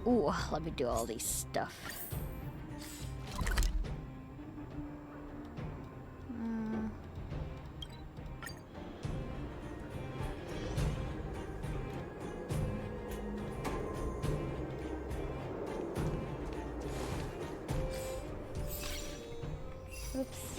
Ooh, let me do all these stuff. Oops.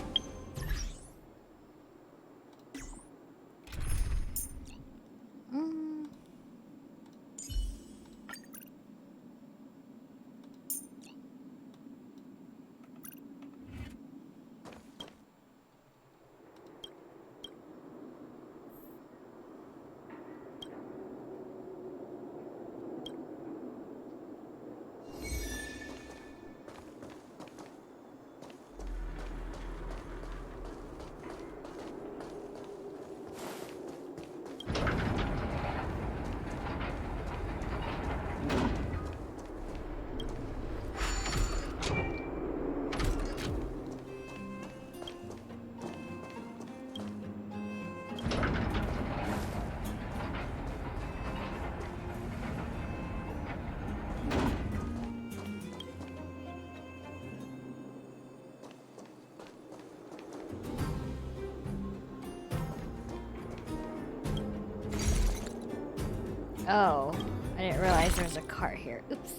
Oh, I didn't realize there's a cart here. Oops.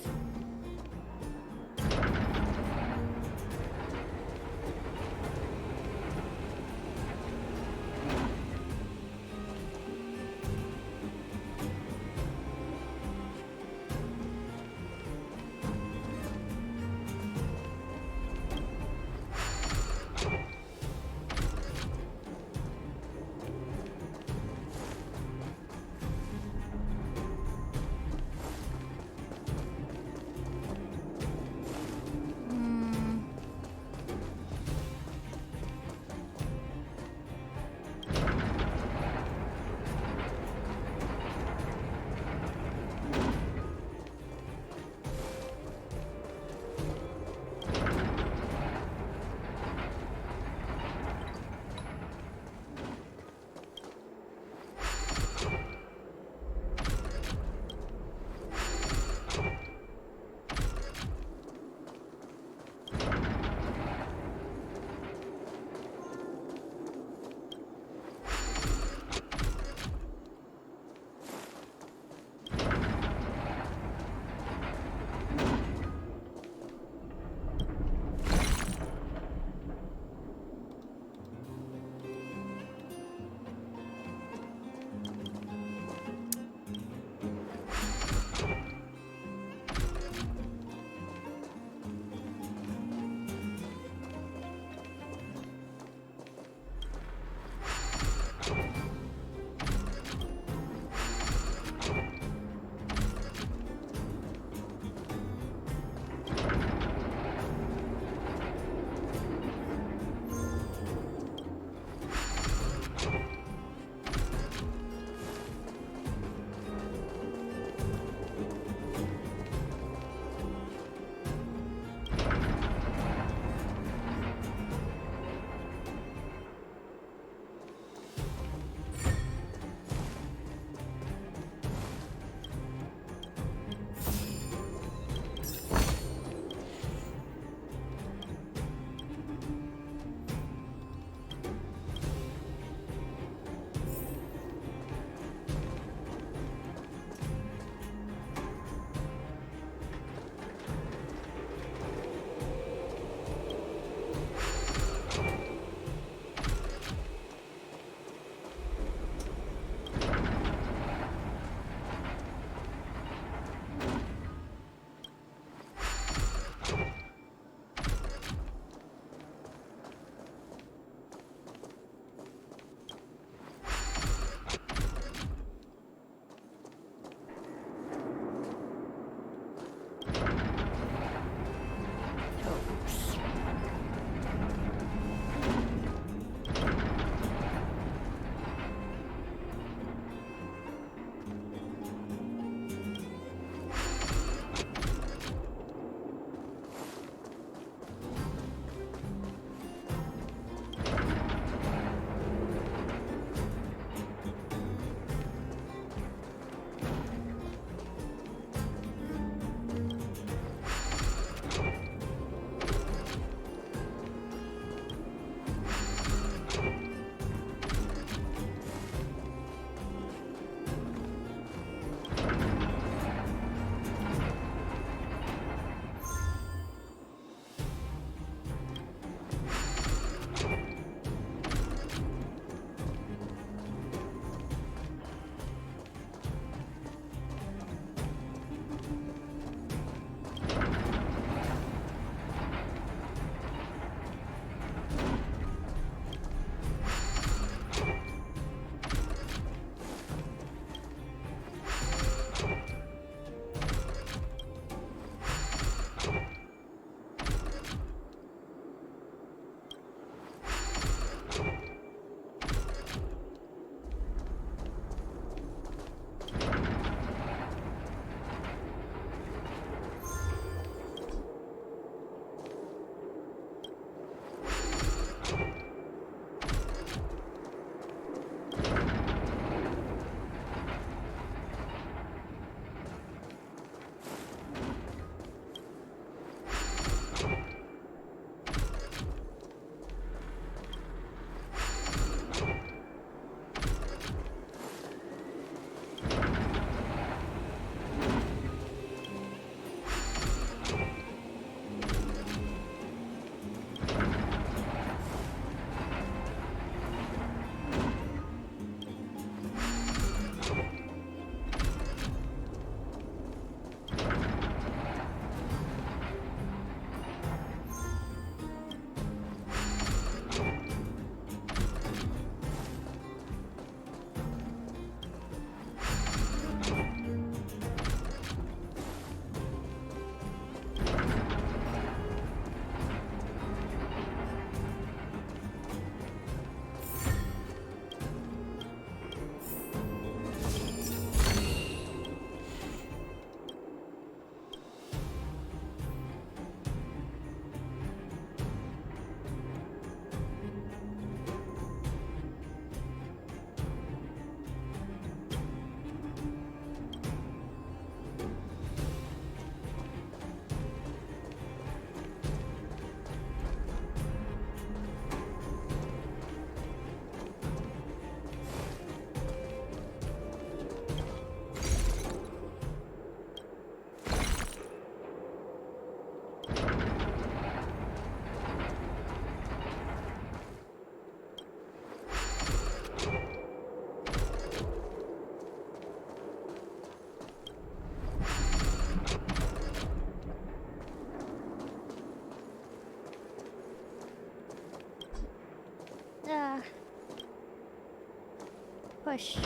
push.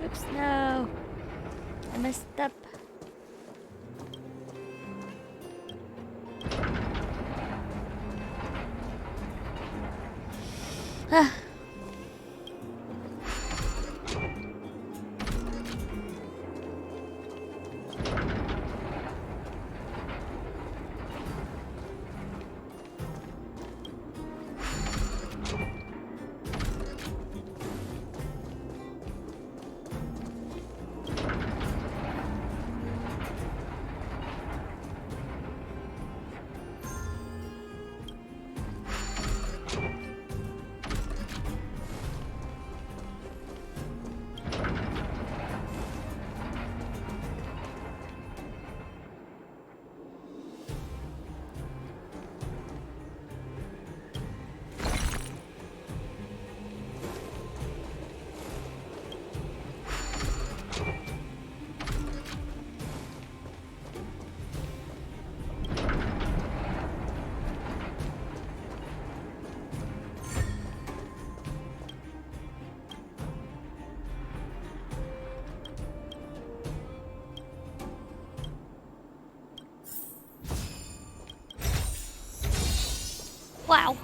Oops, no. I messed up. Ah. Wow.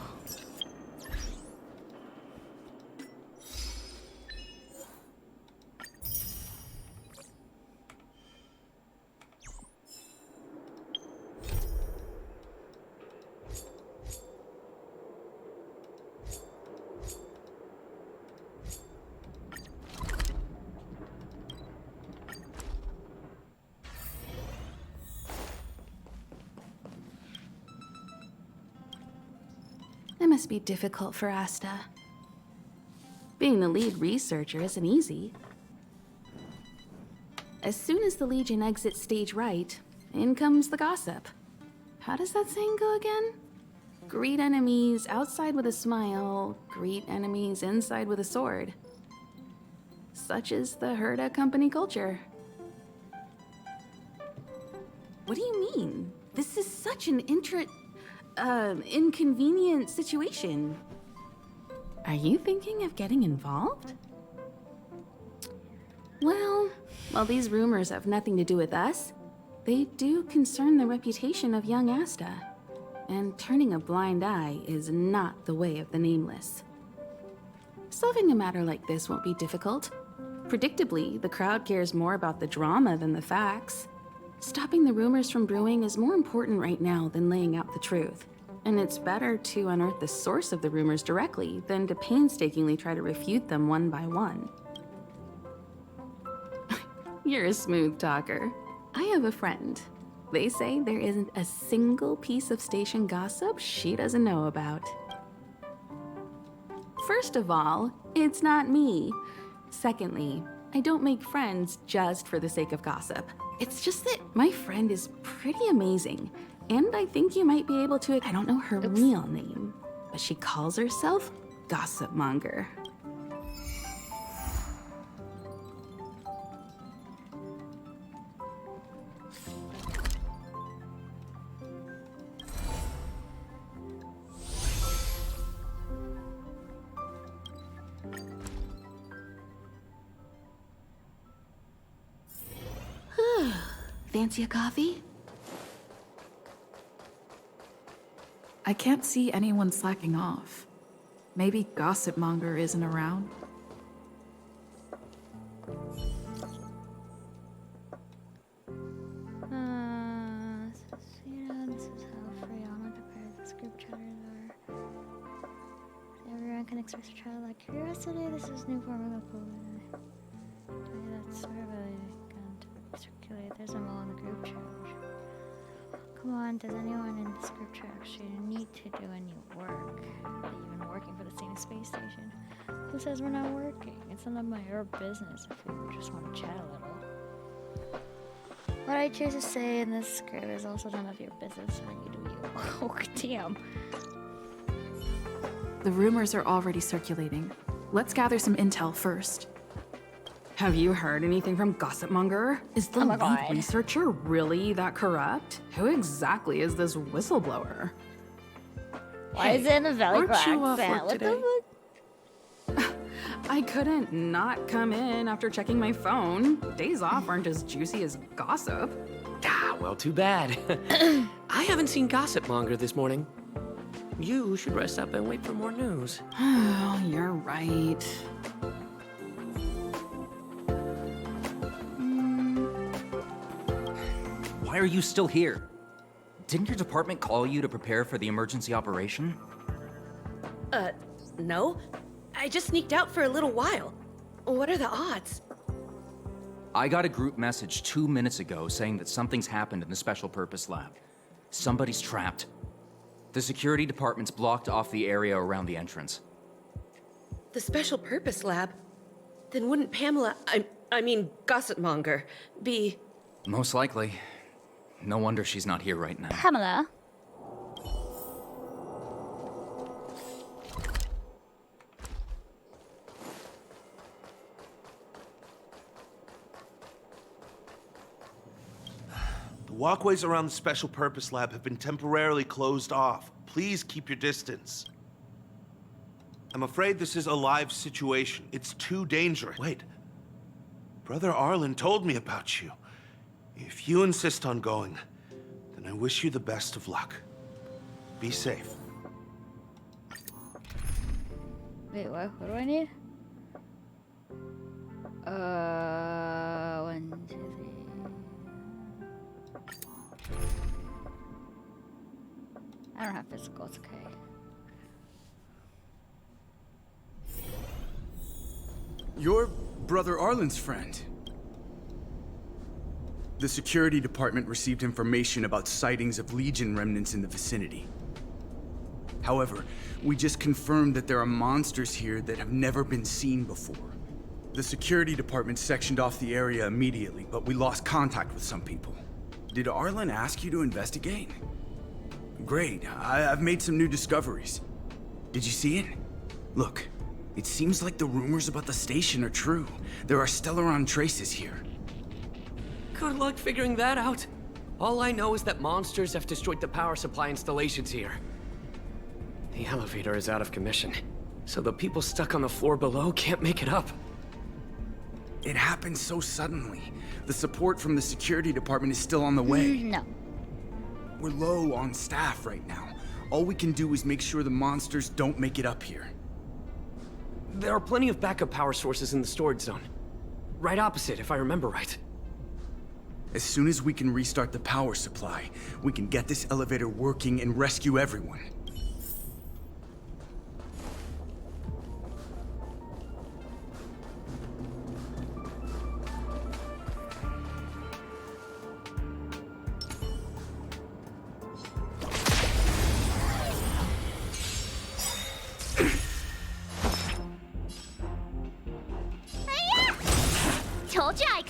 It must be difficult for Asta. Being the lead researcher isn't easy. As soon as the Legion exits stage right, in comes the gossip. How does that saying go again? Greet enemies outside with a smile, greet enemies inside with a sword. Such is the Herda company culture. What do you mean? This is such an inconvenient situation. Are you thinking of getting involved? Well, while these rumors have nothing to do with us, they do concern the reputation of young Asta. And turning a blind eye is not the way of the Nameless. Solving a matter like this won't be difficult. Predictably, the crowd cares more about the drama than the facts. Stopping the rumors from brewing is more important right now than laying out the truth. And it's better to unearth the source of the rumors directly than to painstakingly try to refute them one by one. You're a smooth talker. I have a friend. They say there isn't a single piece of station gossip she doesn't know about. First of all, it's not me. Secondly, I don't make friends just for the sake of gossip. It's just that my friend is pretty amazing, and I think you might be able to. I don't know her real name, but she calls herself Gossip Monger. Fancy a coffee? I can't see anyone slacking off. Maybe Gossip Monger isn't around. This is how free online prepared this group chatters are. Everyone can express a childlike curiosity. This is new form of that's sort of a circulate. There's a mole in the group chat. Come on, does anyone in this group chat actually need to do any work? Are you even working for the same space station? Who says we're not working? It's none of your business if you just want to chat a little. What I choose to say in this script is also none of your business when you do you. Oh, damn. The rumors are already circulating. Let's gather some intel first. Have you heard anything from Gossip Monger? Is the Oh my lead God. researcher really that corrupt? Who exactly is this whistleblower? Why is it in a Valley aren't you off accent? work What today? the fuck? I couldn't not come in after checking my phone. Days off aren't as juicy as gossip. Ah, well, too bad. I haven't seen Gossip Monger this morning. You should rest up and wait for more news. Oh, you're right. Why are you still here? Didn't your department call you to prepare for the emergency operation? No. I just sneaked out for a little while. What are the odds? I got a group message 2 minutes ago saying that something's happened in the Special Purpose Lab. Somebody's trapped. The security department's blocked off the area around the entrance. The Special Purpose Lab? Then wouldn't Pamela, I mean, Gossip Monger, be... Most likely. No wonder she's not here right now. Pamela. The walkways around the Special Purpose Lab have been temporarily closed off. Please keep your distance. I'm afraid this is a live situation. It's too dangerous. Wait. Brother Arlen told me about you. If you insist on going, then I wish you the best of luck. Be safe. Wait, what? What do I need? 1, 2, 3. I don't have physical, it's okay. You're Brother Arlen's friend. The security department received information about sightings of Legion remnants in the vicinity. However, we just confirmed that there are monsters here that have never been seen before. The security department sectioned off the area immediately, but we lost contact with some people. Did Arlen ask you to investigate? Great, I've made some new discoveries. Did you see it? Look, it seems like the rumors about the station are true. There are Stellaron traces here. Good luck figuring that out. All I know is that monsters have destroyed the power supply installations here. The elevator is out of commission, so the people stuck on the floor below can't make it up. It happened so suddenly. The support from the security department is still on the way. No. We're low on staff right now. All we can do is make sure the monsters don't make it up here. There are plenty of backup power sources in the storage zone. Right opposite, if I remember right. As soon as we can restart the power supply, we can get this elevator working and rescue everyone.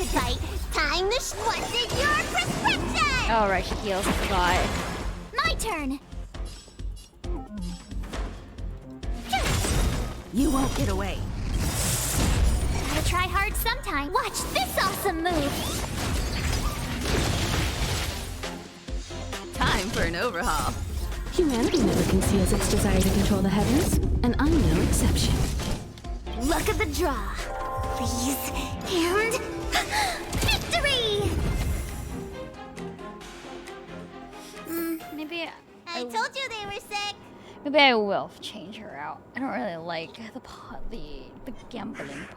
acid bite. Time to what's in your prescription? Oh, right, she heals. I forgot. My turn. You won't get away. Gotta try hard sometime. Watch this awesome move. Time for an overhaul. Humanity never conceals its desire to control the heavens, and I'm no exception. Luck of the draw. Freeze and victory! Maybe I told you they were sick. maybe I will change her out. I don't really like the gambling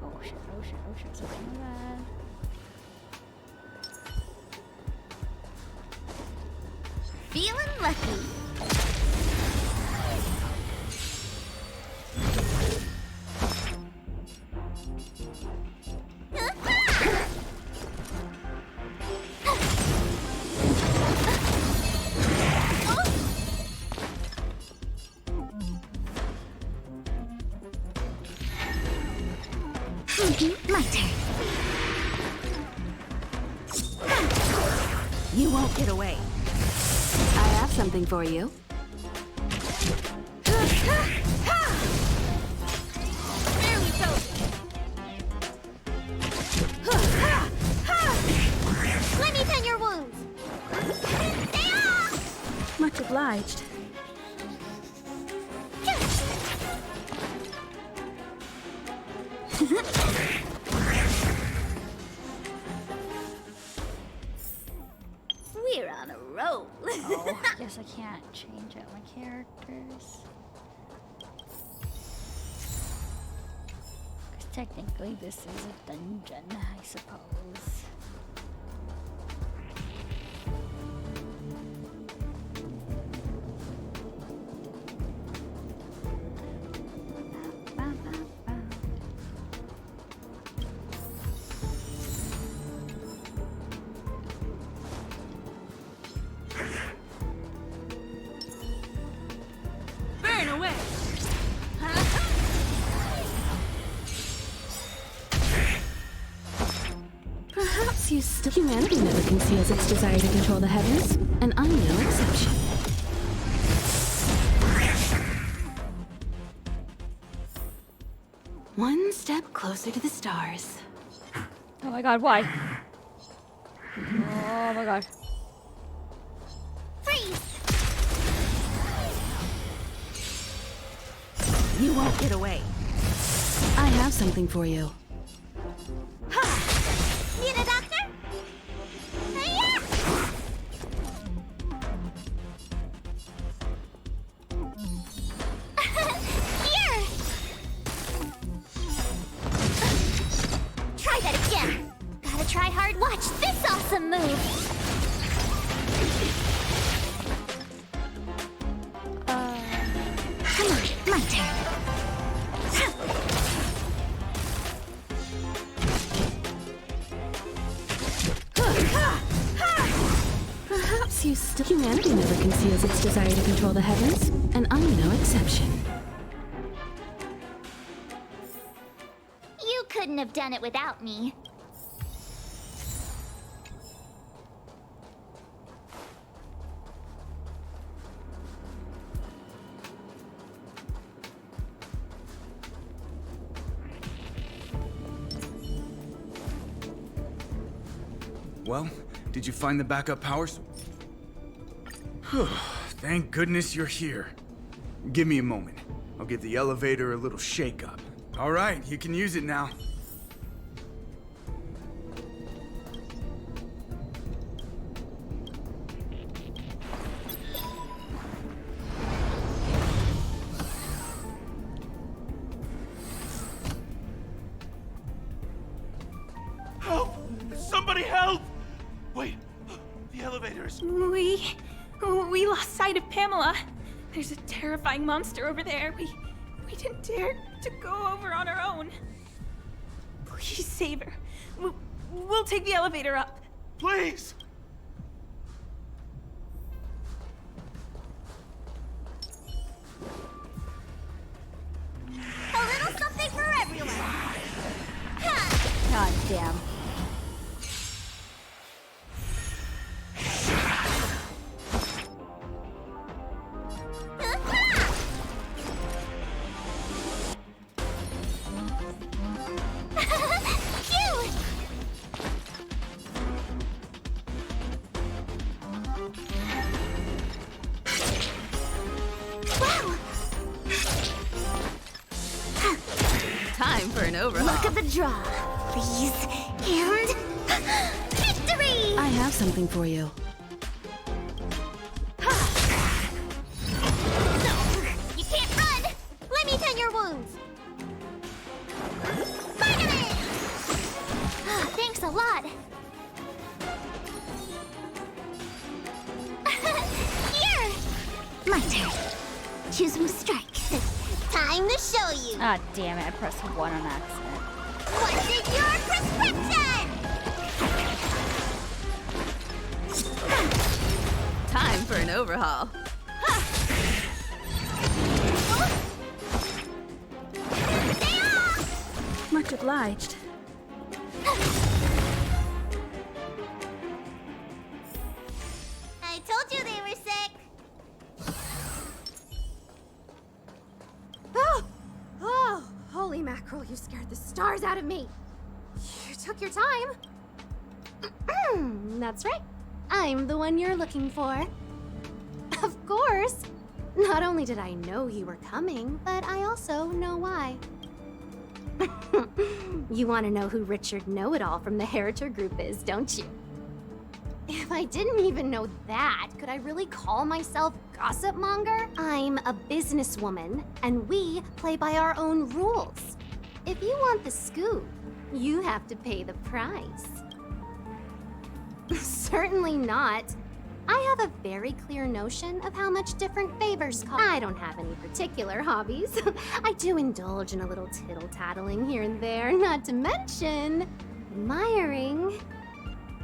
Oh shit, oh shit, oh shit, something like that. Feeling lucky. My turn. You won't get away. I have something for you. There we go. Let me tend your wounds. Stay off! Much obliged. We're on a roll. Oh, guess I can't change out my characters. Because technically this is a dungeon, I suppose. Burn away. Perhaps you still... Humanity never conceals its desire to control the heavens, and I'm no exception. One step closer to the stars. Oh my god, why? Oh my god. Freeze! You won't get away. I have something for you. Need a doctor? Hiya! Here! Try that again. Gotta try hard. Watch this awesome move. Come on, my turn. Perhaps you still... Humanity never conceals its desire to control the heavens, and I'm no exception. You couldn't have done it without me. Well, did you find the backup powers? Thank goodness you're here. Give me a moment. I'll give the elevator a little shake-up. All right, you can use it now. Help! Somebody help! Wait, the elevators. We lost sight of Pamela. There's a terrifying monster over there. We didn't dare to go over on our own. Please save her. We'll take the elevator up. Please! A little something for everyone. God damn. overhaul. Look at the draw, please. And victory! I have something for you. You can't run! Let me tend your wounds. Spider-Man! Thanks a lot. Here! My turn. Choose who strikes. Time to show you. Ah, damn it, I pressed 1 on accident. What's in your prescription? Time for an overhaul. Stay off! Much obliged. I told you they were sick. Oh, holy mackerel, you scared the stars out of me. You took your time. That's right. I'm the one you're looking for. Of course. Not only did I know you were coming, but I also know why. You want to know who Richard Know-It-All from the Heritor Group is, don't you? If I didn't even know that, could I really call myself gossip monger? I'm a businesswoman, and we play by our own rules. If you want the scoop, you have to pay the price. Certainly not. I have a very clear notion of how much different favors cost. I don't have any particular hobbies. I do indulge in a little tittle-tattling here and there, not to mention admiring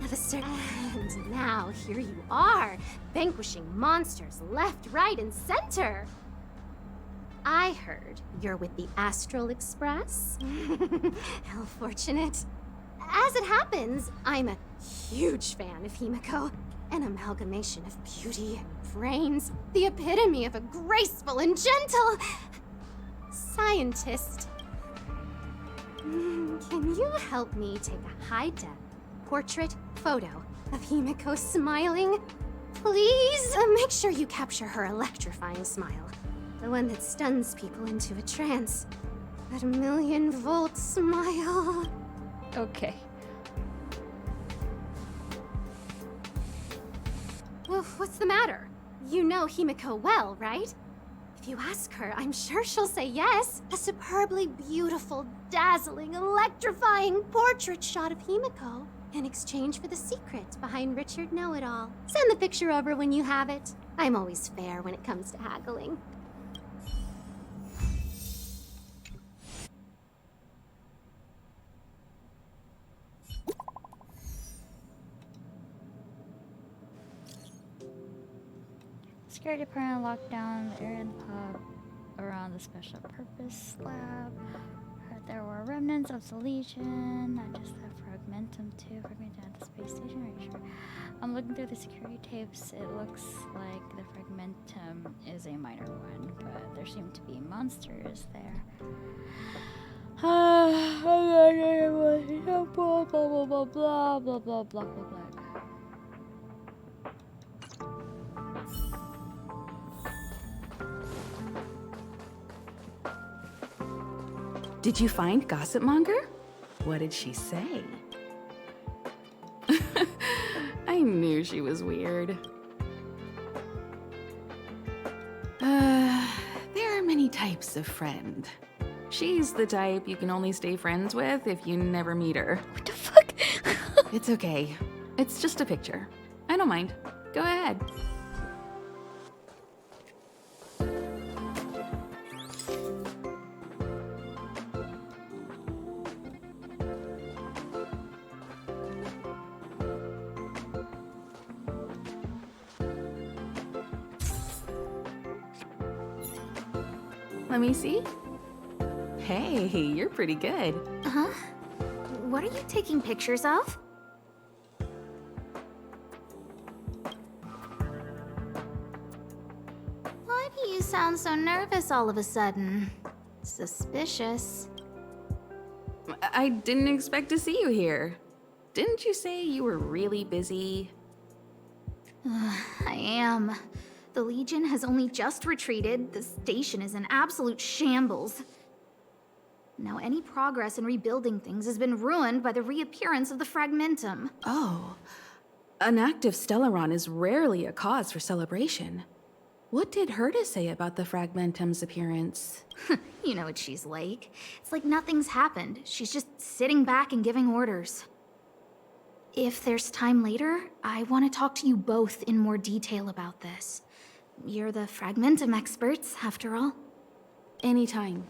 of a certain... And now here you are, vanquishing monsters left, right, and center. I heard you're with the Astral Express. How fortunate. As it happens, I'm a huge fan of Himiko. An amalgamation of beauty and brains, the epitome of a graceful and gentle scientist. Can you help me take a high-def portrait photo of Himiko smiling? Please, make sure you capture her electrifying smile. The one that stuns people into a trance. That 1,000,000-volt smile. Okay. Well, what's the matter? You know Himiko well, right? If you ask her, I'm sure she'll say yes. A superbly beautiful, dazzling, electrifying portrait shot of Himiko in exchange for the secret behind Richard Know-It-All. Send the picture over when you have it. I'm always fair when it comes to haggling. Security department locked down the area in the pub around the special purpose lab. Heard there were remnants of the Legion, not just the Fragmentum too. Fragmentum at the space station, are you sure? I'm looking through the security tapes. It looks like the Fragmentum is a minor one, but there seem to be monsters there. Blah blah blah blah blah blah blah blah blah. Did you find Gossip Monger? What did she say? I knew she was weird. There are many types of friend. She's the type you can only stay friends with if you never meet her. What the fuck? It's okay. It's just a picture. I don't mind. Go ahead. Let me see. Hey, you're pretty good. Huh? What are you taking pictures of? Why do you sound so nervous all of a sudden? Suspicious. I didn't expect to see you here. Didn't you say you were really busy? I am. The Legion has only just retreated. The station is in absolute shambles. Now any progress in rebuilding things has been ruined by the reappearance of the fragmentum. Oh, an active Stellaron is rarely a cause for celebration. What did Herta say about the fragmentum's appearance? You know what she's like. It's like nothing's happened. She's just sitting back and giving orders. If there's time later, I want to talk to you both in more detail about this. You're the fragmentum experts, after all. Anytime.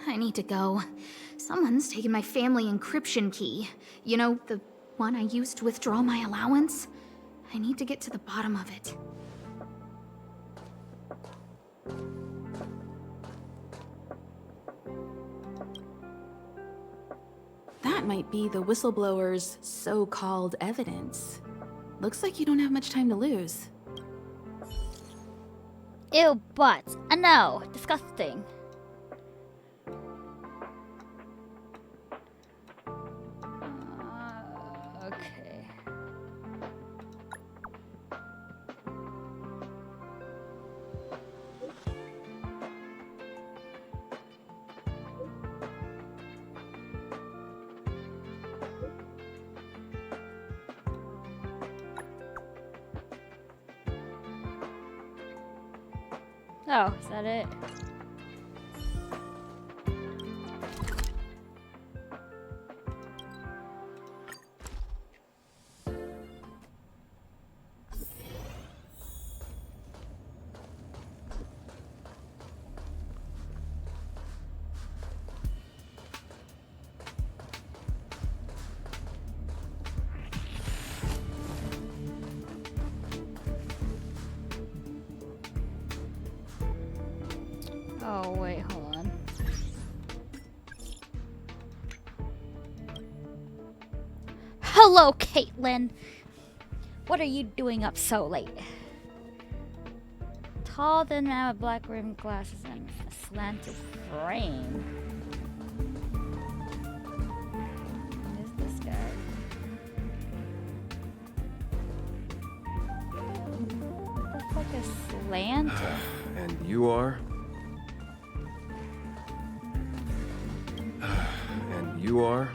I need to go. Someone's taken my family encryption key. You know, the one I used to withdraw my allowance? I need to get to the bottom of it. That might be the whistleblower's so-called evidence. Looks like you don't have much time to lose. Ew, butts. No, disgusting. Okay. Oh, is that it? Oh, wait, hold on. Hello, Caitlin. What are you doing up so late? Tall, thin man with black rimmed glasses and a slanted frame. Who is this guy? Looks like a slanted. And you are? And you are?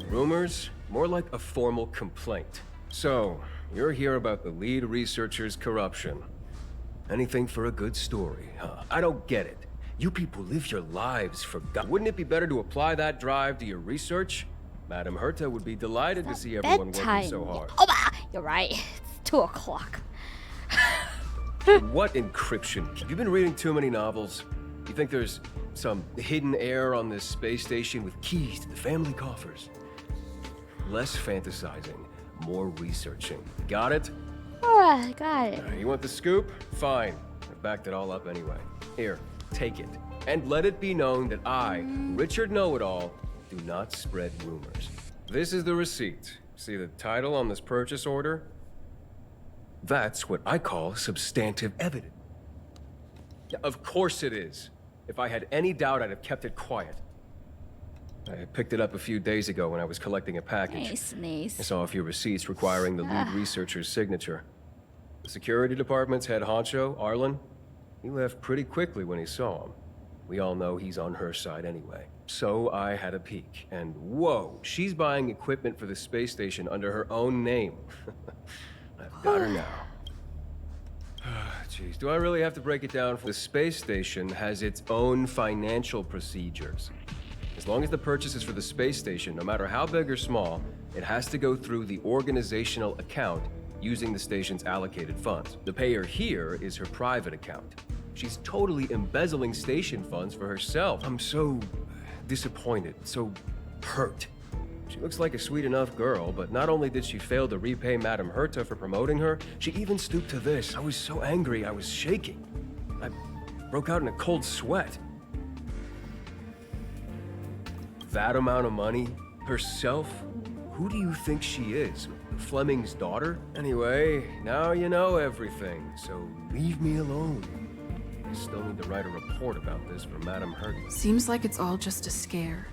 Rumors? More like a formal complaint. So, you're here about the lead researcher's corruption. Anything for a good story, huh? I don't get it. You people live your lives for God. Wouldn't it be better to apply that drive to your research? Madam Herta would be delighted to see everyone working so hard. Oh, you're right. It's 2 o'clock. What encryption? You've been reading too many novels. You think there's some hidden heir on this space station with keys to the family coffers? Less fantasizing, more researching. Got it? Alright, got it. You want the scoop? Fine. I backed it all up anyway. Here, take it. And let it be known that I, Richard Know-It-All, do not spread rumors. This is the receipt. See the title on this purchase order? That's what I call substantive evidence. Yeah, of course it is. If I had any doubt, I'd have kept it quiet. I picked it up a few days ago when I was collecting a package. Sneeze. I saw a few receipts requiring the lead researcher's signature. The security department's head honcho, Arlen, he left pretty quickly when he saw him. We all know he's on her side anyway. So I had a peek, and whoa, she's buying equipment for the space station under her own name. I've got her now. Jeez, do I really have to break it down? The space station has its own financial procedures. As long as the purchase is for the space station, no matter how big or small, it has to go through the organizational account using the station's allocated funds. The payer here is her private account. She's totally embezzling station funds for herself. I'm so disappointed, so hurt. She looks like a sweet enough girl, but not only did she fail to repay Madam Herta for promoting her, she even stooped to this. I was so angry, I was shaking. I broke out in a cold sweat. That amount of money? Herself? Who do you think she is? Fleming's daughter? Anyway, now you know everything, so leave me alone. I still need to write a report about this for Madam Herta. Seems like it's all just a scare.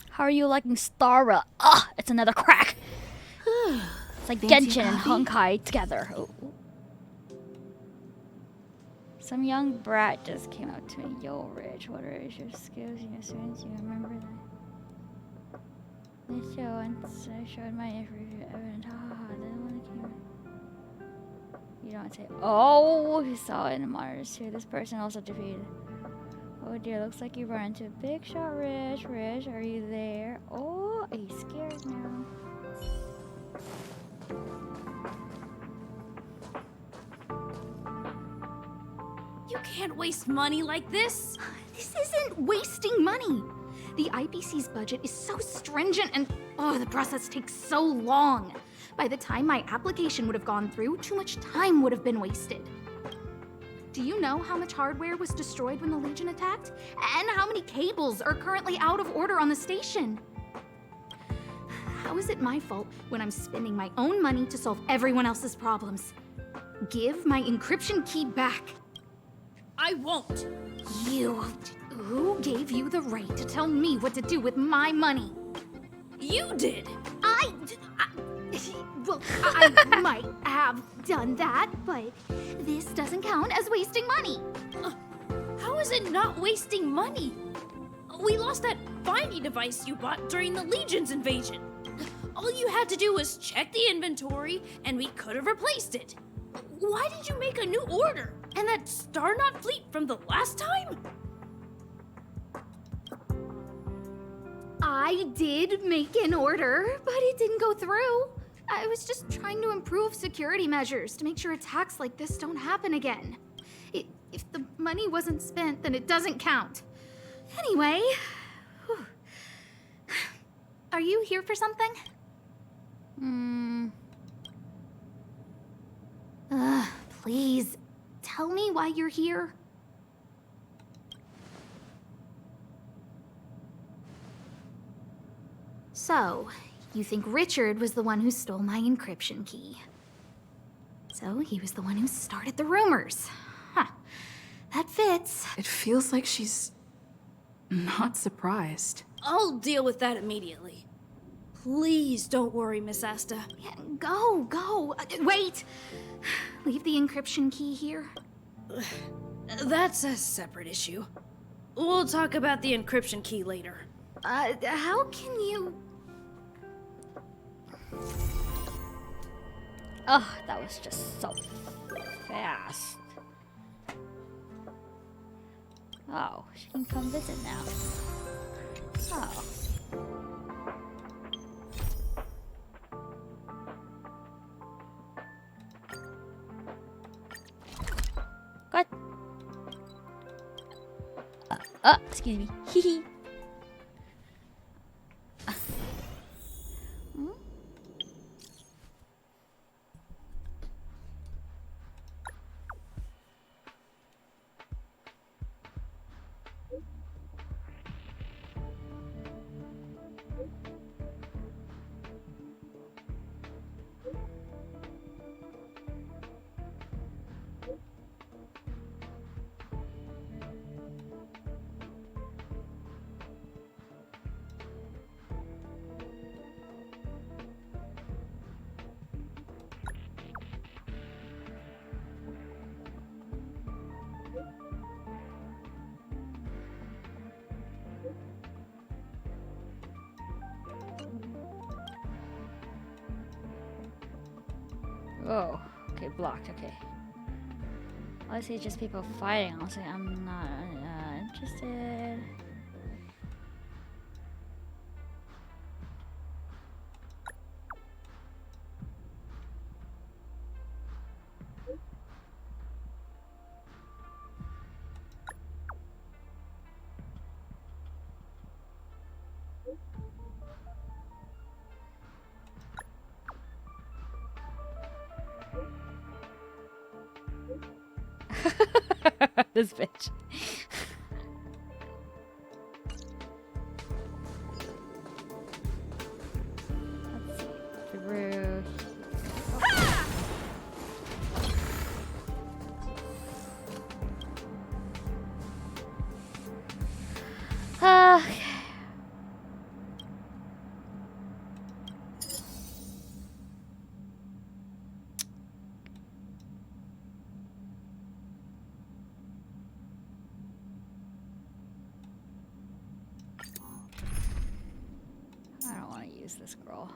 How are you liking Stara? Ugh, it's another crack. It's like Fancy Genshin and coffee? Honkai together. Oh. Some young brat just came up to me. Yo, Rich, what are your skills? You know, students, you remember that? They show once I showed my evidence. Ha ha ha. Then when it came. You don't say, oh, he saw it in the monitors too. This person also defeated. Oh dear, looks like you run into a big shot, Rich. Rich, are you there? Oh, he's scared now. You can't waste money like this. This isn't wasting money. The IPC's budget is so stringent and, oh, the process takes so long. By the time my application would have gone through, too much time would have been wasted. Do you know how much hardware was destroyed when the Legion attacked? And how many cables are currently out of order on the station? How is it my fault when I'm spending my own money to solve everyone else's problems? Give my encryption key back. I won't. You. Who gave you the right to tell me what to do with my money? You did. Well, I might have done that, but this doesn't count as wasting money. How is it not wasting money? We lost that finding device you bought during the Legion's invasion. All you had to do was check the inventory, and we could have replaced it. Why did you make a new order? And that Starknot fleet from the last time? I did make an order, but it didn't go through. I was just trying to improve security measures to make sure attacks like this don't happen again. If the money wasn't spent, then it doesn't count. Anyway, whew. Are you here for something? Please, tell me why you're here. So, you think Richard was the one who stole my encryption key. So, he was the one who started the rumors. Huh. That fits. It feels like she's not surprised. I'll deal with that immediately. Please don't worry, Miss Asta. Yeah, go. Wait! Leave the encryption key here. That's a separate issue. We'll talk about the encryption key later. How can you... Oh, that was just so fast. Oh, she can come visit now. Oh. What? Excuse me. Hee. Oh, okay, blocked, okay. I see just people fighting. I'll say I'm not interested. This bitch. Let's see. Through. Okay. use this scroll.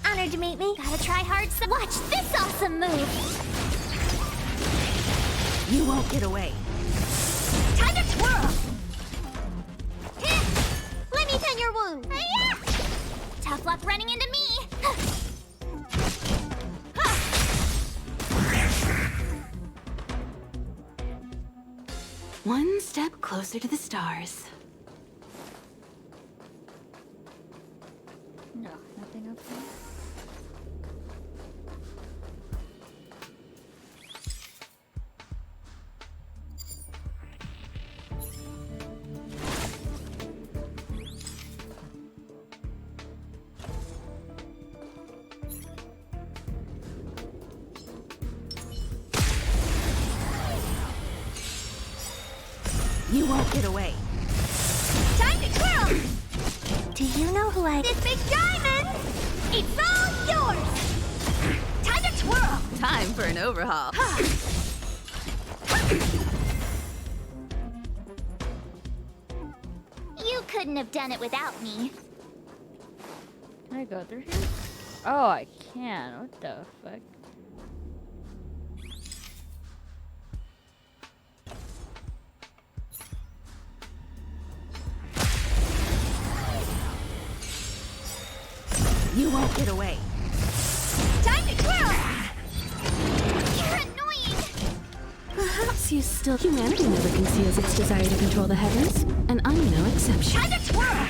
Honored to meet me. Gotta try hard. Watch this awesome move. You won't get away. Time to twirl. Let me tend your wound. Hi-ya! Tough luck running into me. One step closer to the stars. No, nothing up there. You won't get away. Time to twirl. Do you know who I... This big diamond! It's all yours! Time to twirl! Time for an overhaul. You couldn't have done it without me. Can I go through here? Oh, I can. What the fuck? You won't get away. Time to twirl! You're annoying! Perhaps you still... Humanity never conceals its desire to control the heavens, and I'm no exception. Time to twirl!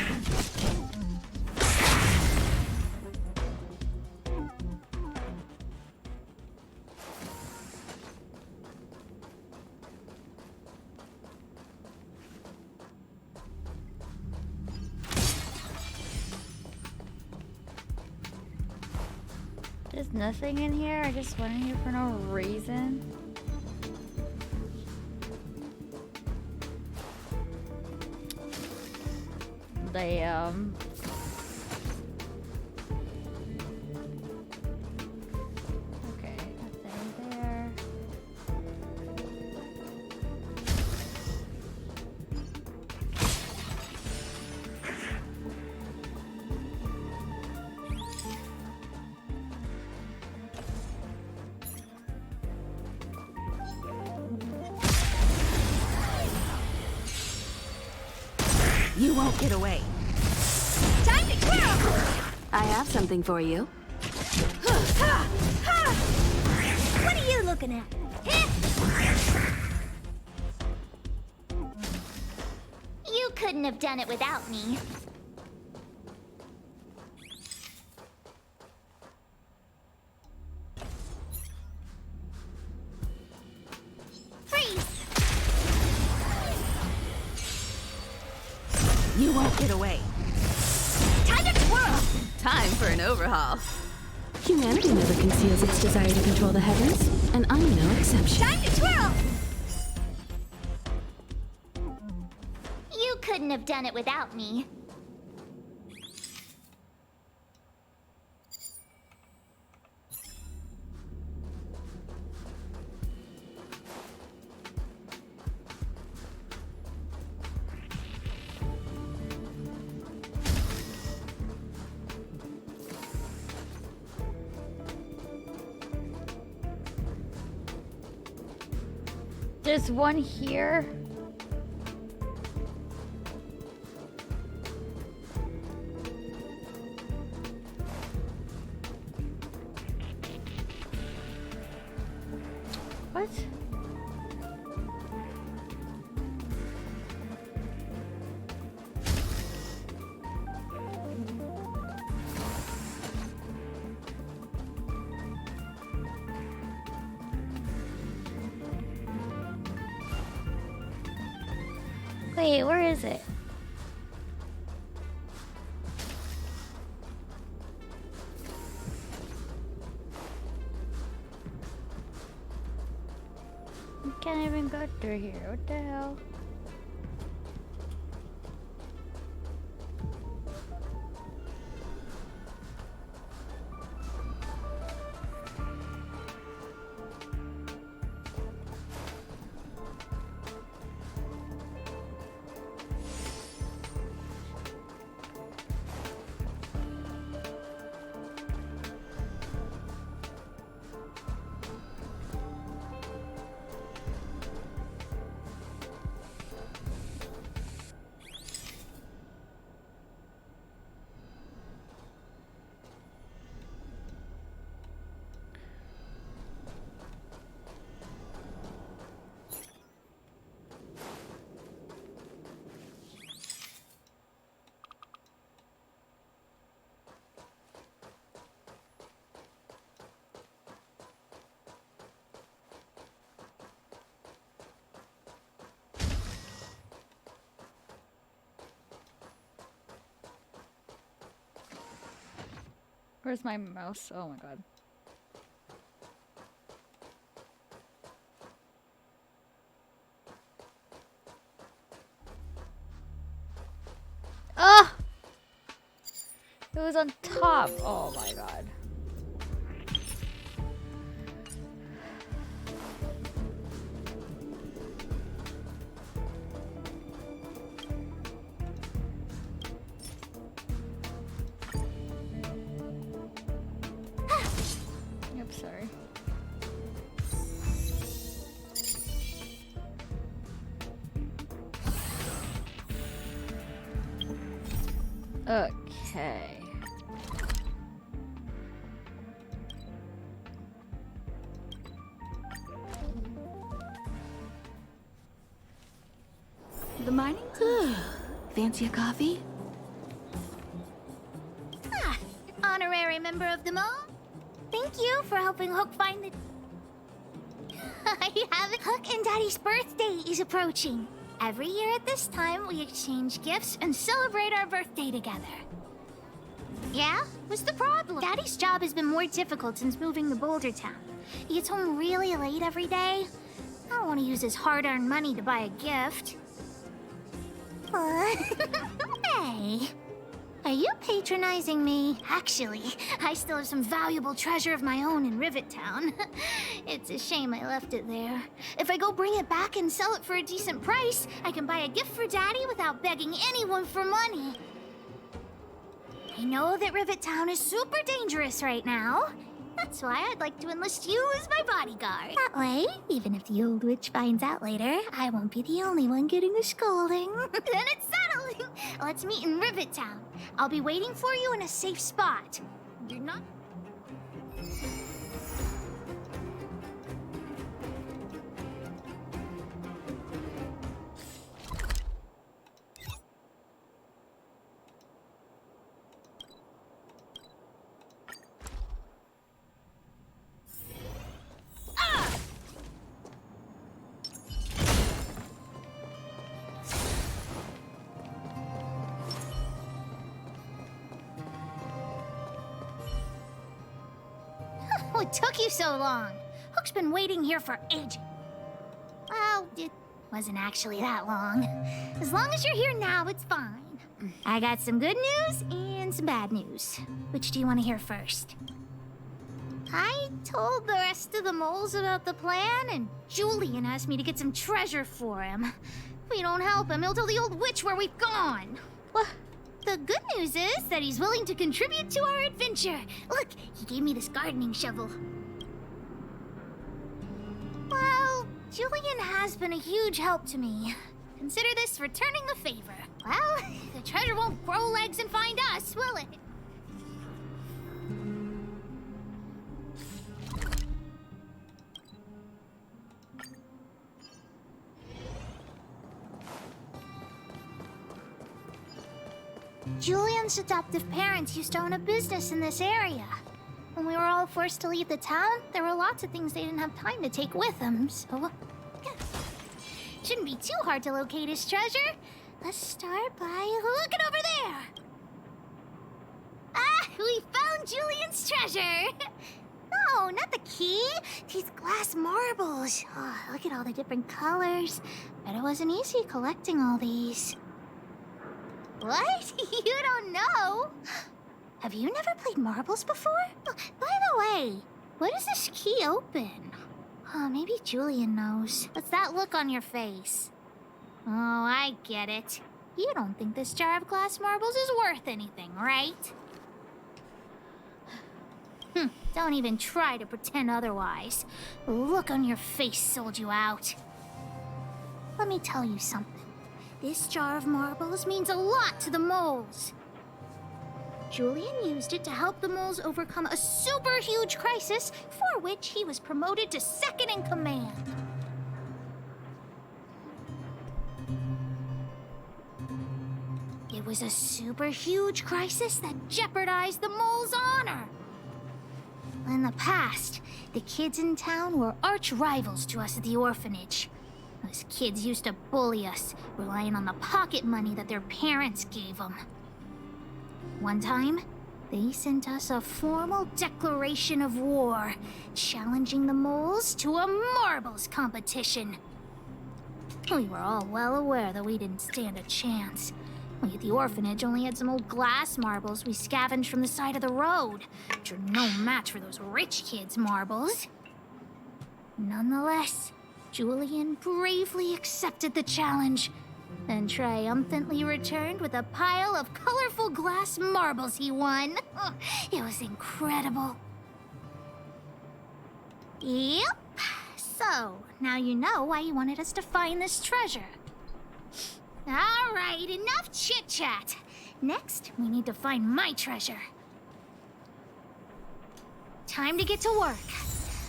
There's nothing in here. I just went in here for no reason. Damn. Okay, nothing there. You won't get away. Time to twirl! I have something for you. What are you looking at? You couldn't have done it without me. Freeze! You won't get away. Time to twirl! Time for an overhaul. Humanity never conceals its desire to control the heavens, and I'm no exception. Time to twirl! You couldn't have done it without me. There's one here. What? Wait, where is it? I can't even go through here. What the hell? Where's my mouse? Oh my god. Oh! It was on top. Oh my god. Yep, sorry. Okay. The mining? Fancy a coffee? Ah, honorary member of the mall. Thank you for helping Hook find the... I have it. Hook and Daddy's birthday is approaching. Every year at this time, we exchange gifts and celebrate our birthday together. Yeah? What's the problem? Daddy's job has been more difficult since moving to Boulder Town. He gets home really late every day. I don't want to use his hard-earned money to buy a gift. Hey, are you patronizing me? Actually, I still have some valuable treasure of my own in Rivet Town. It's a shame I left it there. If I go bring it back and sell it for a decent price, I can buy a gift for Daddy without begging anyone for money. I know that Rivet Town is super dangerous right now. That's why I'd like to enlist you as my bodyguard. That way, even if the old witch finds out later, I won't be the only one getting a scolding. Then it's settled. Let's meet in Rivet Town. I'll be waiting for you in a safe spot. You're not... What took you so long? Hook's been waiting here for ages. Well, it wasn't actually that long. As long as you're here now, it's fine. I got some good news and some bad news. Which do you want to hear first? I told the rest of the moles about the plan, and Julian asked me to get some treasure for him. If we don't help him, he'll tell the old witch where we've gone. What? The good news is that he's willing to contribute to our adventure. Look, he gave me this gardening shovel. Well, Julian has been a huge help to me. Consider this returning the favor. Well, the treasure won't grow legs and find us, will it? Julian's adoptive parents used to own a business in this area. When we were all forced to leave the town, there were lots of things they didn't have time to take with them, so... yeah. Shouldn't be too hard to locate his treasure. Let's start by looking over there. Ah, we found Julian's treasure! No, not the key. These glass marbles. Oh, look at all the different colors. Bet it wasn't easy collecting all these. What? You don't know? Have you never played marbles before? Oh, by the way, what does this key open? Oh, maybe Julian knows. What's that look on your face? Oh, I get it. You don't think this jar of glass marbles is worth anything, right? Don't even try to pretend otherwise. The look on your face sold you out. Let me tell you something. This jar of marbles means a lot to the moles. Julian used it to help the moles overcome a super huge crisis for which he was promoted to second in command. It was a super huge crisis that jeopardized the moles' honor. In the past, the kids in town were arch rivals to us at the orphanage. Those kids used to bully us, relying on the pocket money that their parents gave them. One time, they sent us a formal declaration of war, challenging the moles to a marbles competition. We were all well aware that we didn't stand a chance. We at the orphanage only had some old glass marbles we scavenged from the side of the road, which are no match for those rich kids' marbles. Nonetheless, Julian bravely accepted the challenge, then triumphantly returned with a pile of colorful glass marbles he won. It was incredible. Yep. So, now you know why you wanted us to find this treasure. All right, enough chit-chat. Next, we need to find my treasure. Time to get to work.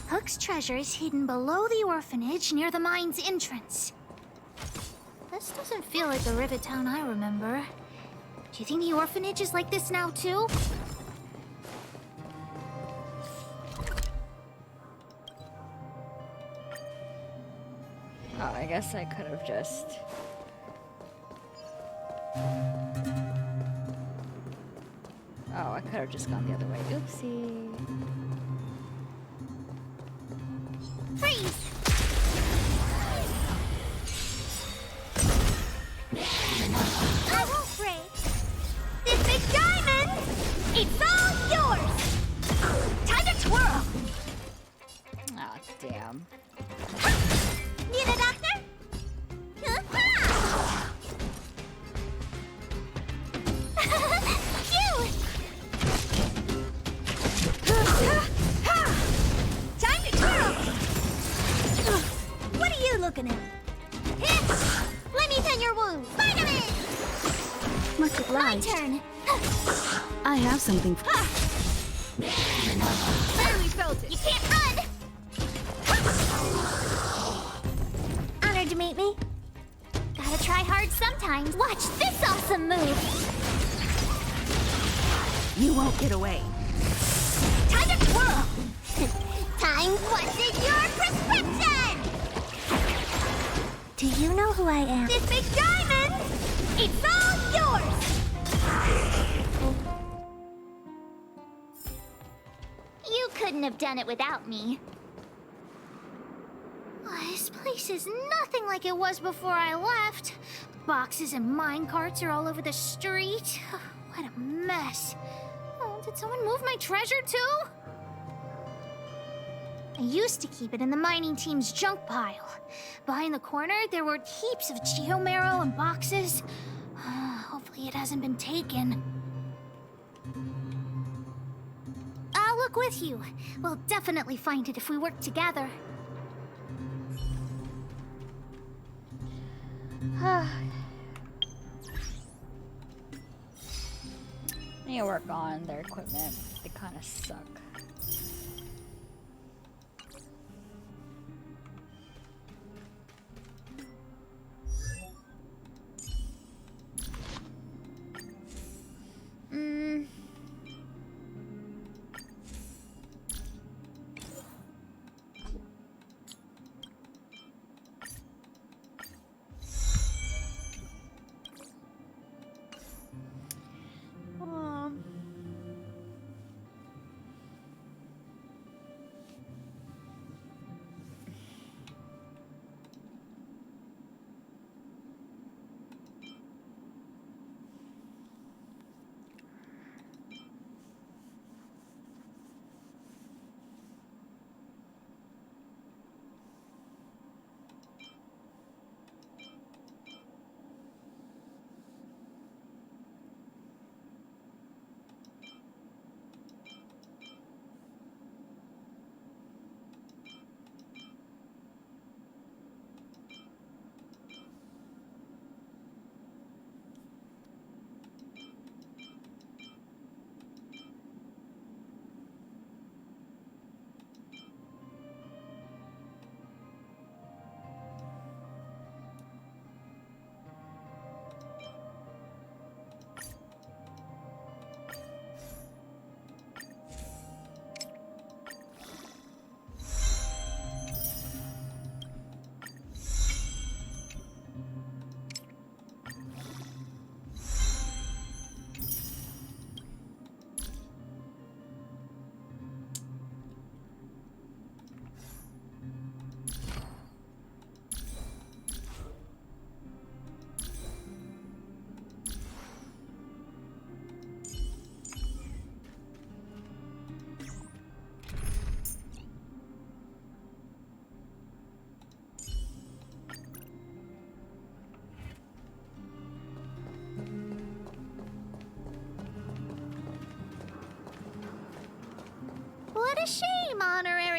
Hook's treasure is hidden below the orphanage near the mine's entrance. This doesn't feel like the Rivet Town I remember. Do you think the orphanage is like this now, too? Oh, I guess I could have just... Oh, I could have just gone the other way. Oopsie. Freeze! I won't break. This big diamond, it's all yours! Time to twirl! Ah, damn. Need a doctor? Cute! Time to twirl! What are you looking at? Let me tend your wound. Spider-Man! Much obliged. My turn. I have something for Barely felt it. You can't run! Honored to meet me. Gotta try hard sometimes. Watch this awesome move. You won't get away. Time to twirl. Time what's in your prescription. Do you know who I am? This big diamond. It's all yours. You couldn't have done it without me. This place is nothing like it was before I left. Boxes and minecarts are all over the street. What a mess. Oh, did someone move my treasure too? I used to keep it in the mining team's junk pile. Behind the corner, there were heaps of geomarrow and boxes. Hopefully it hasn't been taken. I'll look with you. We'll definitely find it if we work together. I need to work on their equipment. They kind of suck.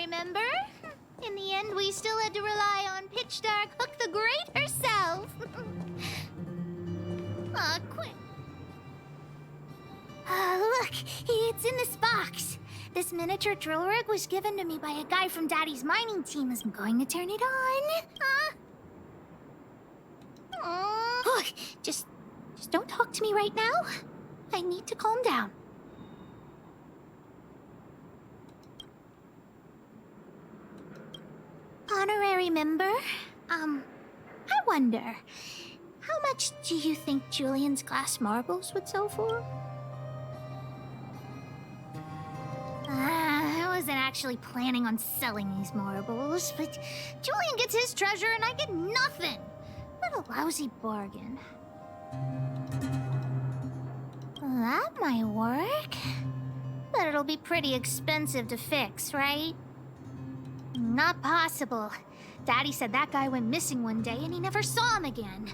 honorary member. In the end, we still had to rely on Pitch Dark Hook the Great herself. Aw, quick. Look, it's in this box. This miniature drill rig was given to me by a guy from Daddy's mining team as I'm going to turn it on. Look, just don't talk to me right now. I need to calm down. Honorary member, I wonder, how much do you think Julian's glass marbles would sell for? I wasn't actually planning on selling these marbles, but Julian gets his treasure and I get nothing. What a lousy bargain. That might work. But it'll be pretty expensive to fix, right? Not possible. Daddy said that guy went missing one day and he never saw him again.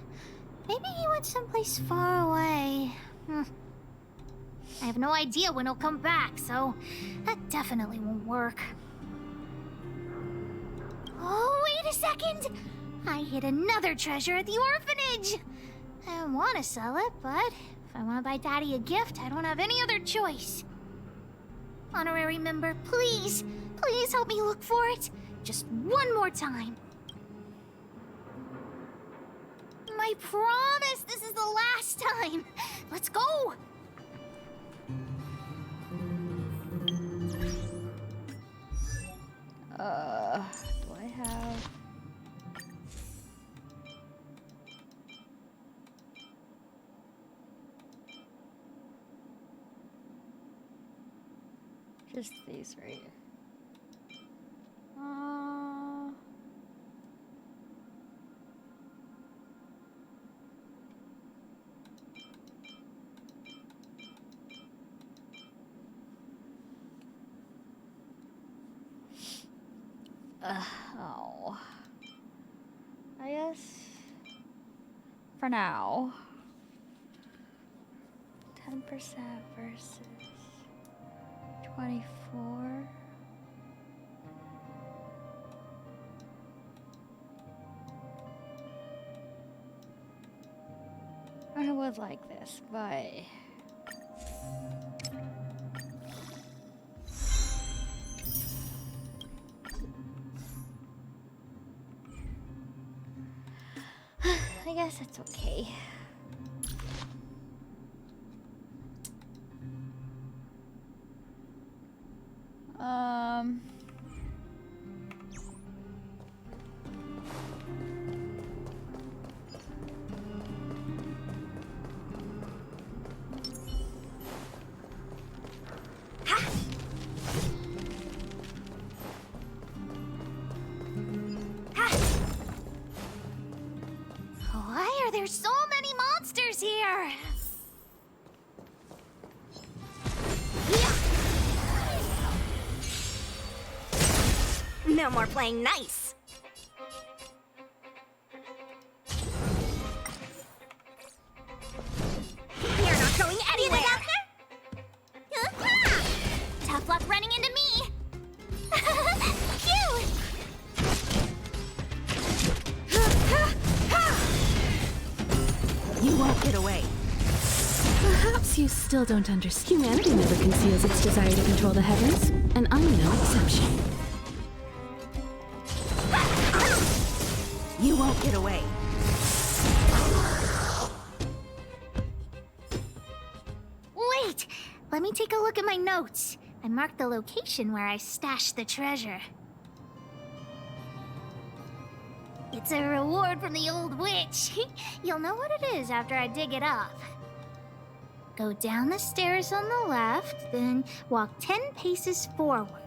Maybe he went someplace far away. I have no idea when he'll come back, so that definitely won't work. Oh, wait a second! I hid another treasure at the orphanage! I don't want to sell it, but if I want to buy Daddy a gift, I don't have any other choice. Honorary member, please, please help me look for it. Just one more time. I promise this is the last time. Let's go! Do I have... Just these, right? Oh. I guess for now. 10% versus 24. I would like this, but I guess it's okay. Why are there so many monsters here? No more playing nice. You're not going anywhere. Tough luck running into me. Cute. You won't get away. Perhaps you still don't understand. Humanity never conceals its desire to control the heavens, and I'm no exception. You won't get away. Wait! Let me take a look at my notes. I marked the location where I stashed the treasure. It's a reward from the old witch. You'll know what it is after I dig it up. Go down the stairs on the left, then walk 10 paces forward.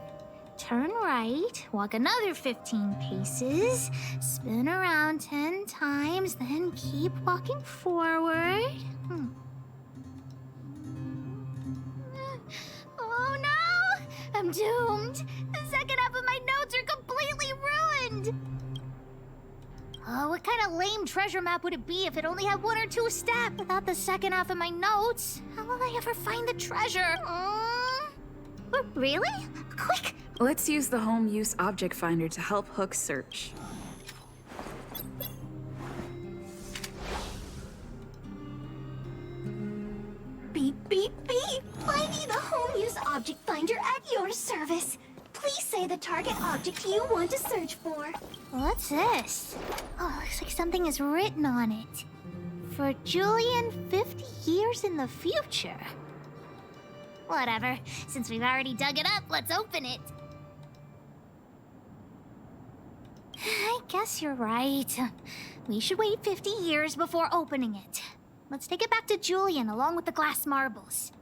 Turn right, walk another 15 paces, spin around 10 times, then keep walking forward. Oh no! I'm doomed! The second half of my notes are completely ruined! Oh, what kind of lame treasure map would it be if it only had 1 or 2 steps? Without the second half of my notes, how will I ever find the treasure? Really? Quick! Let's use the home use object finder to help Hook search. Beep, beep, beep! Finding the home use object finder at your service. Please say the target object you want to search for. What's this? Oh, looks like something is written on it. For Julian, 50 years in the future. Whatever. Since we've already dug it up, let's open it. I guess you're right. We should wait 50 years before opening it. Let's take it back to Julian along with the glass marbles.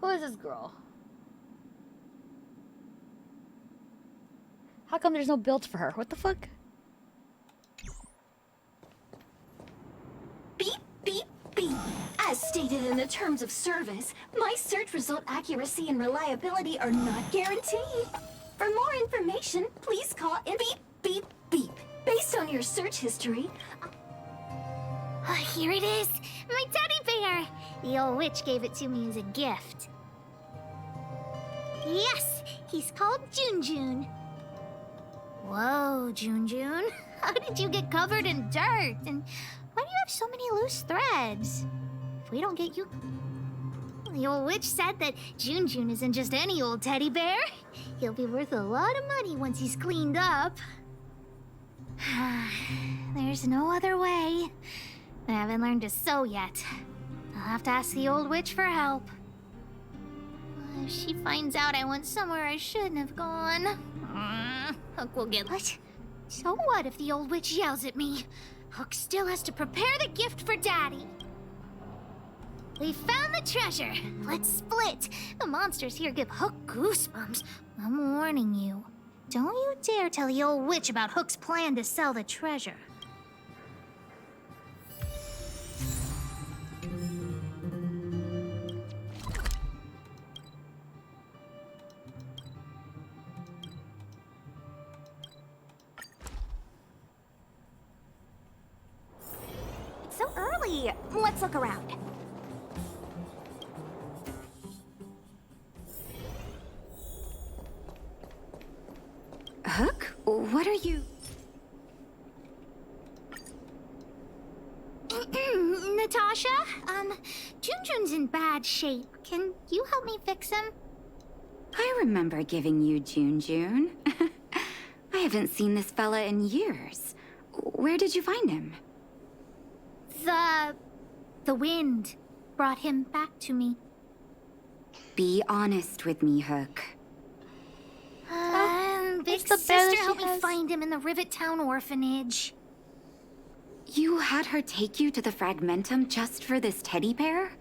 Who is this girl? How come there's no build for her? What the fuck? Beep, beep, beep. As stated in the terms of service, my search result accuracy and reliability are not guaranteed. For more information, please call in beep, beep, beep. Based on your search history, Here it is! My teddy bear! The old witch gave it to me as a gift. Yes! He's called Junjun. Whoa, Junjun. How did you get covered in dirt? And why do you have so many loose threads? If we don't get you... The old witch said that Junjun isn't just any old teddy bear. He'll be worth a lot of money once he's cleaned up. There's no other way. I haven't learned to sew yet. I'll have to ask the old witch for help. If she finds out I went somewhere I shouldn't have gone, Hook will get... What? So what if the old witch yells at me? Hook still has to prepare the gift for Daddy. We found the treasure. Let's split. The monsters here give Hook goosebumps. I'm warning you. Don't you dare tell the old witch about Hook's plan to sell the treasure. it's so early. Let's look around. Hook? What are you... Natasha? Junjun's in bad shape. Can you help me fix him? I remember giving you Junjun. I haven't seen this fella in years. Where did you find him? The wind brought him back to me. Be honest with me, Hook. Big the bear that sister she helped me has. find him in the Rivet Town orphanage. You had her take you to the Fragmentum just for this teddy bear?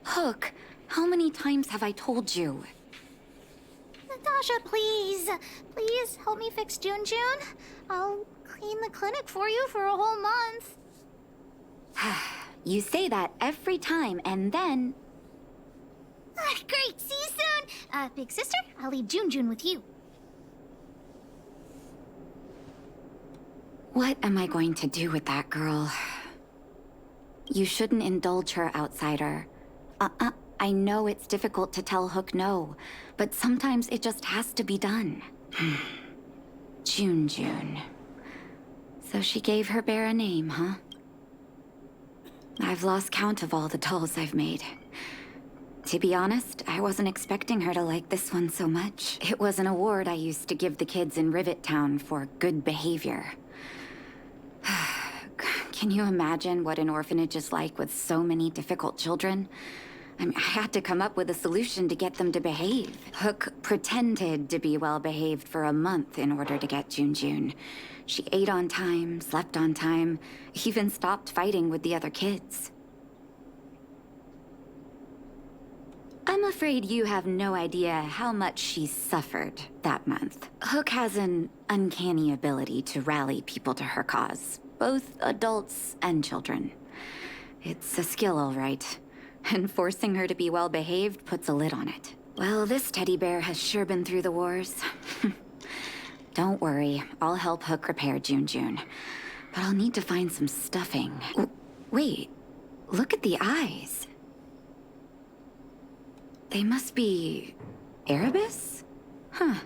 Hook, how many times have I told you? Natasha, please. Please help me fix Junjun. I'll clean the clinic for you for a whole month. You say that every time, and then... Great, see you soon. Big sister, I'll leave Junjun with you. What am I going to do with that girl? You shouldn't indulge her, outsider. I know it's difficult to tell Hook no, but sometimes it just has to be done. Junjun. So she gave her bear a name, huh? I've lost count of all the dolls I've made. To be honest, I wasn't expecting her to like this one so much. It was an award I used to give the kids in Rivet Town for good behavior. Can you imagine what an orphanage is like with so many difficult children? I mean, I had to come up with a solution to get them to behave. Hook pretended to be well-behaved for a month in order to get Junjun. She ate on time, slept on time, even stopped fighting with the other kids. I'm afraid you have no idea how much she suffered that month. Hook has an uncanny ability to rally people to her cause, both adults and children. It's a skill, all right. And forcing her to be well-behaved puts a lid on it. Well, this teddy bear has sure been through the wars. Don't worry, I'll help Hook repair Junjun. but I'll need to find some stuffing. Wait, look at the eyes. They must be... Erebus? Huh.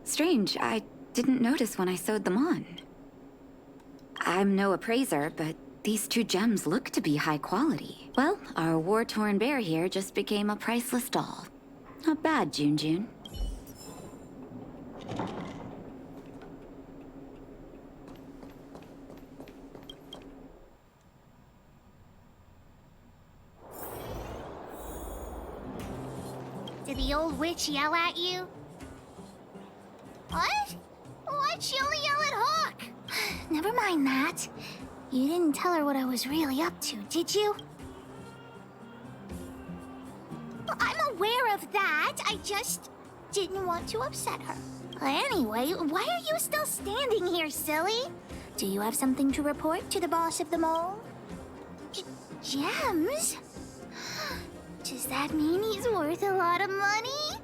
Strange, I didn't notice when I sewed them on. I'm no appraiser, but these two gems look to be high quality. Well, our war-torn bear here just became a priceless doll. Not bad, Jun. Did the old witch yell at you? What? Why'd she only yell at Hawk? Never mind that. You didn't tell her what I was really up to, did you? I'm aware of that. I just didn't want to upset her. Anyway, why are you still standing here, silly? Do you have something to report to the boss of them all? Gems? Does that mean he's worth a lot of money?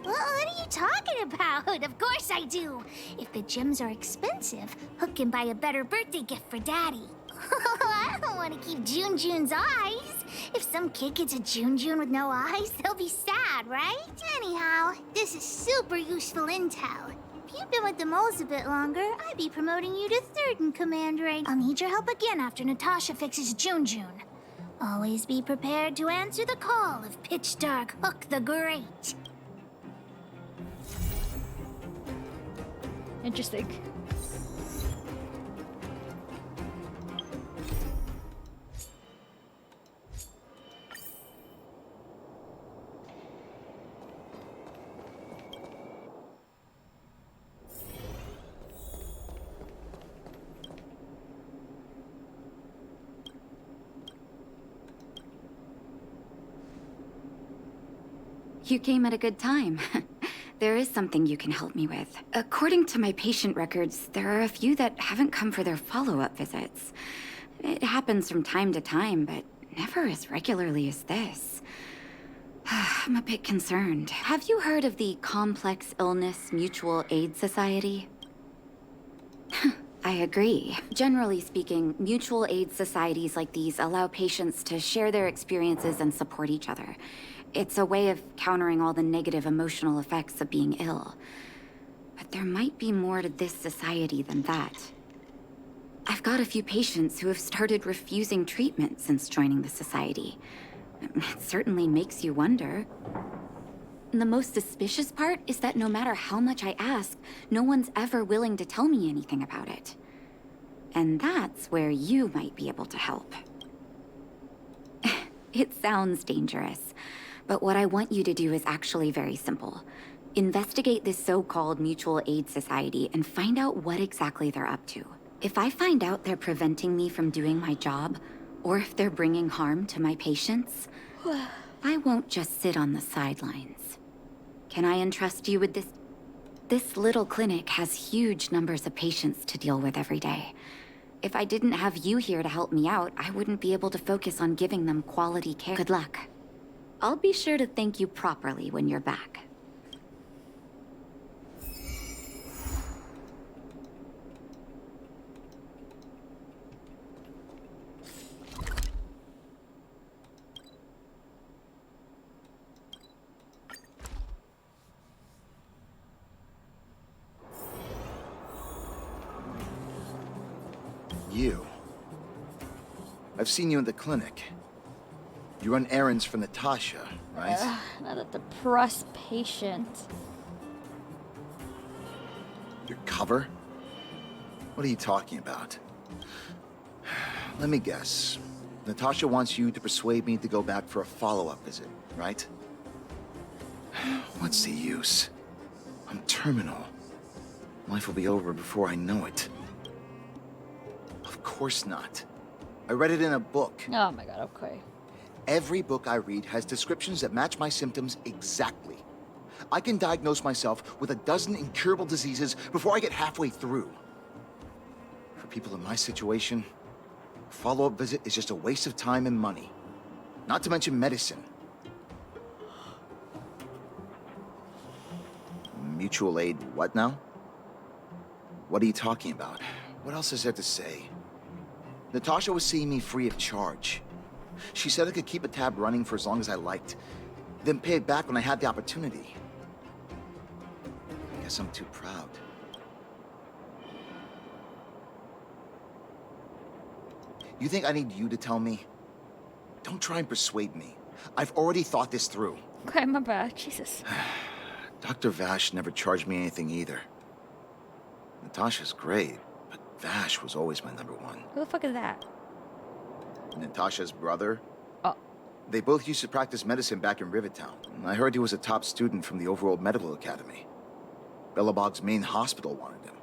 What are you talking about? Of course I do. If the gems are expensive, Hook can buy a better birthday gift for Daddy. I don't want to keep Jun's eyes. If some kid gets a Jun with no eyes, they'll be sad, right? Anyhow, this is super useful intel. If you've been with the moles a bit longer, I'd be promoting you to 3rd in command rank. I'll need your help again after Natasha fixes Jun. Always be prepared to answer the call of Pitch Dark Hook the Great. Interesting. You came at a good time. There is something you can help me with. According to my patient records, there are a few that haven't come for their follow-up visits. It happens from time to time, but never as regularly as this. I'm a bit concerned. Have you heard of the Complex Illness Mutual Aid Society? I agree. Generally speaking, mutual aid societies like these allow patients to share their experiences and support each other. It's a way of countering all the negative emotional effects of being ill. But there might be more to this society than that. I've got a few patients who have started refusing treatment since joining the society. It certainly makes you wonder. The most suspicious part is that no matter how much I ask, no one's ever willing to tell me anything about it. And that's where you might be able to help. It sounds dangerous. But what I want you to do is actually very simple. Investigate this so-called mutual aid society and find out what exactly they're up to. If I find out they're preventing me from doing my job, or if they're bringing harm to my patients, I won't just sit on the sidelines. Can I entrust you with this? This little clinic has huge numbers of patients to deal with every day. If I didn't have you here to help me out, I wouldn't be able to focus on giving them quality care. Good luck. I'll be sure to thank you properly when you're back. You. I've seen you in the clinic. You run errands for Natasha, right? Not a depressed patient. Your cover? What are you talking about? Let me guess. Natasha wants you to persuade me to go back for a follow-up visit, right? What's the use? I'm terminal. Life will be over before I know it. Of course not. I read it in a book. Oh my god, okay. Every book I read has descriptions that match my symptoms exactly. I can diagnose myself with a dozen incurable diseases before I get halfway through. For people in my situation, a follow-up visit is just a waste of time and money. Not to mention medicine. Mutual aid what now? What are you talking about? What else is there to say? Natasha was seeing me free of charge. She said I could keep a tab running for as long as I liked, then pay it back when I had the opportunity. I guess I'm too proud. You think I need you to tell me? Don't try and persuade me. I've already thought this through. Okay, my bad. Jesus. Dr. Vash never charged me anything either. Natasha's great, but Vash was always my number one. Who the fuck is that? Natasha's brother? Oh. They both used to practice medicine back in Rivettown. I heard he was a top student from the Overworld Medical Academy. Bellabog's main hospital wanted him.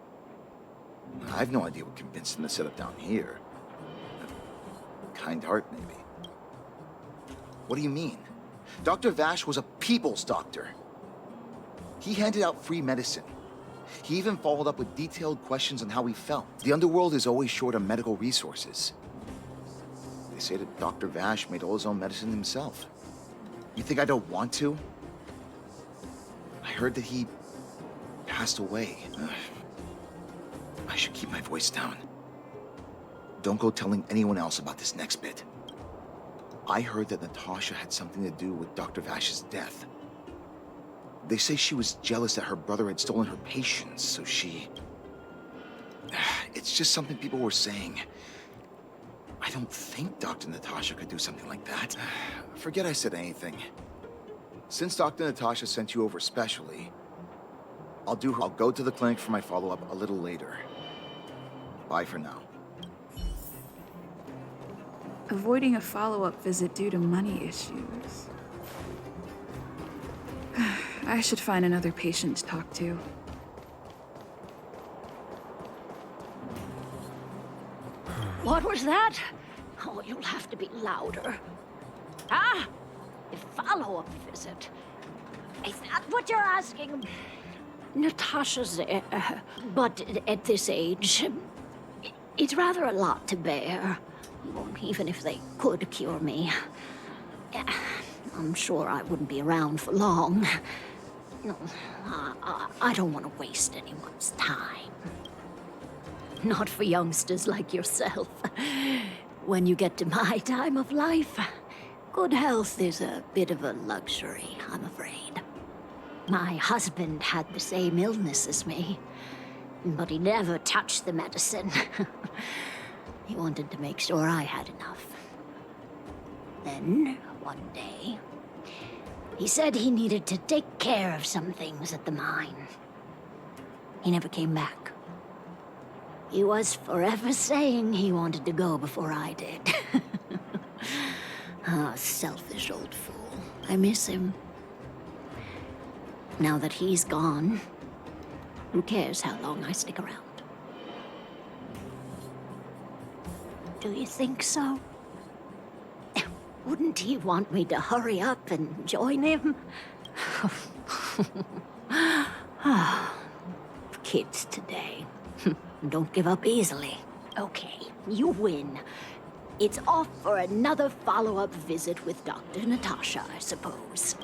I have no idea what convinced him to set up down here. A kind heart, maybe. What do you mean? Dr. Vash was a people's doctor. He handed out free medicine. He even followed up with detailed questions on how he felt. The underworld is always short on medical resources. They say that Dr. Vash made all his own medicine himself. You think I don't want to? I heard that he passed away. I should keep my voice down. Don't go telling anyone else about this next bit. I heard that Natasha had something to do with Dr. Vash's death. They say she was jealous that her brother had stolen her patients, so she... It's just something people were saying. I don't think Dr. Natasha could do something like that. Forget I said anything. Since Dr. Natasha sent you over specially, I'll go to the clinic for my follow-up a little later. Bye for now. Avoiding a follow-up visit due to money issues. I should find another patient to talk to. What was that? Oh, you'll have to be louder. Ah! A follow-up visit. Is that what you're asking? Natasha's there, but at this age, it's rather a lot to bear. Even if they could cure me. I'm sure I wouldn't be around for long. No, I don't want to waste anyone's time. Not for youngsters like yourself. When you get to my time of life, good health is a bit of a luxury, I'm afraid. My husband had the same illness as me, but he never touched the medicine. He wanted to make sure I had enough. Then, one day, he said he needed to take care of some things at the mine. He never came back. He was forever saying he wanted to go before I did. Ah, selfish old fool. I miss him. Now that he's gone, who cares how long I stick around? Do you think so? Wouldn't he want me to hurry up and join him? Kids today. Don't give up easily. Okay, you win. It's off for another follow-up visit with Dr. Natasha, I suppose.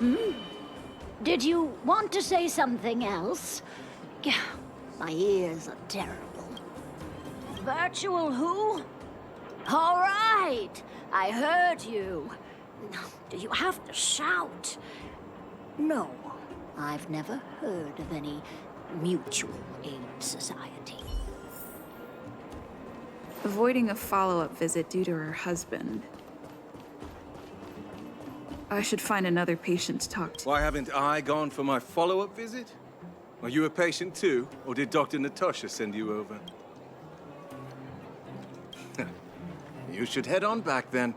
Did you want to say something else? My ears are terrible. Virtual who? All right, I heard you. Do you have to shout? No, I've never heard of any mutual aid society. Avoiding a follow-up visit due to her husband. I should find another patient to talk to. Why haven't I gone for my follow-up visit? Are you a patient too, or did Dr. Natasha send you over? You should head on back then.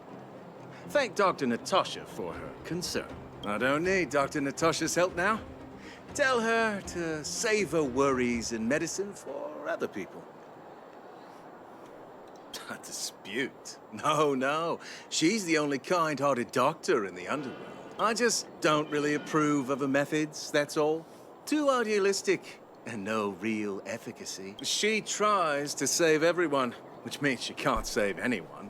Thank Dr. Natasha for her concern. I don't need Dr. Natasha's help now. Tell her to save her worries and medicine for other people. A dispute? No. She's the only kind-hearted doctor in the underworld. I just don't really approve of her methods, that's all. Too idealistic and no real efficacy. She tries to save everyone, which means she can't save anyone.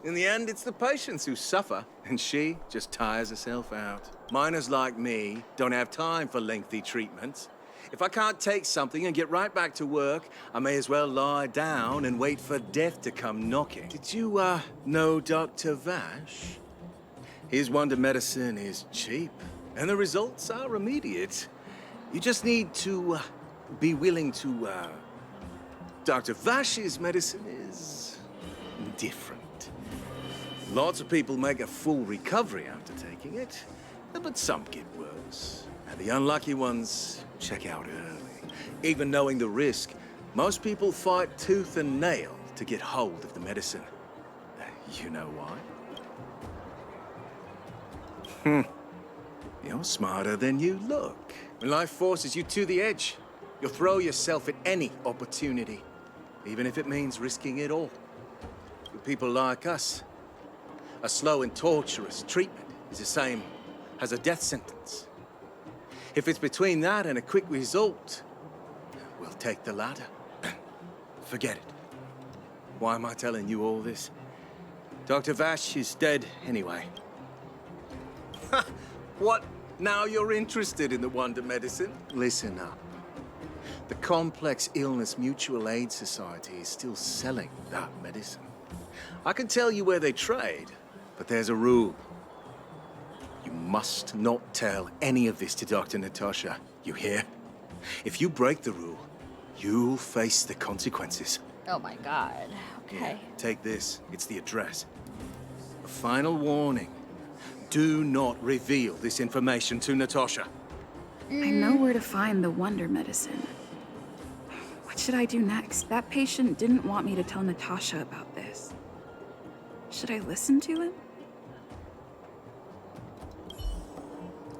In the end, it's the patients who suffer, and she just tires herself out. Miners like me don't have time for lengthy treatments. If I can't take something and get right back to work, I may as well lie down and wait for death to come knocking. Did you, know Dr. Vash? His wonder medicine is cheap, and the results are immediate. You just need to, be willing to, Dr. Vash's medicine is different. Lots of people make a full recovery after taking it, but some get worse. And the unlucky ones check out early. Even knowing the risk, most people fight tooth and nail to get hold of the medicine. You know why? You're smarter than you look. When life forces you to the edge, you'll throw yourself at any opportunity, even if it means risking it all. For people like us, a slow and torturous treatment is the same as a death sentence. If it's between that and a quick result, we'll take the latter. Forget it. Why am I telling you all this? Dr. Vash is dead anyway. What? Now you're interested in the wonder medicine? Listen up. The Complex Illness Mutual Aid Society is still selling that medicine. I can tell you where they trade, but there's a rule. You must not tell any of this to Dr. Natasha. You hear? If you break the rule, you'll face the consequences. Oh my god. Okay. Here, take this. It's the address. A final warning. Do not reveal this information to Natasha. I know where to find the wonder medicine. What should I do next? That patient didn't want me to tell Natasha about this. Should I listen to him?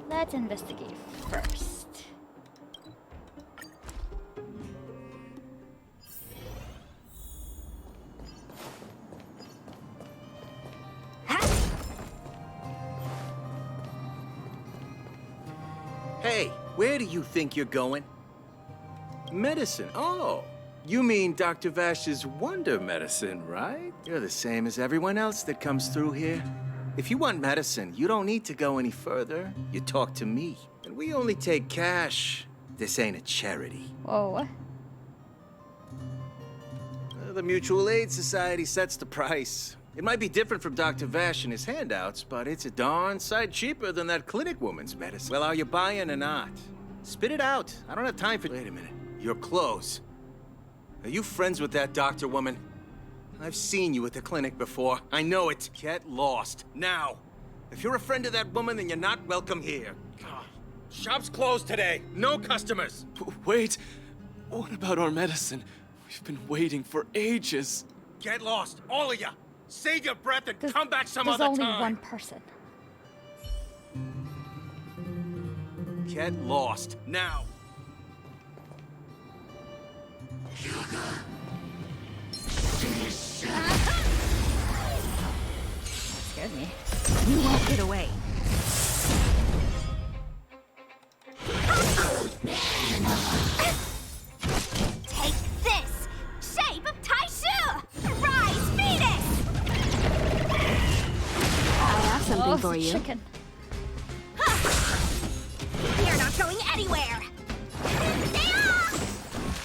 Let's investigate first. Hey, where do you think you're going? Medicine? Oh, you mean Dr. Vash's wonder medicine, right? You're the same as everyone else that comes through here. If you want medicine, you don't need to go any further. You talk to me. And we only take cash. This ain't a charity. Whoa. The Mutual Aid Society sets the price. It might be different from Dr. Vash and his handouts, but it's a darn sight cheaper than that clinic woman's medicine. Well, are you buying or not? Spit it out. I don't have time for— Wait a minute. Your clothes. Are you friends with that doctor woman? I've seen you at the clinic before. I know it. Get lost. Now. If you're a friend of that woman, then you're not welcome here. God. Shop's closed today. No customers. Wait. What about our medicine? We've been waiting for ages. Get lost. All of you. Save your breath and come back some other There's time. only one person. Get lost. Now. Scared me. You won't get away. Take this! Shape of Taishu! Rise, Venus! I have something for you. Chicken. You're not going anywhere!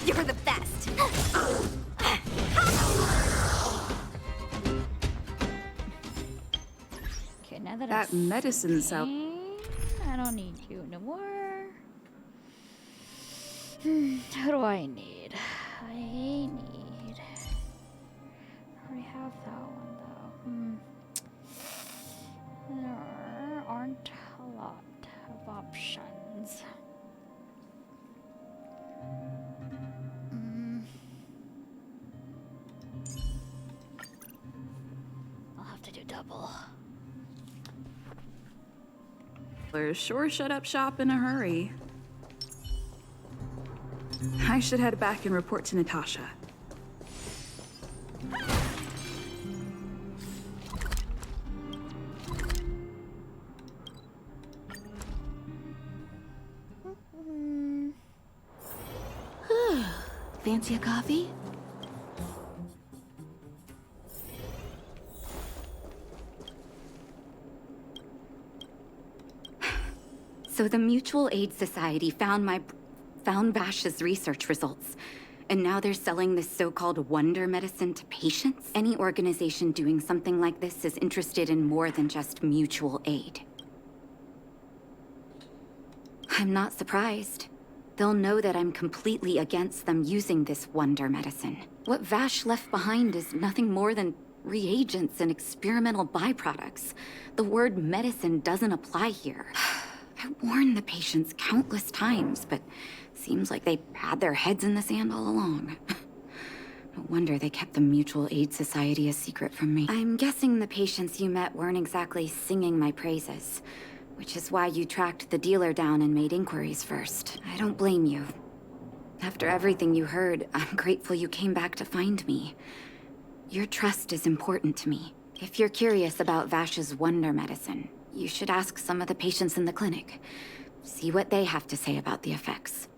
You're the best! Okay, now that That I'm medicine's out. I don't need you no more. What do I need? I need. I already have that one though. There aren't a lot of options. I'll have to do double. Sure shut up shop in a hurry. I should head back and report to Natasha. Fancy a coffee? So the Mutual Aid Society found my found Vash's research results. And now they're selling this so-called wonder medicine to patients? Any organization doing something like this is interested in more than just mutual aid. I'm not surprised. They'll know that I'm completely against them using this wonder medicine. What Vash left behind is nothing more than reagents and experimental byproducts. The word medicine doesn't apply here. I warned the patients countless times, but seems like they had their heads in the sand all along. No wonder they kept the Mutual Aid Society a secret from me. I'm guessing the patients you met weren't exactly singing my praises, which is why you tracked the dealer down and made inquiries first. I don't blame you. After everything you heard, I'm grateful you came back to find me. Your trust is important to me. If you're curious about Vash's wonder medicine, you should ask some of the patients in the clinic. See what they have to say about the effects.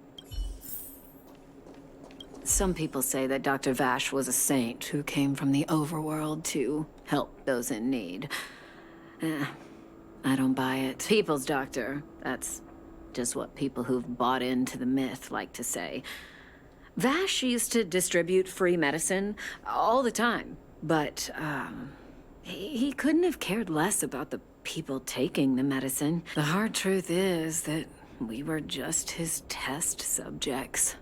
Some people say that Dr. Vash was a saint who came from the overworld to help those in need. I don't buy it. People's doctor, that's just what people who've bought into the myth like to say. Vash used to distribute free medicine all the time, but he couldn't have cared less about the people taking the medicine. The hard truth is that we were just his test subjects.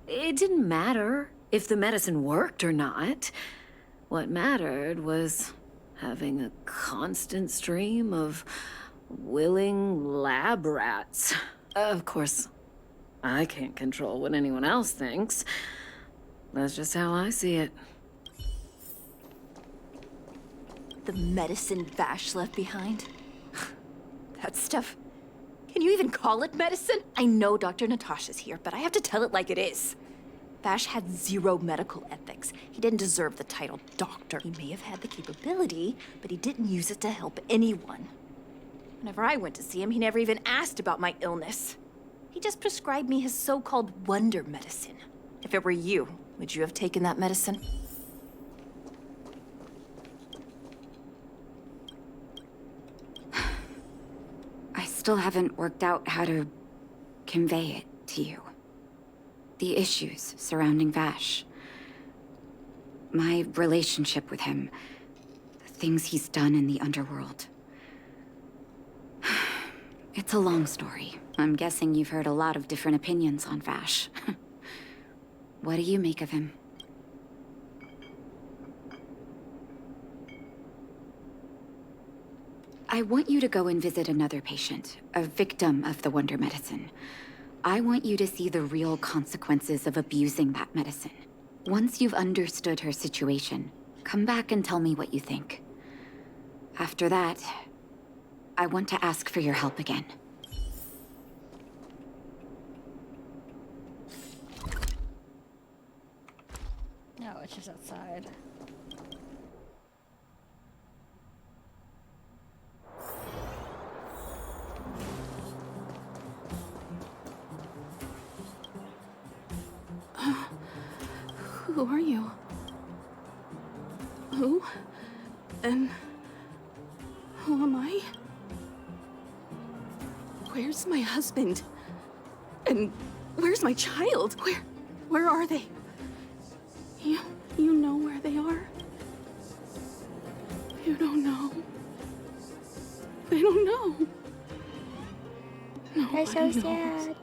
It didn't matter if the medicine worked or not. What mattered was having a constant stream of willing lab rats. Of course, I can't control what anyone else thinks. That's just how I see it. The medicine Vash left behind? That stuff... Can you even call it medicine? I know Dr. Natasha's here, but I have to tell it like it is. Vash had zero medical ethics. He didn't deserve the title doctor. He may have had the capability, but he didn't use it to help anyone. Whenever I went to see him, he never even asked about my illness. He just prescribed me his so-called wonder medicine. If it were you, would you have taken that medicine? I still haven't worked out how to convey it to you. The issues surrounding Vash. My relationship with him. The things he's done in the underworld. It's a long story. I'm guessing you've heard a lot of different opinions on Vash. What do you make of him? I want you to go and visit another patient, a victim of the wonder medicine. I want you to see the real consequences of abusing that medicine. Once you've understood her situation, come back and tell me what you think. After that, I want to ask for your help again. No, it's just outside. Who are you? Who? And who am I? Where's my husband? And where's my child? Where are they? You know where they are? You don't know. They don't know. No, They're so sad.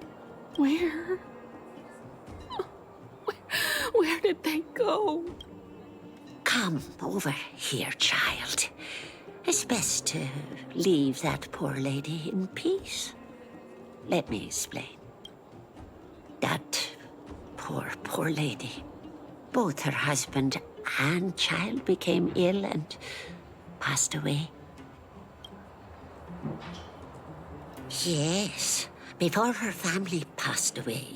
Where? Where did they go? Come over here, child. It's best to leave that poor lady in peace. Let me explain. That poor lady. Both her husband and child became ill and passed away. Yes. Before her family passed away,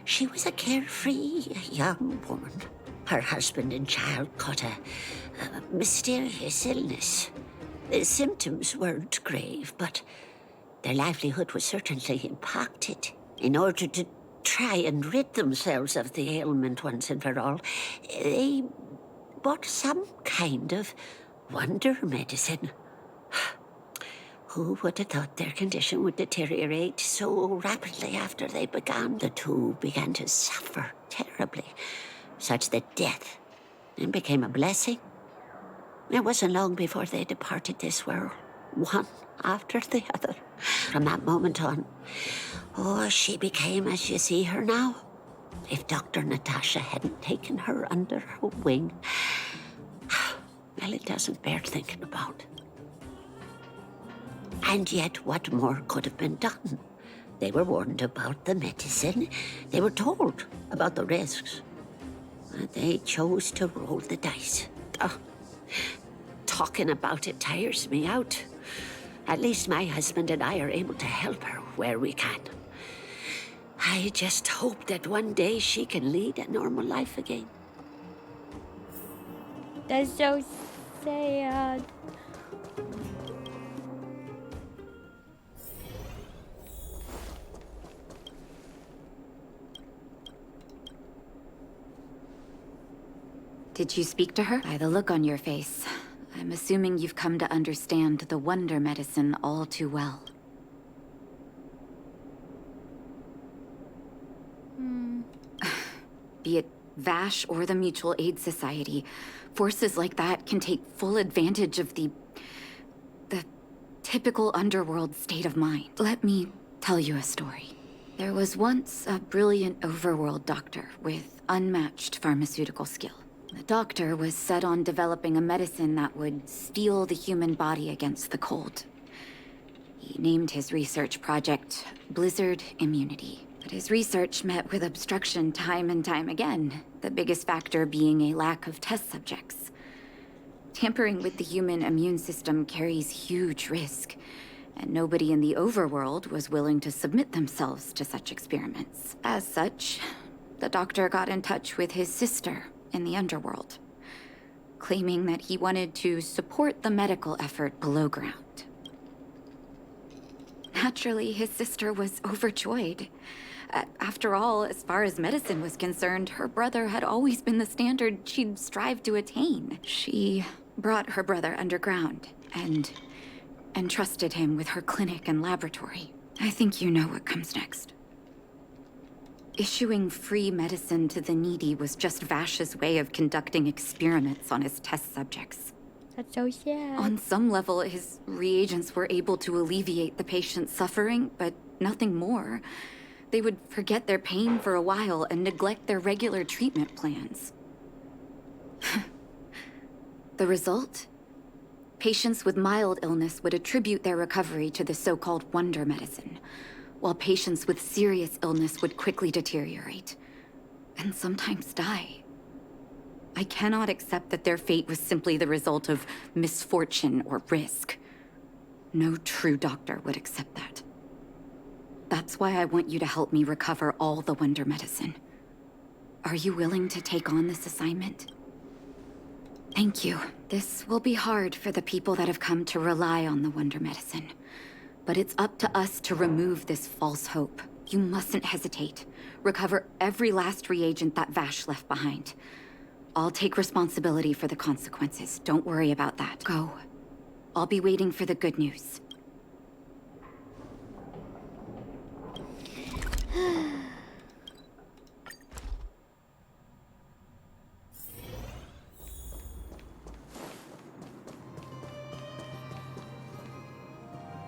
she was a carefree young woman. Her husband and child caught a mysterious illness. The symptoms weren't grave, but their livelihood was certainly impacted. In order to try and rid themselves of the ailment once and for all, they bought some kind of wonder medicine. Who would have thought their condition would deteriorate so rapidly after they began? The two began to suffer terribly, such that death then became a blessing. It wasn't long before they departed this world, one after the other. From that moment on, oh, she became as you see her now. If Dr. Natasha hadn't taken her under her wing, well, it doesn't bear thinking about. And yet, what more could have been done? They were warned about the medicine. They were told about the risks. And they chose to roll the dice. Oh, talking about it tires me out. At least my husband and I are able to help her where we can. I just hope that one day she can lead a normal life again. That's so sad. Did you speak to her? By the look on your face, I'm assuming you've come to understand the wonder medicine all too well. Be it Vash or the Mutual Aid Society, forces like that can take full advantage of the typical underworld state of mind. Let me tell you a story. There was once a brilliant overworld doctor with unmatched pharmaceutical skill. The doctor was set on developing a medicine that would steel the human body against the cold. He named his research project Blizzard Immunity. But his research met with obstruction time and time again, the biggest factor being a lack of test subjects. Tampering with the human immune system carries huge risk, and nobody in the overworld was willing to submit themselves to such experiments. As such, the doctor got in touch with his sister in the underworld, claiming that he wanted to support the medical effort below ground. Naturally, his sister was overjoyed. After all, as far as medicine was concerned, her brother had always been the standard she'd strive to attain. She brought her brother underground and entrusted him with her clinic and laboratory. I think you know what comes next. Issuing free medicine to the needy was just Vash's way of conducting experiments on his test subjects. That's so sad. On some level, his reagents were able to alleviate the patient's suffering, but nothing more. They would forget their pain for a while and neglect their regular treatment plans. The result? Patients with mild illness would attribute their recovery to the so-called wonder medicine, while patients with serious illness would quickly deteriorate, and sometimes die. I cannot accept that their fate was simply the result of misfortune or risk. No true doctor would accept that. That's why I want you to help me recover all the wonder medicine. Are you willing to take on this assignment? Thank you. This will be hard for the people that have come to rely on the wonder medicine. But it's up to us to remove this false hope. You mustn't hesitate. Recover every last reagent that Vash left behind. I'll take responsibility for the consequences. Don't worry about that. Go. I'll be waiting for the good news.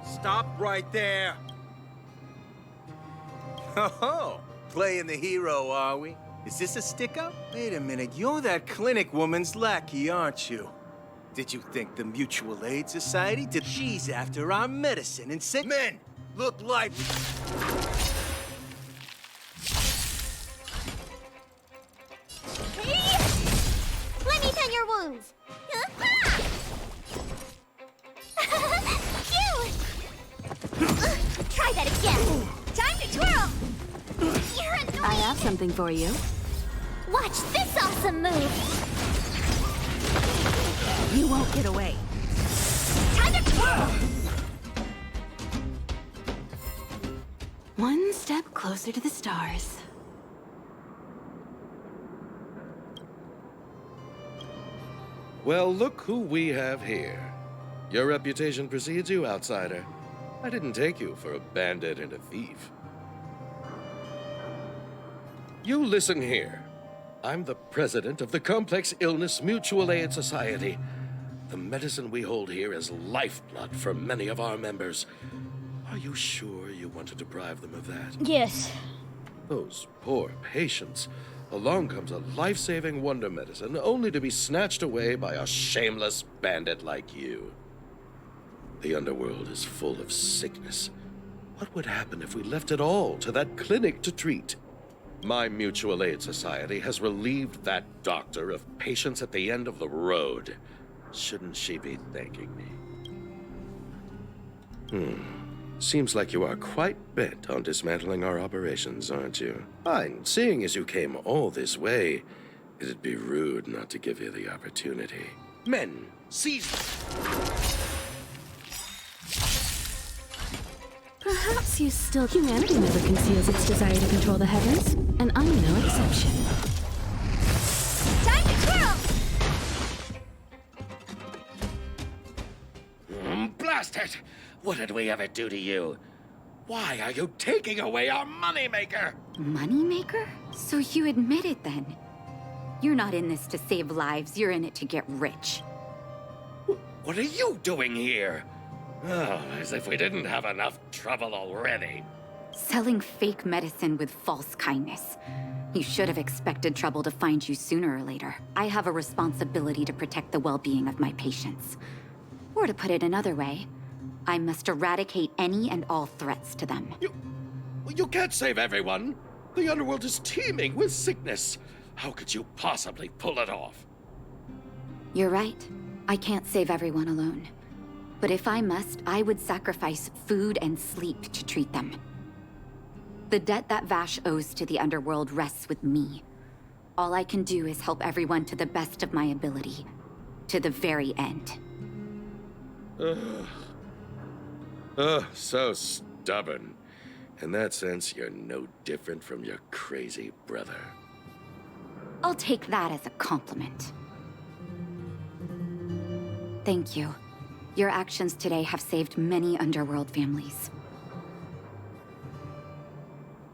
Stop right there! Oh, playing the hero, are we? Is this a stick-up? Wait a minute, you're that clinic woman's lackey, aren't you? Did you think the Mutual Aid Society did? She's after our medicine and sick men! Look lively! Hey! Let me tend your wounds! Cute! Try that again! Time to twirl! You're annoying! I have something for you. Watch this awesome move! You won't get away. Time to twirl! One step closer to the stars. Well, look who we have here. Your reputation precedes you, outsider. I didn't take you for a bandit and a thief. You listen here. I'm the president of the Complex Illness Mutual Aid Society. The medicine we hold here is lifeblood for many of our members. Are you sure you want to deprive them of that? Yes. Those poor patients. Along comes a life-saving wonder medicine, only to be snatched away by a shameless bandit like you. The underworld is full of sickness. What would happen if we left it all to that clinic to treat? My mutual aid society has relieved that doctor of patients at the end of the road. Shouldn't she be thanking me? Seems like you are quite bent on dismantling our operations, aren't you? Fine. Seeing as you came all this way, it'd be rude not to give you the opportunity. Men, seize them! Perhaps you still... Humanity never conceals its desire to control the heavens, and I'm no exception. Time to twirl! Blast it! What did we ever do to you? Why are you taking away our moneymaker? Moneymaker? So you admit it then? You're not in this to save lives, you're in it to get rich. What are you doing here? Oh, as if we didn't have enough trouble already. Selling fake medicine with false kindness. You should have expected trouble to find you sooner or later. I have a responsibility to protect the well-being of my patients. Or to put it another way, I must eradicate any and all threats to them. You can't save everyone. The underworld is teeming with sickness. How could you possibly pull it off? You're right. I can't save everyone alone. But if I must, I would sacrifice food and sleep to treat them. The debt that Vash owes to the underworld rests with me. All I can do is help everyone to the best of my ability. To the very end. So stubborn. In that sense, you're no different from your crazy brother. I'll take that as a compliment. Thank you. Your actions today have saved many underworld families.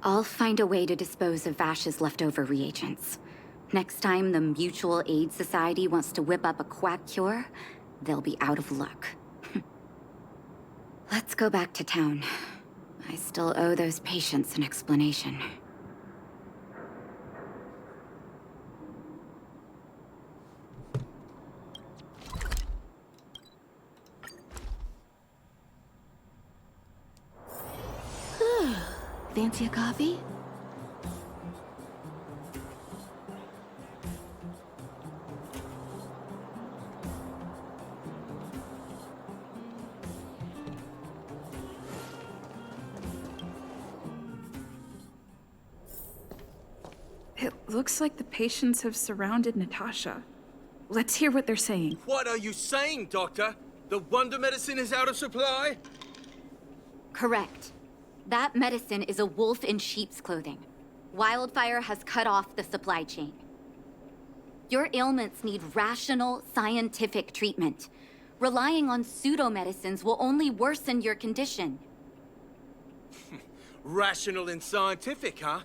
I'll find a way to dispose of Vash's leftover reagents. Next time the Mutual Aid Society wants to whip up a quack cure, they'll be out of luck. Let's go back to town. I still owe those patients an explanation. Fancy a coffee? It looks like the patients have surrounded Natasha. Let's hear what they're saying. What are you saying, Doctor? The wonder medicine is out of supply? Correct. That medicine is a wolf in sheep's clothing. Wildfire has cut off the supply chain. Your ailments need rational, scientific treatment. Relying on pseudo-medicines will only worsen your condition. Rational and scientific, huh?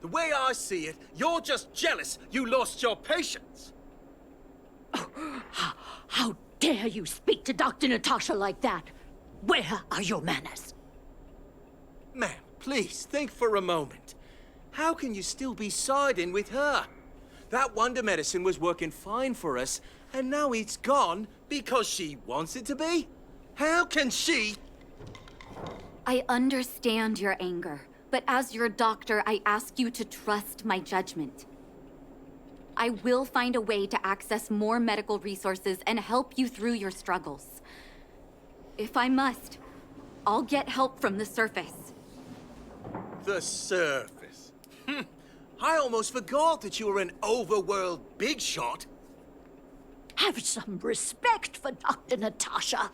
The way I see it, you're just jealous you lost your patients. How dare you speak to Dr. Natasha like that? Where are your manners? Ma'am, please think for a moment. How can you still be siding with her? That wonder medicine was working fine for us, and now it's gone because she wants it to be? How can she? I understand your anger, but as your doctor, I ask you to trust my judgment. I will find a way to access more medical resources and help you through your struggles. If I must, I'll get help from the surface. The surface. I almost forgot that you were an overworld big shot. Have some respect for Dr. Natasha.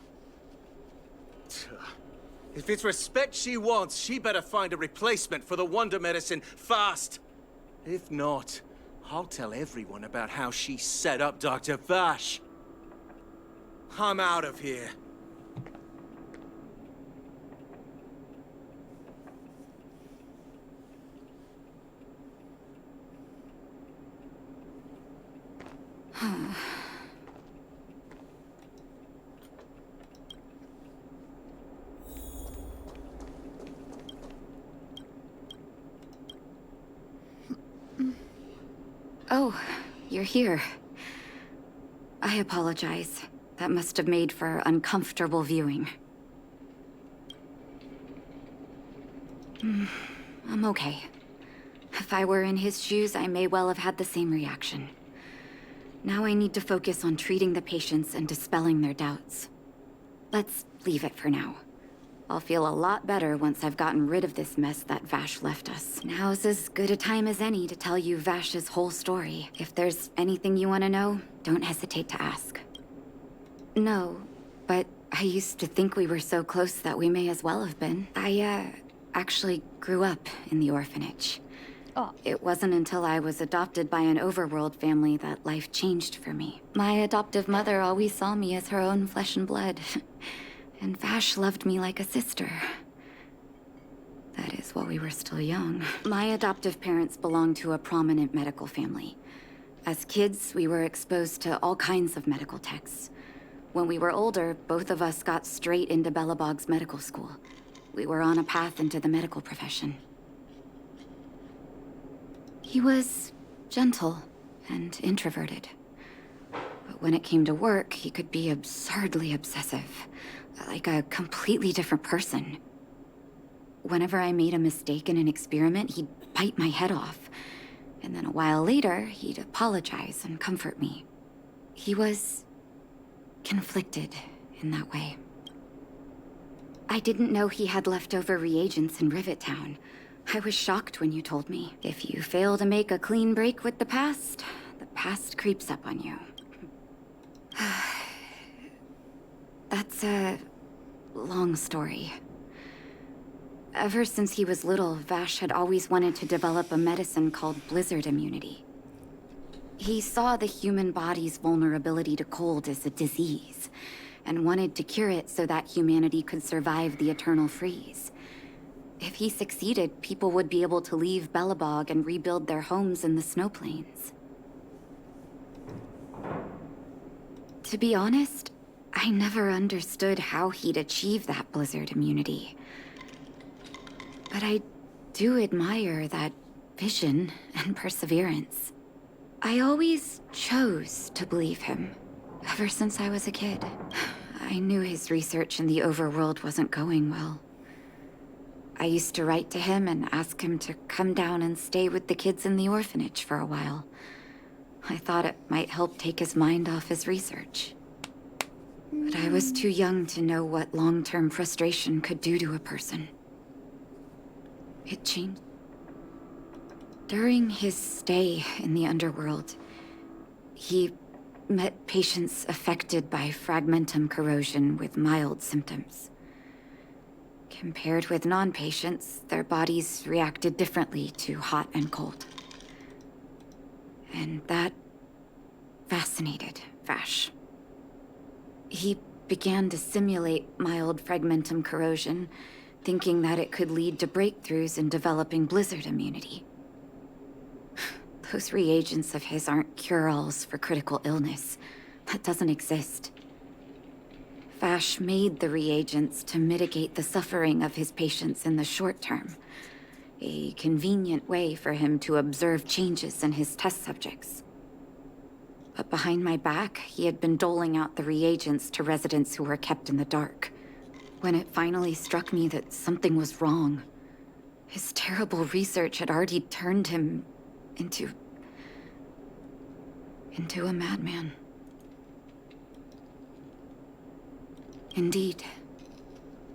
If it's respect she wants, she better find a replacement for the wonder medicine fast. If not, I'll tell everyone about how she set up Dr. Vash. I'm out of here. Oh, you're here. I apologize. That must have made for uncomfortable viewing. I'm okay. If I were in his shoes, I may well have had the same reaction. Now I need to focus on treating the patients and dispelling their doubts. Let's leave it for now. I'll feel a lot better once I've gotten rid of this mess that Vash left us. Now's as good a time as any to tell you Vash's whole story. If there's anything you want to know, don't hesitate to ask. No, but I used to think we were so close that we may as well have been. I, actually grew up in the orphanage. Oh. It wasn't until I was adopted by an overworld family that life changed for me. My adoptive mother always saw me as her own flesh and blood. And Vash loved me like a sister. That is, while we were still young. My adoptive parents belonged to a prominent medical family. As kids, we were exposed to all kinds of medical texts. When we were older, both of us got straight into Belobog's medical school. We were on a path into the medical profession. He was gentle and introverted. But when it came to work, he could be absurdly obsessive. Like a completely different person. Whenever I made a mistake in an experiment, he'd bite my head off. And then a while later, he'd apologize and comfort me. He was conflicted in that way. I didn't know he had leftover reagents in Rivet Town. I was shocked when you told me. If you fail to make a clean break with the past creeps up on you. That's a long story. Ever since he was little, Vash had always wanted to develop a medicine called blizzard immunity. He saw the human body's vulnerability to cold as a disease, and wanted to cure it so that humanity could survive the eternal freeze. If he succeeded, people would be able to leave Belobog and rebuild their homes in the snow plains. To be honest, I never understood how he'd achieve that blizzard immunity. But I do admire that vision and perseverance. I always chose to believe him, ever since I was a kid. I knew his research in the overworld wasn't going well. I used to write to him and ask him to come down and stay with the kids in the orphanage for a while. I thought it might help take his mind off his research. But I was too young to know what long-term frustration could do to a person. It changed. During his stay in the underworld, he met patients affected by fragmentum corrosion with mild symptoms. Compared with non-patients, their bodies reacted differently to hot and cold. And that fascinated Vash. He began to simulate mild fragmentum corrosion, thinking that it could lead to breakthroughs in developing blizzard immunity. Those reagents of his aren't cure-alls for critical illness. That doesn't exist. Vash made the reagents to mitigate the suffering of his patients in the short term. A convenient way for him to observe changes in his test subjects. But behind my back, he had been doling out the reagents to residents who were kept in the dark. When it finally struck me that something was wrong, his terrible research had already turned him into a madman. Indeed.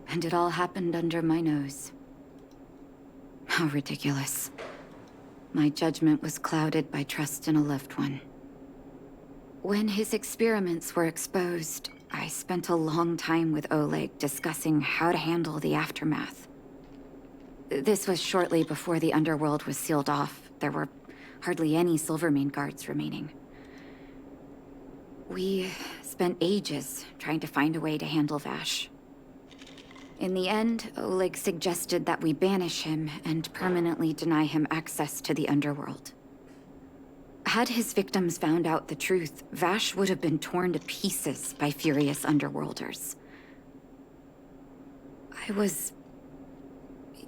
And it all happened under my nose. How ridiculous. My judgment was clouded by trust in a loved one. When his experiments were exposed, I spent a long time with Oleg discussing how to handle the aftermath. This was shortly before the underworld was sealed off. There were hardly any Silvermane guards remaining. We spent ages trying to find a way to handle Vash. In the end, Oleg suggested that we banish him and permanently deny him access to the underworld. Had his victims found out the truth, Vash would have been torn to pieces by furious underworlders. I was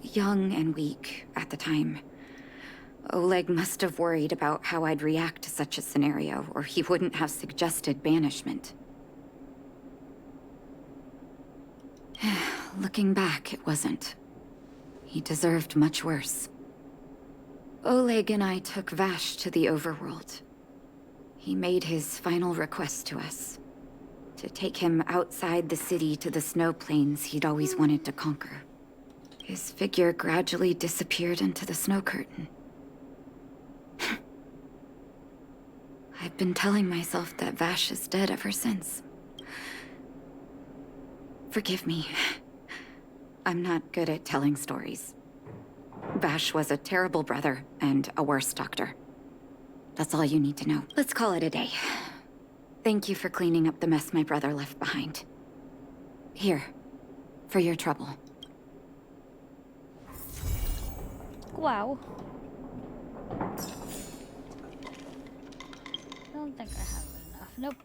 young and weak at the time. Oleg must have worried about how I'd react to such a scenario, or he wouldn't have suggested banishment. Looking back, it wasn't. He deserved much worse. Oleg and I took Vash to the overworld. He made his final request to us. To take him outside the city to the snow plains he'd always wanted to conquer. His figure gradually disappeared into the snow curtain. I've been telling myself that Vash is dead ever since. Forgive me. I'm not good at telling stories. Vash was a terrible brother and a worse doctor. That's all you need to know. Let's call it a day. Thank you for cleaning up the mess my brother left behind. Here, for your trouble. Wow. Don't think I have enough. Nope.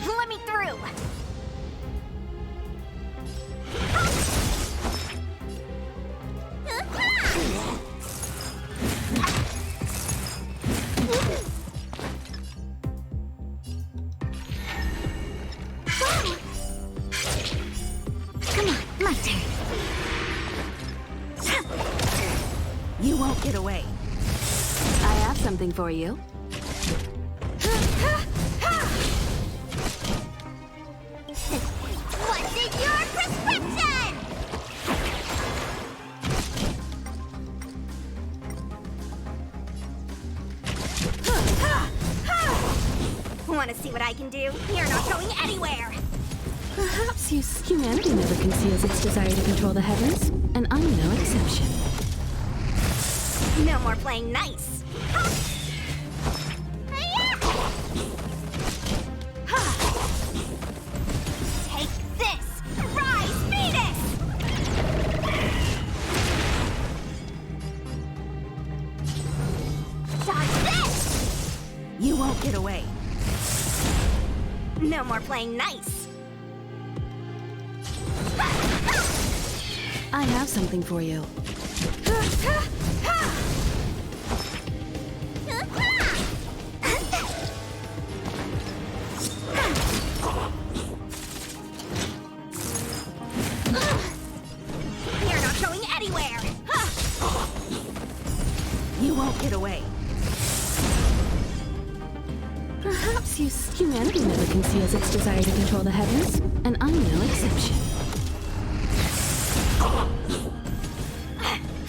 Let me through! Come on, my turn. You won't get away. I have something for you. What's in your prescription? Want to see what I can do? You're not going anywhere! Perhaps humanity never conceals its desire to control the heavens, and I'm no exception. No more playing nice! Take this! Rise, Venus! Dodge this! You won't get away. No more playing nice! I have something for you. You're not going anywhere! You won't get away. conceals its desire to control the heavens, and I'm no exception.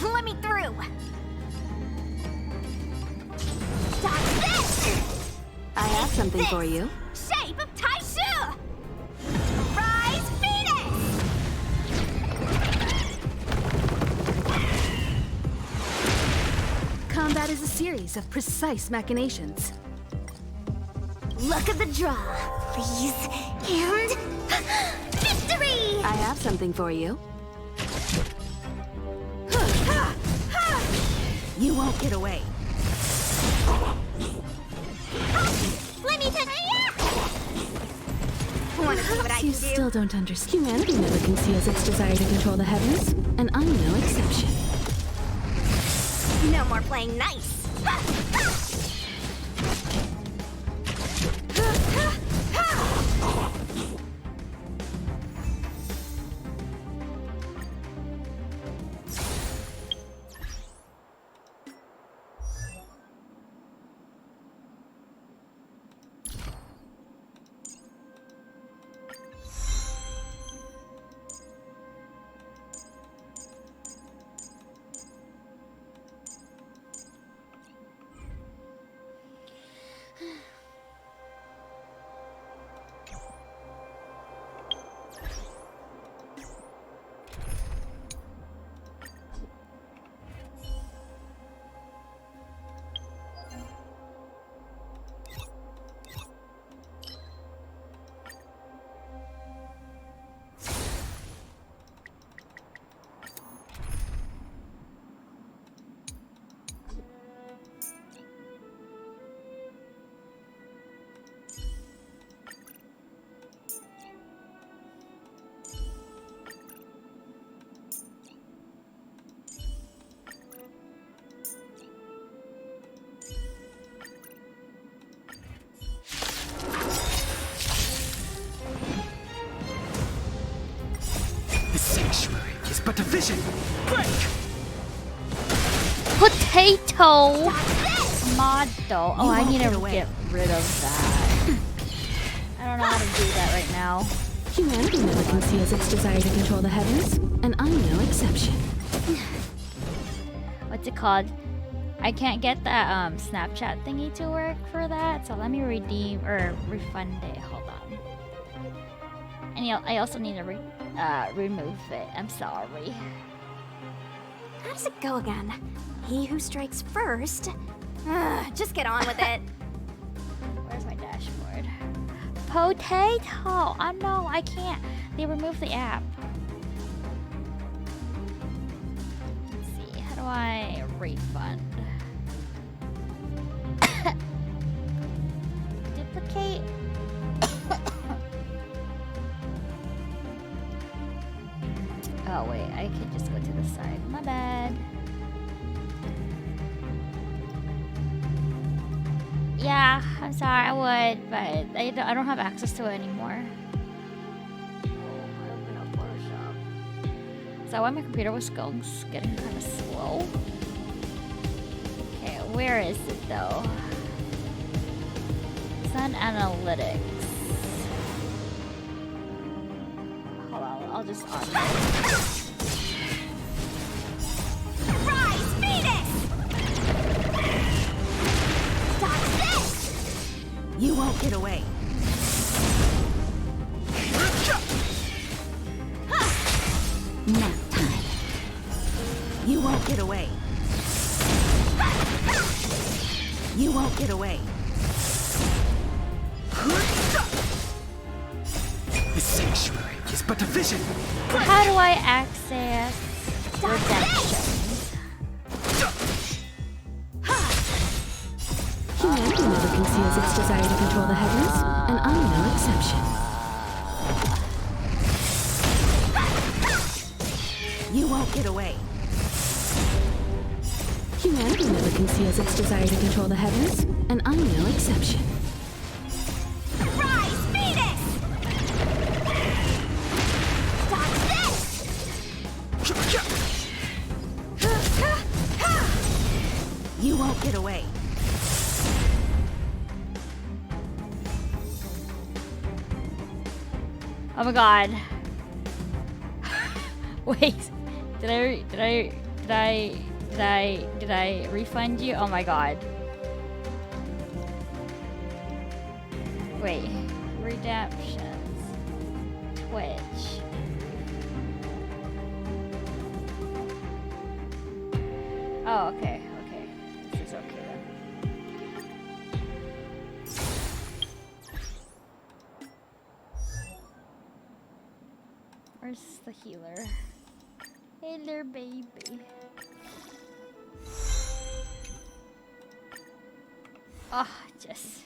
Let me through. Stop this! I have something for you. Shape of Taishu! Rise, Phoenix! Combat is a series of precise machinations. Look at the draw. Freeze and victory! I have something for you. You won't get away. Let me take Wanna see what I can You do? still don't understand. Humanity never conceals its desire to control the heavens, and I'm no exception. No more playing nice. But a vision! Break! Potato! Model. Oh, I need to get rid of that. I don't know how to do that right now. Humanity never conceals its desire to control the heavens, and I'm no exception. What's it called? I can't get that Snapchat thingy to work for that, so let me redeem or refund it. Hold on. And I also need to remove it. I'm sorry. How does it go again? He who strikes first. Just get on with it. Where's my dashboard? Potato! Oh no, I can't. They removed the app. Let's see. How do I refund? Duplicate? Oh wait, I could just go to the side. My bad. Yeah, I'm sorry, I would, but I don't have access to it anymore. Open up Photoshop. Is that why my computer was getting kind of slow? Okay, where is it though? Sun Analytics. Hold on, I'll just on it. Rise, Phoenix! Stop this! You won't get away. Nap time. You won't get away. You won't get away. The sanctuary is but a vision. How do I access redemption? Humanity never conceals its desire to control the heavens, and I'm no exception. You won't get away. Humanity never conceals its desire to control the heavens, and I'm no exception. Rise, Phoenix! Stop this! You won't get away. Oh my god. Wait. Did I refund you? Oh my god. Wait. Redemptions. Twitch. Oh, okay, okay. This is okay then. Where's the healer? Healer baby. Ah, just.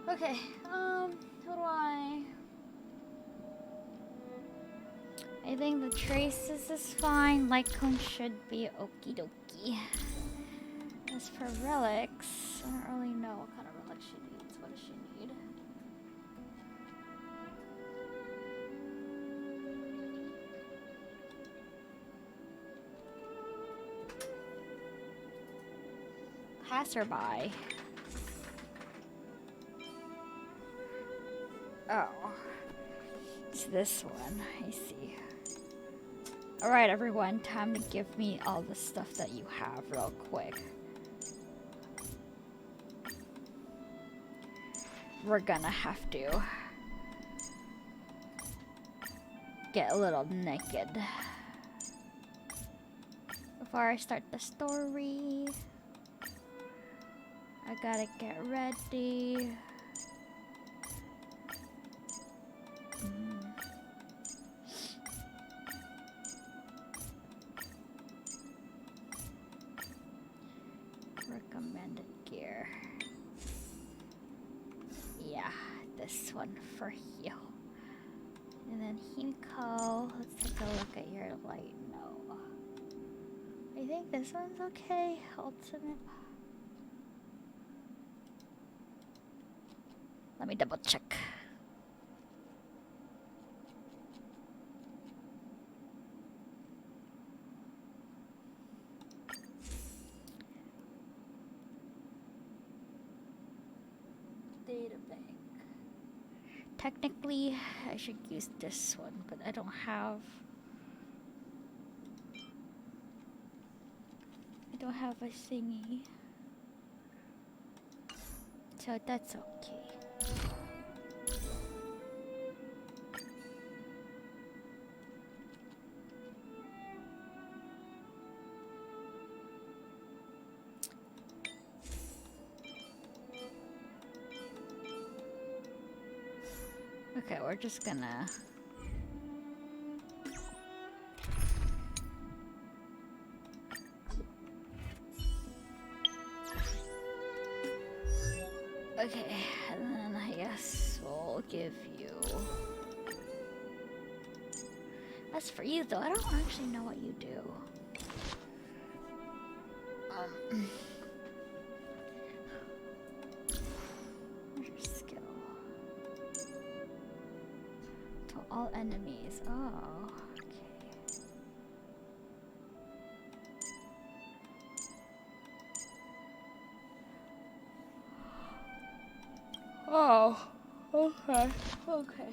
Okay, how do I think the traces is fine. Light cone should be okie dokie. As for relics, I don't really know what kind of relics she needs. What does she need? Passerby. Oh. It's this one. I see. Alright, everyone. Time to give me all the stuff that you have real quick. We're gonna have to get a little naked before I start the story. I gotta get ready. Recommended gear. Yeah, this one for you. And then Himiko, let's take a look at your light. No. I think this one's okay. Ultimate. Let me double check. Data bank. Technically, I should use this one, but I don't have a thingy. So that's okay. Okay, we're just gonna... Okay, and then I guess we'll give you... As for you though, I don't actually know what you do. Where's your skill? To all enemies. Oh, okay. Oh, okay, okay.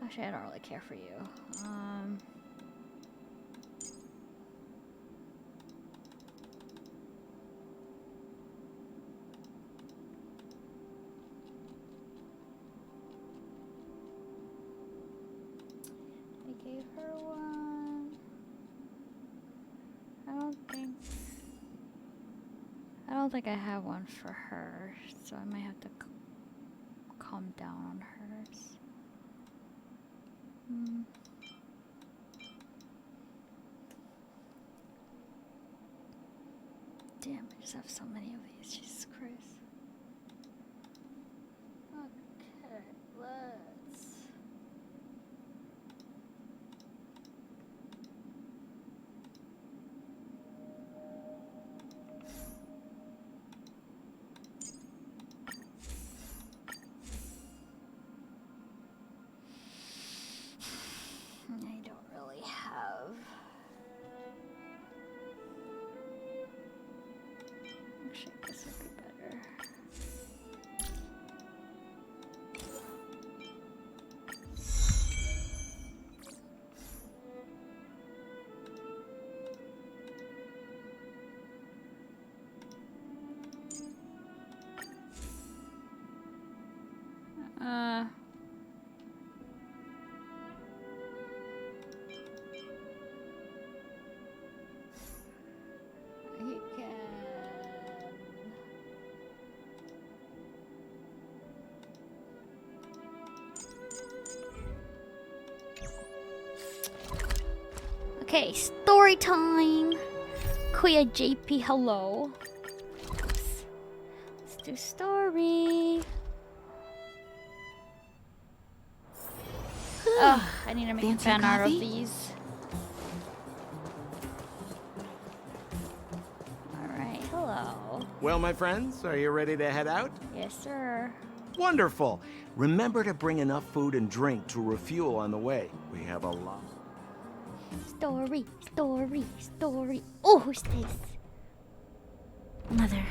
Actually, I don't really care for you. I gave her one. I don't think I have one for her, so I might have to calm down on hers. Damn, I just have so many of these. Jesus Christ. Okay, let's. I don't really have. Actually, this would be better. You can. Okay, story time. Kuya JP, hello. Let's do story. Ugh, I need to make a fan art of these. Alright, hello. Well, my friends, are you ready to head out? Yes, sir. Wonderful. Remember to bring enough food and drink to refuel on the way. We have a lot. Story, story, story. Oh, who's this? Mother,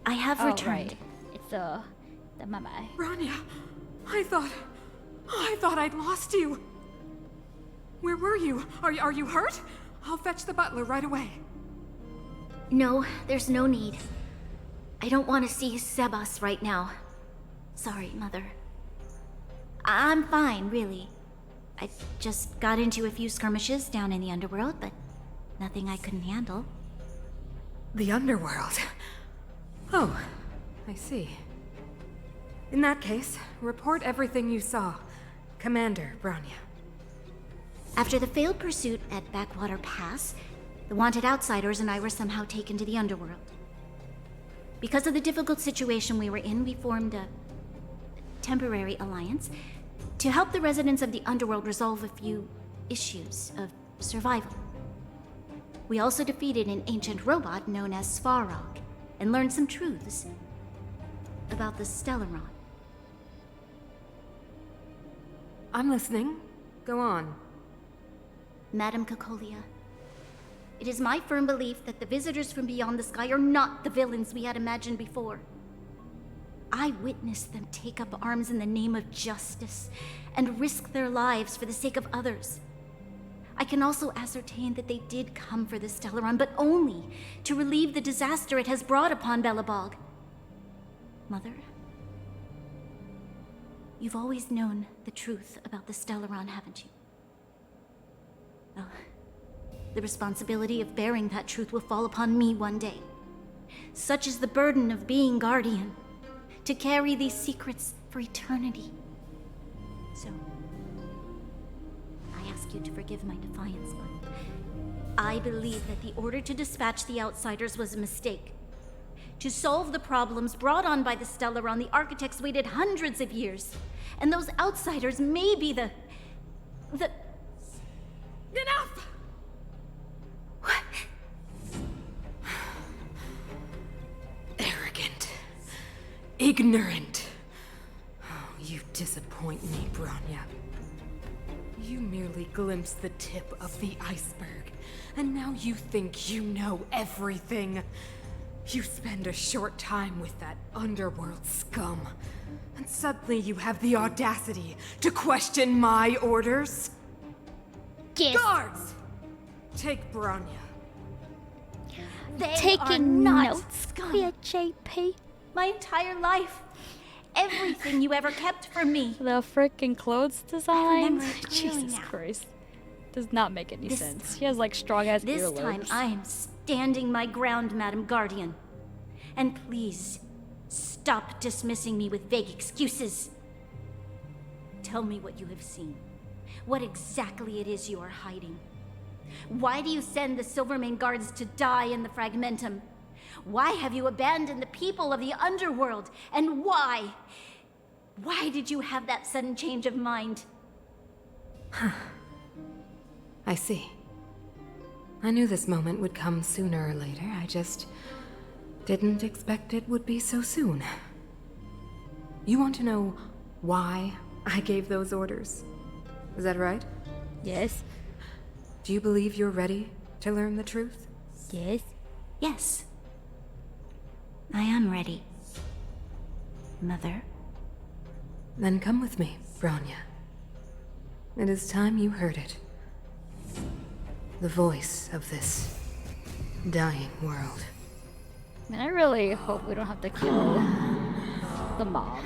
I have returned. Right. It's the mama. Bronya, I thought I'd lost you. Where were you? Are you hurt? I'll fetch the butler right away. No, there's no need. I don't want to see Sebas right now. Sorry, Mother. I'm fine, really. I just got into a few skirmishes down in the underworld, but nothing I couldn't handle. The underworld? Oh, I see. In that case, report everything you saw. Commander Bronya. After the failed pursuit at Backwater Pass, the wanted outsiders and I were somehow taken to the underworld. Because of the difficult situation we were in, we formed a temporary alliance to help the residents of the underworld resolve a few issues of survival. We also defeated an ancient robot known as Svarog and learned some truths about the Stellaron. I'm listening. Go on. Madam Cocolia, it is my firm belief that the visitors from beyond the sky are not the villains we had imagined before. I witnessed them take up arms in the name of justice and risk their lives for the sake of others. I can also ascertain that they did come for the Stellaron, but only to relieve the disaster it has brought upon Belobog. Mother, you've always known the truth about the Stellaron, haven't you? Well, the responsibility of bearing that truth will fall upon me one day. Such is the burden of being Guardian, to carry these secrets for eternity. So, I ask you to forgive my defiance, but I believe that the order to dispatch the outsiders was a mistake. To solve the problems brought on by the Stellaron, the architects waited hundreds of years. And those outsiders may be the... Enough! What? Arrogant. Ignorant. Oh, you disappoint me, Bronya. You merely glimpsed the tip of the iceberg, and now you think you know everything. You spend a short time with that underworld scum, And suddenly you have the audacity to question my orders? Yes. Guards! Take Bronya. They are Taking not notes, scum. queer JP. My entire life. Everything you ever kept from me. The freaking clothes design. remember it clearly Jesus now. Christ. Does not make any This sense. He has like strong ass This earlobes. time I am standing my ground, Madam Guardian. And please, stop dismissing me with vague excuses. Tell me what you have seen. What exactly it is you are hiding. Why do you send the Silvermane guards to die in the Fragmentum? Why have you abandoned the people of the underworld? And why? Why did you have that sudden change of mind? I see. I knew this moment would come sooner or later. I just didn't expect it would be so soon. You want to know why I gave those orders? Is that right? Yes. Do you believe you're ready to learn the truth? Yes. Yes. I am ready. Mother. Then come with me, Bronya. It is time you heard it. The voice of this dying world. Man, I really hope we don't have to kill the mob.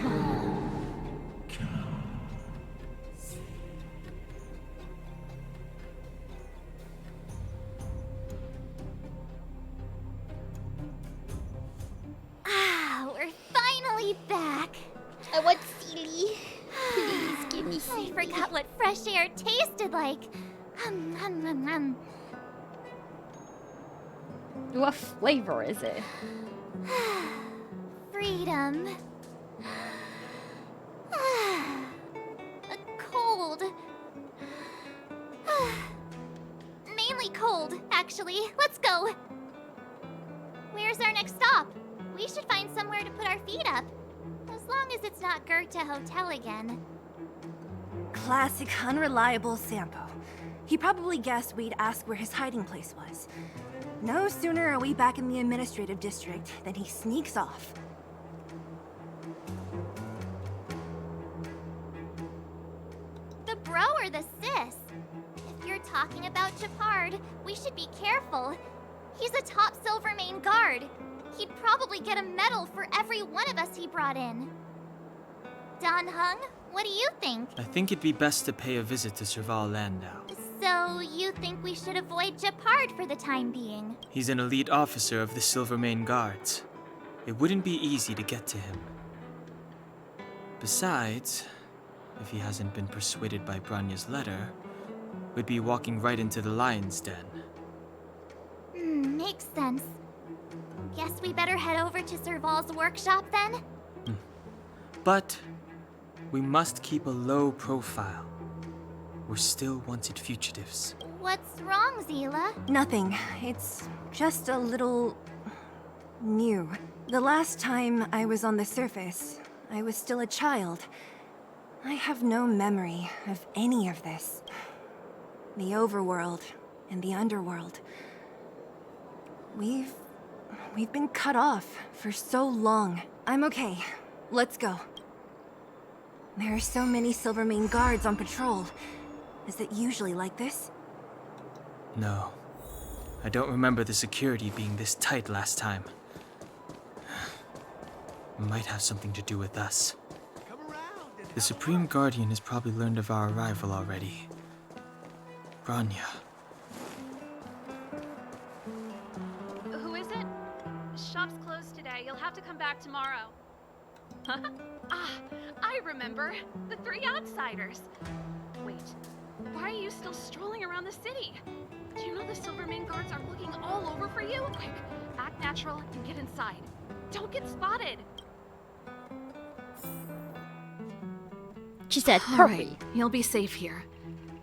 We're finally back. I want Sealy. Please give me Sealy. I forgot what fresh air tasted like. What flavor is it? Freedom. Cold. Mainly cold, actually. Let's go. Where's our next stop? We should find somewhere to put our feet up. As long as it's not Goethe Hotel again. Classic unreliable Sampo. He probably guessed we'd ask where his hiding place was. No sooner are we back in the administrative district than he sneaks off. The bro or the sis? If you're talking about Japard, we should be careful. He's a top Silvermane guard. He'd probably get a medal for every one of us he brought in. Don Hung, what do you think? I think it'd be best to pay a visit to Serval Landau. So, you think we should avoid Japard for the time being? He's an elite officer of the Silvermane Guards. It wouldn't be easy to get to him. Besides, if he hasn't been persuaded by Branya's letter, we'd be walking right into the lion's den. Makes sense. Guess we better head over to Serval's workshop then? But we must keep a low profile. We're still wanted fugitives. What's wrong, Zila? Nothing. It's just a little... new. The last time I was on the surface, I was still a child. I have no memory of any of this. The overworld and the underworld. We've been cut off for so long. I'm okay. Let's go. There are so many Silvermane guards on patrol. Is it usually like this? No. I don't remember the security being this tight last time. Might have something to do with us. The Supreme Guardian has probably learned of our arrival already. Bronya. Who is it? Shop's closed today. You'll have to come back tomorrow. I remember. The three outsiders. Wait, why are you still strolling around the city? Do you know the Silvermane guards are looking all over for you? Quick, act natural and get inside. Don't get spotted. She said, All right, you'll be safe here.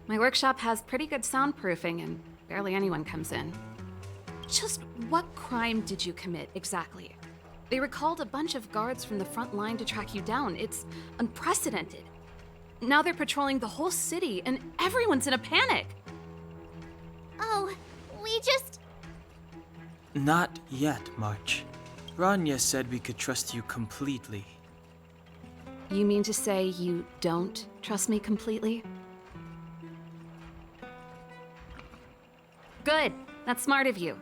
My workshop has pretty good soundproofing and barely anyone comes in. Just what crime did you commit exactly? They recalled a bunch of guards from the front line to track you down. It's unprecedented. Now they're patrolling the whole city and everyone's in a panic. Oh, we just... Not yet, March. Bronya said we could trust you completely. You mean to say you don't trust me completely? Good. That's smart of you.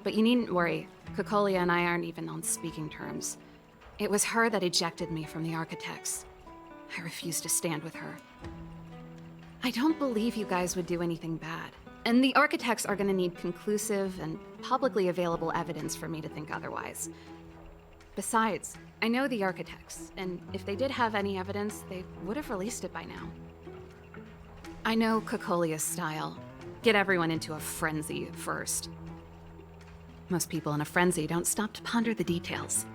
But you needn't worry. Kokolia and I aren't even on speaking terms. It was her that ejected me from the Architects. I refuse to stand with her. I don't believe you guys would do anything bad. And the Architects are gonna need conclusive and publicly available evidence for me to think otherwise. Besides, I know the Architects, and if they did have any evidence, they would have released it by now. I know Kokolia's style. Get everyone into a frenzy first. Most people in a frenzy don't stop to ponder the details.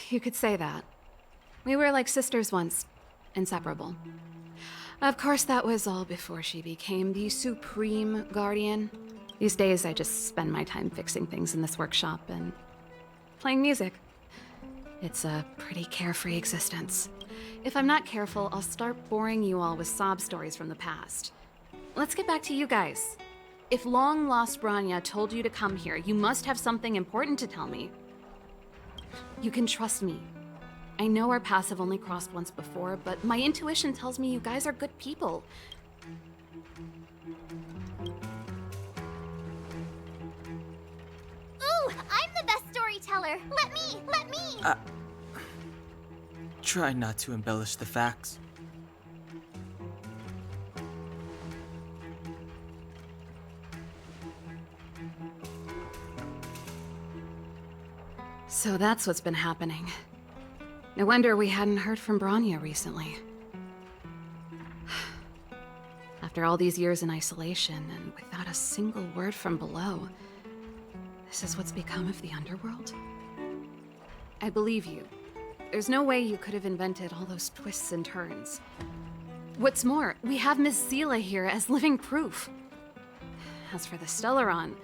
You could say that. We were like sisters once, inseparable. Of course, that was all before she became the Supreme Guardian. These days, I just spend my time fixing things in this workshop and playing music. It's a pretty carefree existence. If I'm not careful, I'll start boring you all with sob stories from the past. Let's get back to you guys. If long-lost Branya told you to come here, you must have something important to tell me. You can trust me. I know our paths have only crossed once before, but my intuition tells me you guys are good people. Ooh, I'm the best storyteller. Let me. Try not to embellish the facts. So that's what's been happening. No wonder we hadn't heard from Branya recently. After all these years in isolation and without a single word from below, this is what's become of the underworld? I believe you. There's no way you could have invented all those twists and turns. What's more, we have Miss Zila here as living proof. As for the Stellaron,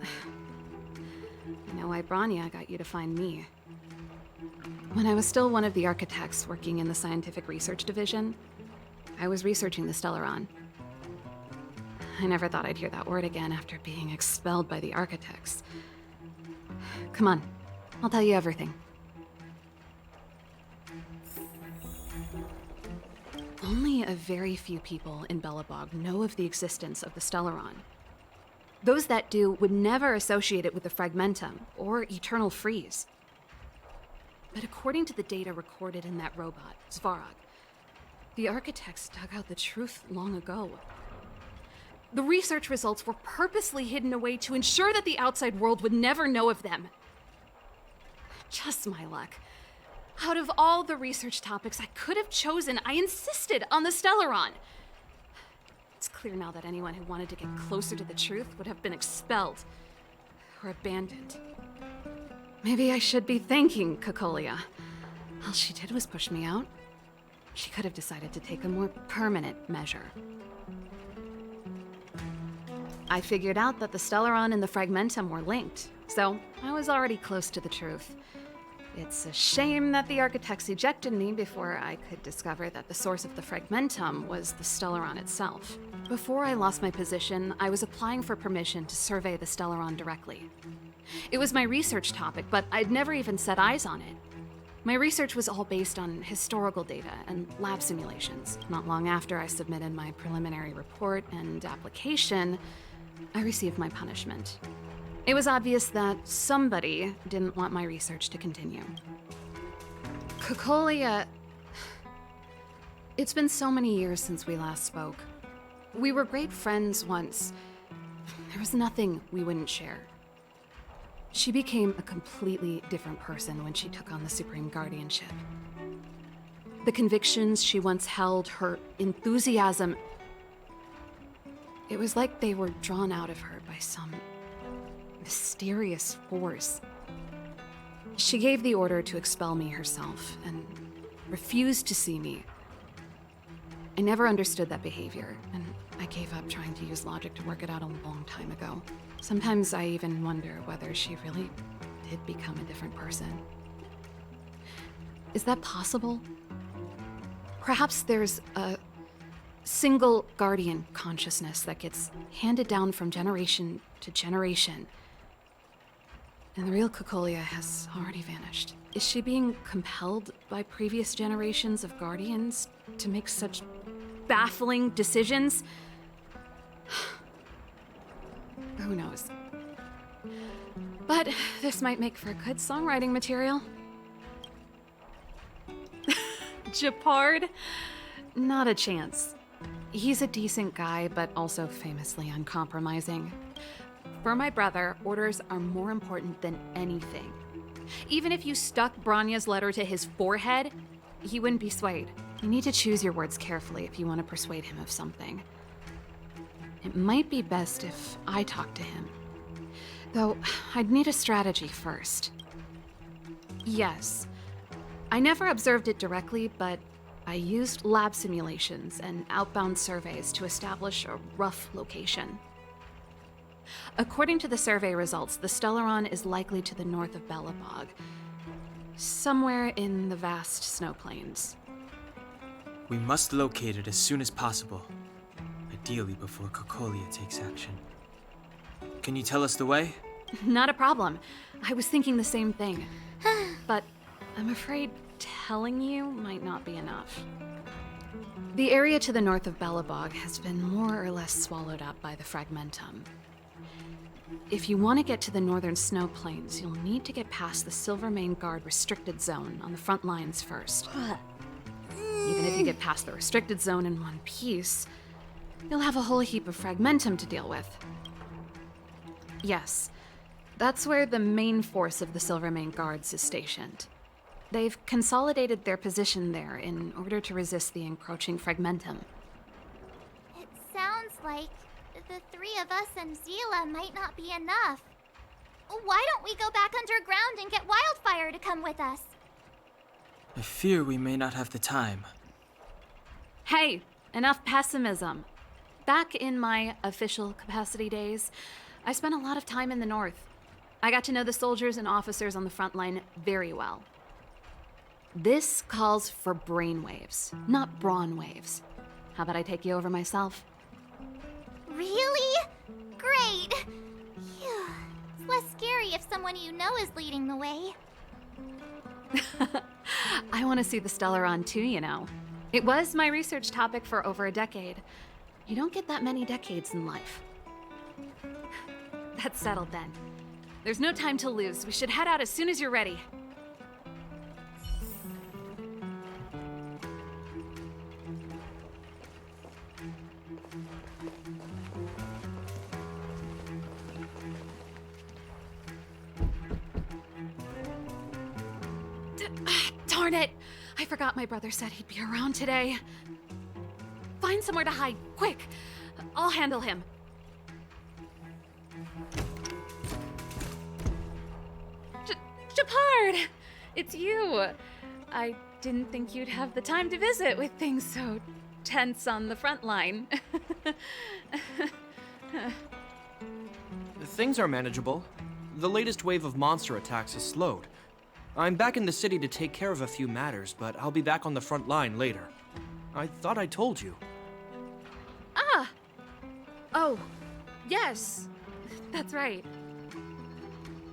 I know why Branya got you to find me. When I was still one of the Architects working in the Scientific Research Division, I was researching the Stellaron. I never thought I'd hear that word again after being expelled by the Architects. Come on, I'll tell you everything. Only a very few people in Belobog know of the existence of the Stellaron. Those that do would never associate it with the Fragmentum or Eternal Freeze. But according to the data recorded in that robot, Svarog, the Architects dug out the truth long ago. The research results were purposely hidden away to ensure that the outside world would never know of them. Just my luck. Out of all the research topics I could have chosen, I insisted on the Stellaron. It's clear now that anyone who wanted to get closer to the truth would have been expelled or abandoned. Maybe I should be thanking Kokolia. All she did was push me out. She could have decided to take a more permanent measure. I figured out that the Stellaron and the Fragmentum were linked, so I was already close to the truth. It's a shame that the Architects ejected me before I could discover that the source of the Fragmentum was the Stellaron itself. Before I lost my position, I was applying for permission to survey the Stellaron directly. It was my research topic, but I'd never even set eyes on it. My research was all based on historical data and lab simulations. Not long after I submitted my preliminary report and application, I received my punishment. It was obvious that somebody didn't want my research to continue. Kokolia... It's been so many years since we last spoke. We were great friends once. There was nothing we wouldn't share. She became a completely different person when she took on the Supreme Guardianship. The convictions she once held, her enthusiasm... It was like they were drawn out of her by some mysterious force. She gave the order to expel me herself and refused to see me. I never understood that behavior, and I gave up trying to use logic to work it out a long time ago. Sometimes I even wonder whether she really did become a different person. Is that possible? Perhaps there's a single guardian consciousness that gets handed down from generation to generation. And the real Cocolia has already vanished. Is she being compelled by previous generations of guardians to make such baffling decisions? Who knows? But this might make for good songwriting material. Japard? Not a chance. He's a decent guy, but also famously uncompromising. For my brother, orders are more important than anything. Even if you stuck Branya's letter to his forehead, he wouldn't be swayed. You need to choose your words carefully if you want to persuade him of something. It might be best if I talk to him. Though, I'd need a strategy first. Yes. I never observed it directly, but I used lab simulations and outbound surveys to establish a rough location. According to the survey results, the Stellaron is likely to the north of Belobog, somewhere in the vast snow plains. We must locate it as soon as possible, ideally before Cocolia takes action. Can you tell us the way? Not a problem. I was thinking the same thing. But I'm afraid telling you might not be enough. The area to the north of Belobog has been more or less swallowed up by the Fragmentum. If you want to get to the northern snow plains, you'll need to get past the Silvermane Guard restricted zone on the front lines first. Even if you get past the restricted zone in one piece, you'll have a whole heap of Fragmentum to deal with. Yes, that's where the main force of the Silvermane Guards is stationed. They've consolidated their position there in order to resist the encroaching Fragmentum. It sounds like the three of us and Zila might not be enough. Why don't we go back underground and get Wildfire to come with us? I fear we may not have the time. Hey, enough pessimism. Back in my official capacity days, I spent a lot of time in the north. I got to know the soldiers and officers on the front line very well. This calls for brainwaves, not brawn waves. How about I take you over myself? Really? Great! Phew. It's less scary if someone you know is leading the way. I want to see the Stellaron too, you know. It was my research topic for over a decade. You don't get that many decades in life. That's settled then. There's no time to lose. We should head out as soon as you're ready. Darn it! I forgot my brother said he'd be around today. Find somewhere to hide, quick! I'll handle him. Japard! It's you! I didn't think you'd have the time to visit with things so tense on the front line. Things are manageable. The latest wave of monster attacks has slowed. I'm back in the city to take care of a few matters, but I'll be back on the front line later. I thought I told you. Ah! Oh, yes. That's right.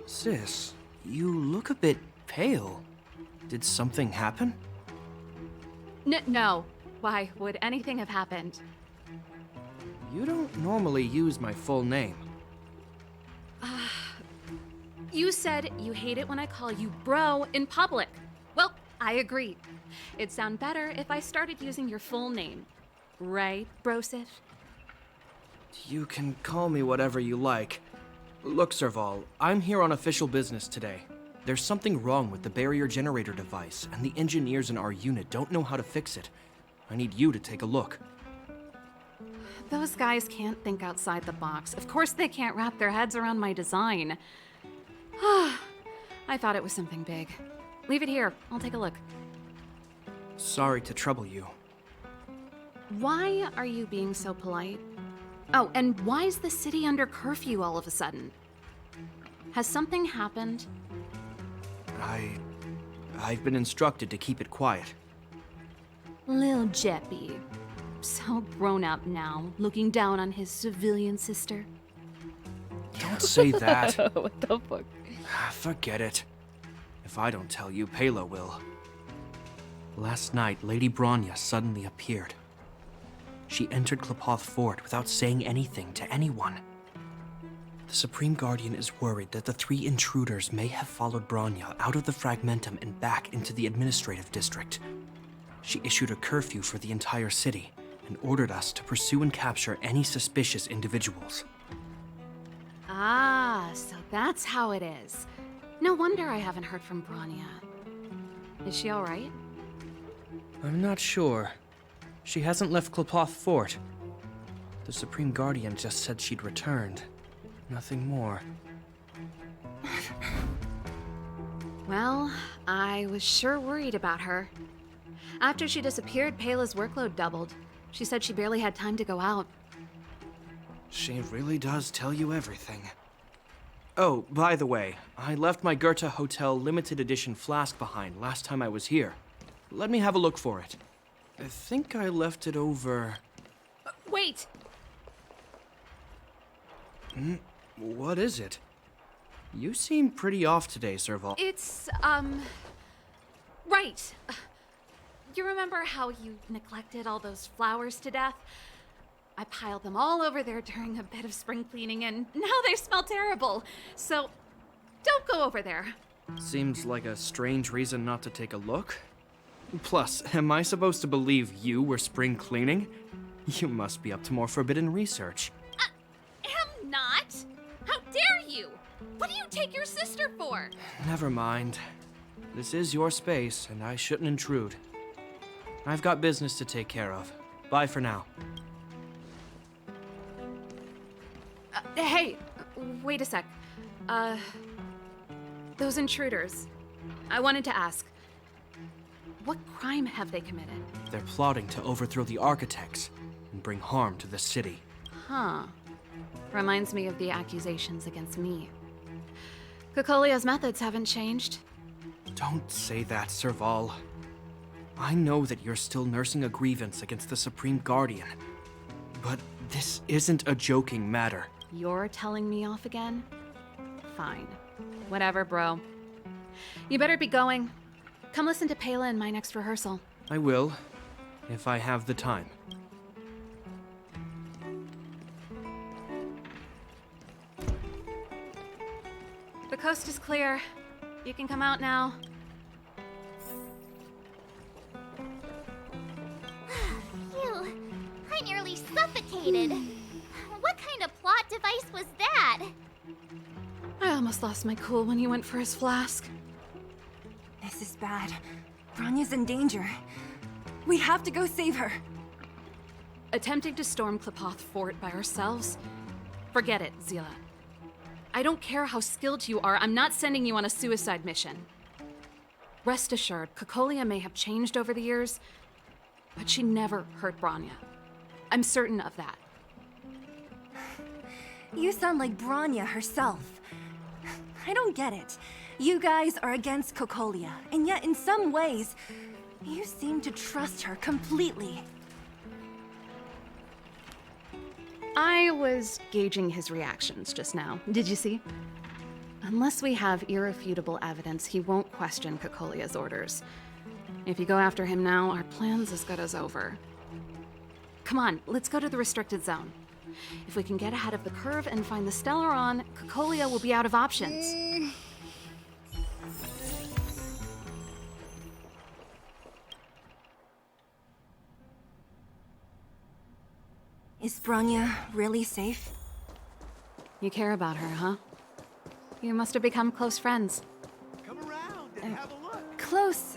Sis, you look a bit pale. Did something happen? No. Why would anything have happened? You don't normally use my full name. You said you hate it when I call you bro in public. Well, I agree. It'd sound better if I started using your full name. Right, Brosif? You can call me whatever you like. Look, Serval, I'm here on official business today. There's something wrong with the barrier generator device, and the engineers in our unit don't know how to fix it. I need you to take a look. Those guys can't think outside the box. Of course they can't wrap their heads around my design. I thought it was something big. Leave it here. I'll take a look. Sorry to trouble you. Why are you being so polite? Oh, and why is the city under curfew all of a sudden? Has something happened? I've been instructed to keep it quiet. Lil Jeppy. So grown up now, looking down on his civilian sister. Don't say that. What the fuck? Forget it. If I don't tell you, Pela will. Last night, Lady Bronya suddenly appeared. She entered Klapoth Fort without saying anything to anyone. The Supreme Guardian is worried that the 3 intruders may have followed Bronya out of the Fragmentum and back into the administrative district. She issued a curfew for the entire city and ordered us to pursue and capture any suspicious individuals. Ah, so that's how it is. No wonder I haven't heard from Bronya. Is she all right? I'm not sure. She hasn't left Klapoth Fort. The Supreme Guardian just said she'd returned. Nothing more. Well, I was sure worried about her. After she disappeared, Pela's workload doubled. She said she barely had time to go out. She really does tell you everything. Oh, by the way, I left my Goethe Hotel limited edition flask behind last time I was here. Let me have a look for it. I think I left it over... Wait! What is it? You seem pretty off today, Serval. It's, right. You remember how you neglected all those flowers to death? I piled them all over there during a bit of spring cleaning, and now they smell terrible. So, don't go over there. Seems like a strange reason not to take a look. Plus, am I supposed to believe you were spring cleaning? You must be up to more forbidden research. Am not? How dare you? What do you take your sister for? Never mind. This is your space, and I shouldn't intrude. I've got business to take care of. Bye for now. Hey, wait a sec. Those intruders. I wanted to ask, what crime have they committed? They're plotting to overthrow the architects and bring harm to the city. Huh. Reminds me of the accusations against me. Kokolia's methods haven't changed. Don't say that, Serval. I know that you're still nursing a grievance against the Supreme Guardian, but this isn't a joking matter. You're telling me off again? Fine. Whatever, bro. You better be going. Come listen to Pela in my next rehearsal. I will, if I have the time. The coast is clear. You can come out now. Phew, I nearly suffocated. What kind of plot device was that? I almost lost my cool when he went for his flask. This is bad. Bronya's in danger. We have to go save her. Attempting to storm Klapoth Fort by ourselves? Forget it, Zila. I don't care how skilled you are, I'm not sending you on a suicide mission. Rest assured, Kokolia may have changed over the years, but she never hurt Bronya. I'm certain of that. You sound like Bronya herself. I don't get it. You guys are against Kokolia, and yet in some ways, you seem to trust her completely. I was gauging his reactions just now. Did you see? Unless we have irrefutable evidence, he won't question Kokolia's orders. If you go after him now, our plan's as good as over. Come on, let's go to the restricted zone. If we can get ahead of the curve and find the Stellaron, Kokolia will be out of options. Is Bronya really safe? You care about her, huh? You must have become close friends. Come around and have a look. Close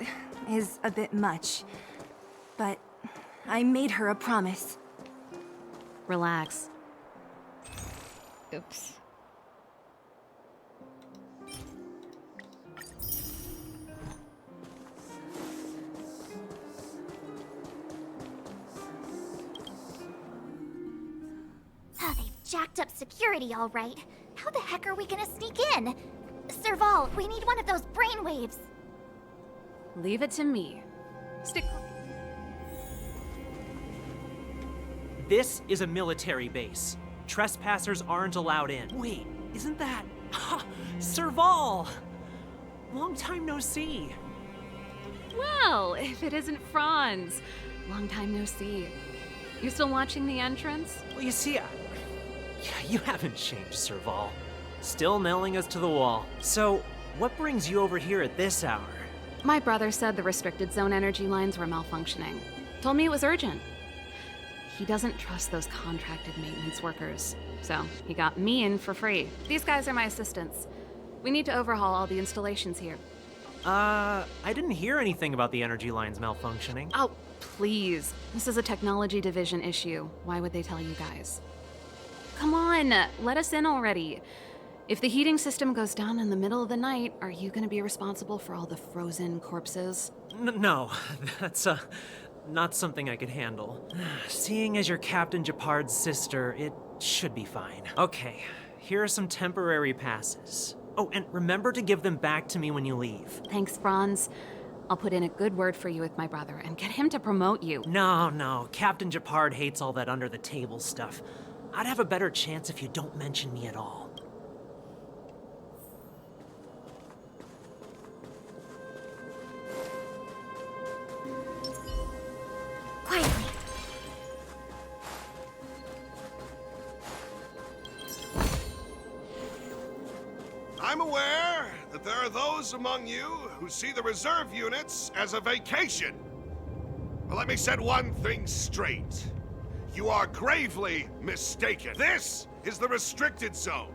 is a bit much, but I made her a promise. Relax. Oops. Oh, they've jacked up security all right. How the heck are we gonna sneak in? Serval, we need one of those brainwaves. Leave it to me. Stick. This is a military base. Trespassers aren't allowed in. Wait, isn't that... Serval! Long time no see. Well, if it isn't Franz. Long time no see. You still watching the entrance? Well, you see, you haven't changed, Serval. Still nailing us to the wall. So, what brings you over here at this hour? My brother said the restricted zone energy lines were malfunctioning. Told me it was urgent. He doesn't trust those contracted maintenance workers, so he got me in for free. These guys are my assistants. We need to overhaul all the installations here. I didn't hear anything about the energy lines malfunctioning. Oh, please. This is a technology division issue. Why would they tell you guys? Come on, let us in already. If the heating system goes down in the middle of the night, are you gonna be responsible for all the frozen corpses? No, that's, not something I could handle. Seeing as you're Captain Japard's sister, it should be fine. Okay, here are some temporary passes. Oh, and remember to give them back to me when you leave. Thanks, Franz. I'll put in a good word for you with my brother and get him to promote you. No, Captain Japard hates all that under-the-table stuff. I'd have a better chance if you don't mention me at all. Quietly. I'm aware that there are those among you who see the reserve units as a vacation. But let me set one thing straight. You are gravely mistaken. This is the restricted zone.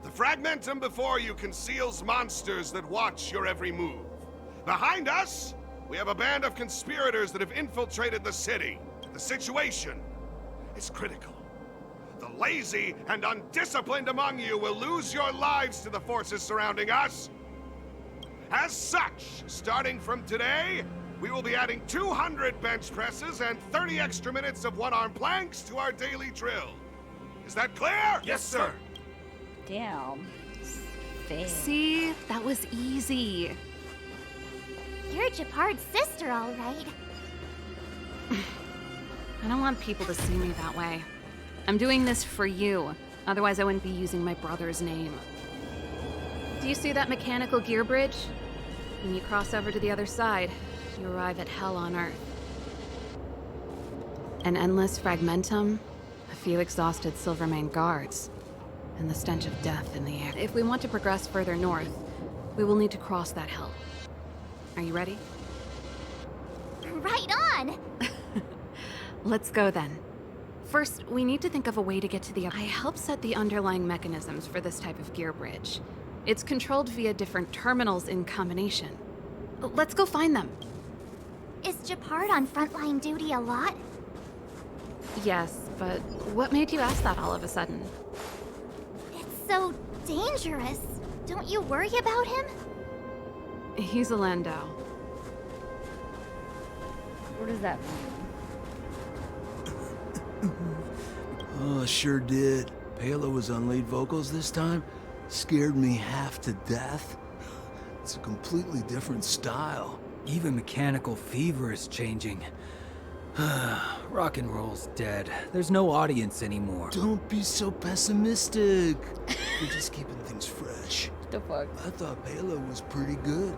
The fragmentum before you conceals monsters that watch your every move. Behind us, we have a band of conspirators that have infiltrated the city. The situation is critical. The lazy and undisciplined among you will lose your lives to the forces surrounding us. As such, starting from today, we will be adding 200 bench presses and 30 extra minutes of one-arm planks to our daily drill. Is that clear? Yes, sir. Damn. See? That was easy. You're Japard's sister, all right. I don't want people to see me that way. I'm doing this for you. Otherwise, I wouldn't be using my brother's name. Do you see that mechanical gear bridge? When you cross over to the other side, you arrive at hell on Earth. An endless fragmentum, a few exhausted Silvermane guards, and the stench of death in the air. If we want to progress further north, we will need to cross that hell. Are you ready? Right on! Let's go then. First, we need to think of a way to get to the... I helped set the underlying mechanisms for this type of gear bridge. It's controlled via different terminals in combination. Let's go find them. Is Japard on frontline duty a lot? Yes, but what made you ask that all of a sudden? It's so dangerous. Don't you worry about him? He's a Landau. What does that mean? Oh, sure did. Palo was on lead vocals this time. Scared me half to death. It's a completely different style. Even Mechanical Fever is changing. Rock and roll's dead. There's no audience anymore. Don't be so pessimistic. We're just keeping things fresh. What the fuck? I thought Palo was pretty good.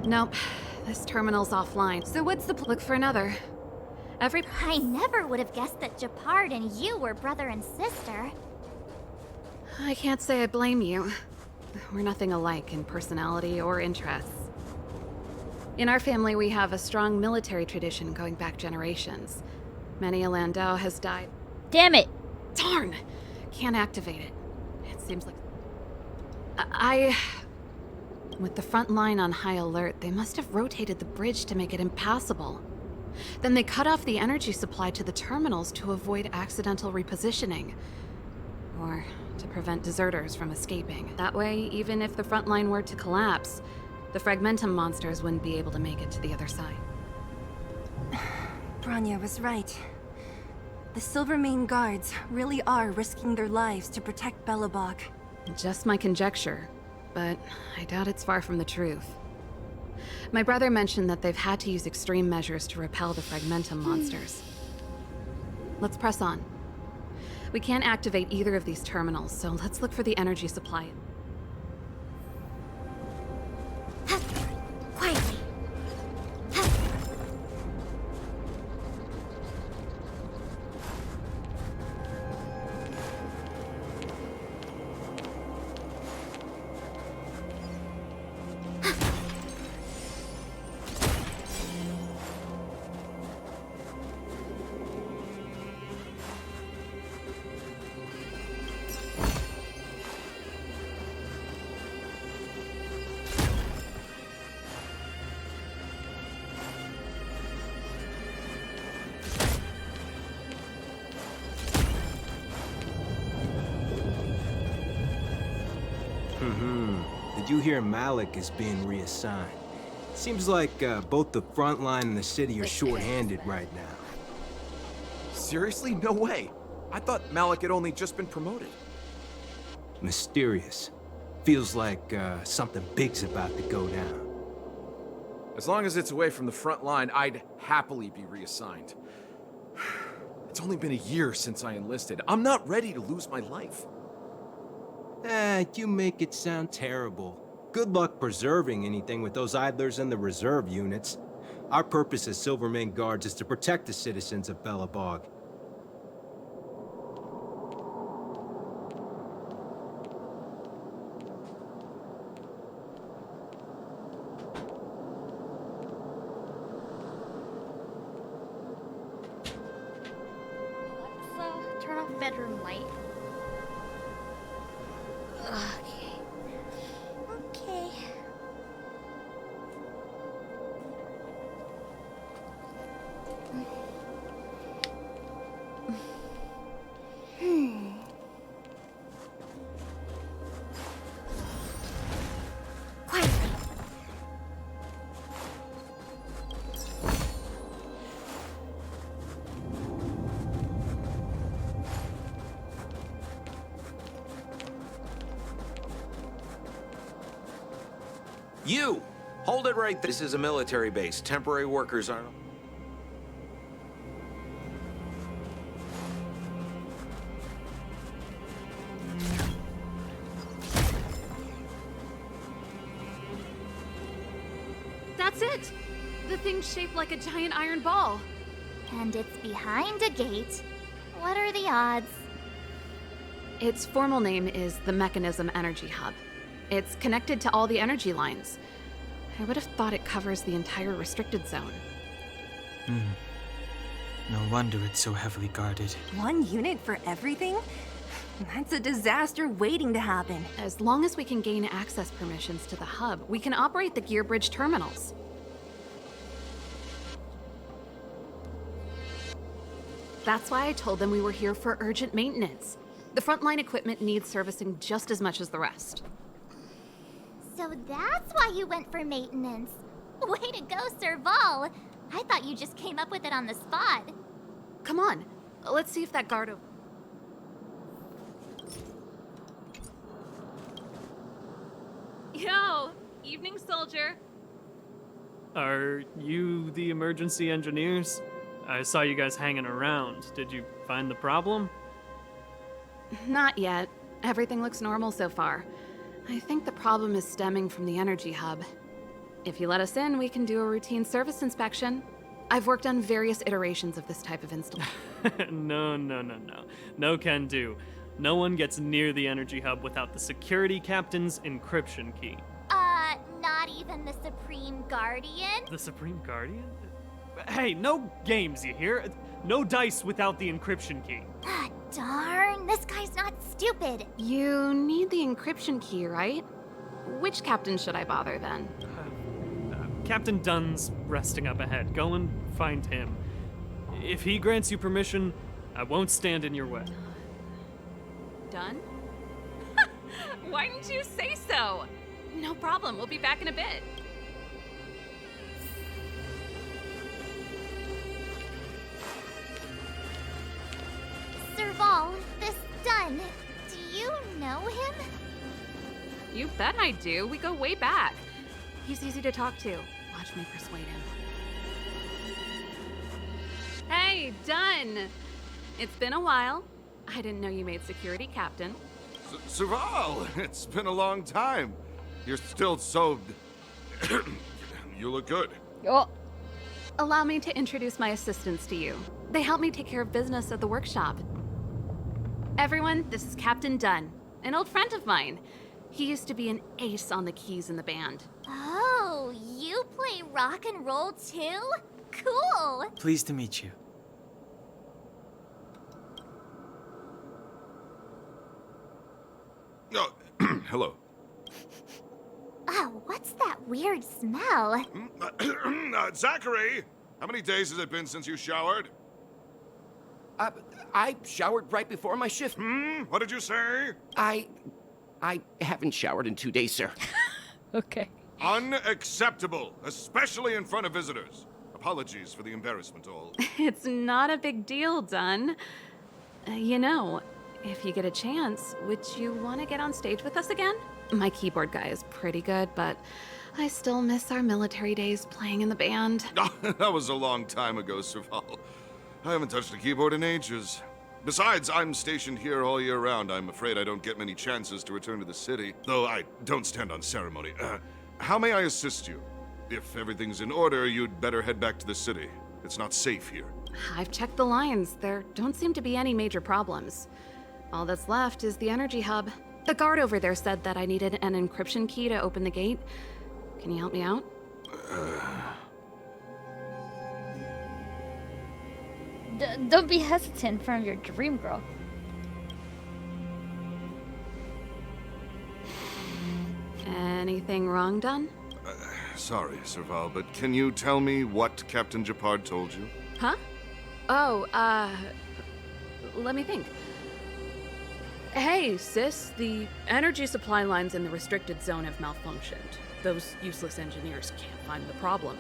Nope, This terminal's offline. So what's the look for another? I never would have guessed that Japard and you were brother and sister. I can't say I blame you. We're nothing alike in personality or interests. In our family, we have a strong military tradition going back generations. Many a Landau has died. Damn it! Darn! Can't activate it. It seems like... With the front line on high alert, they must have rotated the bridge to make it impassable. Then they cut off the energy supply to the terminals to avoid accidental repositioning. Or to prevent deserters from escaping. That way, even if the front line were to collapse, the Fragmentum monsters wouldn't be able to make it to the other side. Bronya was right. The Silvermane guards really are risking their lives to protect Belobog. Just my conjecture, but I doubt it's far from the truth. My brother mentioned that they've had to use extreme measures to repel the Fragmentum monsters. Let's press on. We can't activate either of these terminals, so let's look for the energy supply. Quietly. Did you hear Malik is being reassigned? Seems like both the front line and the city are short-handed right now. Seriously? No way. I thought Malik had only just been promoted. Mysterious. Feels like something big's about to go down. As long as it's away from the front line, I'd happily be reassigned. It's only been a year since I enlisted. I'm not ready to lose my life. You make it sound terrible. Good luck preserving anything with those idlers in the reserve units. Our purpose as Silvermane Guards is to protect the citizens of Belobog. Alexa, turn off bedroom light. Okay. Okay. Quietly. You! Hold it right there. This is a military base. Temporary workers aren't... That's it! The thing's shaped like a giant iron ball. And it's behind a gate. What are the odds? Its formal name is the Mechanism Energy Hub. It's connected to all the energy lines. I would have thought it covers the entire restricted zone. No wonder it's so heavily guarded. One unit for everything? That's a disaster waiting to happen. As long as we can gain access permissions to the hub, we can operate the gear bridge terminals. That's why I told them we were here for urgent maintenance. The frontline equipment needs servicing just as much as the rest. So that's why you went for maintenance. Way to go, Serval. I thought you just came up with it on the spot. Come on, let's see if that guard over... Yo! Evening, soldier. Are you the emergency engineers? I saw you guys hanging around. Did you find the problem? Not yet. Everything looks normal so far. I think the problem is stemming from the energy hub. If you let us in, we can do a routine service inspection. I've worked on various iterations of this type of installation. No. No can do. No one gets near the energy hub without the security captain's encryption key. Not even the Supreme Guardian? The Supreme Guardian? Hey, no games, you hear? No dice without the encryption key. Ah, darn, this guy's not stupid. You need the encryption key, right? Which captain should I bother then? Captain Dunn's resting up ahead. Go and find him. If he grants you permission, I won't stand in your way. Dunn? Why didn't you say so? No problem, we'll be back in a bit. Serval, this Dunn, do you know him? You bet I do. We go way back. He's easy to talk to. Watch me persuade him. Hey, Dunn! It's been a while. I didn't know you made security captain. Serval, it's been a long time. You're still so... You look good. Oh. Allow me to introduce my assistants to you. They help me take care of business at the workshop. Everyone, this is Captain Dunn, an old friend of mine. He used to be an ace on the keys in the band. Oh, you play rock and roll too? Cool. Pleased to meet you. Oh, hello. Oh, what's that weird smell? Zachary, how many days has it been since you showered? I showered right before my shift. What did you say? I haven't showered in 2 days, sir. Okay. Unacceptable, especially in front of visitors. Apologies for the embarrassment, all. It's not a big deal, Dunn. You know, if you get a chance, would you want to get on stage with us again? My keyboard guy is pretty good, but I still miss our military days playing in the band. That was a long time ago, Serval. I haven't touched a keyboard in ages. Besides, I'm stationed here all year round. I'm afraid I don't get many chances to return to the city, though I don't stand on ceremony. How may I assist you? If everything's in order, you'd better head back to the city. It's not safe here. I've checked the lines. There don't seem to be any major problems. All that's left is the energy hub. The guard over there said that I needed an encryption key to open the gate. Can you help me out? Don't be hesitant in front of your dream girl. Anything wrong, Dunn? Sorry, Serval, but can you tell me what Captain Japard told you? Huh? Oh, let me think. Hey, sis, the energy supply lines in the restricted zone have malfunctioned. Those useless engineers can't find the problem.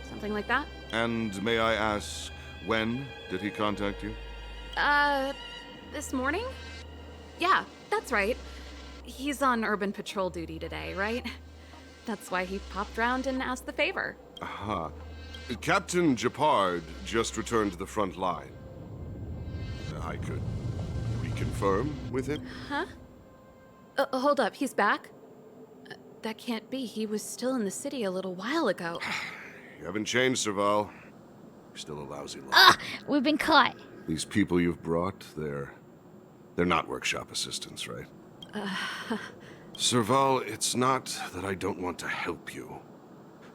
Something like that? And may I ask, when did he contact you? This morning? Yeah, that's right. He's on urban patrol duty today, right? That's why he popped round and asked the favor. Aha. Captain Japard just returned to the front line. I could reconfirm with him? Huh? Hold up, he's back? That can't be. He was still in the city a little while ago. You haven't changed, Serval. You're still a lousy lot. We've been caught. These people you've brought, they're not workshop assistants, right? Serval, it's not that I don't want to help you,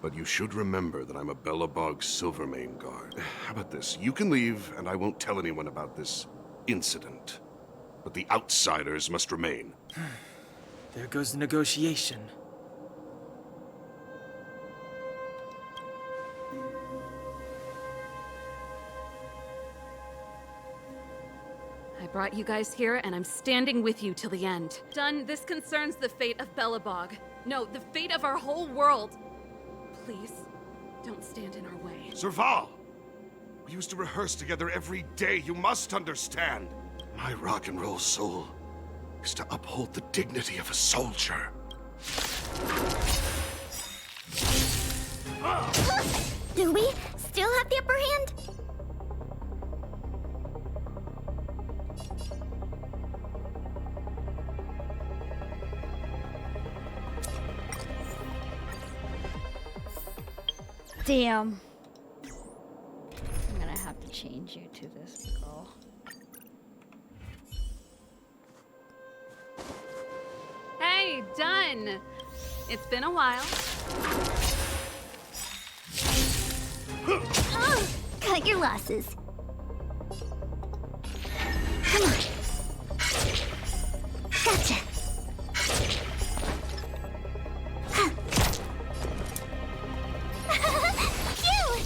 but you should remember that I'm a Belobog Silvermane guard. How about this? You can leave, and I won't tell anyone about this incident. But the outsiders must remain. There goes the negotiation. I brought you guys here, and I'm standing with you till the end. Dunn, this concerns the fate of Belobog. No, the fate of our whole world. Please, don't stand in our way. Serval! We used to rehearse together every day. You must understand. My rock and roll soul is to uphold the dignity of a soldier. Do we still have the upper hand? Damn. I'm gonna have to change you to this girl. Hey, done! It's been a while. Oh, cut your losses. Come on. Gotcha. Cute.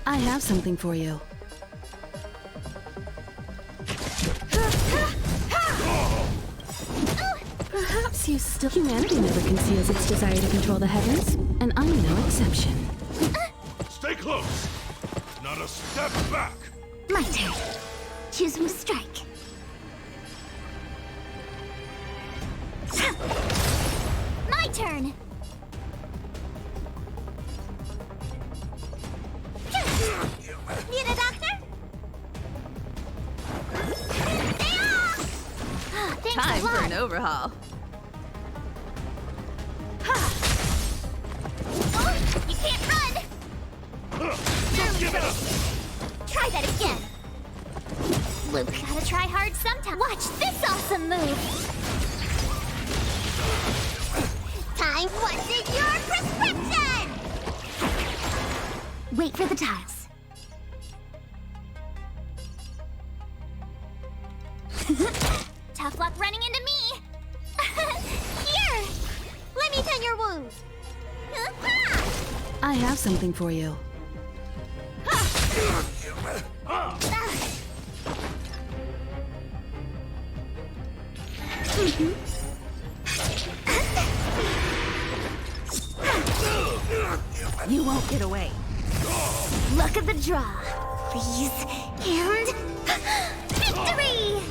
I have something for you. Perhaps you still... Humanity never conceals its desire to control the heavens, and I'm no exception. Stay close. Not a step back. My turn. Choose whom to strike. My turn. Need a doctor? Thanks Time a lot. for an overhaul. Oh, you can't run. There we go. Try that again. Luke, gotta try hard sometime. Watch this awesome move. Time. What's in your prescription? Wait for the tiles. Tough luck running into me. Here, let me tend your wounds. I have something for you. You won't get away. Luck of the draw. Please. And victory!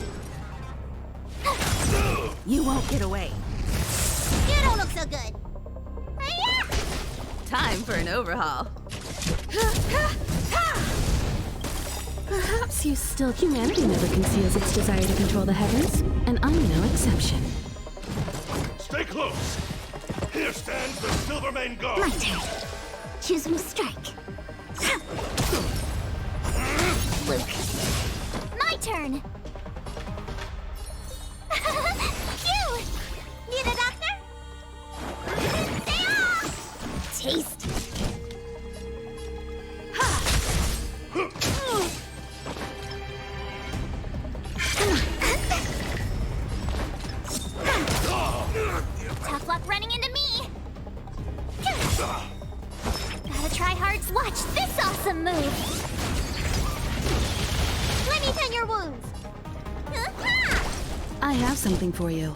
You won't get away. You don't look so good. Time for an overhaul. Perhaps you still... Humanity never conceals its desire to control the heavens, and I'm no exception. Stay close. Here stands the Silvermane Guard. My turn. Choose whom to strike. Luke. My turn. Cute. Need a doctor? Taste. Tough luck running into me. Gotta try hard. Watch this awesome move. Let me tend your wounds. I have something for you.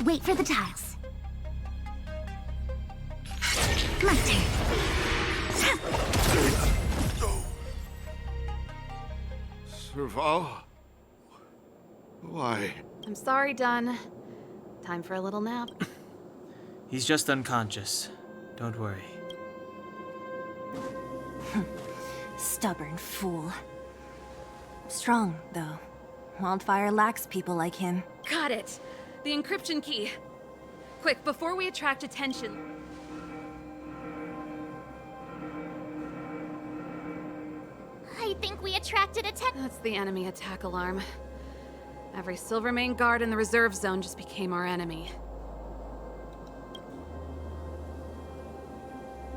Wait for the tiles. My turn. Serval? Why? I'm sorry, Dunn. Time for a little nap. He's just unconscious. Don't worry. Stubborn fool. Strong, though. Wildfire lacks people like him. Got it! The encryption key. Quick, before we attract attention. I think we attracted attention. That's the enemy attack alarm. Every Silvermane guard in the reserve zone just became our enemy.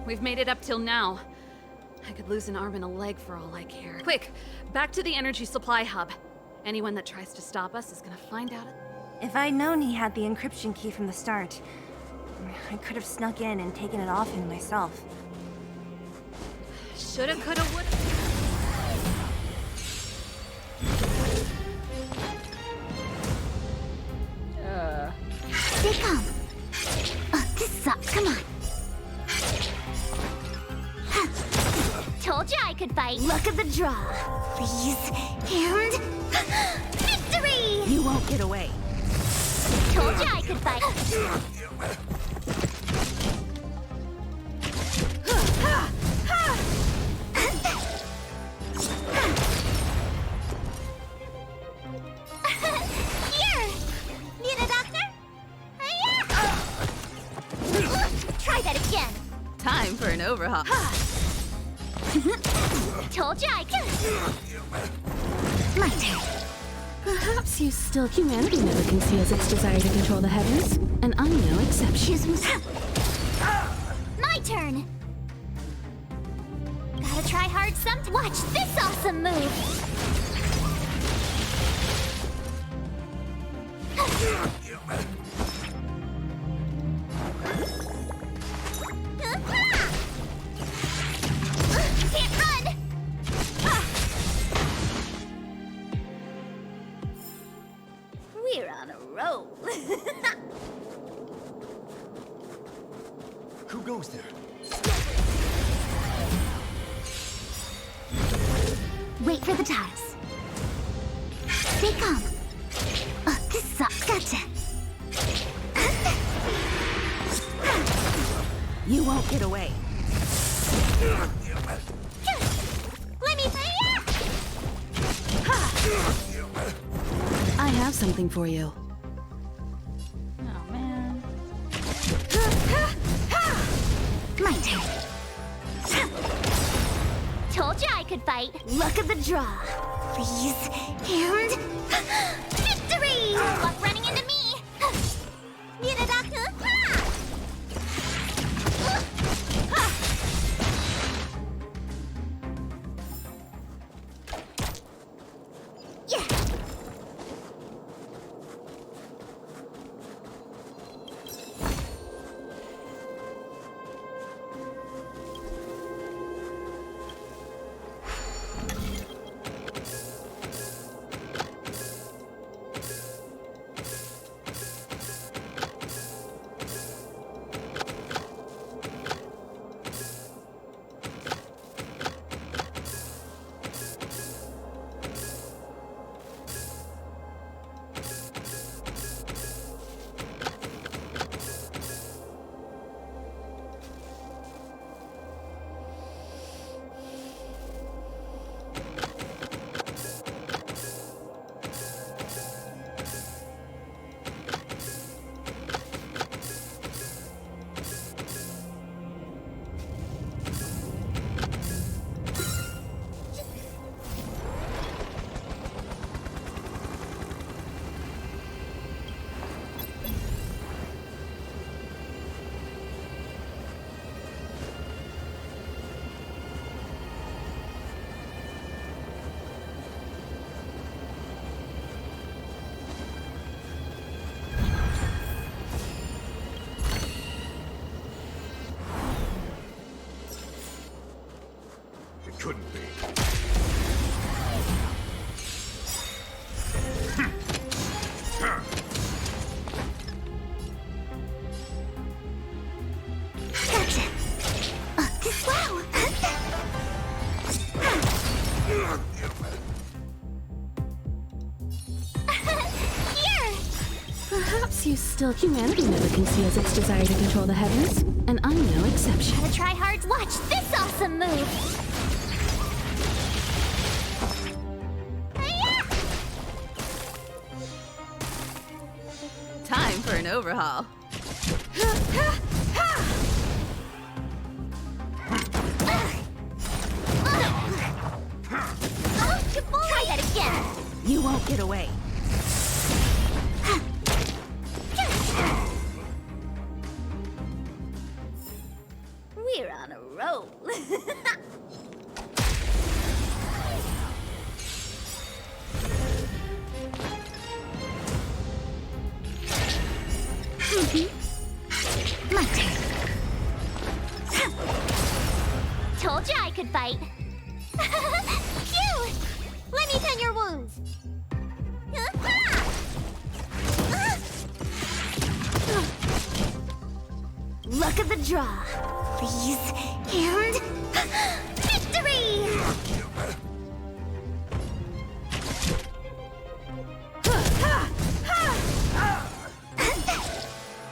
We've made it up till now. I could lose an arm and a leg for all I care. Quick, back to the energy supply hub. Anyone that tries to stop us is gonna find out. If I'd known he had the encryption key from the start, I could have snuck in and taken it off him myself. Shoulda, coulda, woulda. Stay calm. This sucks. Come on. Told you I could fight. Luck of the draw. Please. And victory! You won't get away. Told you I could fight. again. Time for an overhaul. Told you I could. My turn. Perhaps you still... Humanity never conceals its desire to control the heavens, and I'm no exception. My turn. Gotta try hard Watch this awesome move. Can't run! We're on a roll. Who goes there? Wait for the tiles. Stay calm. Oh, this sucks. Gotcha. You won't get away. Let me I have something for you. Oh, man. My turn. Told you I could fight. Luck of the draw. Please. And... victory! Luck running into me! Miradaku! Yeah! It couldn't be. Gotcha. Wow! Here! Perhaps you still... Humanity never conceals its desire to control the heavens, and I'm no exception. Gotta try hard. Watch this awesome move. Time for an overhaul. Try that again. You won't get away. We're on a roll. My turn. Told you I could fight. Cute! Let me tend your wounds. Luck of the draw. Please. And... victory!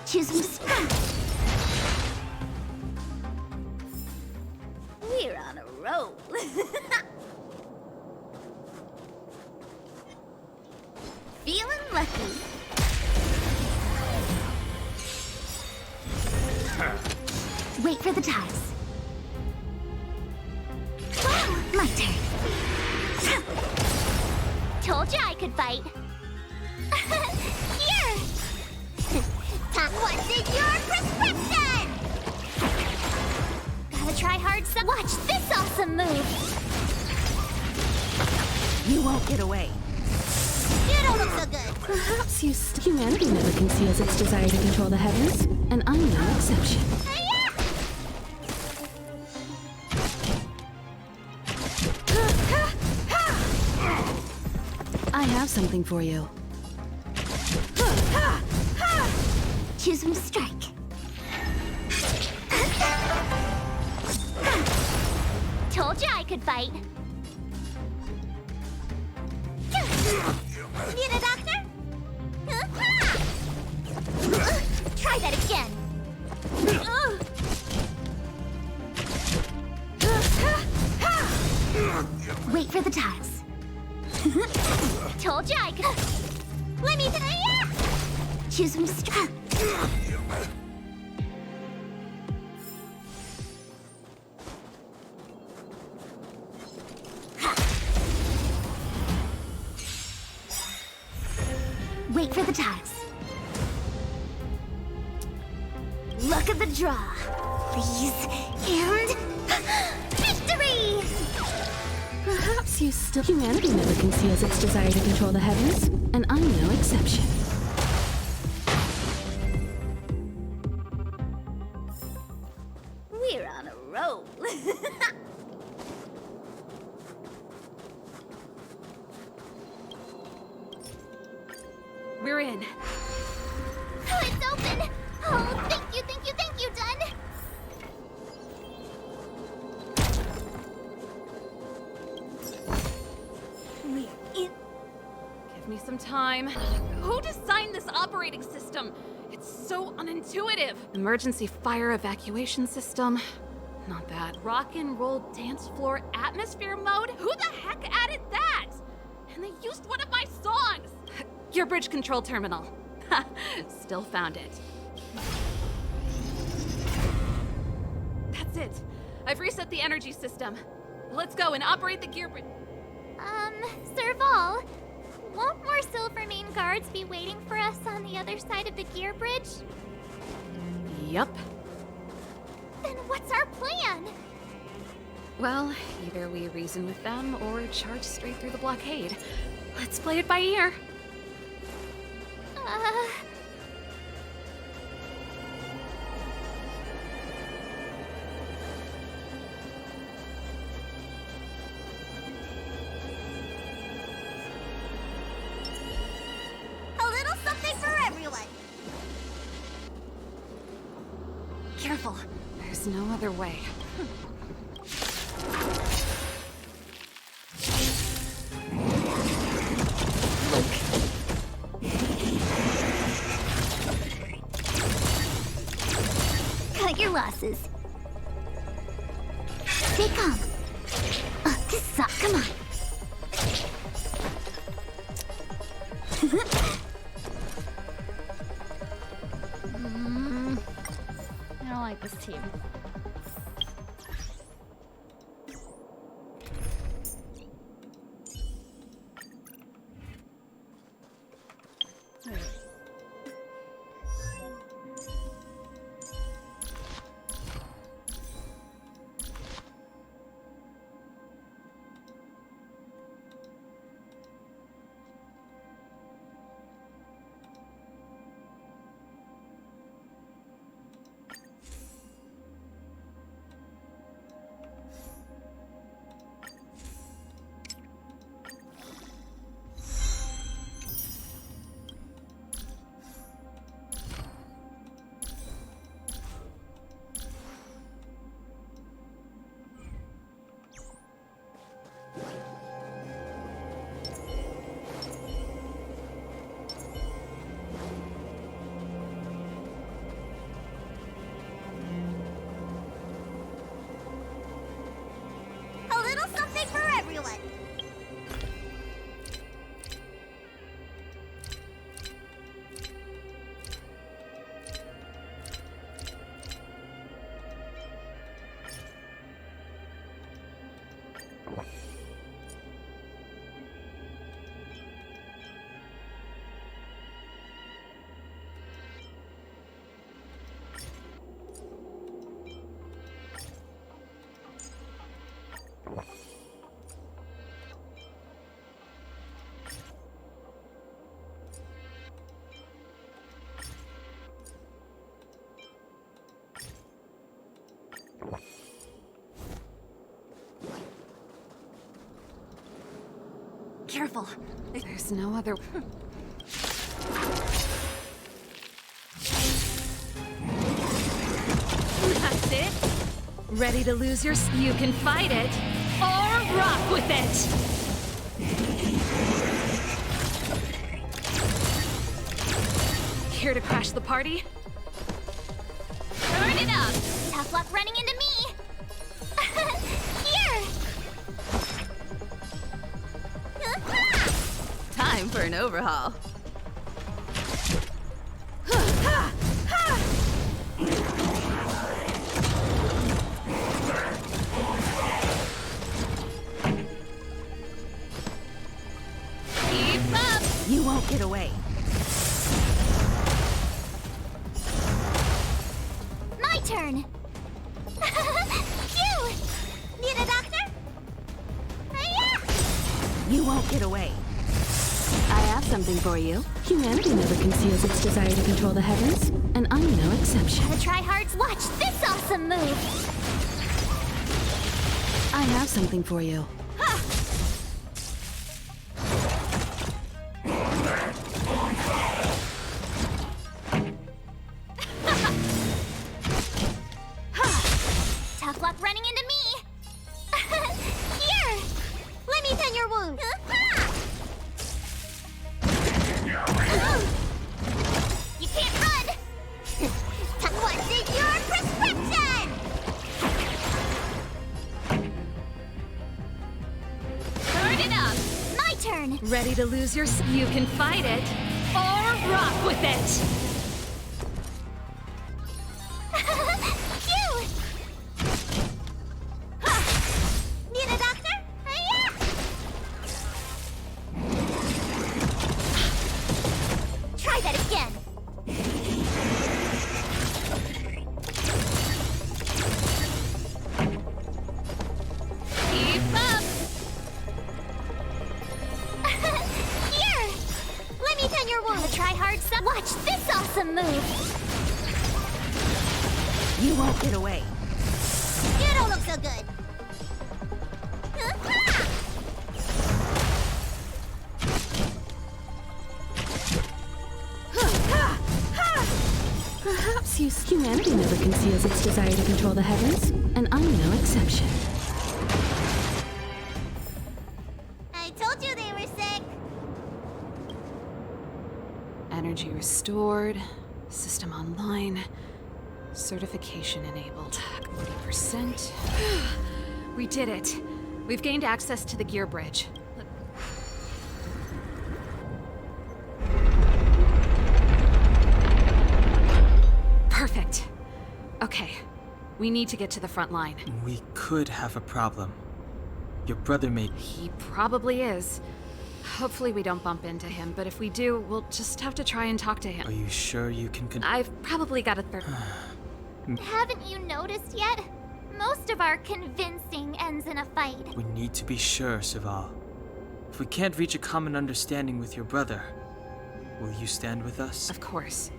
Choose him. We're on a roll. Feeling lucky. Wait for the tiles. Wow, my turn. Told you I could fight. Here! What's in your prescription? Gotta try hard some. Watch this awesome move! You won't get away. You don't look so good. Perhaps humanity never conceals its desire to control the heavens, and I'm no exception. I have something for you. Choose from strike. Told you I could fight. Need a doctor? Try that again. Wait for the tiles. Told you I could. Let me. Choose from strike. Wait for the tiles. Look at the draw. Please. And victory! Perhaps humanity never conceals its desire to control the heavens, and I'm no exception. We're on a roll. We're in. Oh, it's open! Oh, thank you, Dun! We're in. Give me some time. Who designed this operating system? It's so unintuitive. Emergency fire evacuation system. Not that. Rock and roll dance floor atmosphere mode? Who the heck added that? And they used one of my songs. Your bridge control terminal. Still found it. That's it. I've reset the energy system. Let's go and operate the gear bridge. Serval, won't more Silvermane guards be waiting for us on the other side of the gear bridge? Yup. Then what's our plan? Well, either we reason with them or charge straight through the blockade. Let's play it by ear. A little something for everyone. Careful. There's no other way. Cut your losses. Stay calm. Come on. I don't like this team. A little something for everyone. Careful. There's no other... That's it? Ready to lose your... You can fight it, or rock with it! Here to crash the party? Turn it up! Tough luck running into me! Here! Time for an overhaul. Keep up! You won't get away. My turn! Phew! Need a doctor? Hiya! You won't get away. I have something for you. Humanity never conceals its desire to control the heavens, and I'm no exception. The tryhards, watch this awesome move! I have something for you. Tough luck running into me! Here! Let me tend your wound! You can't run! What's in your prescription? Turn it up! My turn! Ready to lose your... You can fight it, or rock with it! Phew! Need a doctor? Hiya! Try that again! Keep up! Here! Let me tend your wound. The tryhard son. Watch this awesome move! You won't get away. You don't look so good. Perhaps humanity never conceals its desire to control the heavens, and I'm no exception. I told you they were sick. Energy restored, system online, certification enabled. 40%. We did it. We've gained access to the gear bridge. Perfect. Okay. We need to get to the front line. We could have a problem. Your brother may... He probably is. Hopefully we don't bump into him, but if we do, we'll just have to try and talk to him. Are you sure you can... I've probably got a third... Haven't you noticed yet? Most of our convincing ends in a fight. We need to be sure, Serval. If we can't reach a common understanding with your brother, will you stand with us? Of course.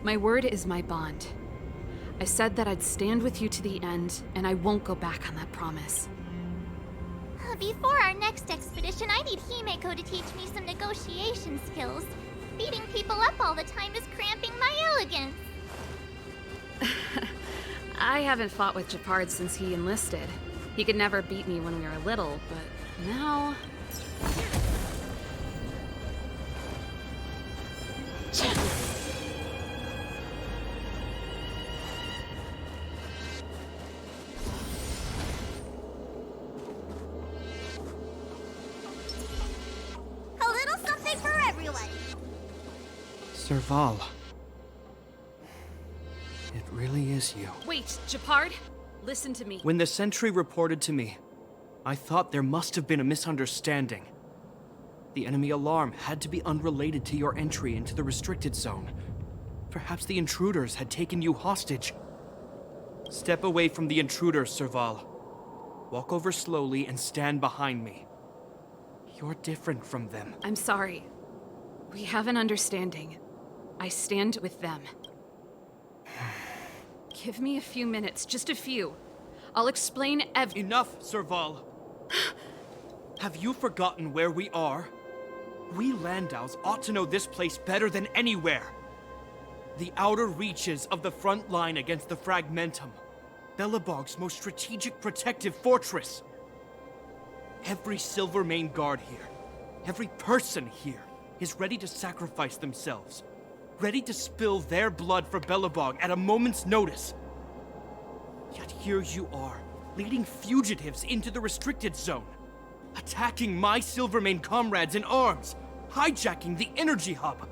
My word is my bond. I said that I'd stand with you to the end, and I won't go back on that promise. Before our next expedition, I need Himeko to teach me some negotiation skills. Beating people up all the time is cramping my elegance. I haven't fought with Japard since he enlisted. He could never beat me when we were little, but now... A little something for everyone. Serval. It really is you. Wait, Japard? Listen to me. When the sentry reported to me, I thought there must have been a misunderstanding. The enemy alarm had to be unrelated to your entry into the restricted zone. Perhaps the intruders had taken you hostage. Step away from the intruders, Serval. Walk over slowly and stand behind me. You're different from them. I'm sorry. We have an understanding. I stand with them. Give me a few minutes, just a few. I'll explain Enough, Serval. Have you forgotten where we are? We Landows ought to know this place better than anywhere. The outer reaches of the front line against the Fragmentum. Belobog's most strategic protective fortress. Every Silvermane guard here, every person here, is ready to sacrifice themselves. Ready to spill their blood for Belobog at a moment's notice. Yet here you are, leading fugitives into the restricted zone. Attacking my Silvermane comrades in arms. Hijacking the energy hub.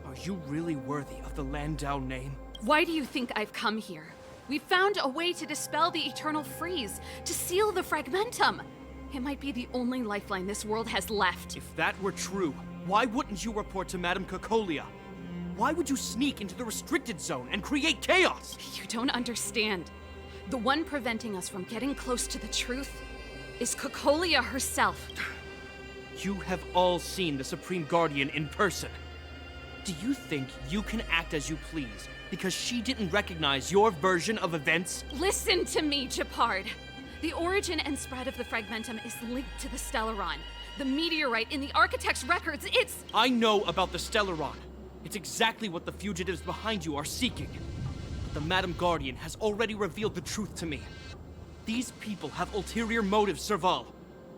Are you really worthy of the Landau name? Why do you think I've come here? We found a way to dispel the eternal freeze, to seal the Fragmentum. It might be the only lifeline this world has left. If that were true, why wouldn't you report to Madame Cocolia? Why would you sneak into the restricted zone and create chaos? You don't understand. The one preventing us from getting close to the truth is Cocolia herself. You have all seen the Supreme Guardian in person. Do you think you can act as you please because she didn't recognize your version of events? Listen to me, Gepard. The origin and spread of the Fragmentum is linked to the Stellaron. The meteorite in the Architect's records, it's... I know about the Stellaron. It's exactly what the fugitives behind you are seeking. But the Madam Guardian has already revealed the truth to me. These people have ulterior motives, Serval.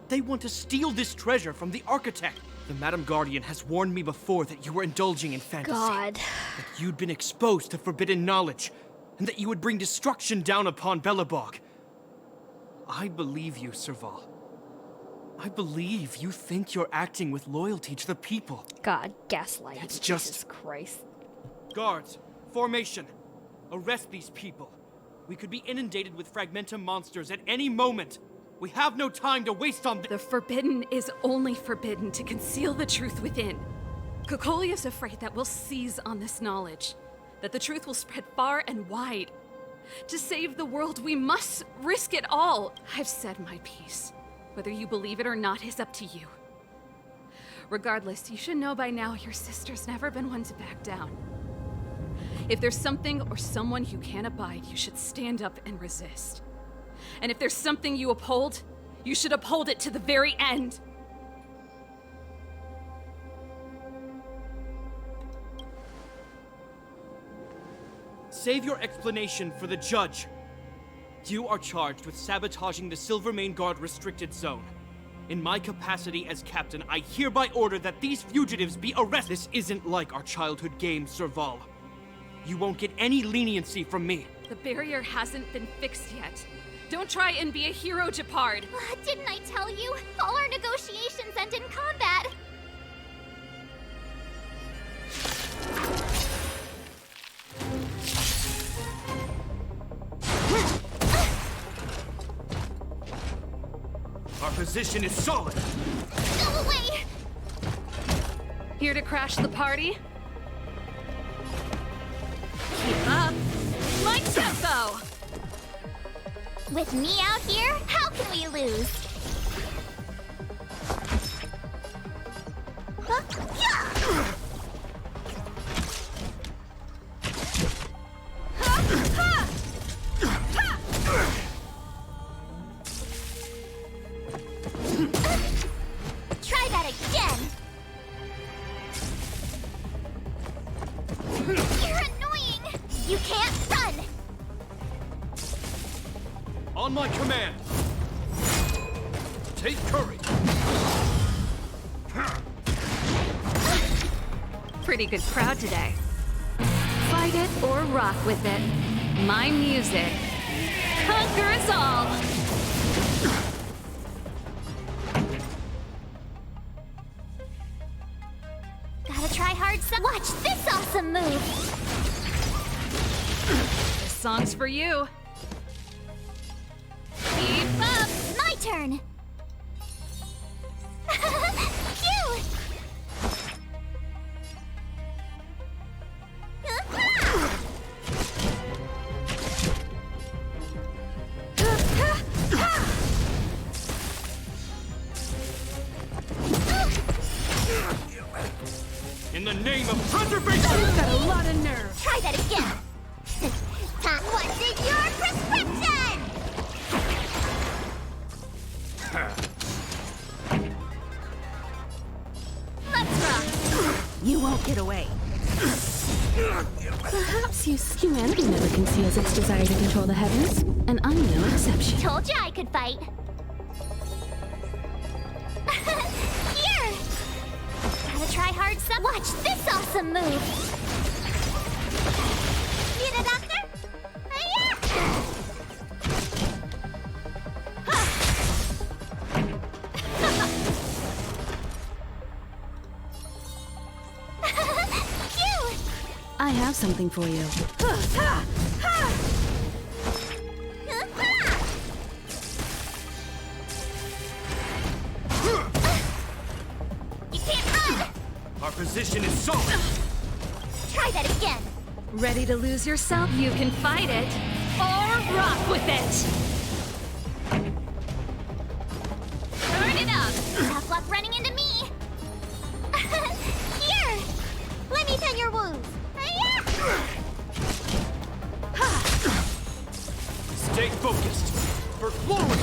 They want to steal this treasure from the Architect. The Madam Guardian has warned me before that you were indulging in fantasy. God. That you'd been exposed to forbidden knowledge, and that you would bring destruction down upon Belobog. I believe you, Serval. I believe you think you're acting with loyalty to the people. God, gaslighting. It's just... Jesus Christ. Guards, formation. Arrest these people. We could be inundated with Fragmentum monsters at any moment. We have no time to waste on The forbidden is only forbidden to conceal the truth within. Cocolia's afraid that we'll seize on this knowledge, that the truth will spread far and wide. To save the world, we must risk it all. I've said my piece. Whether you believe it or not is up to you. Regardless, you should know by now your sister's never been one to back down. If there's something or someone you can't abide, you should stand up and resist. And if there's something you uphold, you should uphold it to the very end. Save your explanation for the judge. You are charged with sabotaging the Silvermane Guard restricted zone. In my capacity as captain, I hereby order that these fugitives be arrested. This isn't like our childhood game, Serval. You won't get any leniency from me. The barrier hasn't been fixed yet. Don't try and be a hero, Gepard. Didn't I tell you? All our negotiations end in combat. Our position is solid. Go away! Here to crash the party? Keep up. My tempo! With me out here, how can we lose? Try that again! You're annoying! You can't run! On my command! Take courage! Pretty good crowd today. Fight it or rock with it. My music conquers all! Gotta try hard some. Watch this awesome move! This song's for you. Keep up! My turn! Phew! In the name of preservation! You've got a lot of nerve. Try that again! What's in your prescription? Humanity never conceals its desire to control the heavens, and I'm no exception. Told you I could fight. Here! Gotta try hard some. Watch this awesome move! Need a doctor? Hiya! I have something for you. You can't run! Our position is solid. Try that again. Ready to lose yourself? You can fight it, or rock with it! Turn it up! Tough luck running into me! Here! Let me pen your wounds. Hiya! Stay focused. For Florian!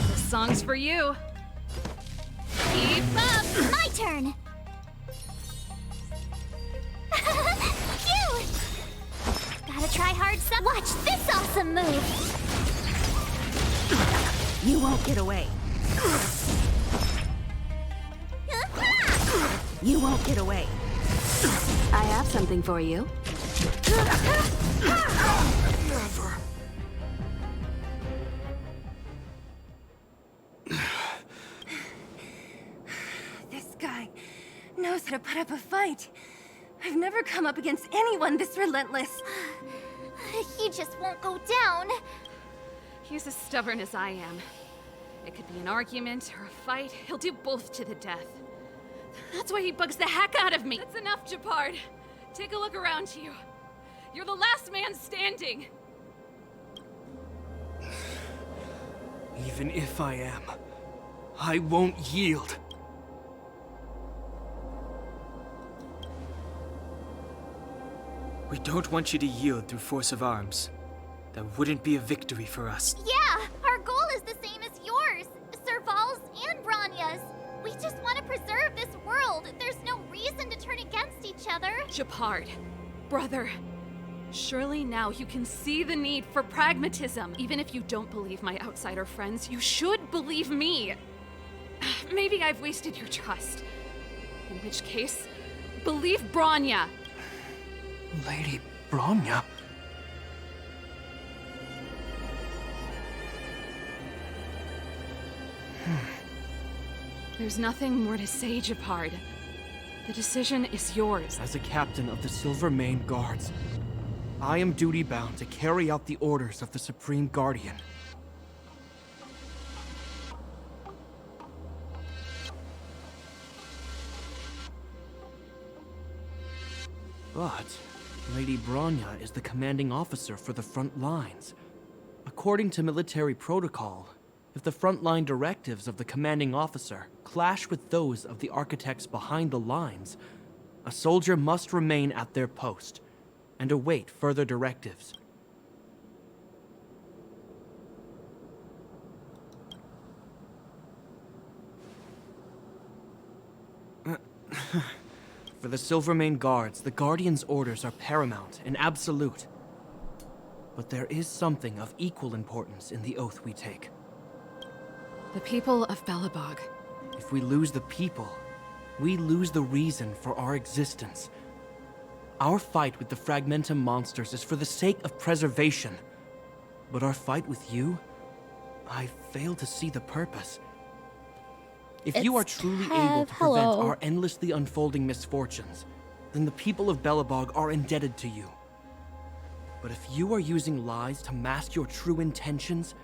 This song's for you. Keep up! My turn! Phew! Gotta try hard some. Watch this awesome move! You won't get away. You won't get away. I have something for you. Never. This guy knows how to put up a fight. I've never come up against anyone this relentless. He just won't go down. He's as stubborn as I am. It could be an argument or a fight. He'll do both to the death. That's why he bugs the heck out of me. That's enough, Japard. Take a look around you. You're the last man standing. Even if I am, I won't yield. We don't want you to yield through force of arms. That wouldn't be a victory for us. Yeah, our goal is the same as yours. Serval's and Branya's. We just want to preserve this world. There's no reason to turn against each other. Japard, brother, surely now you can see the need for pragmatism. Even if you don't believe my outsider friends, you should believe me. Maybe I've wasted your trust. In which case, believe Branya. Lady Branya? There's nothing more to say, Japard. The decision is yours. As a captain of the Silvermane Guards, I am duty-bound to carry out the orders of the Supreme Guardian. But Lady Branya is the commanding officer for the front lines. According to military protocol, if the frontline directives of the commanding officer clash with those of the architects behind the lines, a soldier must remain at their post and await further directives. For the Silvermane Guards, the Guardian's orders are paramount and absolute. But there is something of equal importance in the oath we take. The people of Belobog. If we lose the people, we lose the reason for our existence. Our fight with the Fragmentum monsters is for the sake of preservation. But our fight with you, I fail to see the purpose. If you are truly able to prevent our endlessly unfolding misfortunes, then the people of Belobog are indebted to you. But if you are using lies to mask your true intentions,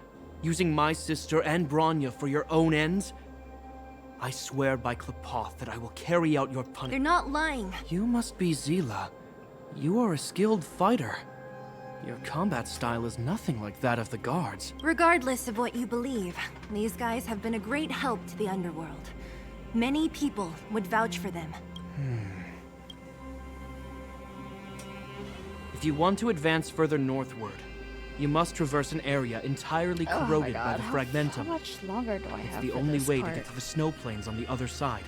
using my sister and Branya for your own ends, I swear by Klapoth that I will carry out your punishment. They're not lying. You must be Zila. You are a skilled fighter. Your combat style is nothing like that of the guards. Regardless of what you believe, these guys have been a great help to the underworld. Many people would vouch for them. If you want to advance further northward, you must traverse an area entirely corroded by the Fragmentum. How much longer do I have? It's the for only this way part? to get to the snow plains on the other side.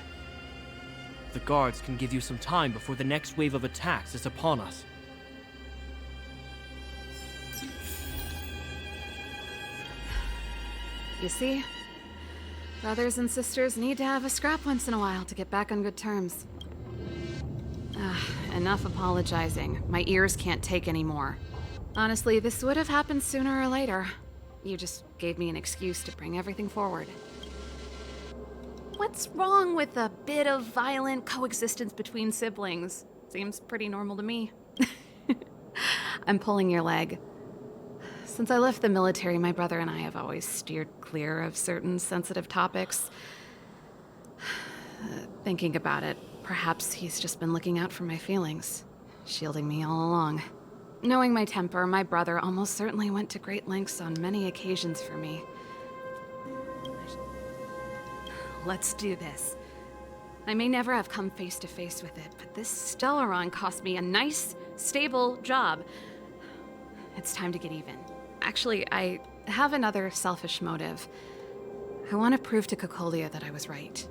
The guards can give you some time before the next wave of attacks is upon us. You see? Brothers and sisters need to have a scrap once in a while to get back on good terms. Enough apologizing. My ears can't take any more. Honestly, this would have happened sooner or later. You just gave me an excuse to bring everything forward. What's wrong with a bit of violent coexistence between siblings? Seems pretty normal to me. I'm pulling your leg. Since I left the military, my brother and I have always steered clear of certain sensitive topics. Thinking about it, perhaps he's just been looking out for my feelings, shielding me all along. Knowing my temper, my brother almost certainly went to great lengths on many occasions for me. Let's do this. I may never have come face to face with it, but this Stellaron cost me a nice, stable job. It's time to get even. Actually, I have another selfish motive. I want to prove to Cocolia that I was right.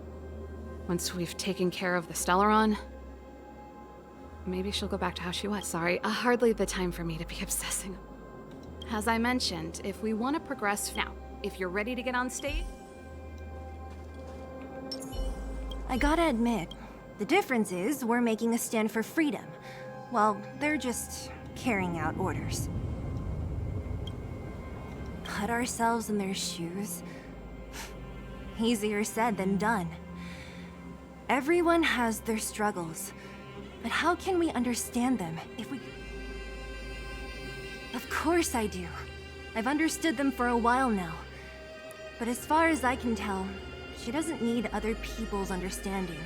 Once we've taken care of the Stellaron, maybe she'll go back to how she was. Sorry, hardly the time for me to be obsessing. As I mentioned, if we want to progress now, if you're ready to get on stage... I gotta admit, the difference is we're making a stand for freedom, while they're just carrying out orders. Put ourselves in their shoes. Easier said than done. Everyone has their struggles, but how can we understand them if we... Of course I do. I've understood them for a while now. But as far as I can tell, she doesn't need other people's understanding.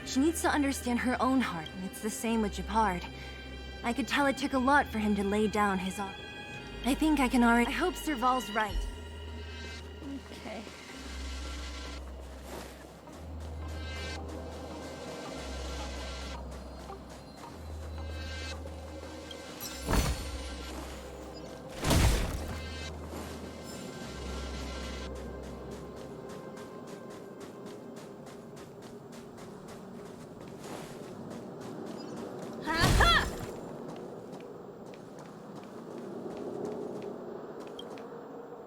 She needs to understand her own heart, and it's the same with Japard. I could tell it took a lot for him to lay down his own. I think I can already... I hope Serval's right. Okay.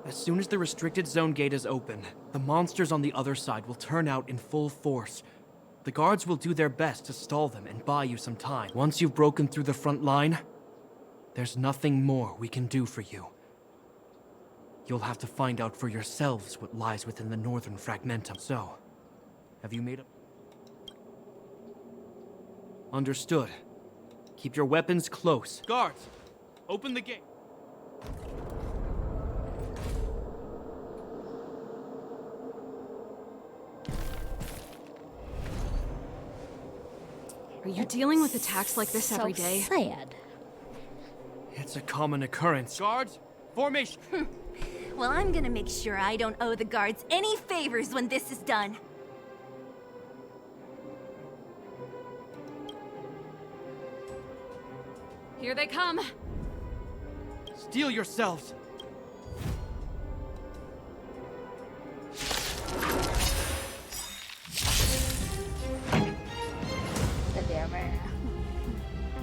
As soon as the restricted zone gate is open, the monsters on the other side will turn out in full force. The guards will do their best to stall them and buy you some time. Once you've broken through the front line, there's nothing more we can do for you. You'll have to find out for yourselves what lies within the northern fragmentum. So, have you made up? Understood. Keep your weapons close. Guards, open the gate. Are you dealing with attacks like this every day? Sad. It's a common occurrence. Guards, formation! Well, I'm gonna make sure I don't owe the guards any favors when this is done. Here they come! Steel yourselves!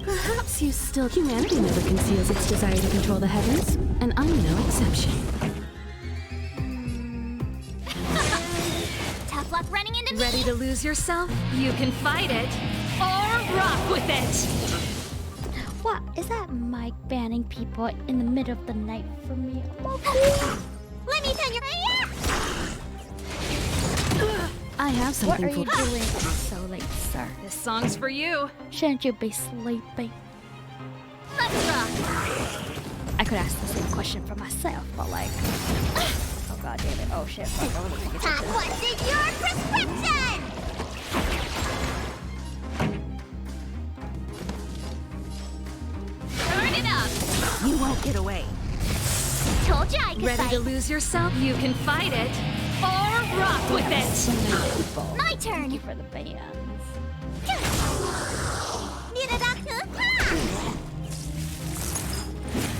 Perhaps you still... Humanity never conceals its desire to control the heavens, and I'm no exception. Tough luck running into me. Ready to lose yourself? You can fight it, or rock with it! What? Is that Mike banning people in the middle of the night for me? Let me tell you. I have something What are you doing so late, sir? This song's for you. Shouldn't you be sleeping? Let's rock. I could ask the same question for myself, but like... Oh god damn it. Oh shit. Fuck, I wasn't paying attention. What's in your prescription? Turn it up. You won't get away. Told you I could Ready fight. to lose yourself? You can fight it, or rock with it! My turn. Thank you for the bands. Need a doctor?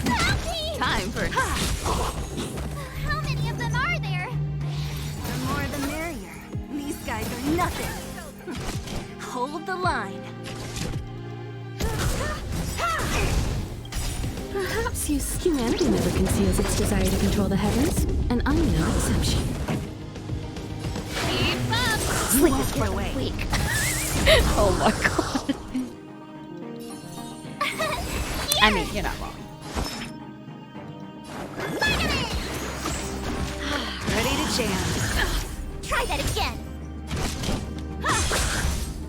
Help me! Time for... How many of them are there? The more the merrier. These guys are nothing. Hold the line. Perhaps Excuse, humanity never conceals its desire to control the heavens, and I'm no exception. Keep up! Sleep is getting weak. Oh my god. I mean, you're not wrong. Ready to jam. Try that again.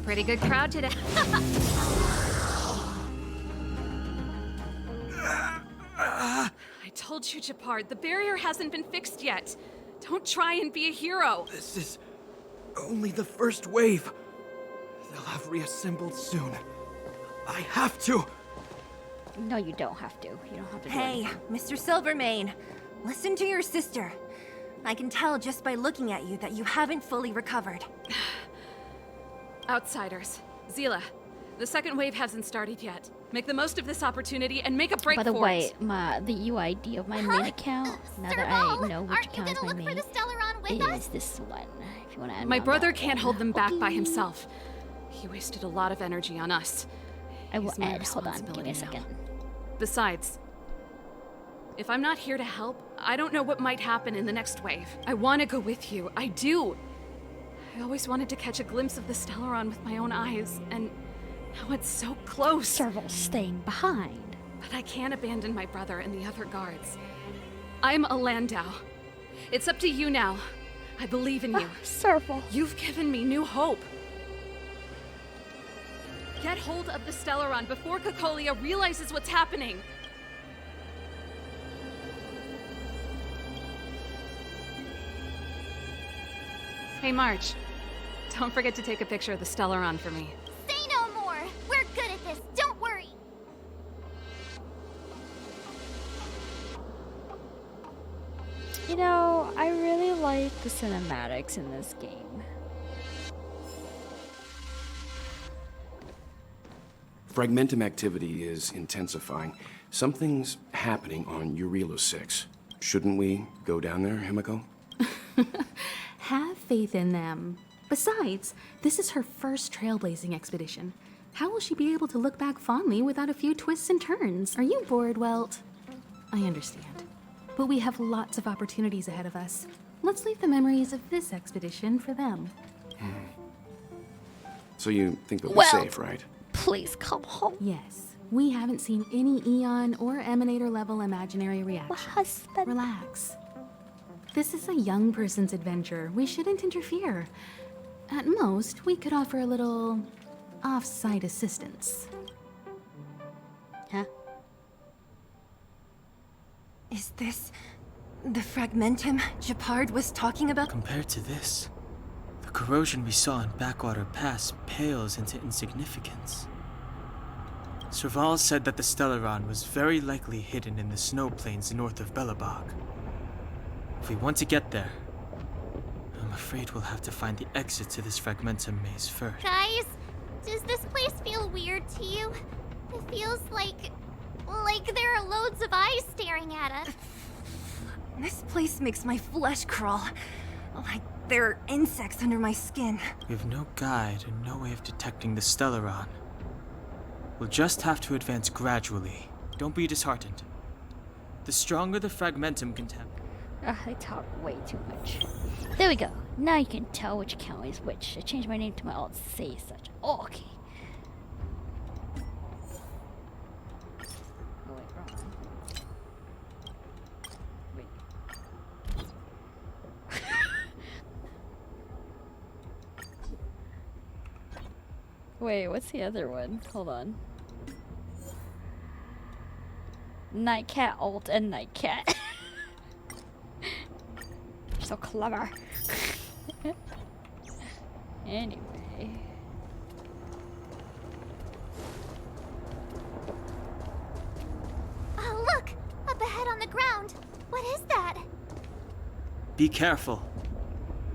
Pretty good crowd today. I told you, Japard, the barrier hasn't been fixed yet. Don't try and be a hero. This is only the first wave. They'll have reassembled soon. I have to. No, you don't have to. You don't have to do Hey, anything. Mr. Silvermane, listen to your sister. I can tell just by looking at you that you haven't fully recovered. Outsiders. Zila, the second wave hasn't started yet. Make the most of this opportunity and make a break By the for way, it. the UID of my main account, now that I know which account is my main, is this one. If you want to add My me on brother that can't one. hold them back by Okay. himself. He wasted a lot of energy on us. I will He's my add. Hold on, give me a responsibility now. second. Besides, if I'm not here to help, I don't know what might happen in the next wave. I want to go with you. I do. I always wanted to catch a glimpse of the Stellaron with my own eyes, and now it's so close. Serval's staying behind. But I can't abandon my brother and the other guards. I'm a Landau. It's up to you now. I believe in you. Serval. You've given me new hope. Get hold of the Stellaron before Cocolia realizes what's happening. Hey, March. Don't forget to take a picture of the Stellaron for me. Say no more. We're good at this. Don't worry. You know, I really like the cinematics in this game. Fragmentum activity is intensifying. Something's happening on Urilo 6. Shouldn't we go down there, Himiko? Have faith in them. Besides, this is her first trailblazing expedition. How will she be able to look back fondly without a few twists and turns? Are you bored, Welt? I understand. But we have lots of opportunities ahead of us. Let's leave the memories of this expedition for them. So you think they'll be Well- safe, right? Please come home. Yes. We haven't seen any Eon or Emanator level imaginary reactions. Relax. This is a young person's adventure. We shouldn't interfere. At most, we could offer a little off-site assistance. Huh? Is this the Fragmentum Japard was talking about? Compared to this, the corrosion we saw in Backwater Pass pales into insignificance. Serval said that the Stellaron was very likely hidden in the snow plains north of Belobog. If we want to get there, I'm afraid we'll have to find the exit to this Fragmentum maze first. Guys, does this place feel weird to you? It feels like there are loads of eyes staring at us. This place makes my flesh crawl. Like there are insects under my skin. We have no guide and no way of detecting the Stellaron. We'll just have to advance gradually. Don't be disheartened. The stronger the Fragmentum contaminant. I talk way too much. There we go. Now you can tell which account is which. I changed my name to my alt to say such. Oh, okay. Oh, wait, wrong one. Wait. Wait, what's the other one? Hold on. Nightcat alt and Nightcat. So clever. Anyway. Oh, look! Up ahead on the ground. What is that? Be careful.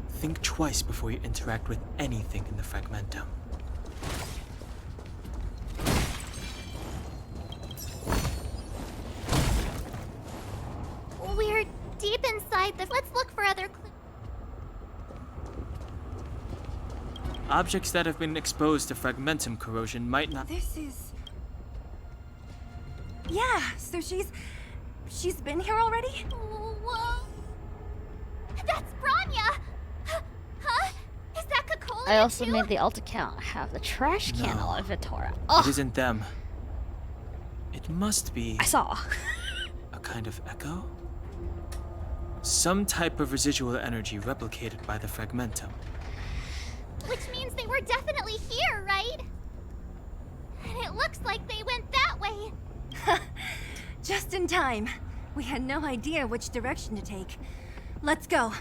Think twice before you interact with anything in the Fragmentum. We're deep inside the... Let's look for other clues. Objects that have been exposed to Fragmentum corrosion might not... This is... Yeah, so she's She's been here already? Whoa. That's Branya! Huh? Is that Cocolia I also too? made the alt account have the trash can No. on Vitora. It Oh, isn't them. It must be I saw. a kind of echo? Some type of residual energy replicated by the fragmentum. Which means they were definitely here, right? And it looks like they went that way. Just in time. We had no idea which direction to take. Let's go.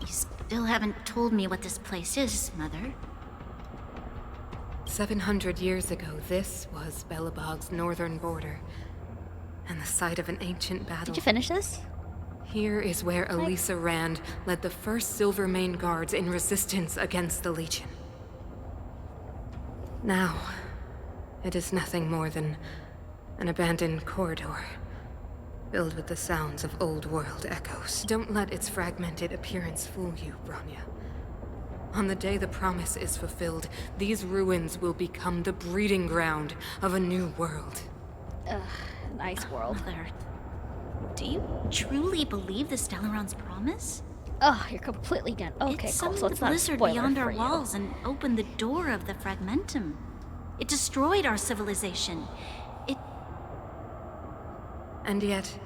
You still haven't told me what this place is, Mother. 700 years ago, this was Belobog's northern border, and the site of an ancient battle. Did you finish this? Here is where Elisa Rand led the first Silvermane Guards in resistance against the Legion. Now, it is nothing more than an abandoned corridor, filled with the sounds of old-world echoes. Don't let its fragmented appearance fool you, Branya. On the day the promise is fulfilled, these ruins will become the breeding ground of a new world. Ugh, nice world. Mother, do you truly believe the Stellaron's promise? Oh, you're completely done. Okay, It cool. So summoned it's the not a blizzard spoiler beyond for our you. walls and opened the door of the fragmentum. It destroyed our civilization. And yet,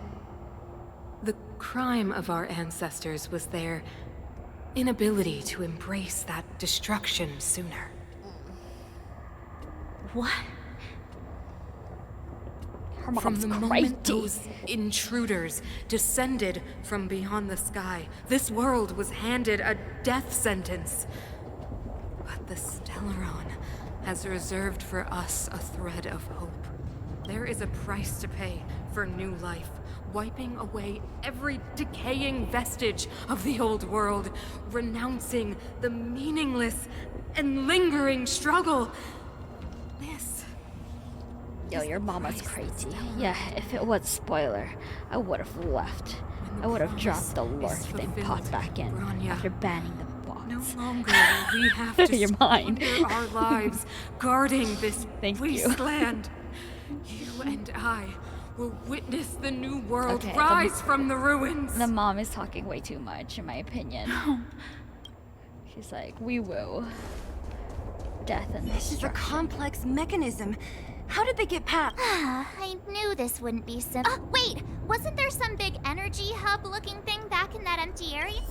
the crime of our ancestors was their inability to embrace that destruction sooner. What? Her mom's From the crazy. moment those intruders descended from beyond the sky, this world was handed a death sentence. But the Stellaron has reserved for us a thread of hope. There is a price to pay for new life, wiping away every decaying vestige of the old world, renouncing the meaningless and lingering struggle. This. Yo, your mama's crazy. Yeah, if it was spoiler, I would have left. I would have dropped the lurk, then popped back in after banning the bots. No longer will we have to You're mine. squander our lives guarding this Thank you. wasteland. You and I will witness the new world Okay, rise from the ruins. The mom is talking way too much, in my opinion. She's like, we will. Death and This is a destruction. complex mechanism. How did they get past? I knew this wouldn't be simple. Wait, wasn't there some big energy hub-looking thing back in that empty area?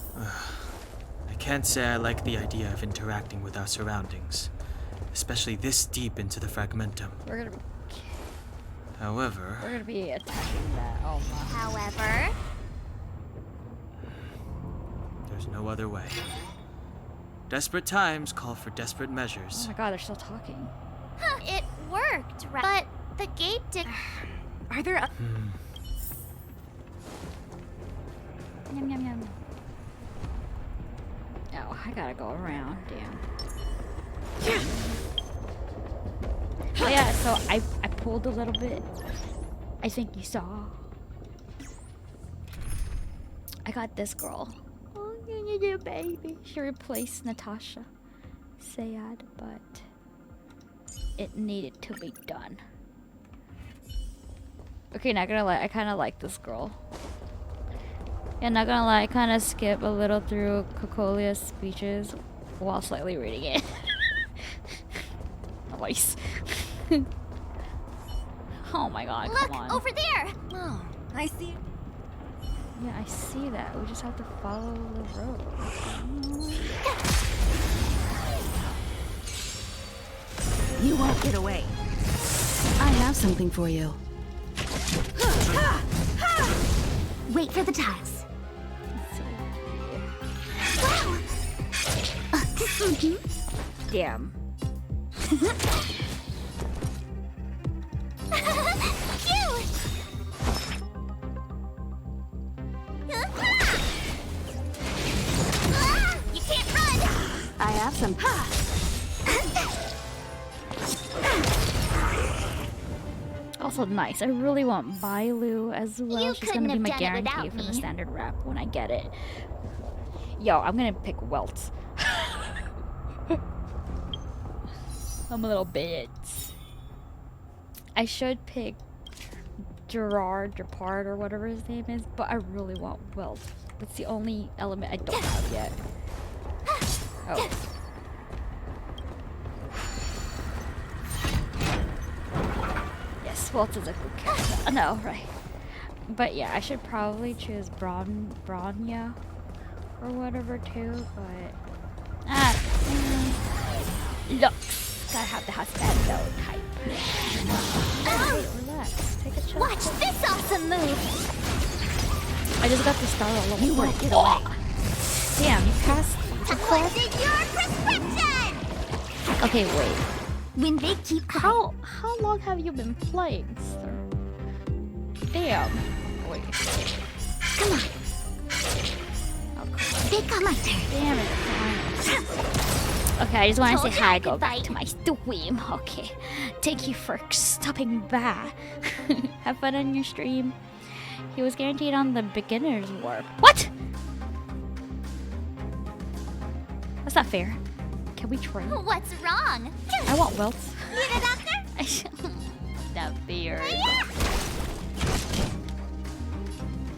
I can't say I like the idea of interacting with our surroundings, especially this deep into the fragmentum. We're gonna be However, attacking that. Oh my. However, there's no other way. Desperate times call for desperate measures. Oh my god, they're still talking. huh, it worked, right? But the gate did... Are there... Yum yum yum. Oh, I gotta go around. Damn. Oh yeah, so I pulled a little bit. I think you saw. I got this girl. Oh, you baby. She replaced Natasha. Sad, but it needed to be done. Okay, not gonna lie, I kind of like this girl. Yeah, not gonna lie, I kind of skip a little through Cocolia's speeches while slightly reading it. Nice. Oh my god, Look, come on. over there! Oh, I see. Yeah, I see that. We just have to follow the road. You won't get away. I have something for you. Wait for the tiles. Damn. Cute! You can't run! I have some. Also nice. I really want Bailu as well. You She's couldn't gonna be have my done it guarantee without for the me. standard rep when I get it. Yo, I'm gonna pick Welt. I'm a little bitch. I should pick Gepard, or whatever his name is, but I really want Welt. That's the only element I don't have yet. Oh. Yes, Welt is a good character. No, right. But yeah, I should probably choose Bronya or whatever too, but looks. Gotta have the husband type. Hey, relax. Take a chill. Watch this awesome move. I just got the star alone. You won't get away. Damn, you passed. What's in your prescription? Okay, wait. When they keep how long have you been playing, sir? Damn. Wait. Come on. They got my turn. Damn it. Okay, I just want to say hi. Go back to my stream. Okay. Thank you for stopping by. Have fun on your stream. He was guaranteed on the beginner's warp. What? That's not fair. Can we trade? What's wrong? I want Welt. Need a doctor? That beard.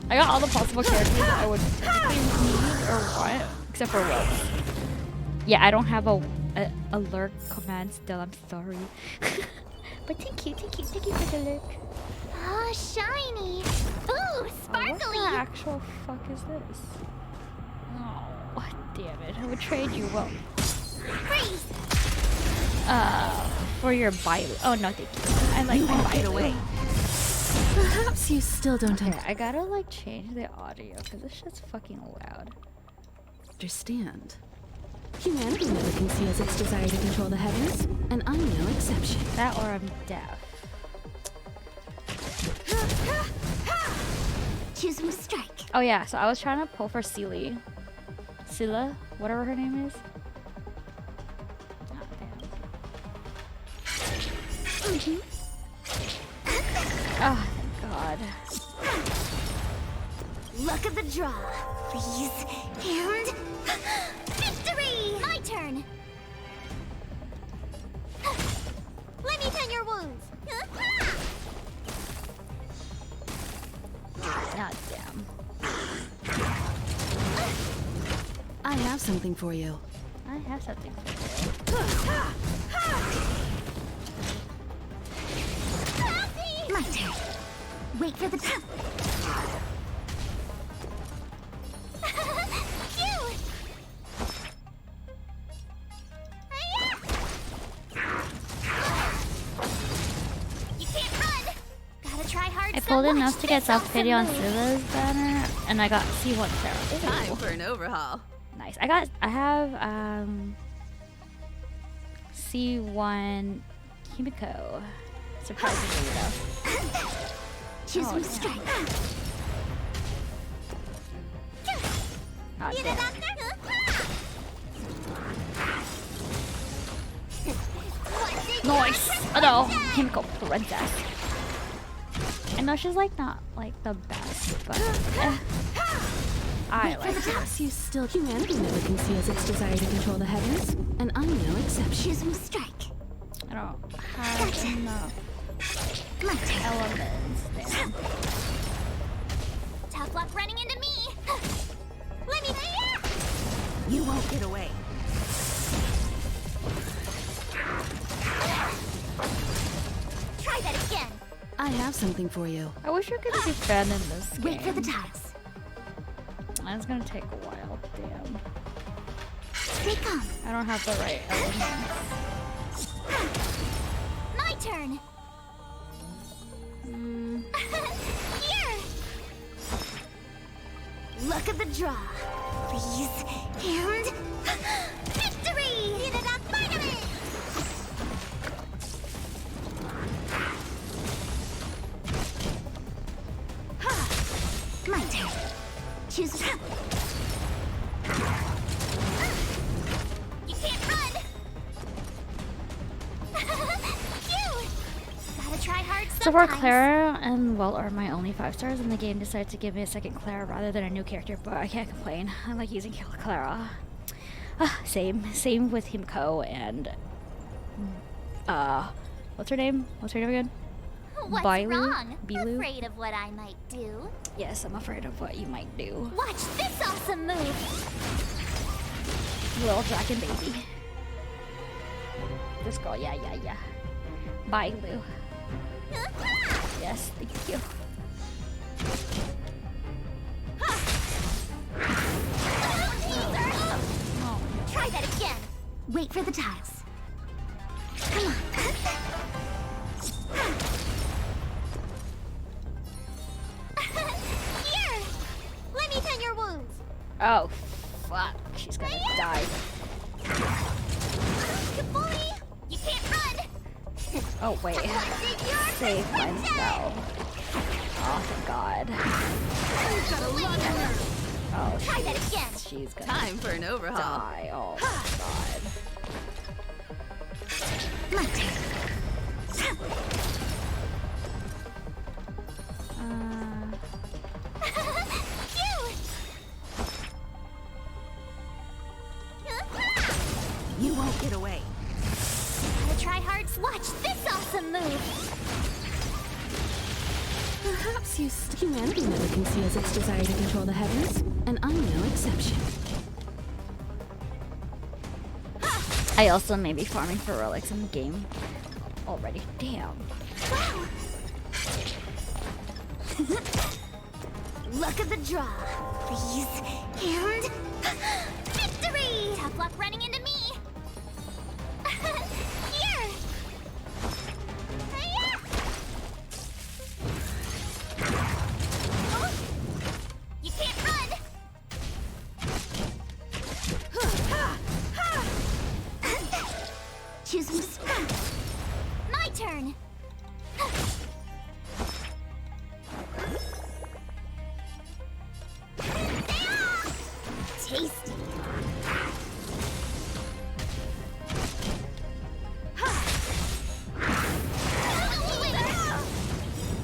I got all the possible characters I would typically need or want, except for Welt. Yeah, I don't have a alert command still. I'm sorry. But thank you for the alert. Oh, shiny. Ooh, sparkly. What the actual fuck is this? Oh, damn it. I would trade you Welt. Freeze. For your Bailu. Oh, no, thank you. I like my Bailu. Away. Perhaps you still don't I gotta like change the audio because this shit's fucking loud. understand. Humanity never conceals its desire to control the heavens, and I'm no exception. That or I'm deaf. Choose one strike. Oh yeah, so I was trying to pull for Scylla, whatever her name is. Oh, thank God. Luck of the draw, please. And victory! My turn. Let me tend your wounds. God damn. I have something for you. I have something for you. My turn. Wait for the top. You can't run. Gotta try hard. I pulled enough to get self-pity on Scylla's banner, and I got C1 Clara. Time for an overhaul. Nice. I have C1 Kimiko. Surprisingly though. Choose one strike. God Need a damn. doctor? Nice. Oh no, Kimiko princess. I know she's like not like the best, but I like her. Perhaps you still. Humanity never conceals its desire to control the heavens, and I'm no exception. Choose one strike. I don't have enough elements there. Tough luck running into me. Let me. You won't get away. Try that again. I have something for you. I wish I could see Fen in this game. Wait for the tiles. That's gonna take a while. Damn. They come. I don't have the right elements. My turn. Here. Luck of the draw, please. And victory. Need a vitamin. My turn. Choose. You can't run. Cute. Gotta try hard So far, sometimes. Clara and Welt are my only 5 stars, and the game decided to give me a second Clara rather than a new character, but I can't complain. I like using Clara. Same with Himko and what's her name? What's her name again? What's Bailu? wrong? Bilu? Afraid of what I might do? Yes, I'm afraid of what you might do. Watch this awesome move! Little dragon baby. This girl, yeah. Bailu. Yes, thank you. Try that again. Wait for the tiles. Come on. Here! Let me tend your wounds. Oh, fuck. She's gonna die. Bully! You can't run! Oh, wait. Save myself. Oh, thank God. Oh, Try that again. She's gonna Time for an overhaul. die. Oh, God. My turn. You won't get away. Gotta try hard. Watch this awesome move. Perhaps humanity never conceals its desire to control the heavens, and I'm no exception. I also may be farming for relics in the game already. Damn. Luck of the draw, please. And victory! Tough luck running into me. Here. Hiya! Oh, you can't run. Choose me. My turn. Tasty.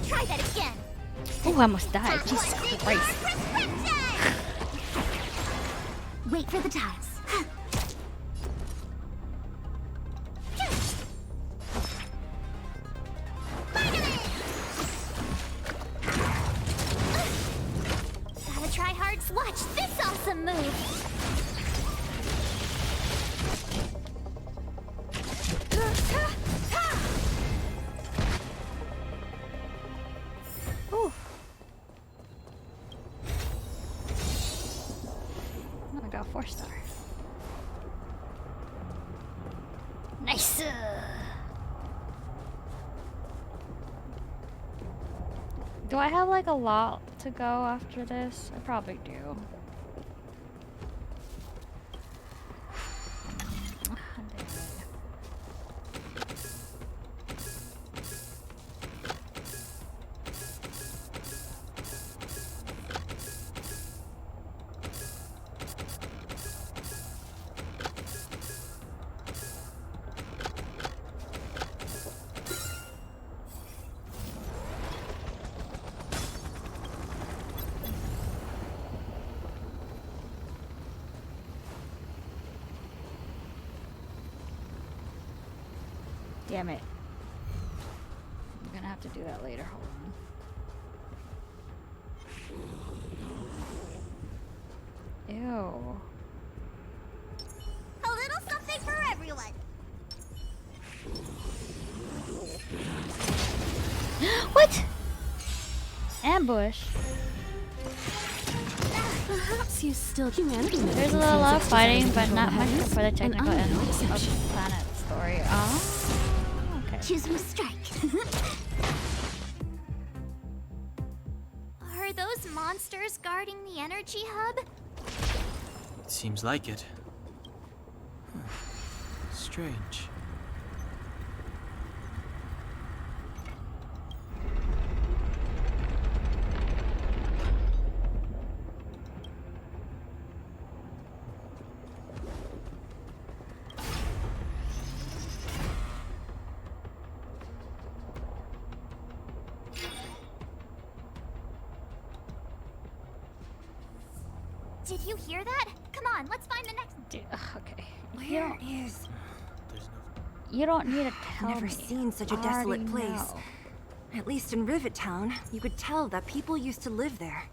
Try that again. Oh, I almost died. Jesus Christ. Wait for the tiles. Gotta try hard. Watch this awesome move. Ooh. Oh, I got 4-star. Nice. Do I have like a lot to go after this? I probably do. Damn it. I'm gonna have to do that later. Hold on. Ew. A little something for everyone. What? Ambush. Perhaps you still humanity never There's a conceals lot of its desire fighting, to but control not the much heavens, for the and technical I'm end no of exception. the planet story. Oh, okay. Choose me strike. Are those monsters guarding the energy hub? It seems like it. Huh. Strange. Did you hear that? Come on, let's find the next. Okay. Where is? You don't need to tell I've never me. seen such a I already desolate place. know. At least in Rivet Town, you could tell that people used to live there.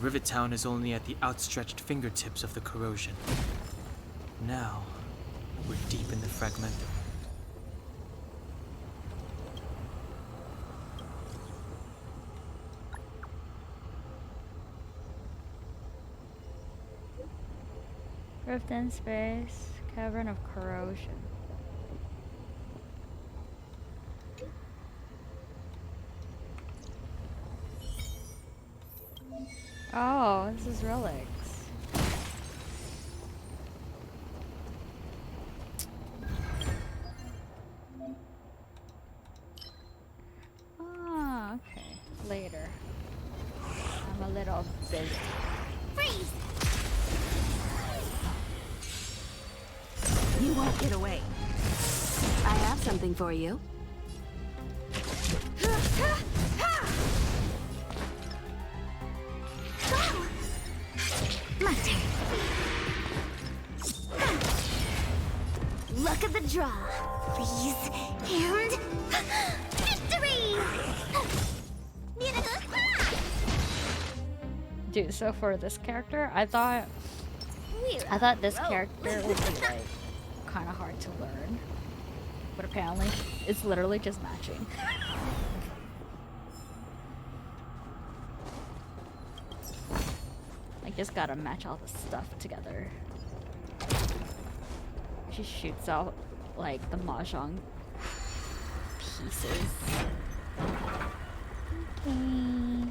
Rivet Town is only at the outstretched fingertips of the corrosion. Now, we're deep in the fragmentum. Rift in space, cavern of corrosion. Oh, this is relics. Ah, okay. Later. I'm a little busy. Freeze! You won't get away. I have something for you. My turn. Luck of the draw. Freeze and victory! Dude, so for this character, I thought this character would be like kind of hard to learn, but apparently it's literally just matching. Like, just gotta match all the stuff together. She shoots out like the mahjong pieces. Okay.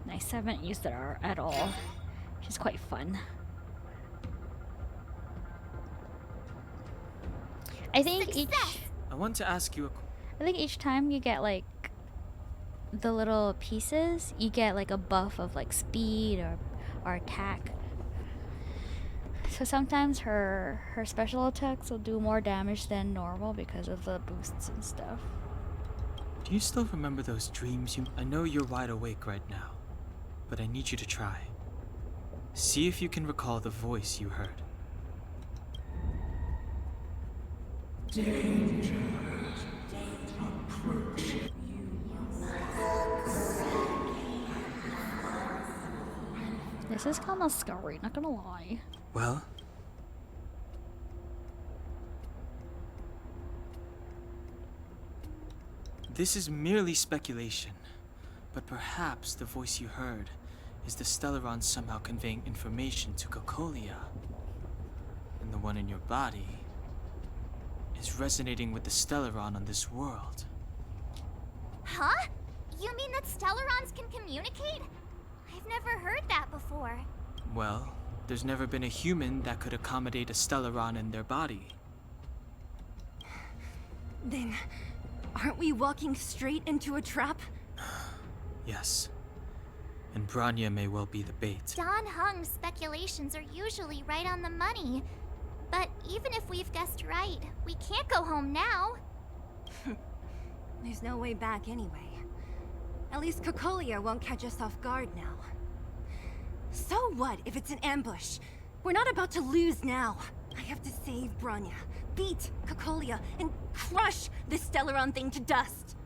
Nice, I haven't used it at all. She's quite fun. I think I want to ask you I think each time you get like the little pieces, you get like a buff of like speed or attack. So sometimes her special attacks will do more damage than normal because of the boosts and stuff. Do you still remember those dreams I know you're wide awake right now, but I need you to try. See if you can recall the voice you heard. Danger. Approach. This is kind of scary, not gonna lie. Well? This is merely speculation, but perhaps the voice you heard is the Stellaron somehow conveying information to Cocolia. And the one in your body is resonating with the Stellaron on this world. Huh? You mean that Stellarons can communicate? I've never heard that before. Well, there's never been a human that could accommodate a Stellaron in their body. Then, aren't we walking straight into a trap? Yes. And Branya may well be the bait. Don Hung's speculations are usually right on the money. But even if we've guessed right, we can't go home now. There's no way back anyway. At least Cocolia won't catch us off guard now. So what if it's an ambush? We're not about to lose now. I have to save Branya, beat Cocolia, and crush this Stellaron thing to dust.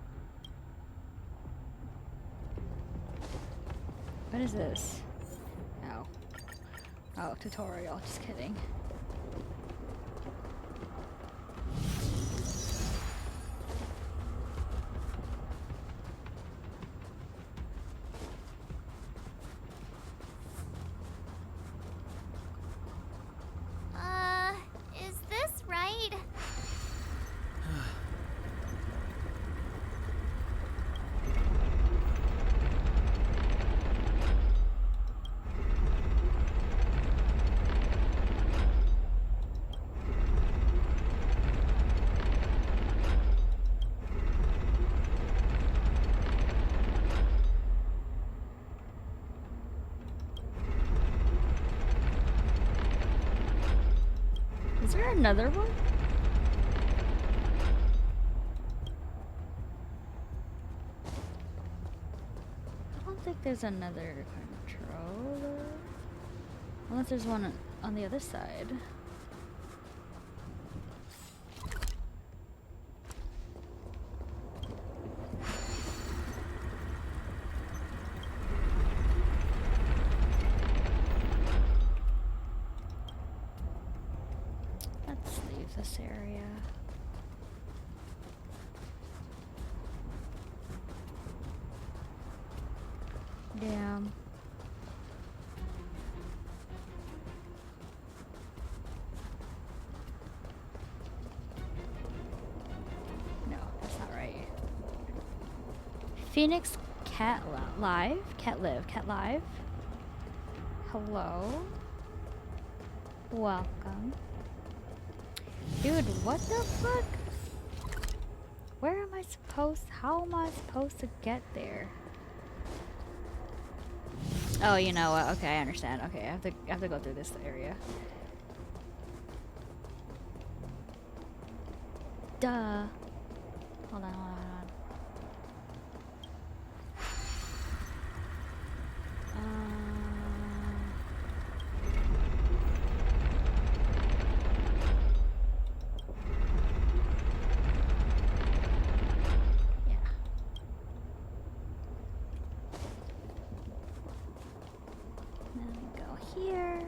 What is this? Oh. Oh, tutorial. Just kidding. Is this right? Is there another one? I don't think there's another controller. Unless there's one on the other side. Let's leave this area. Damn. No, that's not right. Phoenix Cat Live? Cat Live. Cat Live? Hello? Welcome. Dude, what the fuck? Where am I supposed? How am I supposed to get there? Oh, you know what? Okay, I understand. Okay, I have to go through this area. Duh. Hold on. Here.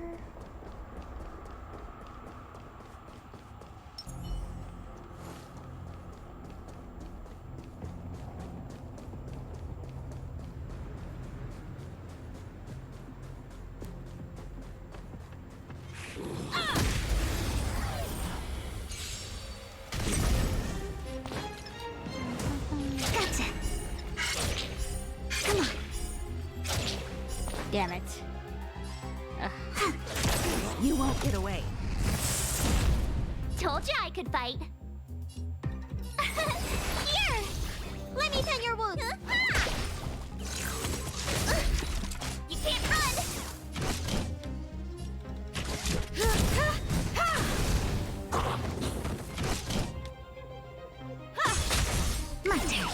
Gotcha. Come on. Damn it. You won't get away. Told you I could fight. Here! Let me tend your wound. You can't run! My turn.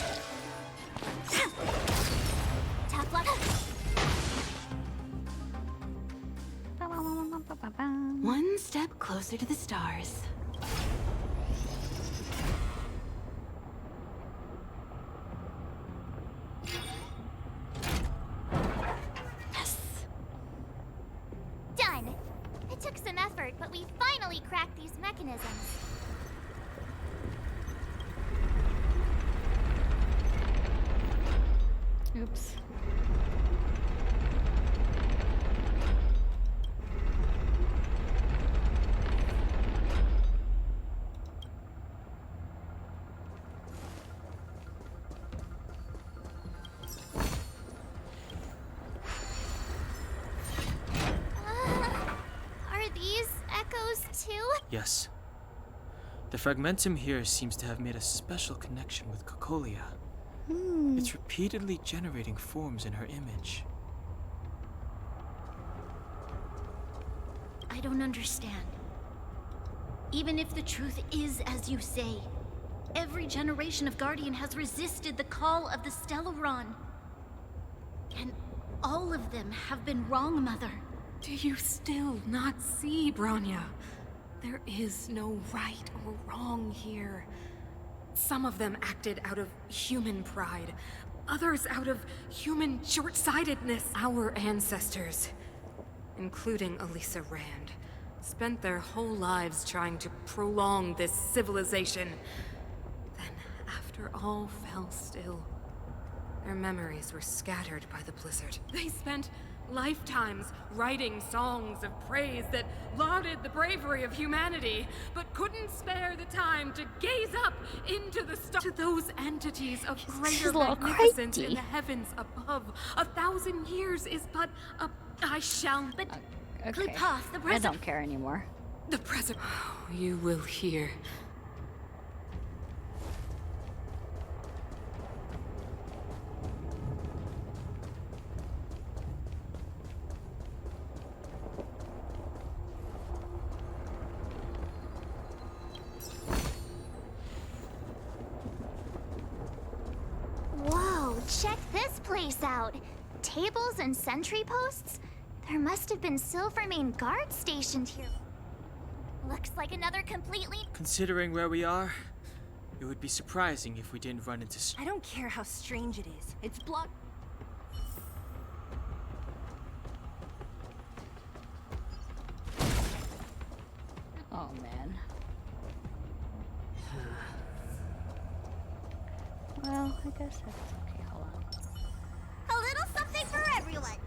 Tough luck. One step closer to the stars. Yes. Done. It took some effort, but we finally cracked these mechanisms. Oops. Yes. The fragmentum here seems to have made a special connection with Cocolia. It's repeatedly generating forms in her image. I don't understand. Even if the truth is as you say, every generation of Guardian has resisted the call of the Stellaron. And all of them have been wrong, Mother. Do you still not see, Bronya? There is no right or wrong here. Some of them acted out of human pride, others out of human short-sightedness. Our ancestors, including Elisa Rand, spent their whole lives trying to prolong this civilization. Then, after all fell still, their memories were scattered by the blizzard. They spent lifetimes writing songs of praise that lauded the bravery of humanity, but couldn't spare the time to gaze up into the stars. To those entities of greater magnificence in the heavens above, 1,000 years is but a... I shall... But... Okay. the I don't care anymore. The present... You will hear. Whoa, check this place out. tables and sentry posts? There must have been Silvermane guards stationed here. Looks like another completely... Considering where we are, it would be surprising if we didn't run into... I don't care how strange it is. It's blocked. Oh man. Well, I guess that's okay. Hold on. A little something for everyone.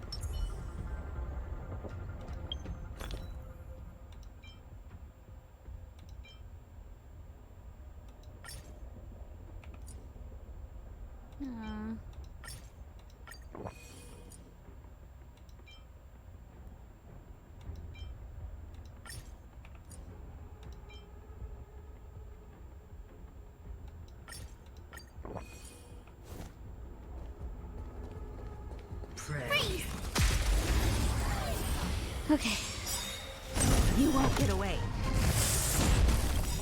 Aww. Freeze! Okay. You won't get away.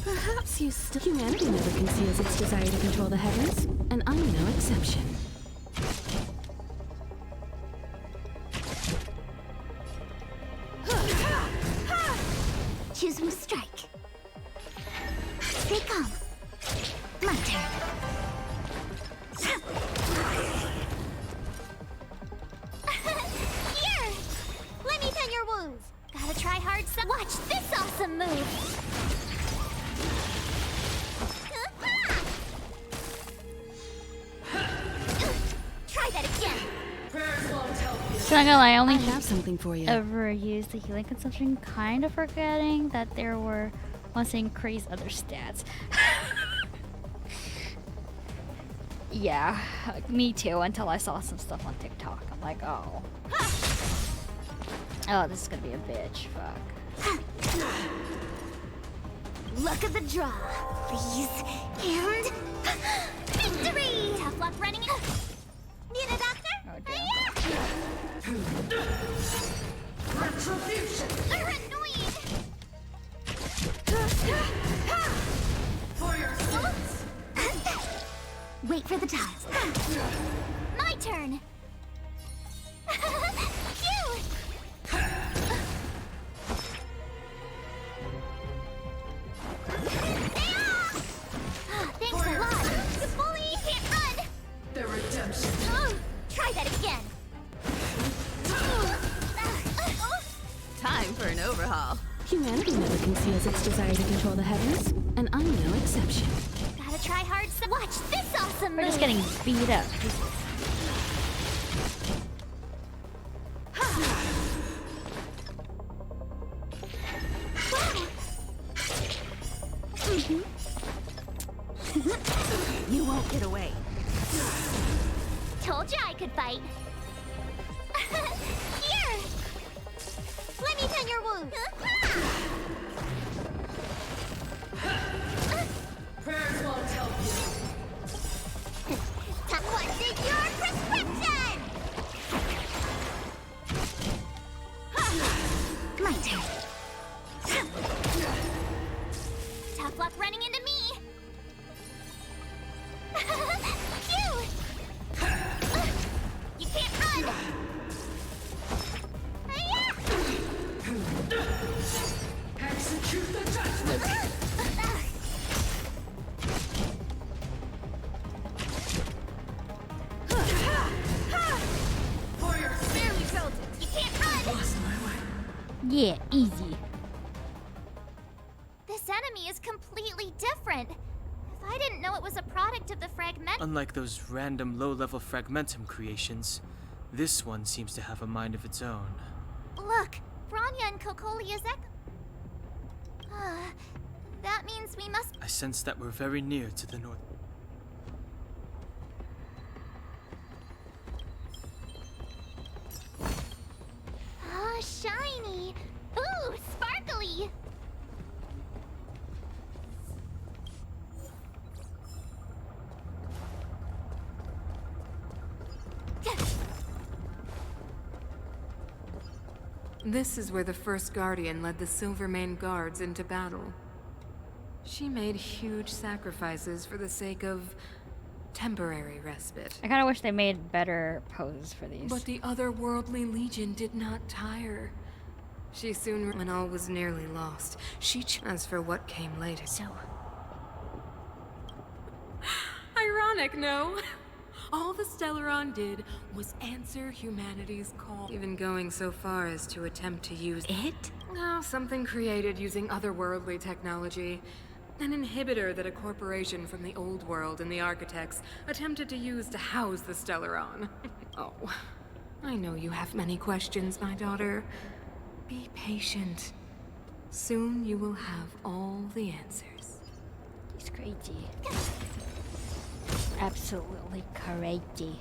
Perhaps you still... Humanity never conceals its desire to control the heavens, and I'm no exception. Choose one strike. They come. My turn. Here! Let me tend your wounds. Gotta try hard so... Watch this awesome move! Try that again! So I'm not gonna lie, I only have something for you. ever used the healing consumption, kind of forgetting that there were ones to increase other stats. Yeah, me too, until I saw some stuff on TikTok. I'm like, oh. Oh, this is gonna be a bitch, fuck. Look at the draw. Freeze. And... victory! Tough luck running in. Need a doctor? Oh, damn. Retribution! They're annoying! For your sons! Wait for the tiles. My turn! Phew! Thanks a lot! The bully can't run! The redemption! Try that again! Time for an overhaul. Humanity never conceals its desire to control the heavens, and I'm no exception. Gotta try hard so... Watch this awesome We're move! just getting beat up. You won't get away. Told you I could fight. Here! Let me tend your wounds. Prayers won't help you. What's in your prescription? My turn. Tough luck running into me. Phew! You can't run. Execute the judgment. For your barely felt it. You can't run. Lost my way. Yeah, easy. This enemy is completely different. If I didn't know it was a product of the fragment... Unlike those random low-level fragmentum creations, this one seems to have a mind of its own. Look, Bronya and Kokoli is that means we must... I sense that we're very near to the north. Ah, shiny! Ooh, sparkly! This is where the first Guardian led the Silvermane Guards into battle. She made huge sacrifices for the sake of temporary respite. I kind of wish they made better poses for these. But the otherworldly legion did not tire. She soon, when all was nearly lost, as for what came later. So... Ironic, no? All the Stellaron did was answer humanity's call, even going so far as to attempt to use it? Oh, something created using otherworldly technology. An inhibitor that a corporation from the old world and the architects attempted to use to house the Stellaron. Oh, I know you have many questions, my daughter. Be patient. Soon you will have all the answers. He's crazy. Absolutely crazy.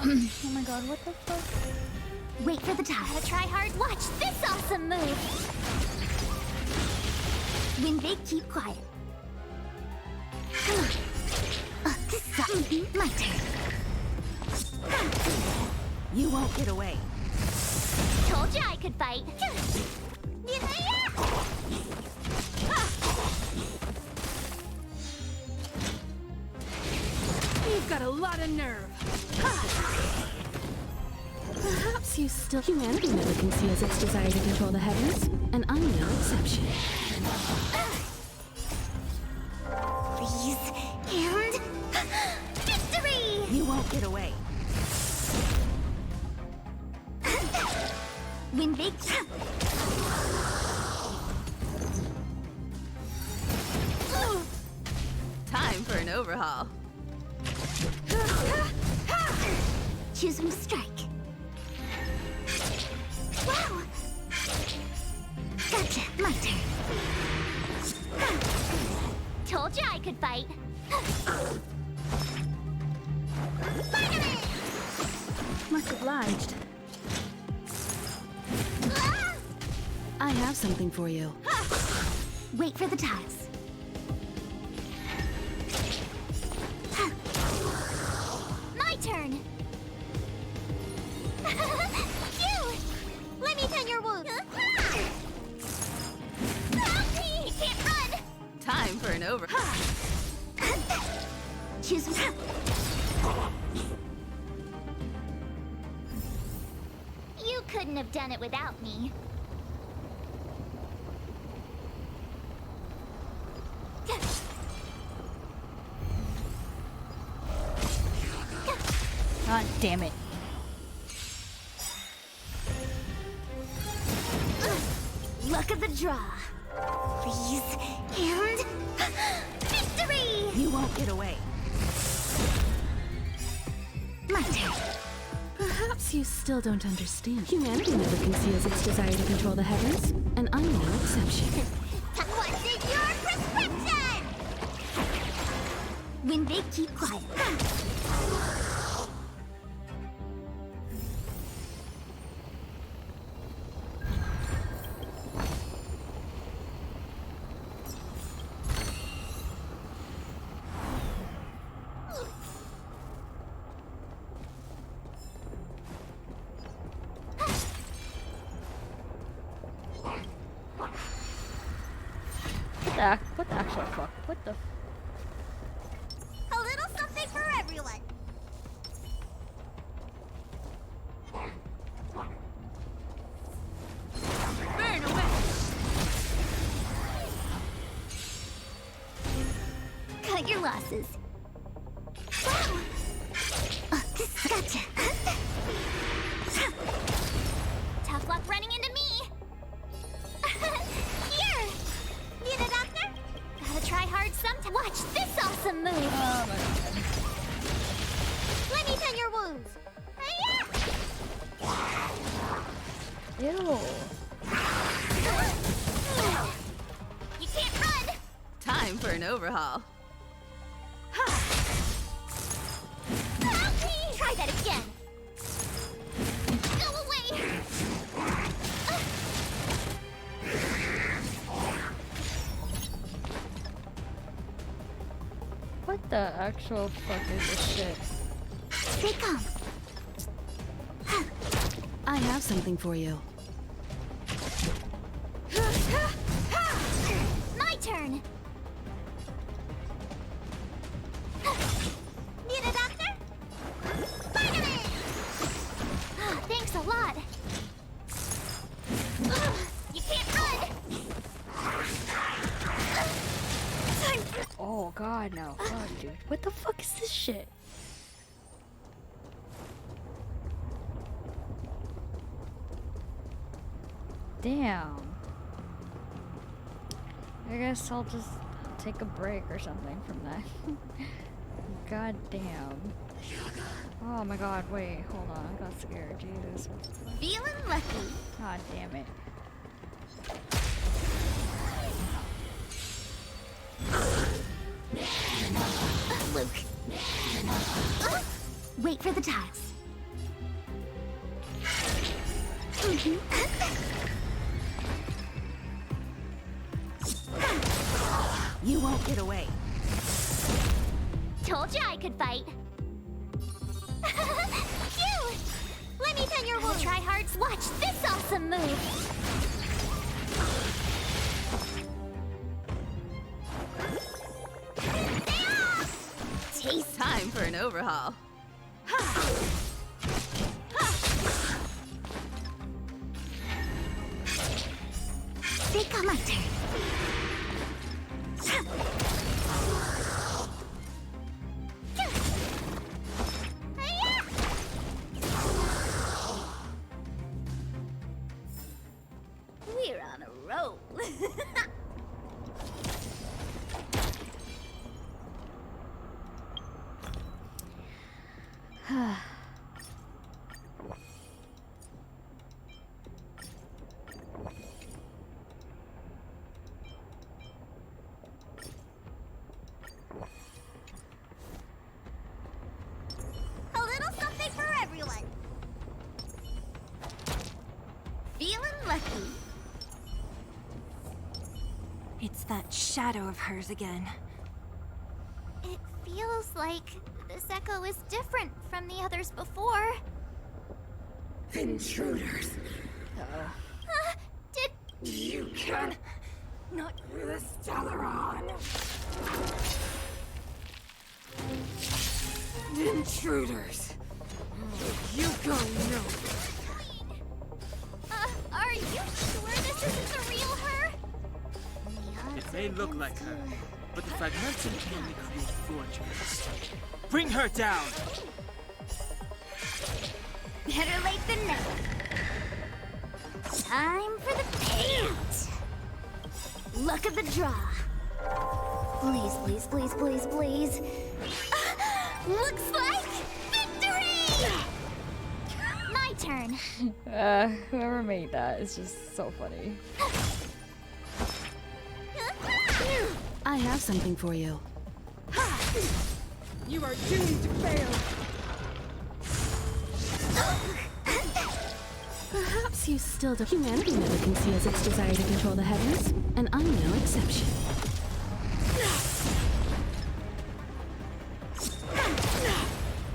Oh my god, what the fuck? Wait for the time. Gotta try hard. Watch this awesome move. When they keep quiet. Come on. This is my turn. You won't get away. Told you I could fight. You've got a lot of nerve. Perhaps you still... Humanity never conceals its desire to control the heavens, and I'm no exception. Freeze and victory! You won't get away. When they Time for an overhaul. choosing strike. Wow! Gotcha, my turn. Told you I could fight. Much obliged. I have something for you. Wait for the tiles. My turn. Phew! Let me tend your wounds. Help me! Can't run. Time for an overhaul. Choose. You couldn't have done it without me. God damn it. Luck of the draw. Freeze and victory! You won't get away. My turn. Perhaps you still don't understand. Humanity never conceals its desire to control the heavens, and I'm no exception. What's in your prescription? When they keep quiet. What the actual fuck? What the? A little something for everyone. Burn away. Cut your losses. Wow. Gotcha. Tough luck running into me. Here. Need a doctor? Ew. You can't run! Time for an overhaul. Help me! Try that again! Go away! What the actual fuck is this shit? Stay calm. I have something for you. My turn! Need a doctor? Spider-Man! Thanks a lot. You can't run! Oh god, no. Fuck, dude. What the fuck is this shit? Damn. I guess I'll just take a break or something from that. God damn. Oh my god, wait, hold on. I got scared. Jesus. Feeling lucky. God damn it. Luke. Wait for the tiles. You won't get away. Told you I could fight. Phew! Let me pen your wool tryhards. Watch this awesome move. Taste time for an overhaul. Take on my turn. We're on a roll. A little something for everyone. Feeling lucky. It's that shadow of hers again. It feels like this echo is different from the others before. Intruders. Did You can not through the Stellaron. Intruders. You go nowhere. Are you sure this isn't the real her? It may look like her, but the fragmentum can only create forgeries. Bring her down! Better late than never. Time for the payout. Luck of the draw. Please, please, please, please, please. Looks like victory! My turn. Whoever made that is just so funny. I have something for you. You are doomed to fail. Perhaps you still do. Humanity never conceals its desire to control the heavens, and I'm no exception.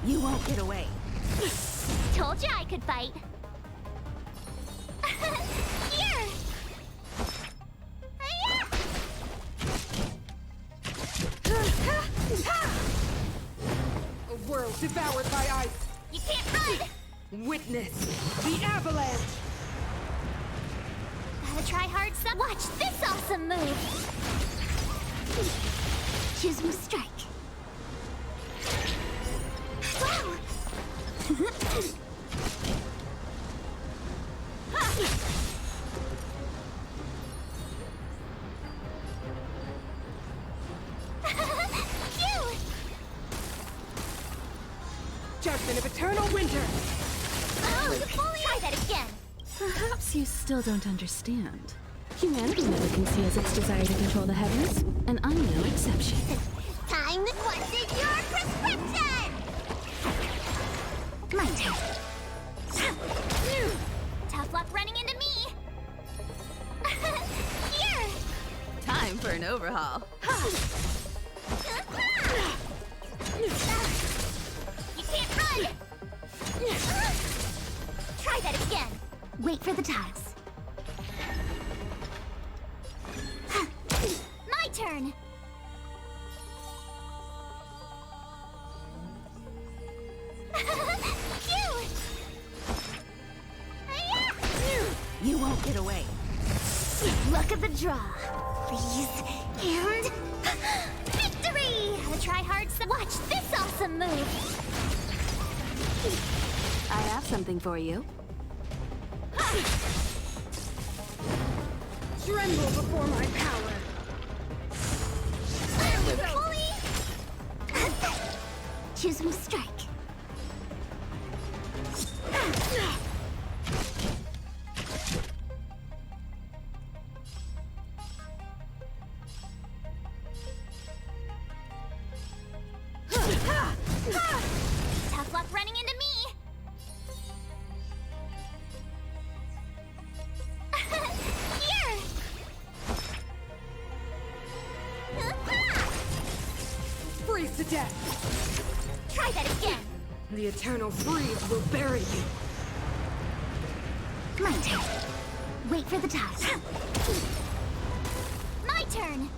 You won't get away. Told you I could fight. Here! A world devoured by ice. You can't run! Witness the avalanche. Gotta try hard some. Watch this awesome move. Choose me strike. Wow! Phew! Judgment of eternal winter. Oh, try that again. Perhaps Perhaps you still don't understand. Humanity never conceals its desire to control the heavens, and I'm no exception. Time. What's in your prescription? My turn. Tough luck running into me. Here. Time for an overhaul. You can't run. Try that again. Wait for the tiles. My turn. You won't get away. Luck of the draw. Please. And victory! Try hard. Watch this awesome move. I have something for you. Tremble before my power. Choose my strike. Tough luck running into me. Here. Freeze to death. Try that again. The eternal freeze will bury you. My turn. Wait for the tiles. My turn.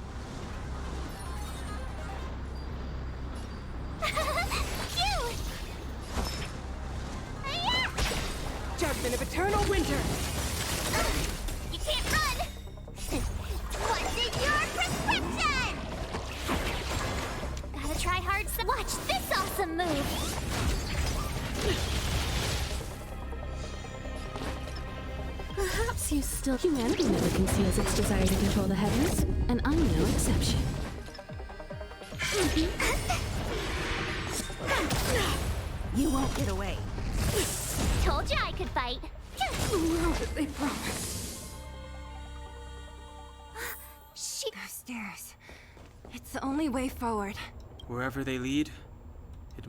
Phew! Judgment of eternal winter. You can't run. What's in your prescription? Gotta try hard. Watch this awesome move. Perhaps you still... Humanity never conceals its desire to control the heavens, and I'm no exception. You won't get away. Told you I could fight. How did they promise? Those stairs. It's the only way forward. Wherever they lead,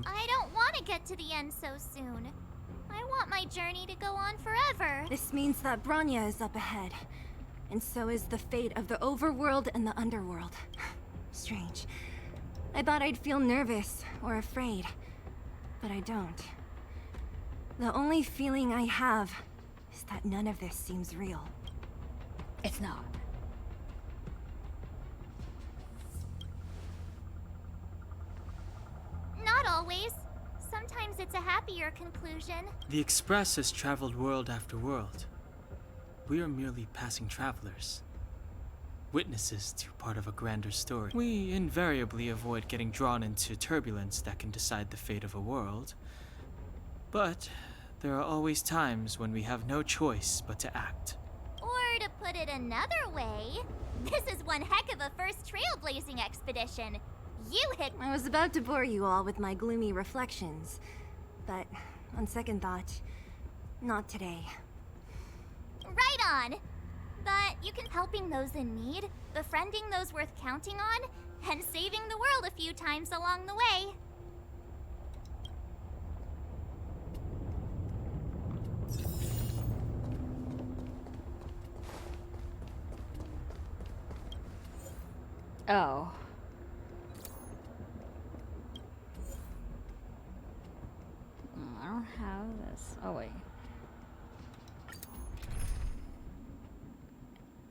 I don't want to get to the end so soon. I want my journey to go on forever. This means that Bronya is up ahead. And so is the fate of the overworld and the underworld. Strange. I thought I'd feel nervous or afraid, but I don't. The only feeling I have is that none of this seems real. It's not. Not always. Sometimes it's a happier conclusion. the Express has traveled world after world. We are merely passing travelers, witnesses to part of a grander story. We invariably avoid getting drawn into turbulence that can decide the fate of a world. But there are always times when we have no choice but to act. Or to put it another way, this is one heck of a first trailblazing expedition. You hit. I was about to bore you all with my gloomy reflections, but on second thought, not today. Right on. But you can helping those in need, befriending those worth counting on, and saving the world a few times along the way. Oh. I don't have this. Oh, wait.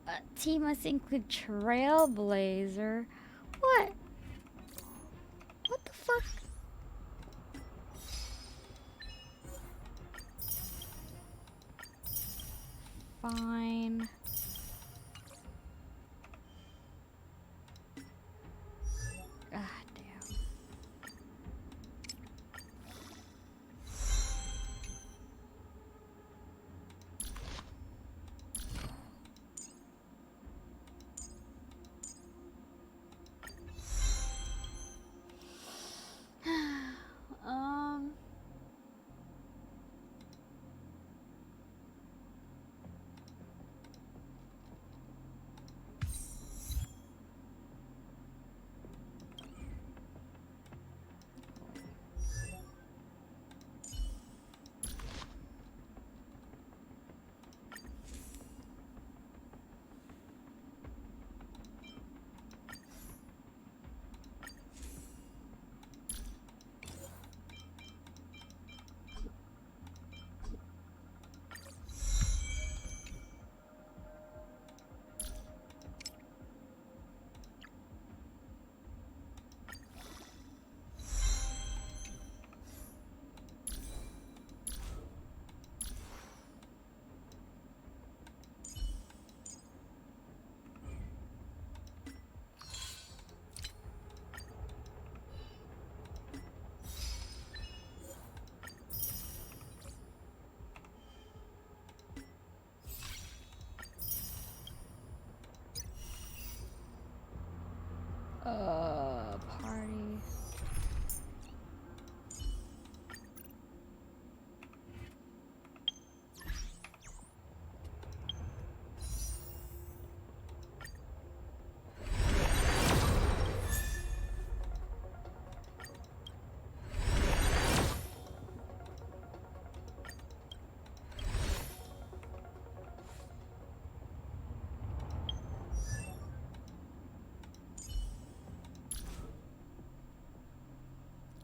A team must include Trailblazer. What? What the fuck? Fine. God damn.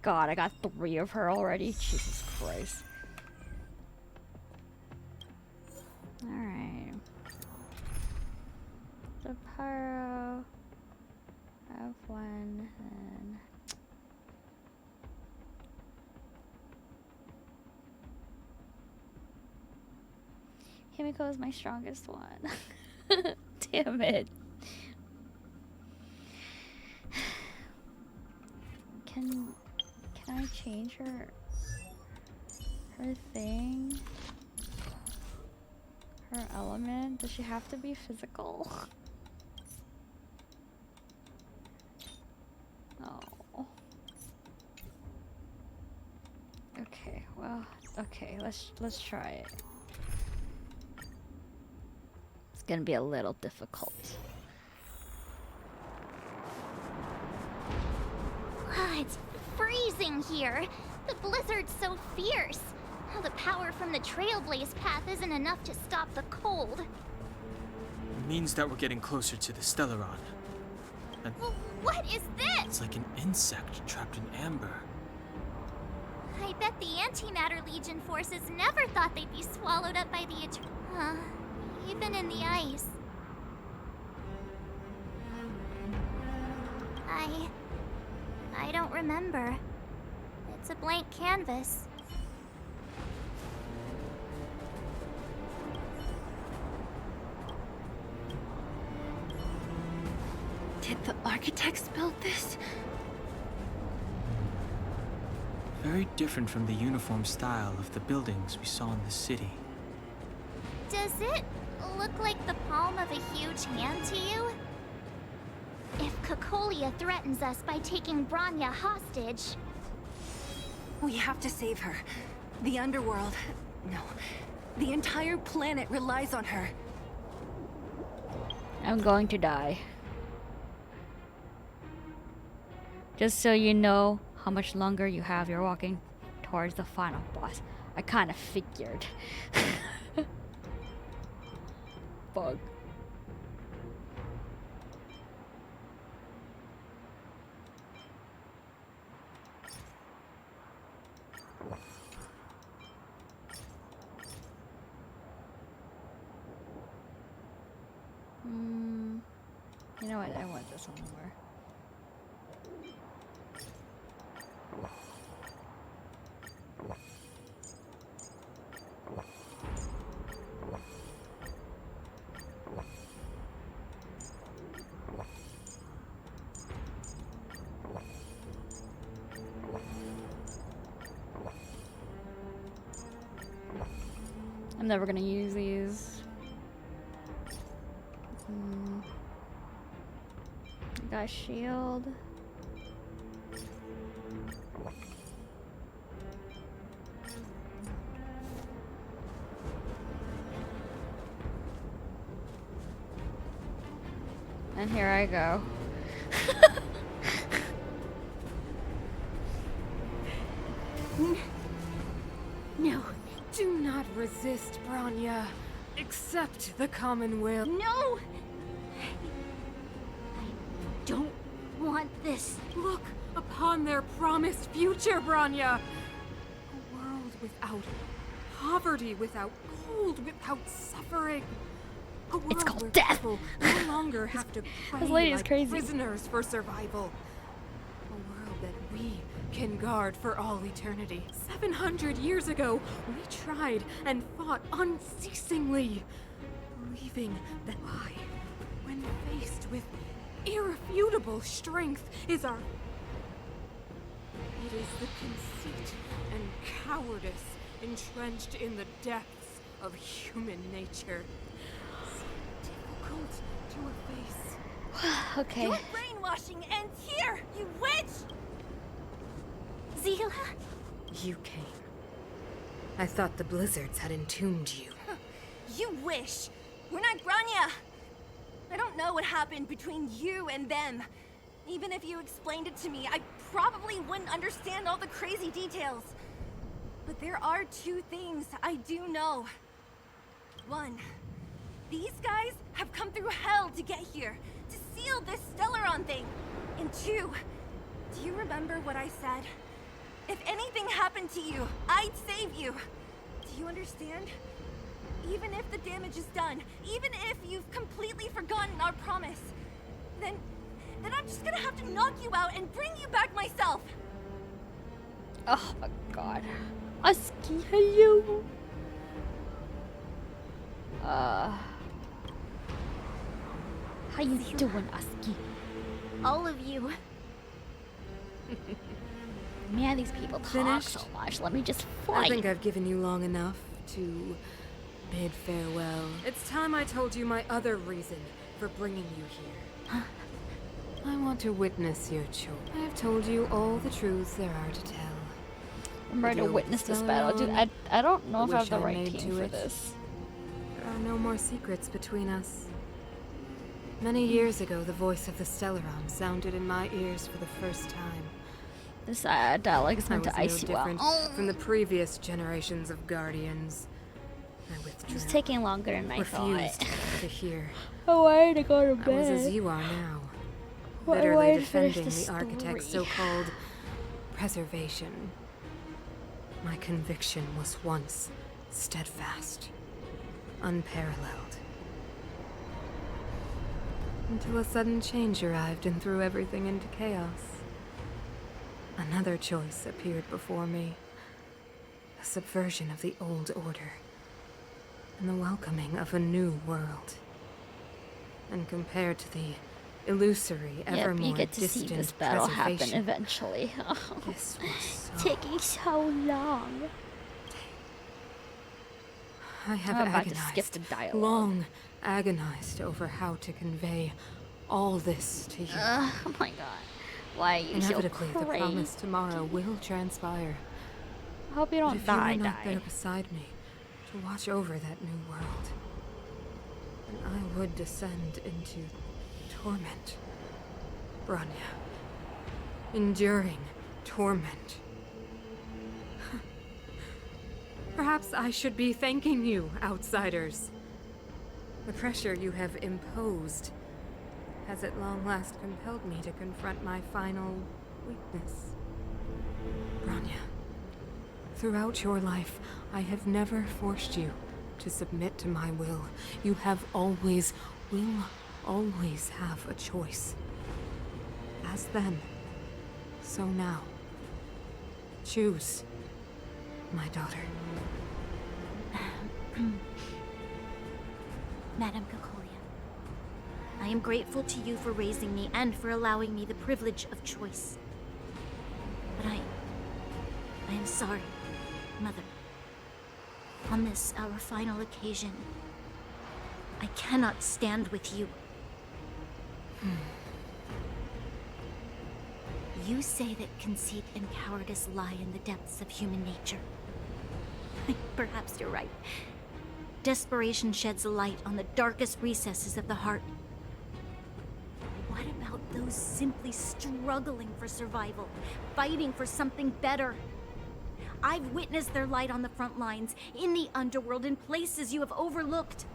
God, I got 3 of her already. Jesus Christ. Alright. The pyro. F1 and Himiko is my strongest one. Damn it. Can I change her thing? Her element? Does she have to be physical? Oh. Okay, well, okay, let's try it. It's gonna be a little difficult. Ah, it's freezing here. The blizzard's so fierce. How the power from the Trailblaze path isn't enough to stop the cold. It means that we're getting closer to the Stellaron. And What is this? it's like an insect trapped in amber. I bet the Antimatter Legion forces never thought they'd be swallowed up by the even in the ice. I don't remember. It's a blank canvas. Did the architects build this? Very different from the uniform style of the buildings we saw in the city. Does it look like the palm of a huge hand to you? If Cocolia threatens us by taking Bronya hostage... We have to save her. The underworld... No. The entire planet relies on her. I'm going to die. Just so you know how much longer you have, you're walking towards the final boss. I kind of figured. Bug. You know what? I want this one more. I'm never gonna use these. Got shield. And here I go. No, do not resist, Bronya. Accept the common will. No! I don't want this. Look upon their promised future, Bronya. A world without poverty, without cold, without suffering. A world It's called where death. people no longer have to pray This lady is like crazy. prisoners for survival. A world that we can guard for all eternity. 700 years ago, we tried and fought unceasingly, believing that when faced with irrefutable strength, is our... It is the conceit and cowardice entrenched in the depths of human nature. So difficult to efface. Okay. Your brainwashing ends here, you witch! Zila? You came. I thought the blizzards had entombed you. You wish. We're not Bronya. I don't know what happened between you and them. Even if you explained it to me, I probably wouldn't understand all the crazy details. But there are 2 things I do know. 1, these guys have come through hell to get here, to seal this Stellaron thing. And 2, do you remember what I said If anything happened to you, I'd save you. Do you understand? Even if the damage is done, even if you've completely forgotten our promise, then I'm just gonna have to knock you out and bring you back myself. Oh my god. Husky, hello. How you doing, Husky? All of you. Man, these people talk Finished? so much. Let me just I fight. think I've given you long enough to bid farewell. It's time I told you my other reason for bringing you here. I want to witness your choice. I have told you all the truths there are to tell. I'm ready to witness this battle, dude. I don't know if I have the right team for it. this. There are no more secrets between us. Many years ago, the voice of the Stellaron sounded in my ears for the first time. This dialogue is meant to I was ice no you out. different from the previous generations of Guardians. I withdrew. It's taking longer than I Refused thought. to hear. I wanted to go to I was bed. as you are now, Well, I bitterly wanted to finish defending the the architect's story. so-called preservation. My conviction was once steadfast, unparalleled. Until a sudden change arrived and threw everything into chaos. Another choice appeared before me. A subversion of the old order. And the welcoming of a new world. And compared to the illusory, Yep, ever you more get to see distant this battle happen preservation. eventually. This was taking so long. I have I'm about to agonized, skip the dialogue. long agonized over how to convey all this to you. Oh my god. Why are you so Inevitably, the crazy? promise tomorrow will transpire. I hope you But don't if die, you were not die. there beside me to watch over that new world, then I would descend into torment. Bronya. Enduring torment. Perhaps I should be thanking you, outsiders. The pressure you have imposed has at long last compelled me to confront my final weakness. Bronya, throughout your life, I have never forced you to submit to my will. You have always, will always have a choice. As then, so now. Choose, my daughter. Madame Cocolia, I am grateful to you for raising me and for allowing me the privilege of choice. But I am sorry, Mother. On this, our final occasion, I cannot stand with you. You say that conceit and cowardice lie in the depths of human nature. Perhaps you're right. Desperation sheds a light on the darkest recesses of the heart. What about those simply struggling for survival, fighting for something better? I've witnessed their light on the front lines, in the underworld, in places you have overlooked.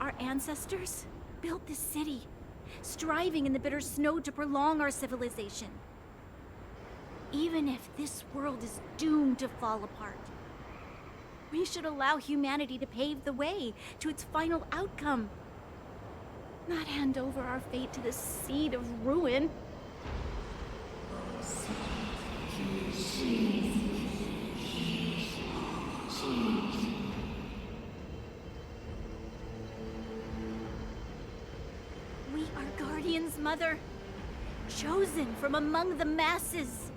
Our ancestors built this city, striving in the bitter snow to prolong our civilization. Even if this world is doomed to fall apart, we should allow humanity to pave the way to its final outcome. Not hand over our fate to the seed of ruin. We are guardians, Mother. Chosen from among the masses.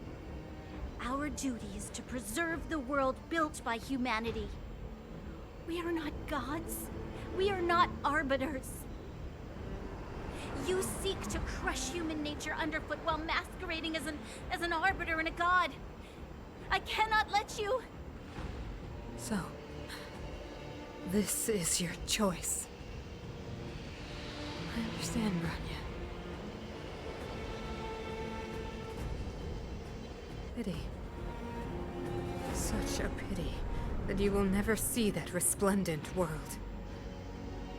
Our duty is to preserve the world built by humanity. We are not gods. We are not arbiters. You seek to crush human nature underfoot while masquerading as an arbiter and a god. I cannot let you. So, this is your choice. I understand, Bronya. Pity. Such a pity that you will never see that resplendent world.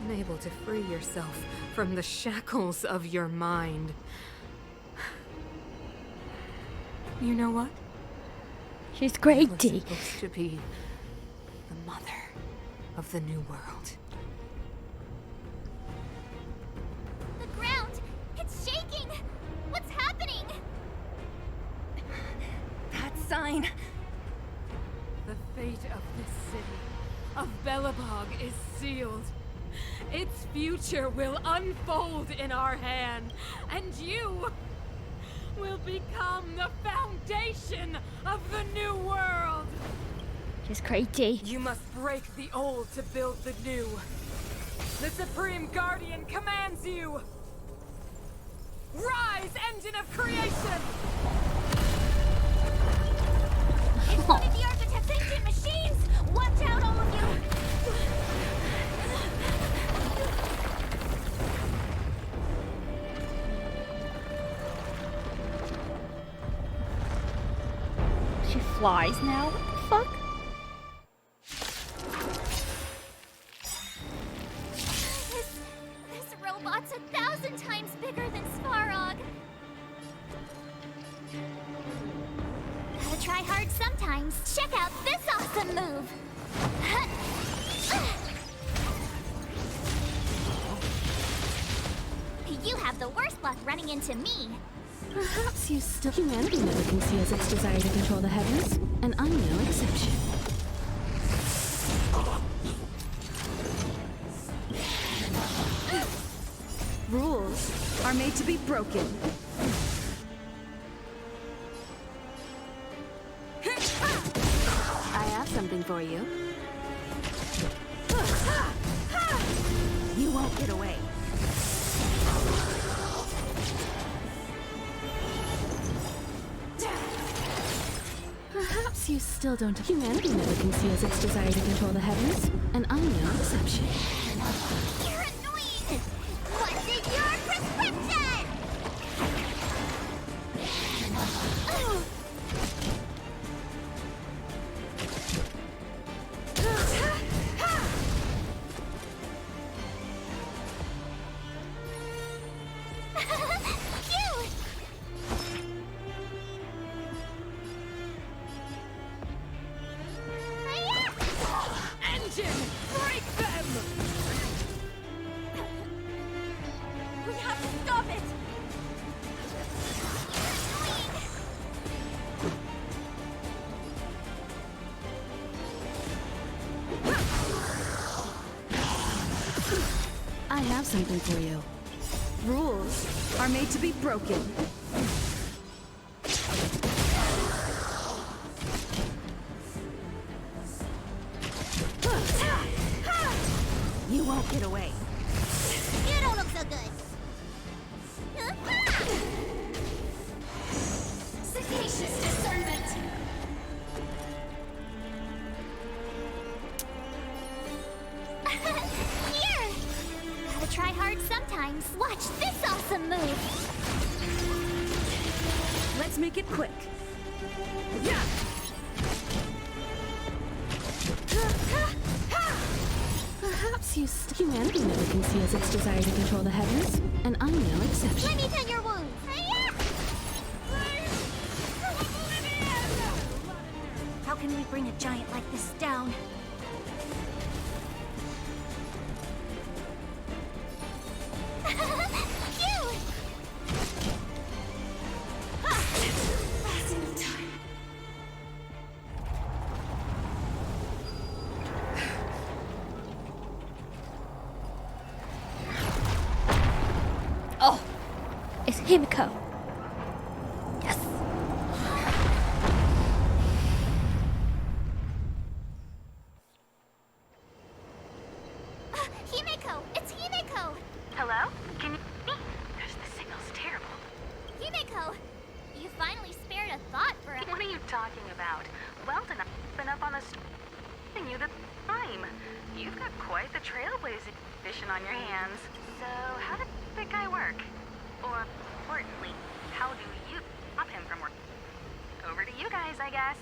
Unable to free yourself from the shackles of your mind. You know what? She's It crazy. was supposed to be the mother of the new world. The ground! It's shaking! What's happening? That sign! The fate of this city, of Belobog, is sealed. Its future will unfold in our hand, and you will become the foundation of the new world! She's crazy. You must break the old to build the new. The Supreme Guardian commands you! Rise, engine of creation! It's one of the Architect's ancient machines! Watch out, all of you! She flies now? What the fuck? This robot's 1,000 times bigger than Svarog. Gotta try hard sometimes. Check out this awesome move. You have the worst luck running into me. Perhaps you still... Humanity never conceals its desire to control the heavens, and I'm no exception. Rules are made to be broken. I have something for you. You won't get away. Perhaps you still don't... Humanity never conceals its desire to control the heavens, and I'm no exception. You're annoying! What's in your prescription? Oh. Cute! Engine, break them! We have to stop it! I have something for you. Rules are made to be broken. You won't get away. You don't look so good. Sagacious discernment. Here! Gotta try hard sometimes. Watch this awesome move. Let's make it quick. Yeah! Perhaps you Humanity never conceals its desire to control the heavens, and I'm no exception. Let me tend your wounds. How can we bring a giant like this down? Cute! Oh, it's Himiko. Yes. Himiko! It's Himiko! Hello? Can you hear me? Gosh, the signal's terrible. Himiko! You finally spared a thought for us. What are you talking about? Weldon, I've been up on the and you the time. You've got quite the trailblazing mission on your hands. So, how did that guy work? Or, importantly, how do you stop him from working? Over to you guys, I guess.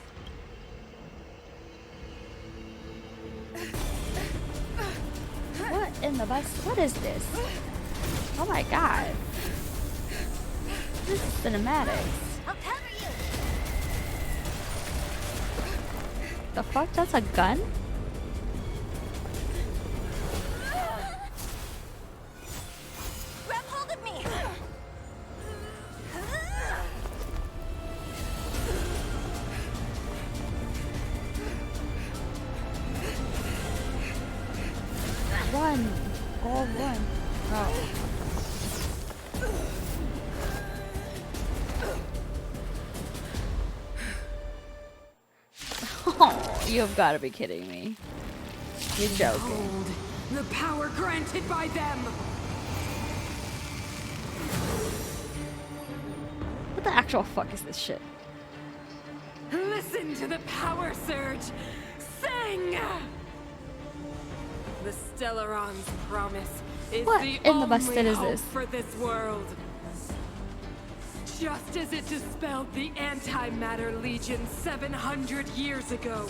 What in the bus? What is this? Oh my god. This is cinematics. I'll cover you. The fuck? That's a gun? Grab hold of me! Run! Go run! Go. Oh, you have got to be kidding me. You're joking. Behold, the power granted by them! What the actual fuck is this shit? Listen to the power surge! Sing! The Stellaron's promise is What the in the only busted is hope this? for this world. Just as it dispelled the Antimatter Legion 700 years ago,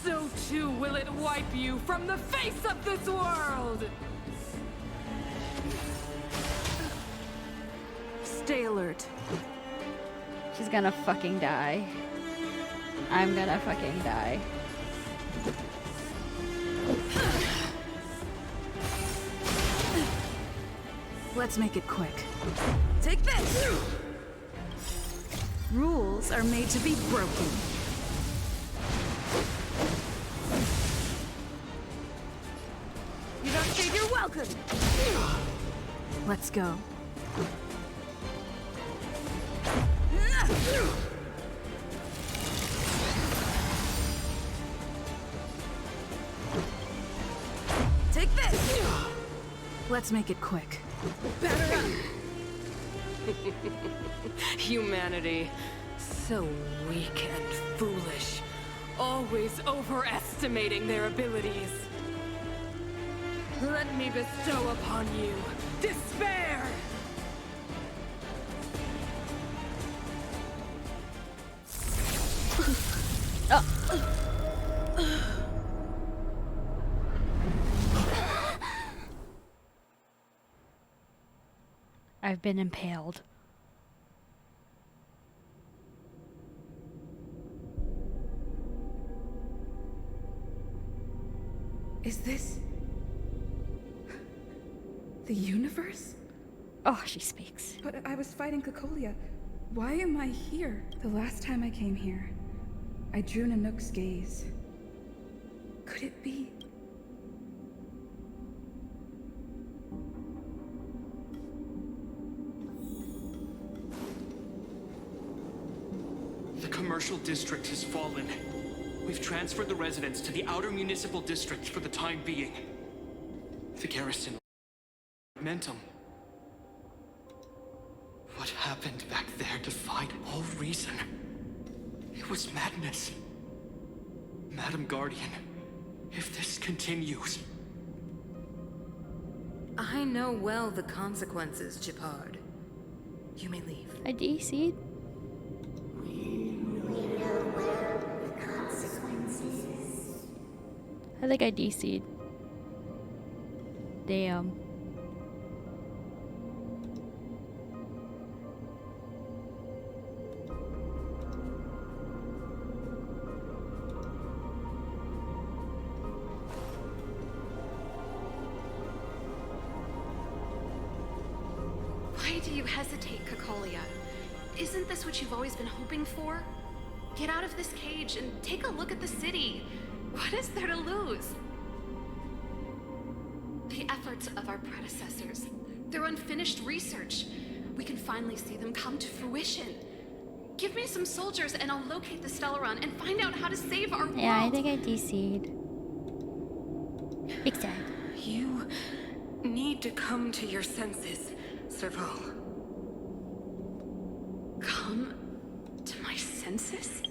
so too will it wipe you from the face of this world! Stay alert. She's gonna fucking die. I'm gonna fucking die. Let's make it quick. Take this! Rules are made to be broken. You don't say you're welcome! Let's go. Take this! Let's make it quick. Batter up! Humanity. So weak and foolish. Always overestimating their abilities. Let me bestow upon you despair! I've been impaled. Is this the universe? Oh, she speaks. But I was fighting Cocolia. Why am I here? The last time I came here, I drew Nanook's gaze. Could it be? The commercial district has fallen. We've transferred the residents to the outer municipal districts for the time being. The garrison... Momentum. What happened back there defied all reason. It was madness. Madam Guardian, if this continues... I know well the consequences, Gepard. You may leave. I DC'd. I think I DC'd. Damn. Why do you hesitate, Cocolia? Isn't this what you've always been hoping for? Get out of this cage and take a look at the city. What is there to lose? The efforts of our predecessors, their unfinished research. We can finally see them come to fruition. Give me some soldiers and I'll locate the Stellaron and find out how to save our world. Yeah, I think I DC'd. Big time. You need to come to your senses, Serval. Come to my senses?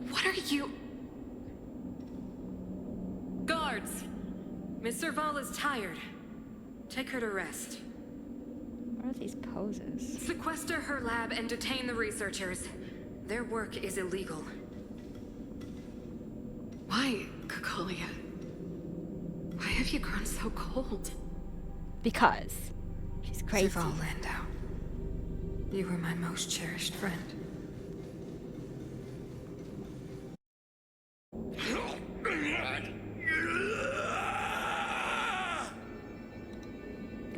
What are you... Guards! Miss Serval is tired. Take her to rest. What are these poses? Sequester her lab and detain the researchers. Their work is illegal. Why, Cocolia? Why have you grown so cold? Because she's crazy. Serval Landau. You were my most cherished friend.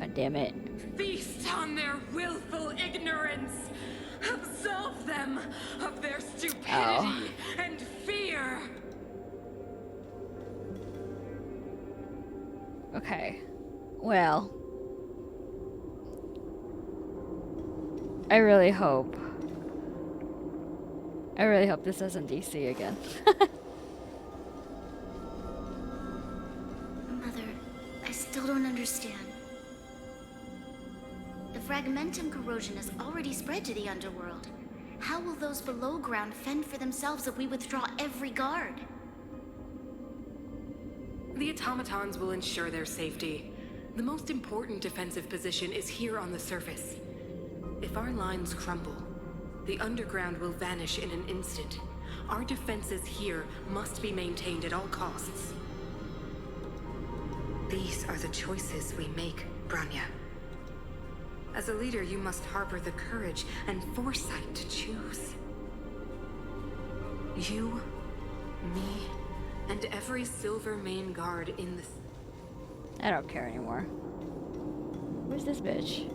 God damn it. Feast on their willful ignorance. Absolve them of their stupidity and fear. Okay. Well. I really hope this isn't DC again. Mother, I still don't understand. The fragmentum corrosion has already spread to the underworld. How will those below ground fend for themselves if we withdraw every guard? The automatons will ensure their safety. The most important defensive position is here on the surface. If our lines crumble, the underground will vanish in an instant. Our defenses here must be maintained at all costs. These are the choices we make, Branya. As a leader, you must harbor the courage and foresight to choose. You, me, and every Silvermane guard in the... I don't care anymore. Where's this bitch?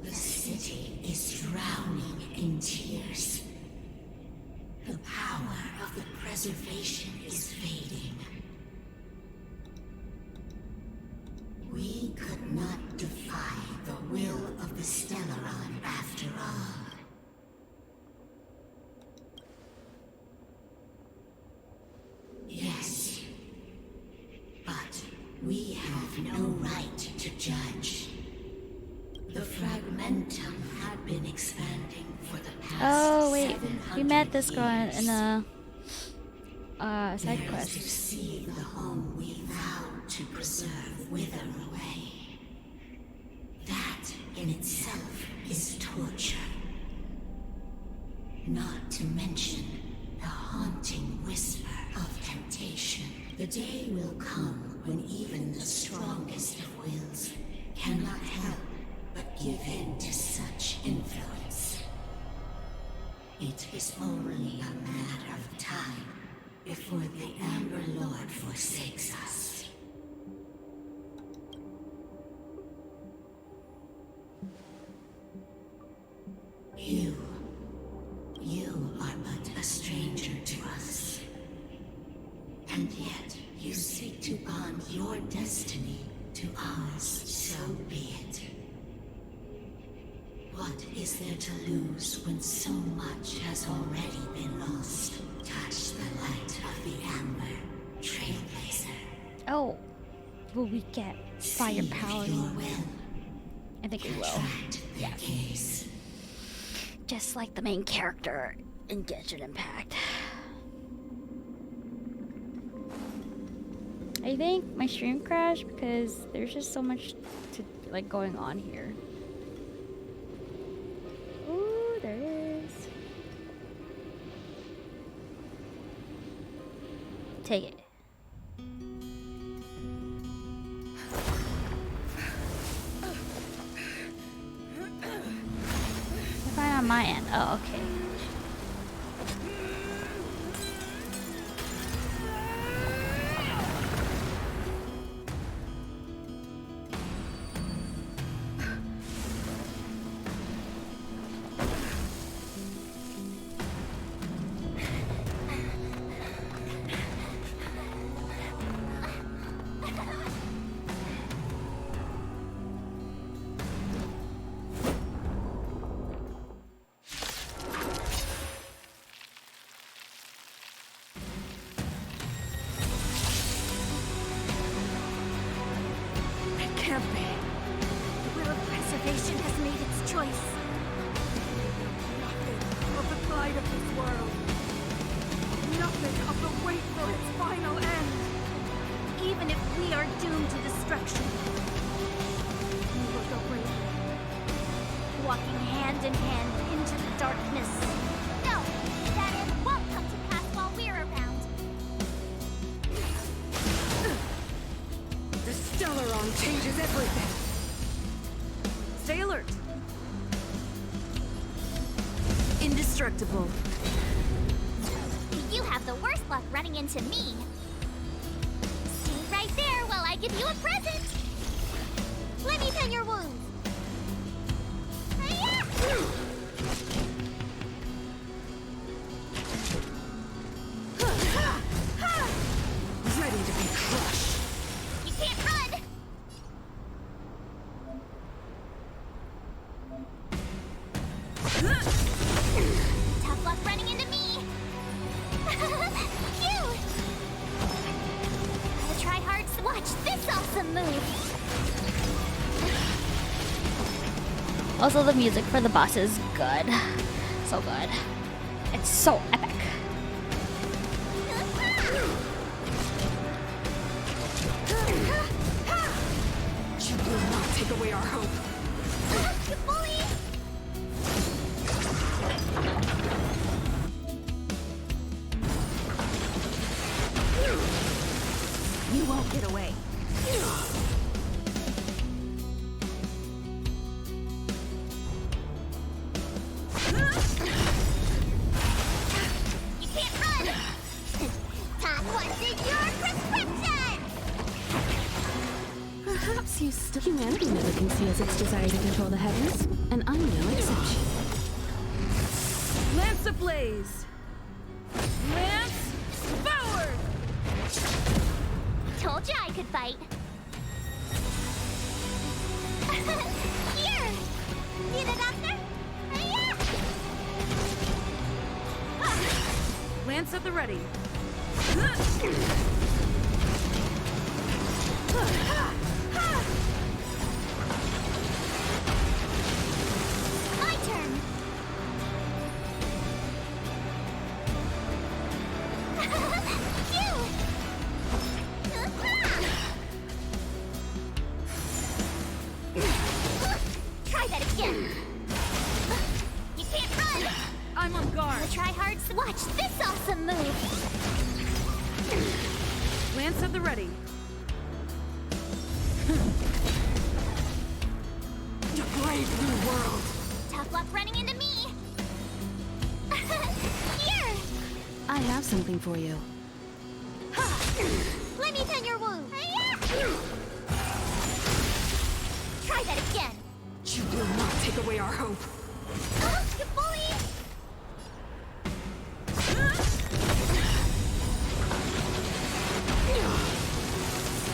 The city is drowning in tears. The power of the preservation is fading. We could not defy the will of the Stellaron after all. Yes, but we have no right to judge. The fragmentum had been expanding for the past. Oh wait, we met this girl in a side There quest. is to see the home we vowed to preserve wither away. That in itself is torture. Not to mention the haunting whisper of temptation. The day will come when even the strongest of wills cannot help but give in to such influence. It is only a matter of time before the Amber Lord forsakes us. You are but a stranger to us. And yet, you seek to bond your destiny to ours, so be it. What is there to lose when so much has already been lost? Touch the light of the Amber, Trailblazer. Oh, will we get firepower? I think we will. Yeah. Gaze. Just like the main character in Genshin Impact. I think my stream crashed because there's just so much to like going on here. Ooh, there it is. Take it. Fine on my end. Oh, okay. Changes everything. Stay alert. Indestructible. You have the worst luck running into me. Stay right there while I give you a present. Let me tend your wounds. Ready to be crushed. You can't run. Tough luck running into me. Cute. Gotta try hard to watch this awesome move. Also, the music for the boss is good. So good. It's so epic. You will not take away our hope. You bully! You won't get away. You can't run! Top wanted your prescription! Perhaps you still... Humanity never conceals its desire to control the heavens, and I'm no exception. Lance ablaze! Lance forward! Told you I could fight. Here! Need a doctor? Hiya! Lance at the ready. My turn! Cute! Try that again! You can't run! I'm on guard. Gotta try hard to watch this awesome move! Lance at the ready. To brave new world. Tough luck running into me! Here! I have something for you. Let me tend your wound! Try that again! You will not take away our hope. You bully!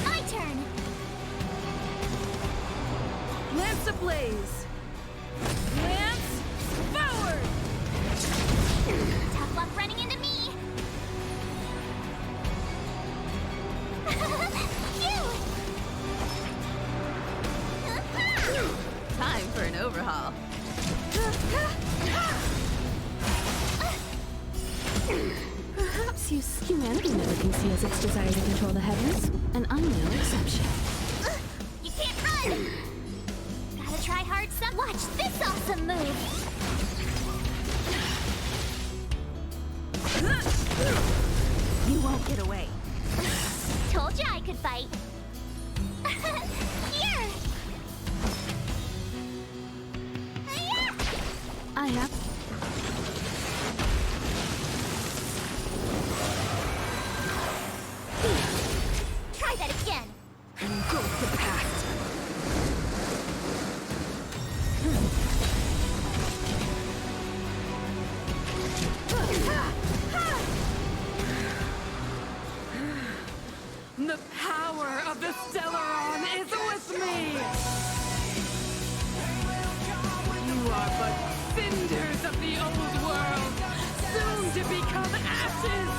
My turn! Lance ablaze! Lance forward! Tough luck running into me! Time for an overhaul. Perhaps you... Humanity never conceals its desire to control the heavens, and I'm no exception. You can't run! Gotta try hard some. Watch this awesome move! You won't get away. Told you I could fight. Here! I have... Try that again! And go with the past. The power of the Stellaron is with me! You are but cinders of the old world, soon to become ashes!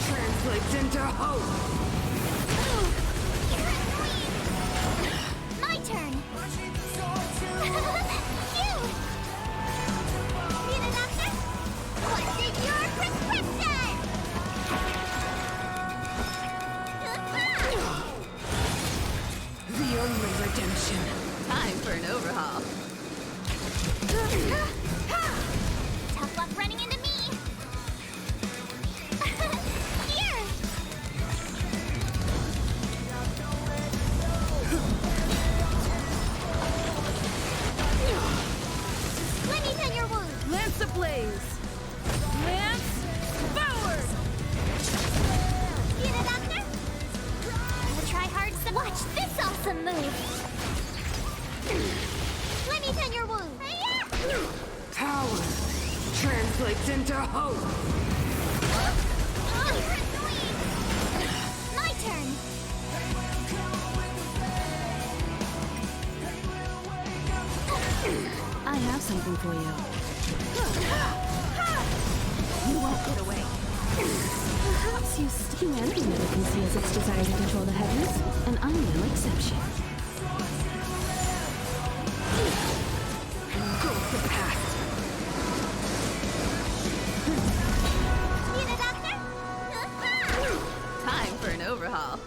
Translates into hope! My turn! You! Need a doctor? What's in your prescription? The only redemption. Time for an overhaul. Tough luck running into me! Here! Let me tend your wound! Lance ablaze! Lance forward! Need a doctor? Gotta try hope! My turn! I have something for you. You won't get away. Perhaps humanity never conceals its desire to control the heavens, and I'm no exception. Go to the past! Need a doctor? Time for an overhaul.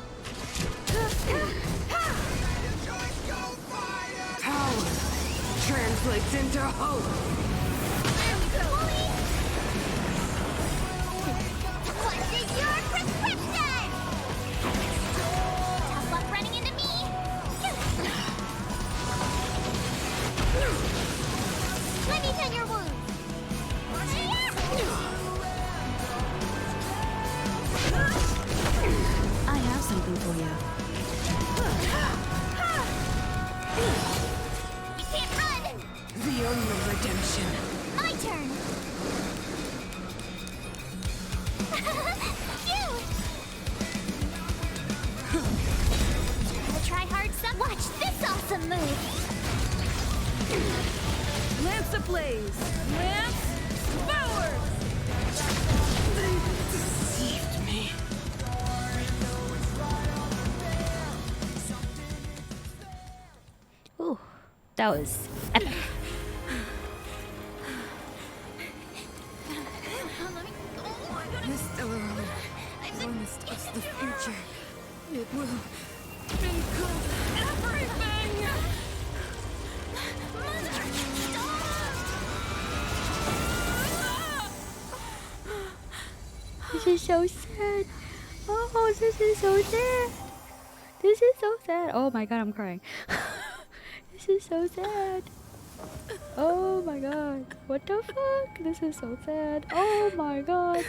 Power translates into hope! What is your prescription? Tough luck running into me. Let me tend your wounds. I have something for you. You can't run. The only redemption. My turn. Gotta try hard some. Watch this awesome move. Lance ablaze! Lance forward! They deceived me. Ooh, that was epic. This Delaron promised us the future. It will include everything! This is so sad. Oh, this is so sad. This is so sad. Oh my god, I'm crying. This is so sad. Oh my god. What the fuck? This is so sad. Oh my god.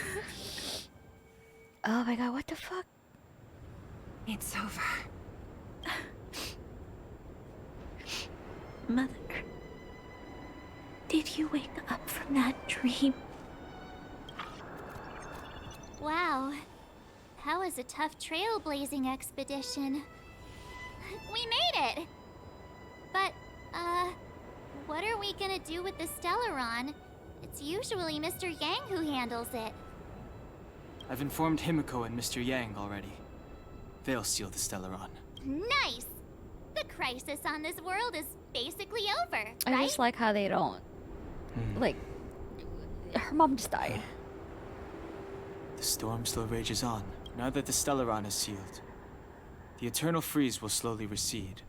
Oh my god, what the fuck? It's over. Mother, did you wake up from that dream? Wow, that was a tough trailblazing expedition. We made it! But, what are we gonna do with the Stellaron? It's usually Mr. Yang who handles it. I've informed Himiko and Mr. Yang already. They'll steal the Stellaron. Nice! The crisis on this world is basically over, I right? just like how they don't. Like, her mom just died. The storm still rages on. Now that the Stellaron is sealed, the eternal freeze will slowly recede.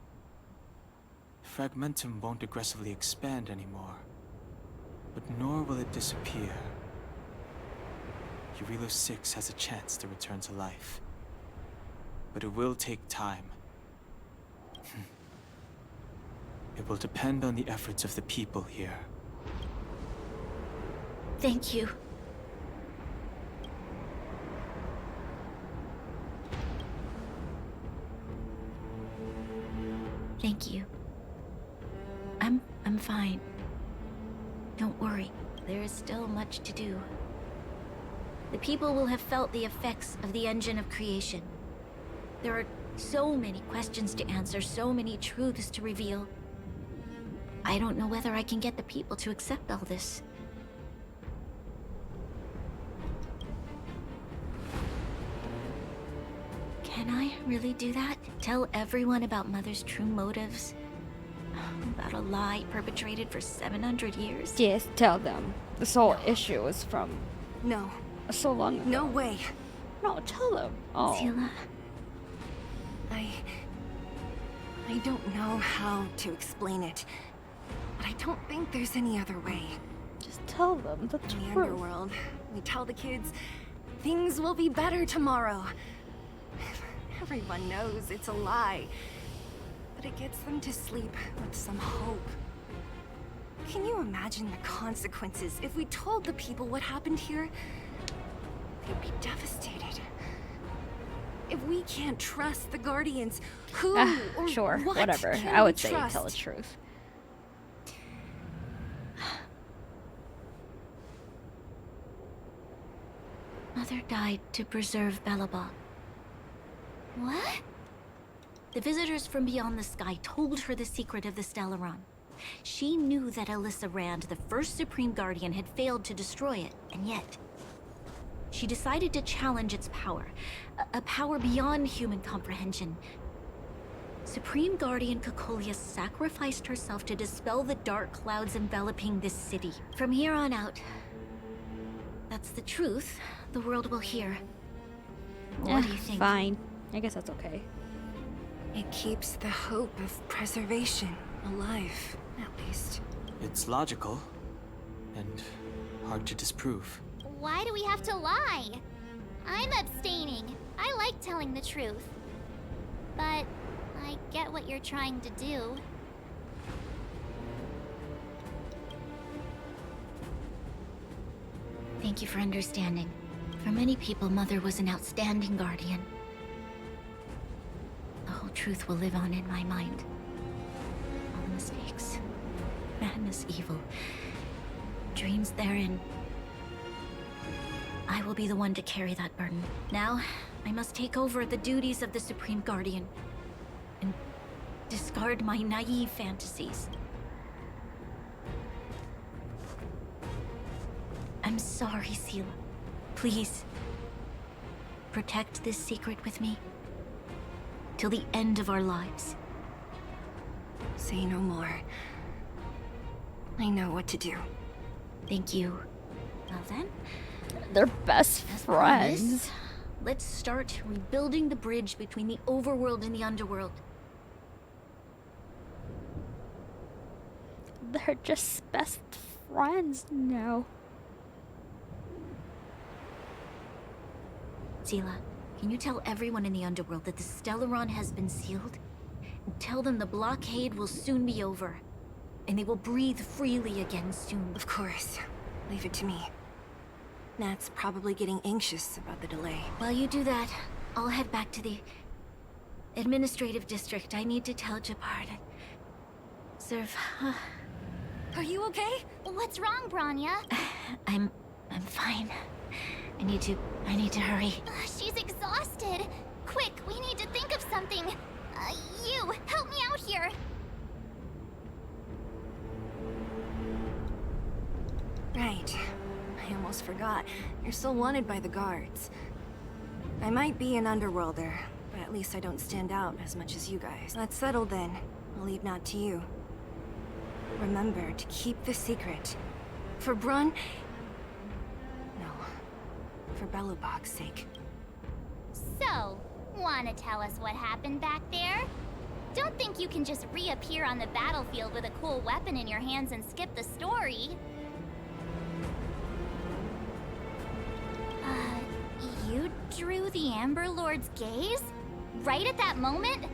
Fragmentum won't aggressively expand anymore, but nor will it disappear. Eurilo 6 has a chance to return to life, but it will take time. It will depend on the efforts of the people here. Thank you. Thank you. I'm fine. Don't worry. There is still much to do. The people will have felt the effects of the engine of creation. There are so many questions to answer, so many truths to reveal. I don't know whether I can get the people to accept all this. Can I really do that? Tell everyone about Mother's true motives? About a lie perpetrated for 700 years? Yes, tell them. This whole issue is from No. so long ago. No way. No, tell them. Oh. Sila. I don't know how to explain it, but I don't think there's any other way. Just tell them the In the truth. underworld, we tell the kids things will be better tomorrow. Everyone knows it's a lie, but it gets them to sleep with some hope. Can you imagine the consequences if we told the people what happened here? They'd be devastated. If we can't trust the Guardians, who or Sure, what whatever. can I would we say trust? tell the truth. died to preserve Belobog. What? The visitors from beyond the sky told her the secret of the Stellaron. She knew that Alyssa Rand, the first Supreme Guardian, had failed to destroy it, and yet she decided to challenge its power, a power beyond human comprehension. Supreme Guardian Cocolia sacrificed herself to dispel the dark clouds enveloping this city. From here on out, that's the truth the world will hear. What do you think? Fine. I guess that's okay. It keeps the hope of preservation alive, at least. It's logical and hard to disprove. Why do we have to lie? I'm abstaining. I like telling the truth. But I get what you're trying to do. Thank you for understanding. For many people, Mother was an outstanding guardian. The whole truth will live on in my mind. All the mistakes, madness, evil, dreams therein. I will be the one to carry that burden. Now, I must take over the duties of the Supreme Guardian and discard my naive fantasies. I'm sorry, Seela. Please, protect this secret with me till the end of our lives. Say no more. I know what to do. Thank you. Well then, they're best friends. Let's start rebuilding the bridge between the overworld and the underworld. They're just best friends now. Seela, can you tell everyone in the underworld that the Stellaron has been sealed? And tell them the blockade will soon be over, and they will breathe freely again soon. Of course. Leave it to me. Nat's probably getting anxious about the delay. While you do that, I'll head back to the administrative district. I need to tell Jabbar to serve. Are you okay? What's wrong, Branya? I'm fine. I need to hurry. She's exhausted. Quick, we need to think of something. You, help me out here. Right. I almost forgot. You're still wanted by the guards. I might be an underworlder, but at least I don't stand out as much as you guys. That's settled then. I'll leave Nat to you. Remember to keep the secret. For Brun... No. For Belobog's sake. So, wanna tell us what happened back there? Don't think you can just reappear on the battlefield with a cool weapon in your hands and skip the story. You drew the Amber Lord's gaze? Right at that moment?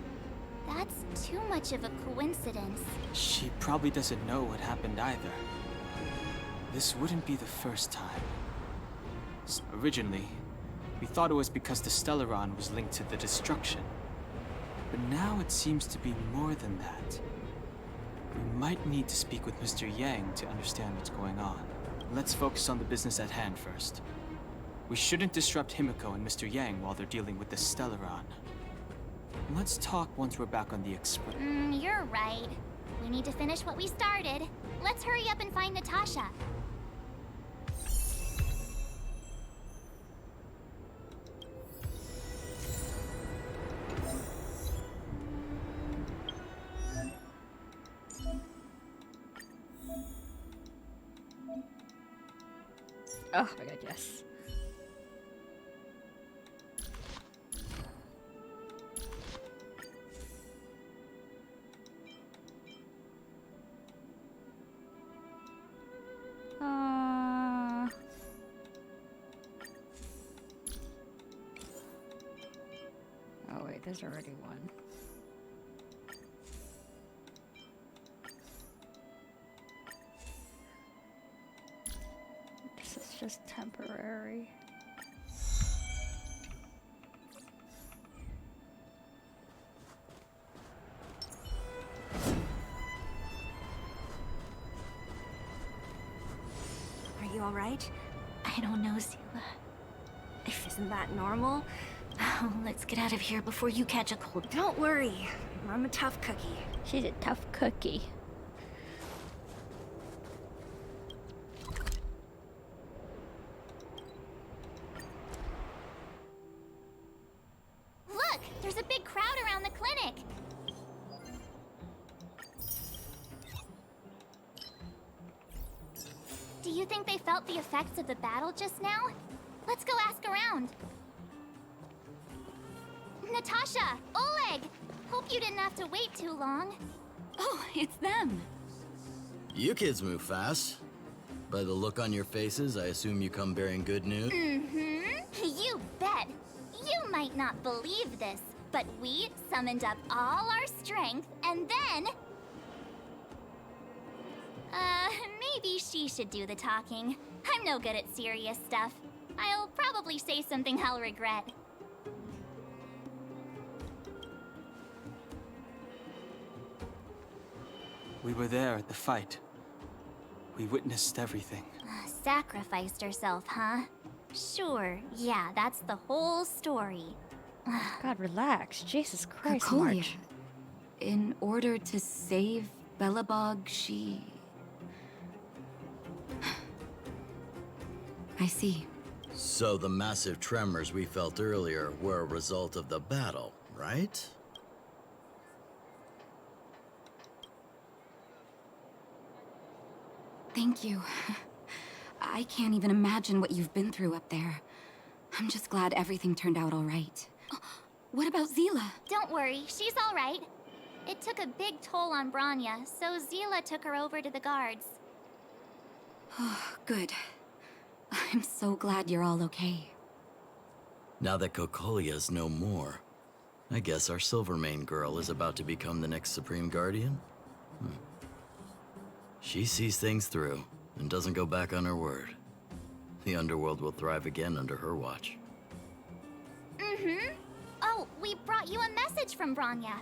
That's too much of a coincidence. She probably doesn't know what happened either. This wouldn't be the first time. Originally, we thought it was because the Stellaron was linked to the destruction. But now it seems to be more than that. We might need to speak with Mr. Yang to understand what's going on. Let's focus on the business at hand first. We shouldn't disrupt Himiko and Mr. Yang while they're dealing with the Stellaron. Let's talk once we're back on the express. You're right. We need to finish what we started. Let's hurry up and find Natasha. Oh my god, yes. Oh wait, there's already one. This is just temporary. Are you alright? I don't know, Seela. I feel Isn't that normal? Oh, let's get out of here before you catch a cold. Don't worry. I'm a tough cookie. She's a tough cookie. Look! There's a big crowd around the clinic! Do you think they felt the effects of the battle just now? Let's go ask around. Natasha! Oleg! Hope you didn't have to wait too long. Oh, it's them. You kids move fast. By the look on your faces, I assume you come bearing good news? Mm-hmm. You bet. You might not believe this, but we summoned up all our strength and then... maybe she should do the talking. I'm no good at serious stuff. I'll probably say something I'll regret. We were there at the fight. We witnessed everything. Sacrificed herself, huh? Sure, yeah, that's the whole story. God, relax. Jesus Christ, Cocolia. March. In order to save Belobog, she... I see. So the massive tremors we felt earlier were a result of the battle, right? Thank you. I can't even imagine what you've been through up there. I'm just glad everything turned out all right. What about Zila? Don't worry, she's all right. It took a big toll on Branya, so Zila took her over to the guards. Oh, good. I'm so glad you're all okay. Now that Cocolia's no more, I guess our Silvermane girl is about to become the next Supreme Guardian? She sees things through and doesn't go back on her word. The underworld will thrive again under her watch. Mm-hmm. Oh, we brought you a message from Branya.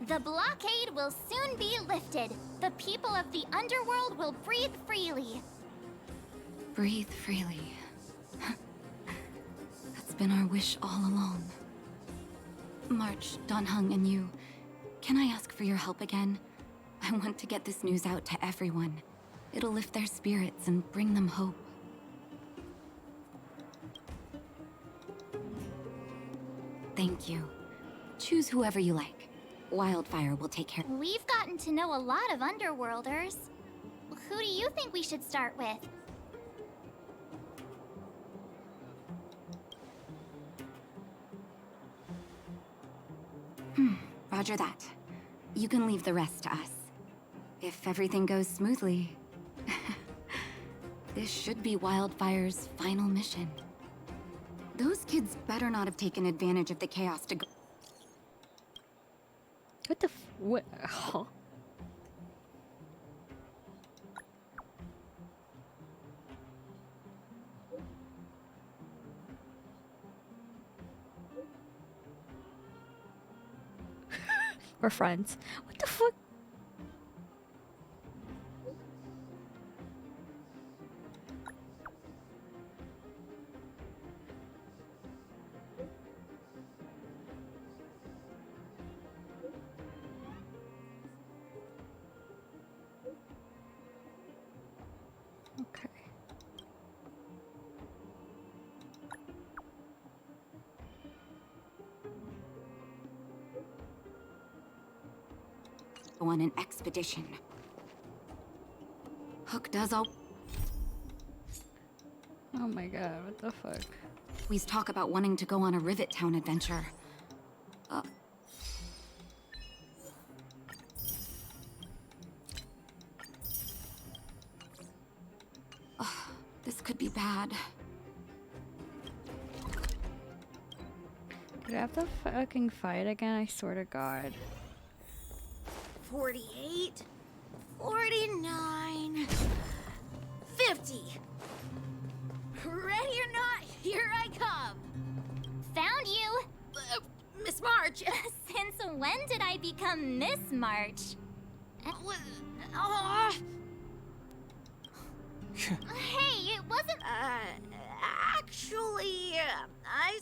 The blockade will soon be lifted. The people of the underworld will breathe freely. Breathe freely. That's been our wish all along. March, Donhung, and you, can I ask for your help again? I want to get this news out to everyone. It'll lift their spirits and bring them hope. Thank you. Choose whoever you like. Wildfire will take care. We've gotten to know a lot of underworlders. Who do you think we should start with? Roger that. You can leave the rest to us. If everything goes smoothly, this should be Wildfire's final mission. Those kids better not have taken advantage of the chaos to go. What the what? Huh? We're friends. What the fuck? Okay. Go on an expedition. Hook does all. Oh my god, what the fuck? We talk about wanting to go on a Rivet Town adventure. This could be bad. Did I have to fucking fight again? I swear to God. 48, 49, 50. Ready or not, here I come. Found you! Miss March. Since when did I become Miss March? Oh. Hey, it wasn't... Actually, I...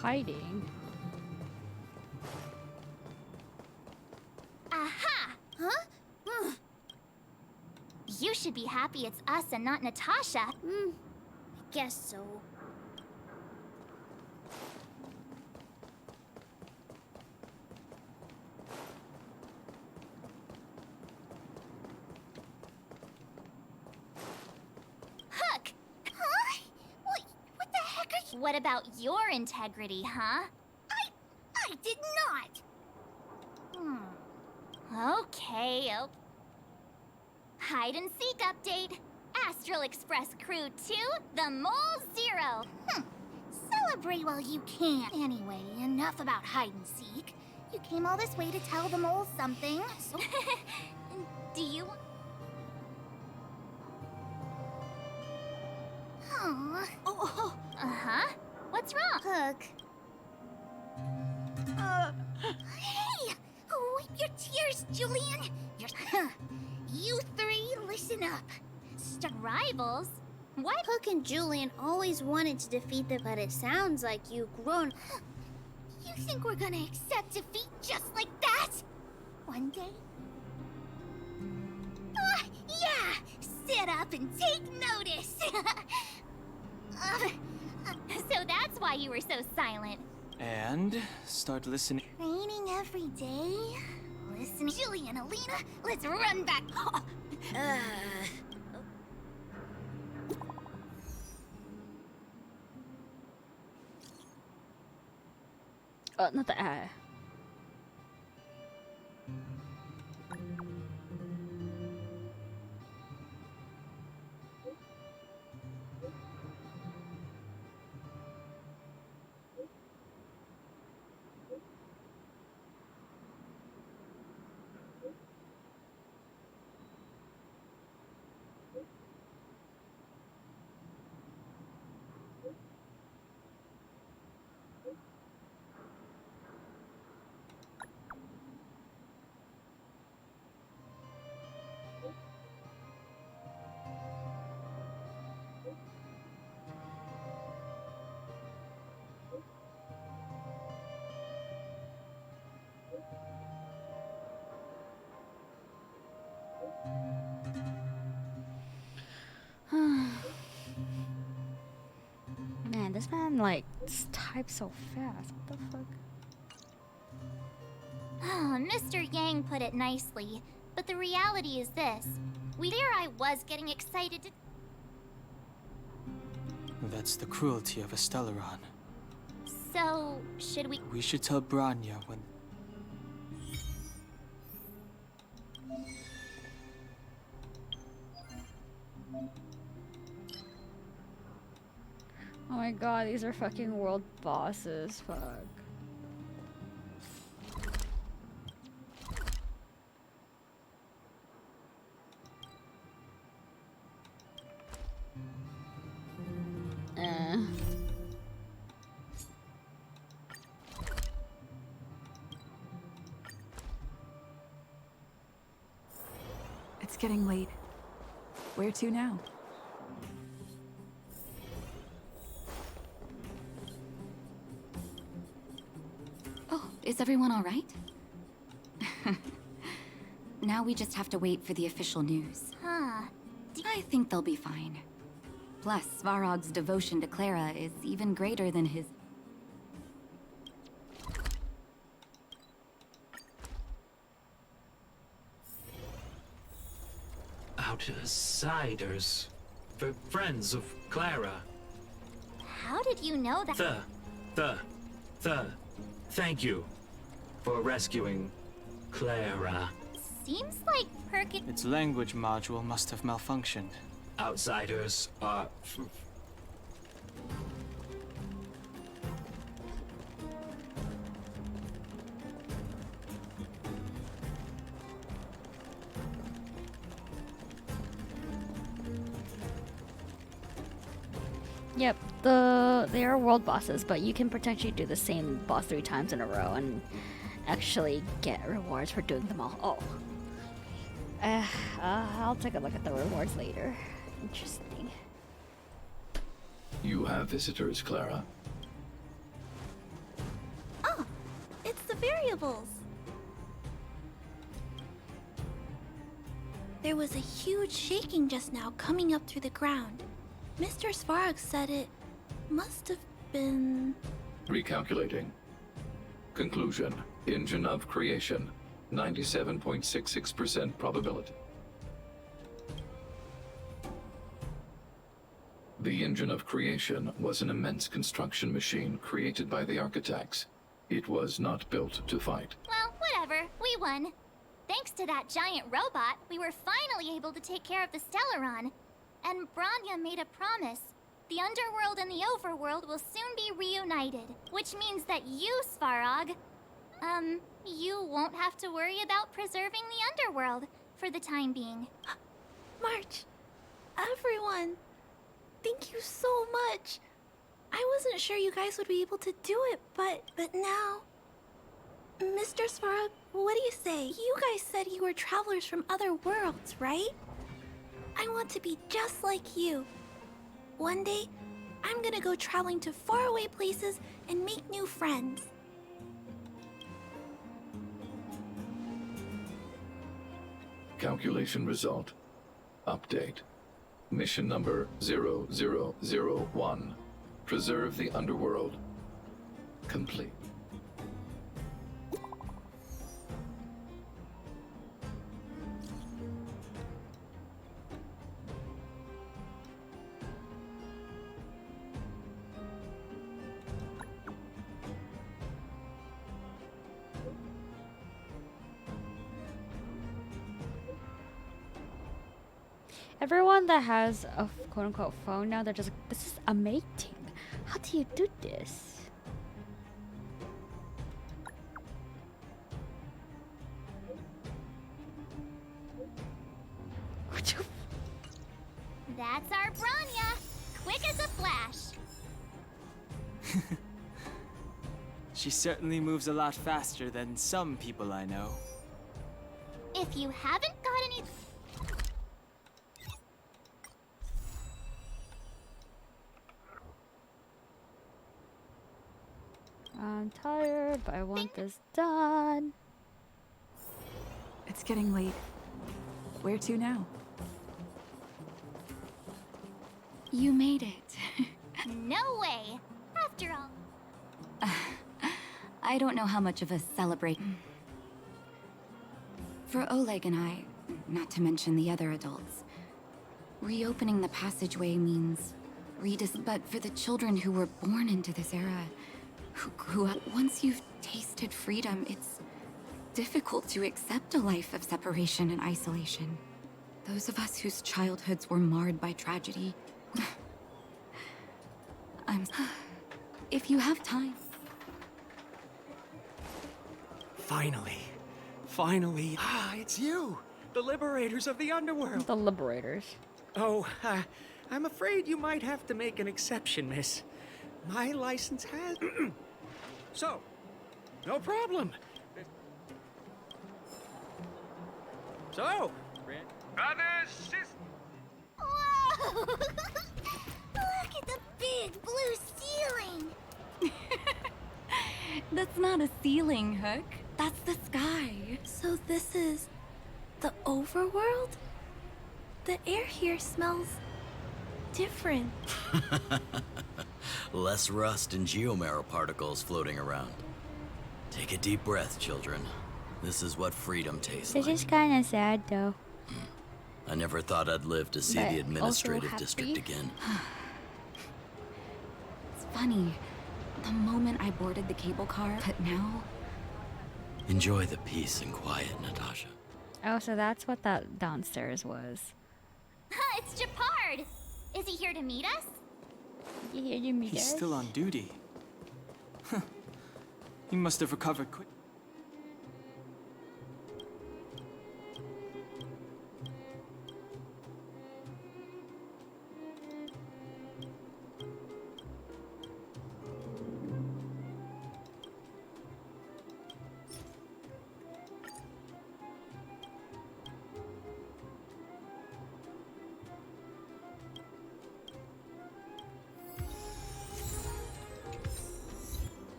Hiding. Aha! Huh? You should be happy it's us and not Natasha. I guess so. Hook! Huh? What the heck are you... What about your integrity, huh? I did not! Okay. Hide and seek update. Astral Express Crew 2, the Mole 0. Celebrate while you can. Anyway, enough about hide and seek. You came all this way to tell the mole something, so... Do you... Uh-huh. What's wrong? Hook. Hey! Wipe your tears, Julian! You three, listen up. Rivals? What? Hook and Julian always wanted to defeat them, but it sounds like you've grown. You think we're gonna accept defeat just like that? One day? Yeah! Sit up and take notice! So that's why you were so silent. And start listening. Training every day? Listen, Julian, Alina, let's run back. Not the eye. Man, this man like types so fast. What the fuck? Mr. Yang put it nicely, but the reality is this. There I was getting excited to... That's the cruelty of a Stellaron. So, should we... We should tell Branya when... Oh my god, these are fucking world bosses. Fuck. It's getting late. Where to now? Oh, is everyone all right? Now we just have to wait for the official news. I think they'll be fine. Plus, Svarog's devotion to Clara is even greater than his... Outsiders. For friends of Clara. How did you know that? Thank you for rescuing Clara. Seems like Perkin... Its language module must have malfunctioned. Outsiders are... Yep, they are world bosses, but you can potentially do the same boss 3 times in a row and actually get rewards for doing them all. Oh. I'll take a look at the rewards later. Interesting. You have visitors, Clara. Oh, it's the variables. There was a huge shaking just now coming up through the ground. Mr. Svarog said it must have been... Recalculating. Conclusion. Engine of creation. 97.66% probability. The engine of creation was an immense construction machine created by the architects. It was not built to fight. Well, whatever. We won. Thanks to that giant robot, we were finally able to take care of the Stellaron. And Branya made a promise. The underworld and the overworld will soon be reunited, which means that you, Svarog, you won't have to worry about preserving the underworld for the time being. March, everyone, thank you so much. I wasn't sure you guys would be able to do it, but now... Mr. Svarog, what do you say? You guys said you were travelers from other worlds, right? I want to be just like you. One day, I'm gonna go traveling to faraway places and make new friends. Calculation result. Update. Mission number 0001. Preserve the underworld. Complete. Everyone that has a quote-unquote phone now, they're just like, this is amazing. How do you do this? That's our Branya! Quick as a flash! She certainly moves a lot faster than some people I know. If you haven't got any... I'm tired, but I want this done. It's getting late. Where to now? You made it. No way! After all... I don't know how much of a celebration. For Oleg and I, not to mention the other adults, reopening the passageway means but for the children who were born into this era, who grew up, once you've tasted freedom, it's difficult to accept a life of separation and isolation. Those of us whose childhoods were marred by tragedy. If you have time. Finally. It's you! The liberators of the underworld! The liberators. Oh, I'm afraid you might have to make an exception, miss. My license has... So, no problem. So, brothers, sisters... Whoa! Look at the big blue ceiling! That's not a ceiling, Hook. That's the sky. So this is the overworld? The air here smells different. Less rust and geomarrow particles floating around. Take a deep breath, children. This is what freedom tastes This like. is kind of sad, though. I never thought I'd live to see But the administrative also district happy. again. It's funny. The moment I boarded the cable car, but now... Enjoy the peace and quiet, Natasha. Oh, so that's what that downstairs was. It's Japard! Is he here to meet us? You meet He's us? still on duty. Huh. He must have recovered quick.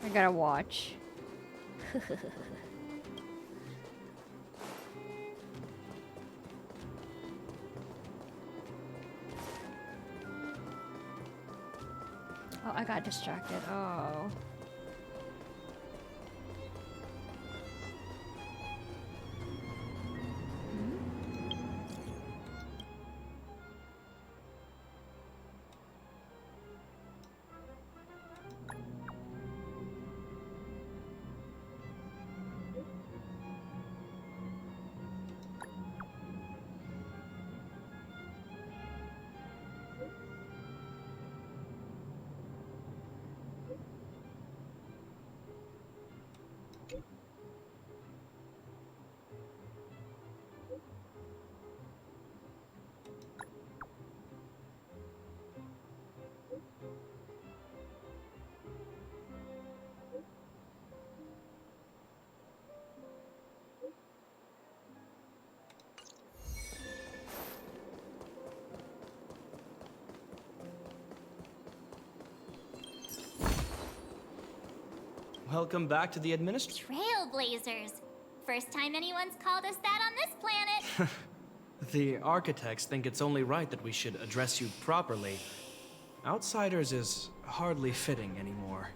I gotta watch. Oh, I got distracted. Oh. Welcome back to the Trailblazers. First time anyone's called us that on this planet. The architects think it's only right that we should address you properly. Outsiders is hardly fitting anymore.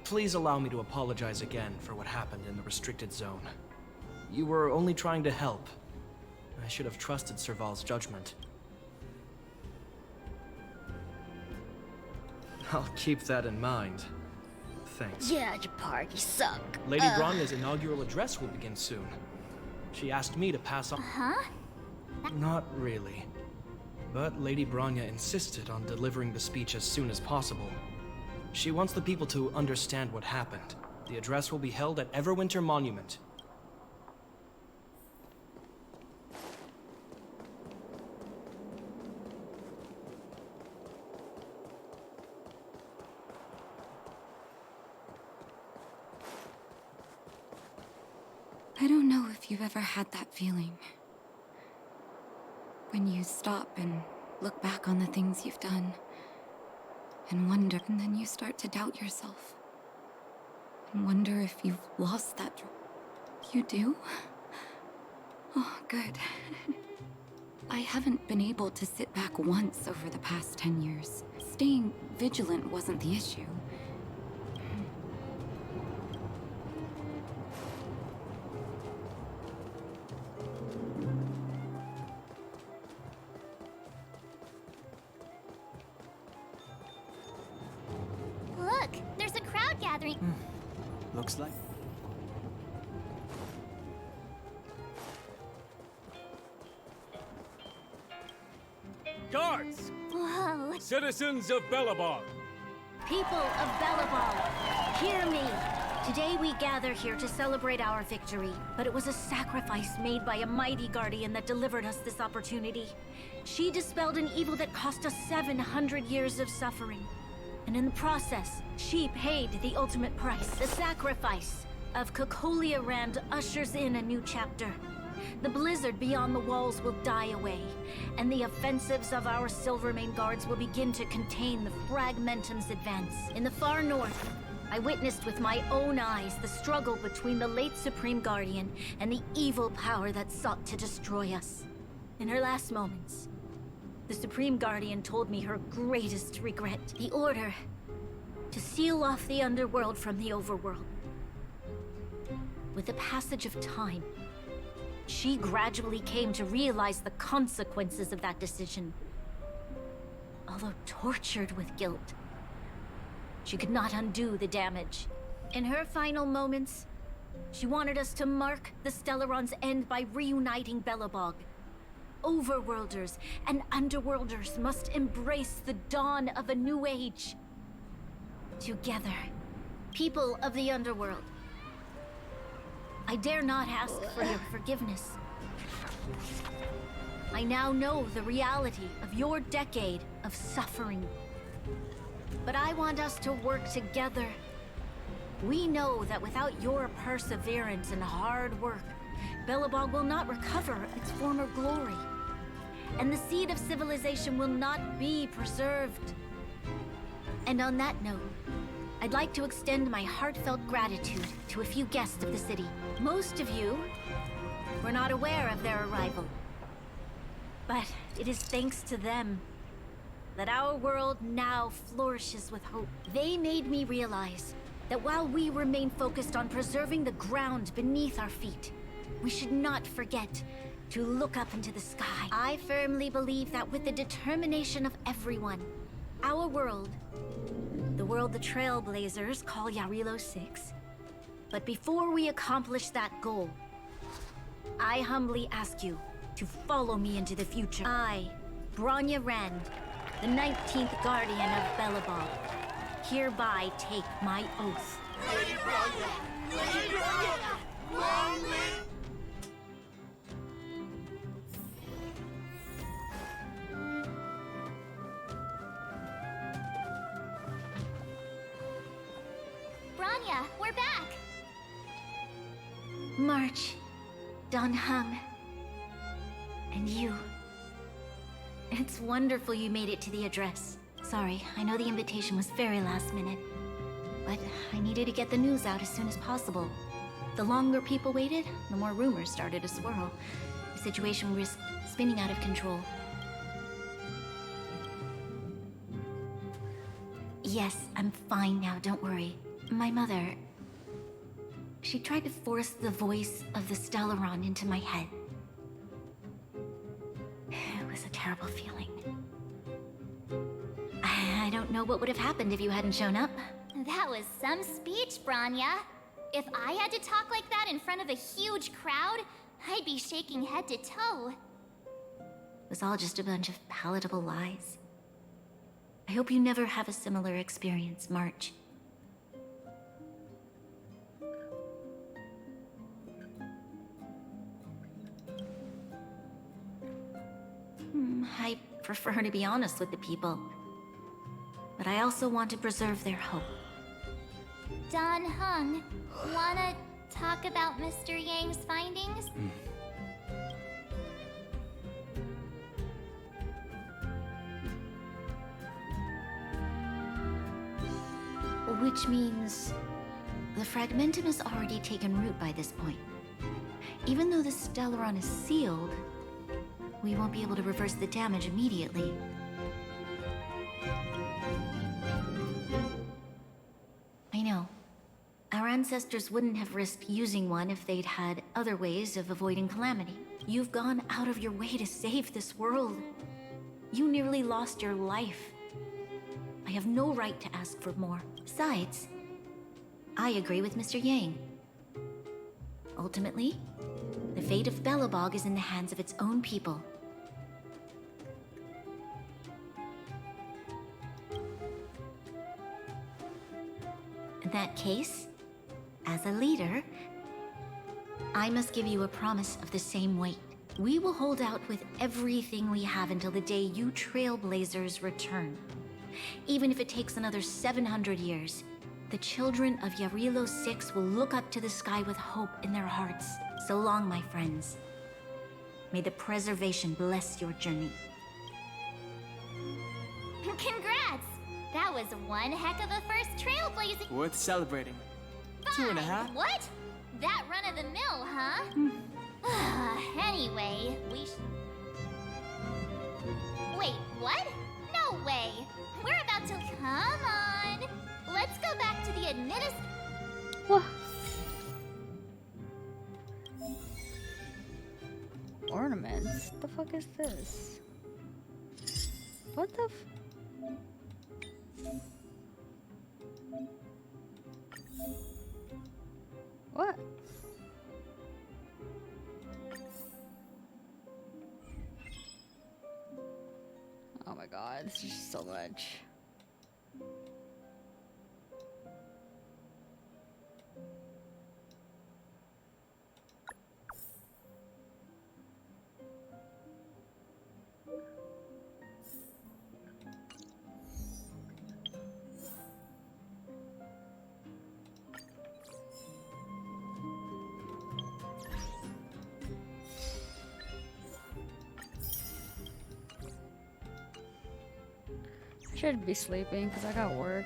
Please allow me to apologize again for what happened in the restricted zone. You were only trying to help. I should have trusted Serval's judgment. I'll keep that in mind. Thanks. Yeah, your party suck. Lady Bronya's inaugural address will begin soon. She asked me to pass on. Huh? Not really. But Lady Bronya insisted on delivering the speech as soon as possible. She wants the people to understand what happened. The address will be held at Everwinter Monument. I don't know if you've ever had that feeling. When you stop and look back on the things you've done, and wonder, and then you start to doubt yourself. And wonder if you've lost that. You do? Oh, good. I haven't been able to sit back once over the past 10 years. Staying vigilant wasn't the issue. Look, there's a crowd gathering. Looks like. Guards! Whoa. Citizens of Bellabog! People of Bellabog, hear me! Today we gather here to celebrate our victory, but it was a sacrifice made by a mighty guardian that delivered us this opportunity. She dispelled an evil that cost us 700 years of suffering. And in the process, she paid the ultimate price. The sacrifice of Cocolia Rand ushers in a new chapter. The blizzard beyond the walls will die away, and the offensives of our Silvermane guards will begin to contain the Fragmentum's advance. In the far north, I witnessed with my own eyes the struggle between the late Supreme Guardian and the evil power that sought to destroy us. In her last moments, the Supreme Guardian told me her greatest regret, the order to seal off the underworld from the overworld. With the passage of time, she gradually came to realize the consequences of that decision. Although tortured with guilt, she could not undo the damage. In her final moments, she wanted us to mark the Stellaron's end by reuniting Bellabog. Overworlders and Underworlders must embrace the dawn of a new age. Together, people of the Underworld, I dare not ask for your forgiveness. I now know the reality of your decade of suffering. But I want us to work together. We know that without your perseverance and hard work, Bellabog will not recover its former glory. And the seed of civilization will not be preserved. And on that note, I'd like to extend my heartfelt gratitude to a few guests of the city. Most of you were not aware of their arrival. But it is thanks to them that our world now flourishes with hope. They made me realize that while we remain focused on preserving the ground beneath our feet, we should not forget to look up into the sky. I firmly believe that with the determination of everyone, our world, the world the Trailblazers call Yarilo 6, but before we accomplish that goal, I humbly ask you to follow me into the future. I, Bronya Rand, the 19th Guardian of Belobog, hereby take my oath. Lady Bronya! Lady Bronya! Long live... Bronya, we're back! March, Dan Heng, and you. It's wonderful you made it to the address. Sorry, I know the invitation was very last minute, but I needed to get the news out as soon as possible. The longer people waited, the more rumors started to swirl. The situation risked spinning out of control. Yes, I'm fine now, don't worry. My mother... she tried to force the voice of the Stellaron into my head. It was a terrible feeling. I don't know what would have happened if you hadn't shown up. That was some speech, Bronya. If I had to talk like that in front of a huge crowd, I'd be shaking head to toe. It was all just a bunch of palatable lies. I hope you never have a similar experience, March. I prefer to be honest with the people. But I also want to preserve their hope. Dan Heng, wanna talk about Mr. Yang's findings? Which means the fragmentum has already taken root by this point. Even though the Stellaron is sealed, we won't be able to reverse the damage immediately. I know. Our ancestors wouldn't have risked using one if they'd had other ways of avoiding calamity. You've gone out of your way to save this world. You nearly lost your life. I have no right to ask for more. Besides, I agree with Mr. Yang. Ultimately, the fate of Belobog is in the hands of its own people. In that case, as a leader, I must give you a promise of the same weight. We will hold out with everything we have until the day you Trailblazers return. Even if it takes another 700 years, the children of Yarilo 6 will look up to the sky with hope in their hearts. So long, my friends. May the preservation bless your journey. Congrats! That was one heck of a first trailblazing... Worth celebrating. 2.5? What? That run-of-the-mill, huh? Anyway, we Wait, what? No way! We're about to... Come on! Let's go back to the What? Ornaments? What the fuck is this? What the What? Oh my god, this is just so much. Should be sleeping because I got work.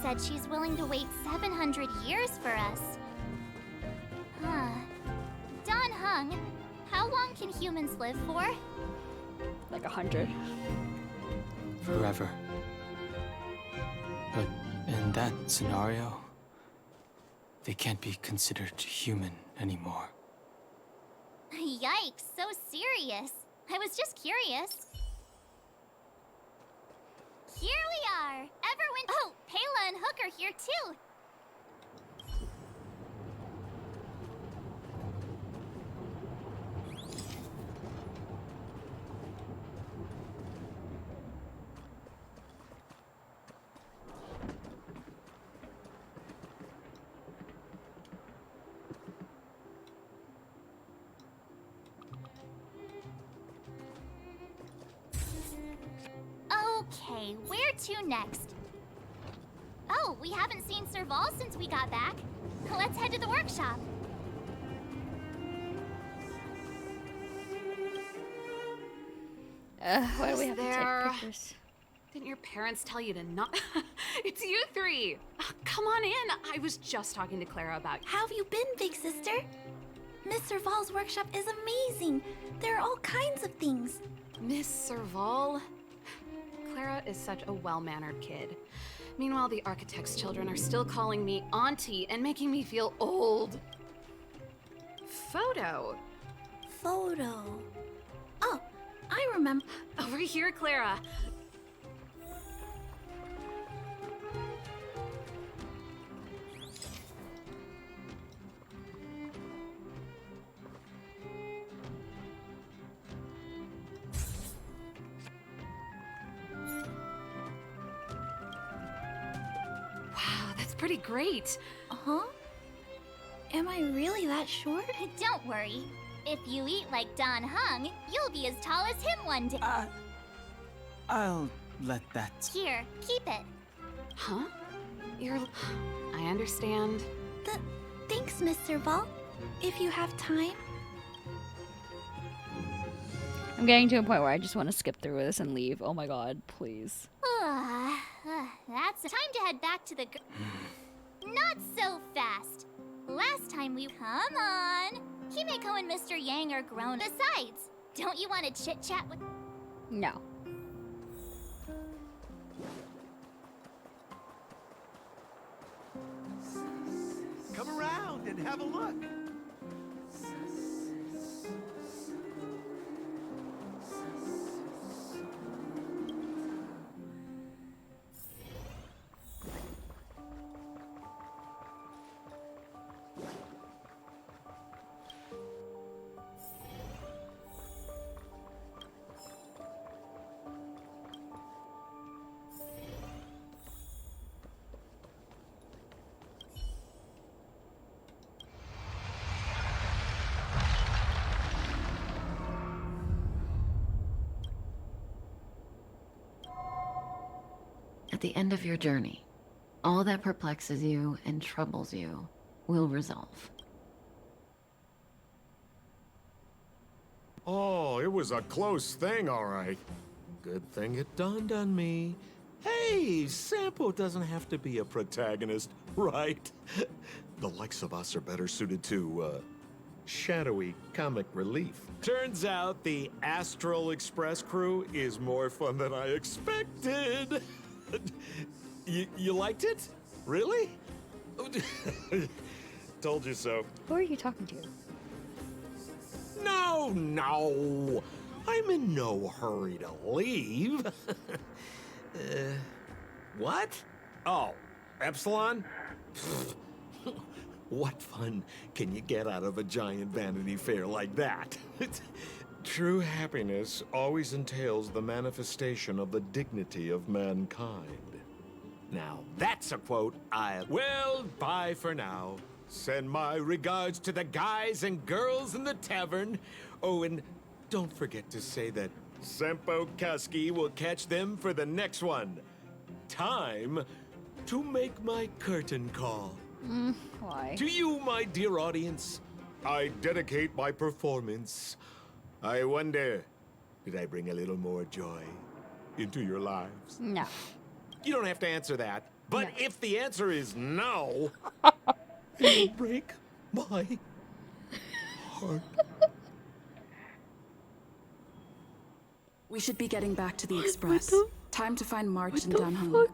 said she's willing to wait 700 years for us. Huh. Don Hung, how long can humans live for? Like 100. Forever. But in that scenario, they can't be considered human anymore. Yikes, so serious. I was just curious. Here we are! Everwin— Oh, Pela and Hook are here too! Okay, where to next? Oh, we haven't seen Serval since we got back. Let's head to the workshop. Why do we Who's have to there? take pictures? Didn't your parents tell you to not? It's you three. Come on in. I was just talking to Clara about. How have you been, big sister? Miss Serval's workshop is amazing. There are all kinds of things. Miss Serval? Clara is such a well-mannered kid. Meanwhile, the architect's children are still calling me auntie and making me feel old. Photo. Oh, I remember. Over here, Clara. Wow, that's pretty great. Uh-huh. Am I really that short? Don't worry. If you eat like Don Hung, you'll be as tall as him one day. I'll let that... Here, keep it. Huh? I understand. Thanks, Miss Serval. If you have time. I'm getting to a point where I just want to skip through this and leave. Oh my god, please. That's time to head back to the... Not so fast. Last time we... Come on. Himeko and Mr. Yang are grown. Besides, don't you want to chit-chat with... No. Come around and have a look. At the end of your journey, all that perplexes you and troubles you will resolve. Oh, it was a close thing, all right. Good thing it dawned on me. Hey, Sampo doesn't have to be a protagonist, right? The likes of us are better suited to, shadowy comic relief. Turns out the Astral Express crew is more fun than I expected. You liked it? Really? Told you so. Who are you talking to? No. I'm in no hurry to leave. What? Oh, Epsilon? What fun can you get out of a giant Vanity Fair like that? True happiness always entails the manifestation of the dignity of mankind. Now, that's a quote Well, bye for now. Send my regards to the guys and girls in the tavern. Oh, and don't forget to say that Sempo Kaski will catch them for the next one. Time to make my curtain call. Why? To you, my dear audience, I dedicate my performance. I wonder, did I bring a little more joy into your lives? No. You don't have to answer that. But if the answer is no, it'll break my heart. We should be getting back to the Express. Time to find March and Dunham.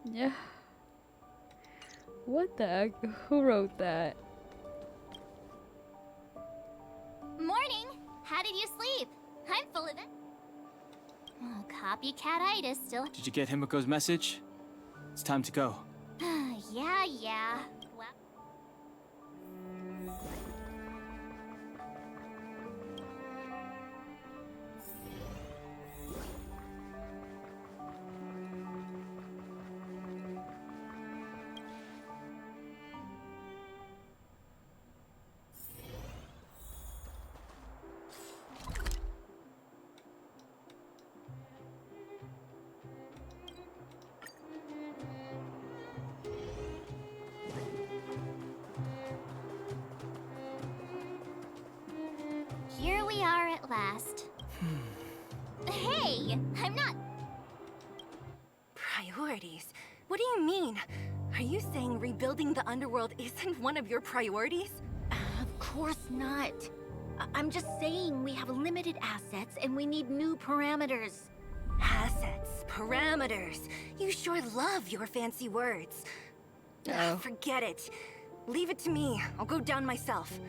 Yeah. What the heck? Who wrote that? Morning! How did you sleep? I'm full of it. Oh, copycat-itis still. Did you get Himiko's message? It's time to go. Yeah. Well... Here we are at last. Hey, I'm not... Priorities? What do you mean? Are you saying rebuilding the underworld isn't one of your priorities? Of course not. I'm just saying we have limited assets and we need new parameters. Assets, parameters. You sure love your fancy words. Forget it. Leave it to me. I'll go down myself.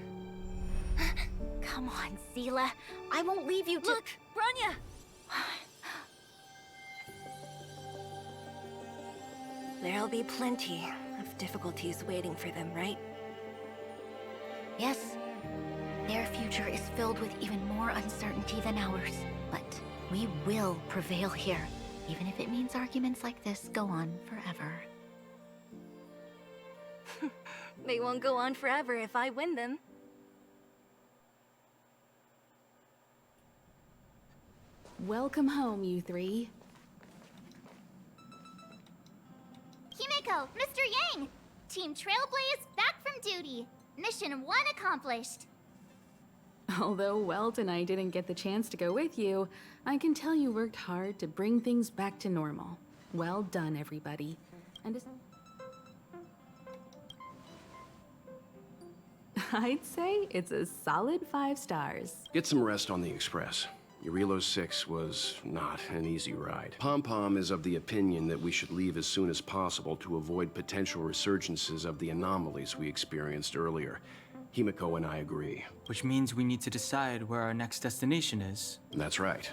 Come on, Seela. I won't leave you to— Look, Branya! There'll be plenty of difficulties waiting for them, right? Yes. Their future is filled with even more uncertainty than ours. But we will prevail here, even if it means arguments like this go on forever. They won't go on forever if I win them. Welcome home, you three. Himiko, Mr. Yang! Team Trailblaze back from duty. Mission 1 accomplished. Although Welt and I didn't get the chance to go with you, I can tell you worked hard to bring things back to normal. Well done, everybody. And I'd say it's a solid 5 stars. Get some rest on the Express. Eurilo 6 was not an easy ride. Pom-Pom is of the opinion that we should leave as soon as possible to avoid potential resurgences of the anomalies we experienced earlier. Himiko and I agree. Which means we need to decide where our next destination is. That's right.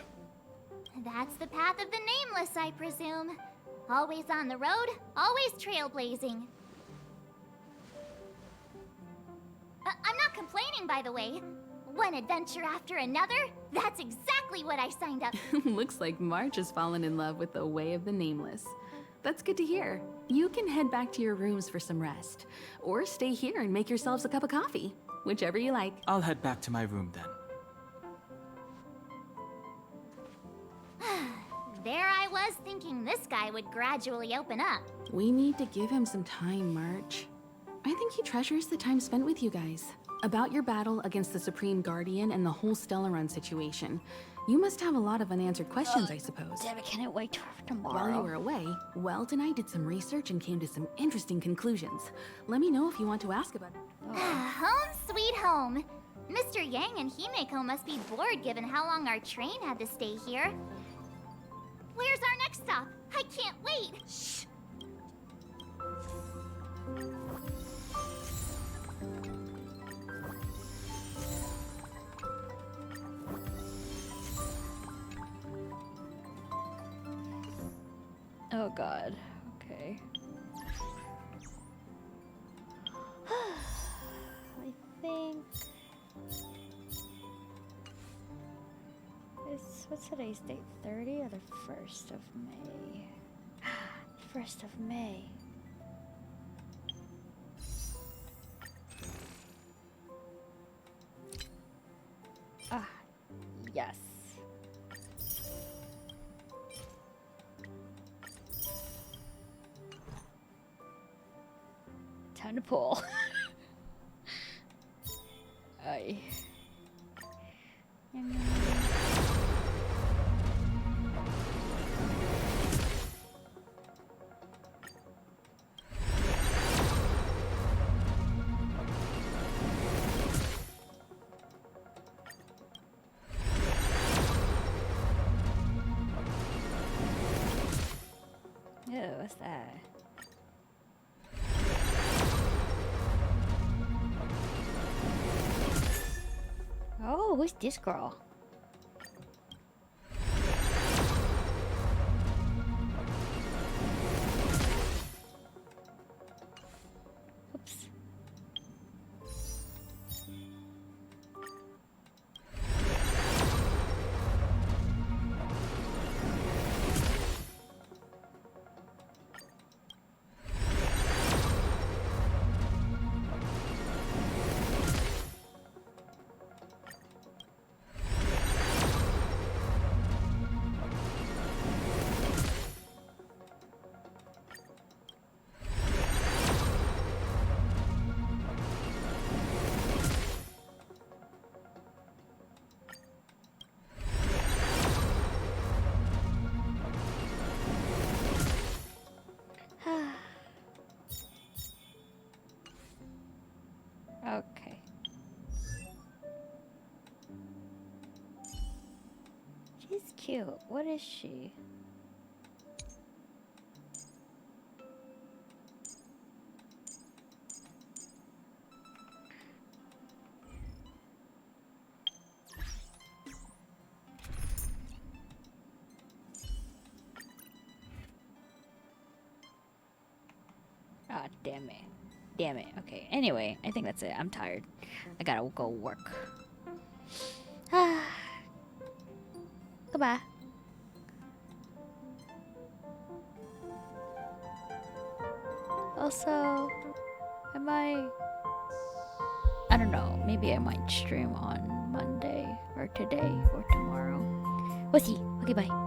That's the path of the Nameless, I presume. Always on the road, always trailblazing. I'm not complaining, by the way. One adventure after another, that's exactly what I signed up for. Looks like March has fallen in love with the way of the Nameless. That's good to hear. You can head back to your rooms for some rest. Or stay here and make yourselves a cup of coffee. Whichever you like. I'll head back to my room then. There I was thinking this guy would gradually open up. We need to give him some time, March. I think he treasures the time spent with you guys. About your battle against the Supreme Guardian and the whole Stellaron situation. You must have a lot of unanswered questions, I suppose. Damn it, can't wait for tomorrow. While you were away, Welt and I did some research and came to some interesting conclusions. Let me know if you want to ask about it. Home sweet home. Mr. Yang and Himiko must be bored given how long our train had to stay here. Where's our next stop? I can't wait. Shh. Oh god. Okay. I think what's today's date? 30 or the 1st of May? 1st of May. Ah, yes. Time to pull. Aye. Ooh, who's this girl? Oops. Okay. She's cute. What is she? Ah, damn it. Damn it. Okay. Anyway, I think that's it. I'm tired. I gotta go work. Goodbye. Also, I don't know. Maybe I might stream on Monday or today or tomorrow. We'll see. Okay, bye.